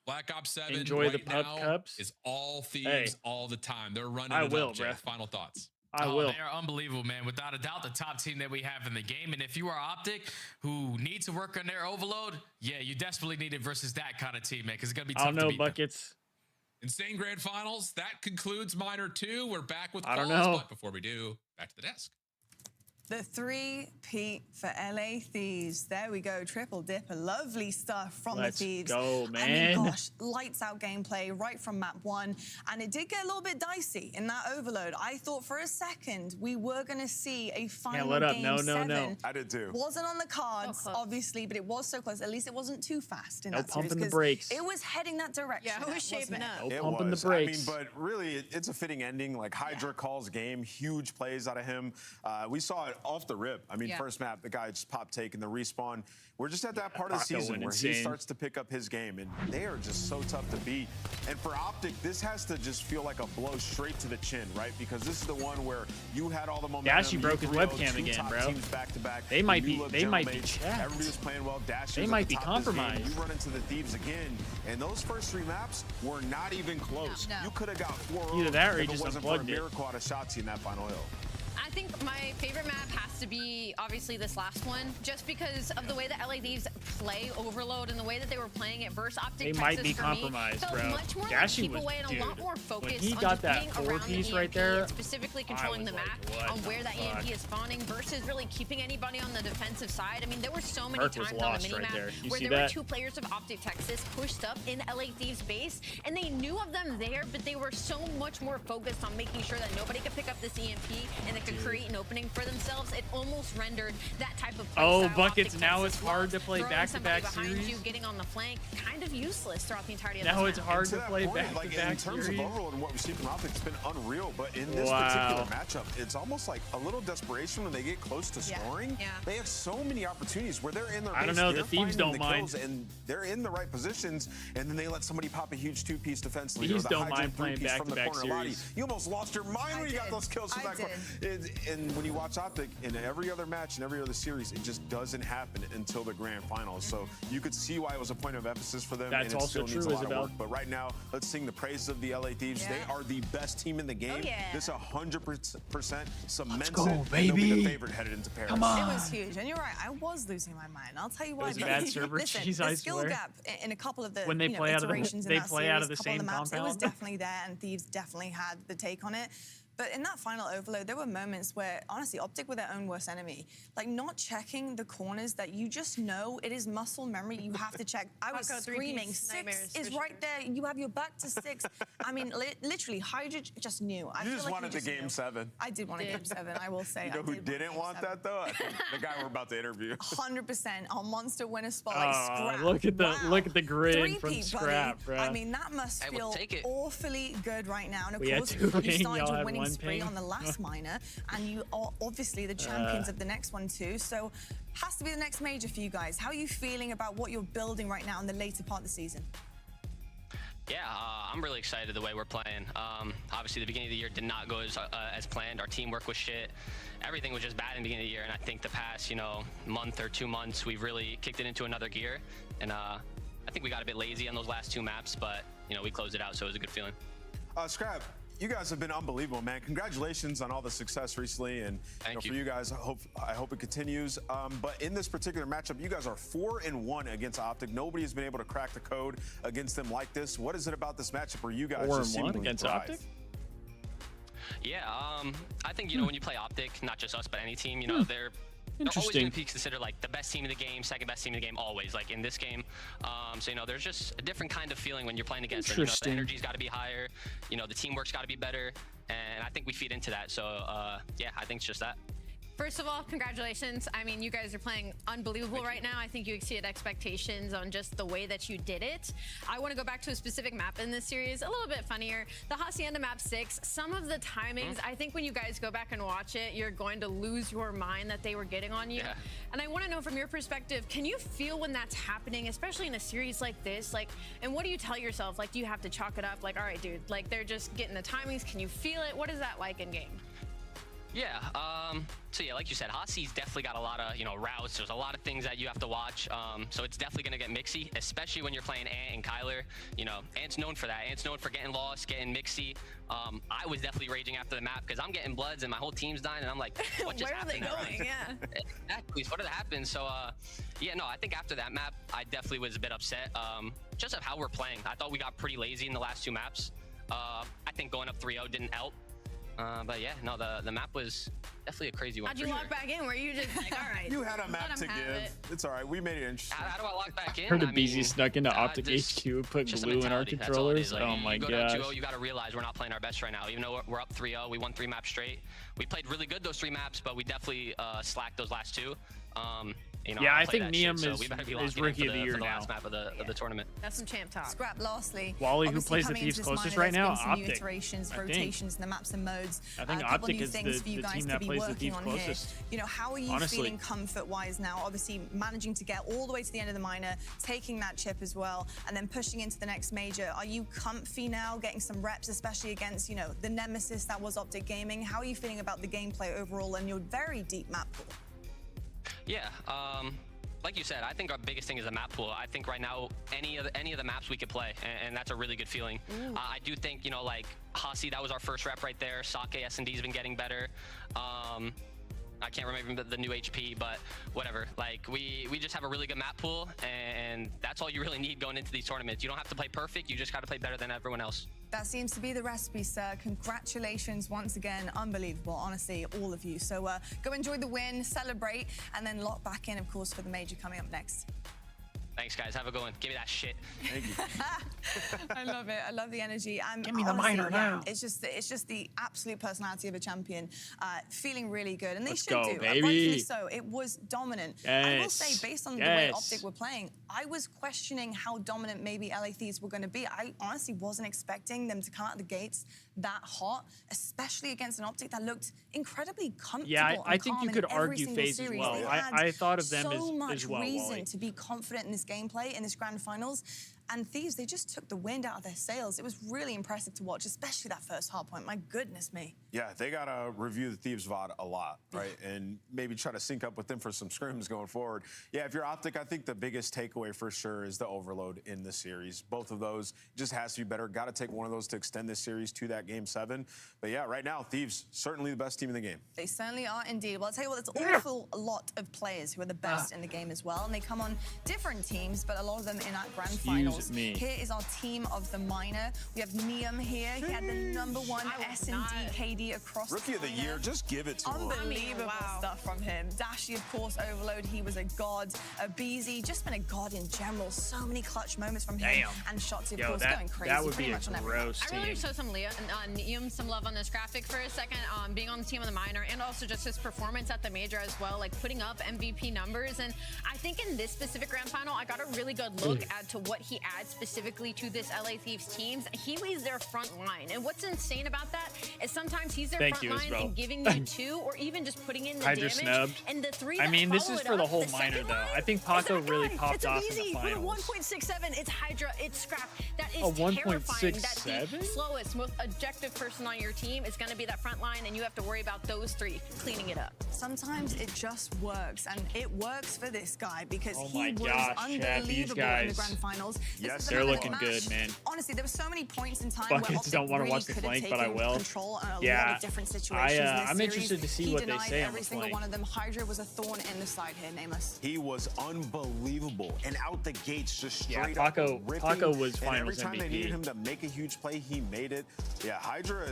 Black Ops 7
Enjoy the
right
pub
now
cups.
is all Thieves
Hey.
all the time. They're running
I
it
will,
up, Jay.
bruh.
Final thoughts.
I will.
They are unbelievable, man. Without a doubt, the top team that we have in the game. And if you are Optic, who needs to work on their overload, yeah, you desperately need it versus that kind of team, man, because it's going to be
I
tough
don't
to
know,
beat them.
Buckets.
Insane Grand Finals. That concludes Minor 2. We're back with
I don't
calls,
know.
but before we do, back to the desk.
The 3-peat for LA Thieves. There we go, triple dipper. Lovely stuff from
Let's
the Thieves.
go,
I
man.
mean, gosh, lights out gameplay right from map 1. And it did get a little bit dicey in that overload. I thought for a second we were going to see a final
let up.
game
No,
7.
I did too.
Wasn't on the cards,
So close.
obviously, but it was so close. At least it wasn't too fast in
No
that series.
pumping the
'cause
brakes.
It was heading that direction.
Yeah, it was
wasn't
shaping
it?
up.
No
It
pumping
was.
the brakes.
I mean, but really, it's a fitting ending. Like Hydra calls game, huge plays out of him. We saw it off the rip. I mean,
Yeah.
first map, the guy just popped taking the respawn. We're just at that part of the
Paco
season
went
where he
insane.
starts to pick up his game, and they are just so tough to beat. And for Optic, this has to just feel like a blow straight to the chin, right? Because this is the one where you had all the momentum.
Dashi
you
broke his
3-0'd
webcam
2
again,
top
bro.
Teams back to back.
They might
The
be-
new look
they might
general
be
mates.
chapped.
Everybody was playing well. Dashi
They
was
might
at the
be
top of this game.
compromised.
You run into the Thieves again, and those first 3 maps were not even close.
No.
You could have got 4
Either that or he
if it
just
wasn't for a
unplugged it.
miracle out of Shotzi in that final hill.
I think my favorite map has to be obviously this last one, just because of the way that LA Thieves play Overload and the way that they were playing it versus Optic
They
Texas.
might be
for me,
compromised,
felt
bro.
much more like
Dashi
keep
was-
away and a lot
dude,
more
when
focused
he
on
got
just
that
being
4
around
piece
the
right
EMP
there,
and specifically
I
controlling
was
the
like,
map
what
on where
the
that
fuck?
EMP is spawning versus really keeping anybody on the defensive side. I mean, there were so many
Merc was
times on
lost
the
right
minimap
there. You
where
see
there were
that?
2 players of Optic Texas pushed up in LA Thieves base, and they knew of them there, but they were so much more focused on making sure that nobody could pick up this EMP and that could create an opening for themselves. It almost rendered that type of play
Oh,
style
Buckets,
Optic
now
Texas
it's hard
love,
to play
throwing
back-to-back
somebody behind
series.
you, getting on the flank, kind of useless throughout the entirety of
Now
this
it's
map.
hard
To
to
that
play
point, like in
back-to-back
terms
series.
of Overload and what we see from Optic, it's been unreal. But in this
Wow.
particular matchup, it's almost like a little desperation when they get close to
Yeah.
scoring.
Yeah.
They have so many opportunities where they're in their
I don't
base,
know, the
they're
Thieves
finding
don't
the
mind.
kills, and they're in the right positions, and then they let somebody pop a huge 2-piece defense lead.
Thieves
or the
don't
Hydra
mind playing
3-piece from the
back-to-back
corner. Lottie,
series.
you almost lost your mind when you got those kills from
I
that corner. And when you watch Optic, and every other match and every other series, it just doesn't happen until the grand finals. So you could see why it was a point of emphasis for them.
That's
and it
also
still needs
true,
a lot
Isabel.
of work. But right now, let's sing the praises of the LA Thieves. They are the best team in the game. This 100% cements
go,
it.
baby.
They'll be the favorite headed into Paris.
Come on.
It was huge, and you're right. I was losing my mind. I'll tell you why.
It was bad server
Listen,
cheese,
the
I
skill
swear.
gap in a couple of the
When they play out of the-
iterations
they
in that
play
series,
out of the
couple
same
maps, it was
compound.
definitely there, and Thieves definitely had the take on it. But in that final overload, there were moments where, honestly, Optic were their own worst enemy. Like, not checking the corners that you just know it is muscle memory. You have to check. I was
Paco
screaming,
three-piece nightmares,
6 is
for
right there. You have your back to 6. I mean, literally, Hydra just knew. I
You
feel
just
like
wanted
he
the
just
game
knew.
7.
I did want a game 7, I will say.
You know
I
who
did
didn't want that, though? I think the guy we're about to interview.
100%. Our monster winner spotlight, Scrap.
Look at the look at the grid from
Three-peat,
Scrap,
buddy.
bro.
I mean, that must
Hey, we'll
feel
take it.
awfully good right now. And of
We had
course,
2
you
ping,
started
y'all
your
had
winning
1
spree
ping.
on the last minor, and you are obviously the champions of the next one too. So, has to be the next major for you guys. How are you feeling about what you're building right now in the later part of the season?
Yeah, I'm really excited the way we're playing. Obviously, the beginning of the year did not go as planned. Our teamwork was shit. Everything was just bad in the beginning of the year, and I think the past, month or 2 months, we've really kicked it into another gear. And I think we got a bit lazy on those last 2 maps, but we closed it out, so it was a good feeling.
Scrap, you guys have been unbelievable, man. Congratulations on all the success recently, and
Thank you.
for you guys, I hope it continues. But in this particular matchup, you guys are 4-1 against Optic. Nobody has been able to crack the code against them like this. What is it about this matchup where you guys just
4-1
seemingly
against
thrive?
Optic?
Yeah, I think, when you play Optic, not just us, but any team, they're always
Interesting.
going to be considered like the best team in the game, second best team in the game, always, like in this game. So, there's just a different kind of feeling when you're playing against them. The
Interesting.
energy's got to be higher, the teamwork's got to be better, and I think we feed into that. So, yeah, I think it's just that.
First of all, congratulations. I mean, you guys are playing unbelievable right now. I think you exceeded expectations on just the way that you did it. I want to go back to a specific map in this series, a little bit funnier. The Hacienda map 6, some of the timings, I think when you guys go back and watch it, you're going to lose your mind that they were getting on you.
Yeah.
And I want to know from your perspective, can you feel when that's happening, especially in a series like this? Like, and what do you tell yourself? Like, do you have to chalk it up? Like, all right, dude, like they're just getting the timings. Can you feel it? What is that like in game?
Yeah, so yeah, like you said, Hasi's definitely got a lot of, routes. There's a lot of things that you have to watch. So it's definitely going to get mixy, especially when you're playing Ant and Kyler. Ant's known for that. Ant's known for getting lost, getting mixy. I was definitely raging after the map because I'm getting bloods and my whole team's dying, and I'm like, what just
Where are they
happened?
going? Yeah.
Exactly. What did happen? So, yeah, no, I think after that map, I definitely was a bit upset just of how we're playing. I thought we got pretty lazy in the last 2 maps. I think going up 3-0 didn't help. But yeah, no, the map was definitely a crazy one.
How'd you lock back in? Were you just like, all right?
You had a
let
map
'em
to
have
give.
it.
It's all right. We made it interesting.
How do I lock back in?
Heard a
I
BZ
mean,
snuck into Optic
this-
HQ, put
just a
glue in our
mentality, that's all it is.
controllers.
Like,
Oh my
you go down
gosh.
2-0, you got to realize we're not playing our best right now. Even though we're up 3-0, we won 3 maps straight. We played really good those 3 maps, but we definitely slacked those last 2.
Yeah, I think Neum
so we better be
is
locking in
rookie
for
of the year
for the
now.
last map of the tournament.
That's some champ talk.
Scrap, lastly.
Wally, who
obviously
plays the
coming
Thieves
into this
closest
minor,
right
there's
now?
been some new
Optic,
iterations,
I think.
rotations in the maps and modes.
I think
a couple
Optic
new
is
things for you
the
guys
team
to
that
be
plays the
working
Thieves
on
closest.
here. How are you
Honestly.
feeling comfort-wise now? Obviously, managing to get all the way to the end of the minor, taking that chip as well, and then pushing into the next major. Are you comfy now, getting some reps, especially against, the nemesis that was Optic Gaming? How are you feeling about the gameplay overall and your very deep map pool?
Yeah, like you said, I think our biggest thing is the map pool. I think right now, any of the maps we could play, and that's a really good feeling. I do think, like Hasi, that was our first rep right there. Sake S&D's been getting better. I can't remember the new HP, but whatever. Like, we just have a really good map pool, and that's all you really need going into these tournaments. You don't have to play perfect. You just got to play better than everyone else.
That seems to be the recipe, sir. Congratulations once again. Unbelievable, honestly, all of you. So go enjoy the win, celebrate, and then lock back in, of course, for the major coming up next.
Thanks, guys. Have a good one. Give me that shit.
Thank you.
I love it. I love the energy.
Give me the minor now.
It's just the absolute personality of a champion. Feeling really good, and they
Let's
should
go,
do.
baby.
Rightfully so. It was dominant. I will
Yes.
say, based on the way
Yes.
Optic were playing, I was questioning how dominant maybe LA Thieves were going to be. I honestly wasn't expecting them to come out the gates that hot, especially against an Optic that looked incredibly comfortable.
Yeah, I
and
think
calm
you
in
could
every
argue
single
FaZe as
series.
well.
They
I
had
thought of them
so
as
much
well,
reason
Wally.
to be confident in this gameplay, in this grand finals. And Thieves, they just took the wind out of their sails. It was really impressive to watch, especially that first hard point. My goodness me.
Yeah, they got to review the Thieves VOD a lot, right? And maybe try to sync up with them for some scrims going forward. Yeah, if you're Optic, I think the biggest takeaway for sure is the overload in the series. Both of those just has to be better. Got to take one of those to extend this series to that Game 7. But yeah, right now, Thieves, certainly the best team in the game.
They certainly are indeed. Well, I'll tell you what, there's an awful lot of players who are the best in the game as well. And they come on different teams, but a lot of them in our grand finals. Here is our team of the minor. We have Neum here. He had the #1 S&D KD across
Rookie of the year, just give it to him.
Unbelievable stuff from him. Dashy, of course, overload. He was a god. Beezy, just been a god in general. So many clutch moments from him. And Shotzi, of course, going crazy.
That would be a gross
team. I really show some Neum some love on this graphic for a second, being on the team of the minor, and also just his performance at the major as well, like putting up MVP numbers. And I think in this specific grand final, I got a really good look at to what he adds specifically to this LA Thieves teams. He leads their front line, and what's insane about that is sometimes he's their front line and giving you 2 or even just putting in the
Hydra
damage.
snubbed.
And the 3
I mean, this is for the whole minor though. I think Paco really popped off in the
It's
finals.
1.67. It's Hydra. It's Scrap. That is
A 1.67?
terrifying. That the slowest, most objective person on your team is going to be that front line, and you have to worry about those 3 cleaning it up.
Sometimes it just works, and it works for this guy because he was
Chat, these
unbelievable
guys.
in the grand finals.
Yes,
they're looking good, man.
Honestly, there were so many points in time
Buckets
where Optic
don't want to
really
watch the
could have
flank, but I
taken
will.
control on a lot of different situations in this
I'm
series.
interested to see
He
what they
denied
say on
every
the
single
flank.
one of them. Hydra was a thorn in the side here, Nameless.
He was unbelievable, and out the gates, just
Yeah,
straight
Paco
up ripping.
was
and every
finals
time they
MVP.
needed him to make a huge play, he made it. Yeah, Hydra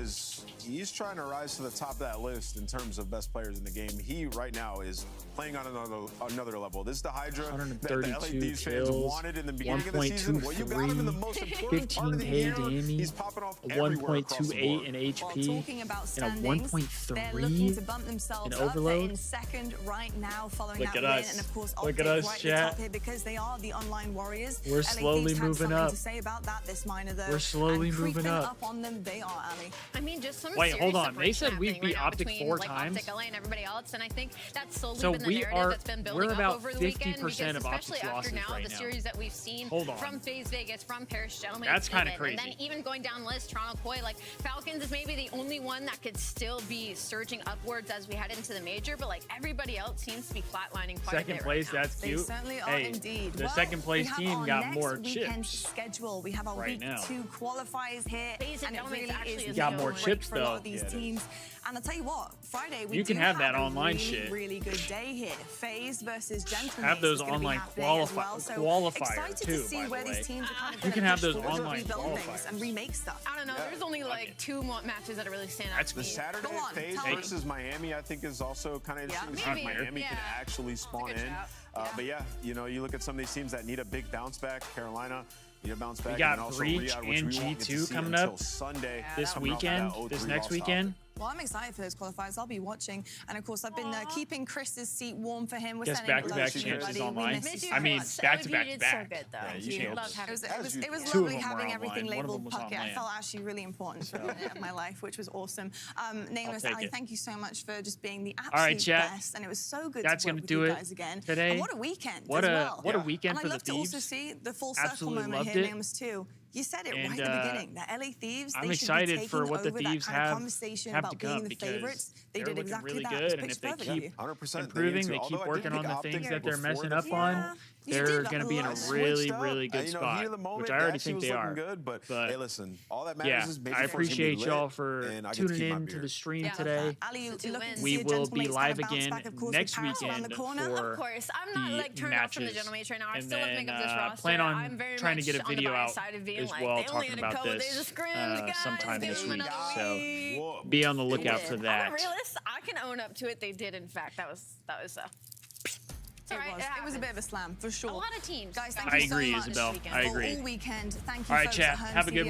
he's trying to rise to the top of that list in terms of best players in the game. He right now is playing on another level. This is the Hydra that the LA Thieves fans wanted in the beginning of the season. Well, you got him in the most important part of the year. He's popping off everywhere across the
1.28
board.
in HP,
Talking about
and a
standings, they're
1.3
looking to bump themselves
in
up. They're
overload.
in second right now following
Look
that
at
win.
us.
And of course,
Look
Optic
at us,
right at the
chat.
top here because they are the online warriors.
We're
LA
slowly
Thieves had
moving
something
up.
to say about that this minor, though.
We're slowly
and
moving
creeping
up.
on them, they are, Ali.
I mean, just some
Wait, hold
serious
on. They said
separation
we've
happening
beat
right now
Optic
between,
4
like,
times.
Optic, LA, and everybody else, and I think that's slowly
So
been the
we
narrative
are-
that's been
we're
building
about
up over the weekend.
50%
Because
of
especially
Optic's
after
losses
now,
right
the
now.
series that we've seen
Hold on.
from FaZe Vegas, from Paris Gentleman,
That's kinda
even, and
crazy.
then even going down the list, Toronto Koi, like Falcons is maybe the only one that could still be surging upwards as we head into the major, but like everybody else seems to be flatlining quite a
Second
bit
place,
right now.
that's
They
cute.
certainly are
Hey,
indeed.
the
Well,
second place
we have
team
our
got
next
more
weekend's
chips
schedule. We have our
right
week
now.
2 qualifiers here,
FaZe
and it
Gentleman's
really
actually
is
got more
great
chips,
for a lot
though.
of these
Yeah, it is.
teams. And I'll tell you what, Friday we
You
do
can have that
a
online
really,
shit.
really good day here. FaZe versus Gentlemen.
Have those online
qualifiers. Well. So
qualifier
excited
too,
to see
by the
where
way.
these teams are kind of
You can have those
push forward,
online
rebuild things, and
qualifiers.
remake stuff.
I don't know. There's only like 2 more matches that really stand out
That's
to
The
me.
Saturday
Go on,
FaZe
tell me.
versus Miami, I think, is also kind of interesting. to see if
maybe,
Miami can
yeah.
actually spawn
That's a good
in.
shout.
But yeah, you know, you look at some of these teams that need a big bounce back. Carolina need a bounce back.
We got
and then also
Breach
Riyadh, which
and
we won't get to
G2
see
coming
until
up
Sunday.
this
coming off of
weekend,
that 0-3
this next
loss
weekend.
Well, I'm excited for those qualifiers. I'll be watching. And of course, I've been keeping Chris's seat warm for him. We're
Guess
sending
back-to-back
love to you,
champs
buddy.
is online.
We miss you
I mean,
so much.
back-to-back
You did
back.
so good, though.
Yeah,
You
champs.
love having
It was
Two of
lovely
them were
having everything
online. One of
labeled
them was
Puckett. I
online.
felt actually really important for a minute of my life, which was awesome. Nameless,
take
Ali,
it.
thank you so much for just being the
All right,
absolute
chat.
best. And it was so good
That's
to work
gonna
with
do
you
it
guys again.
today.
And what a weekend
What
as
a
well.
what a weekend
and
for
I'd
the
love to also
Thieves.
see the full circle
Absolutely
moment
loved
here,
it.
Nameless, too. You said it
And,
right at the beginning. The LA Thieves,
I'm
they should
excited
be
for
taking
what the
over that
Thieves
kind of
have
conversation
to
about being
come
the
because
favorites. They
they're
did
looking
exactly
really
that.
good,
It's
and
pitch
if they
perfect for
keep
you.
100%
improving, they
Although
keep
I did
working
think
on the
Optic
things that they're
before
messing
the
up on,
Yeah. You
they're
did
going to be in a
switched
really,
up.
really good
You know,
spot,
heat of the moment,
which I already
actually
think
was
they
looking
are.
good, but hey, listen, all that
yeah,
matters is Major
I
Four's gonna be
appreciate y'all
lit,
for
and I get to
tuning
keep my
in to
beer.
the stream
Yeah,
today.
Ali, you're looking to
We
see a
will
Gentleman's
be
kind
live
of bounce
again
back, of course,
next
with Paris around
weekend
the corner.
for
Of course, I'm not
the
like turned off from the
matches.
General Mage right now. I
And
still love to
then
make up this roster.
plan on
I'm very
trying to
much
get a
on the
video
biased
out
side of being
as
like,
well
they only
talking
had a
about
couple
this
days of scrims, guys.
sometime
Give
this
them
week.
another
So
week.
be on the
They
lookout
did.
for
I'm
that.
a realist. I can own up to it. They did, in fact. That was
It was a bit of a slam, for sure.
A lot of teams.
Guys, thank
I
you so
agree,
much.
Isabel. I agree.
All weekend. Thank you,
All right,
folks
chat.
at home.
Have a
See
good
you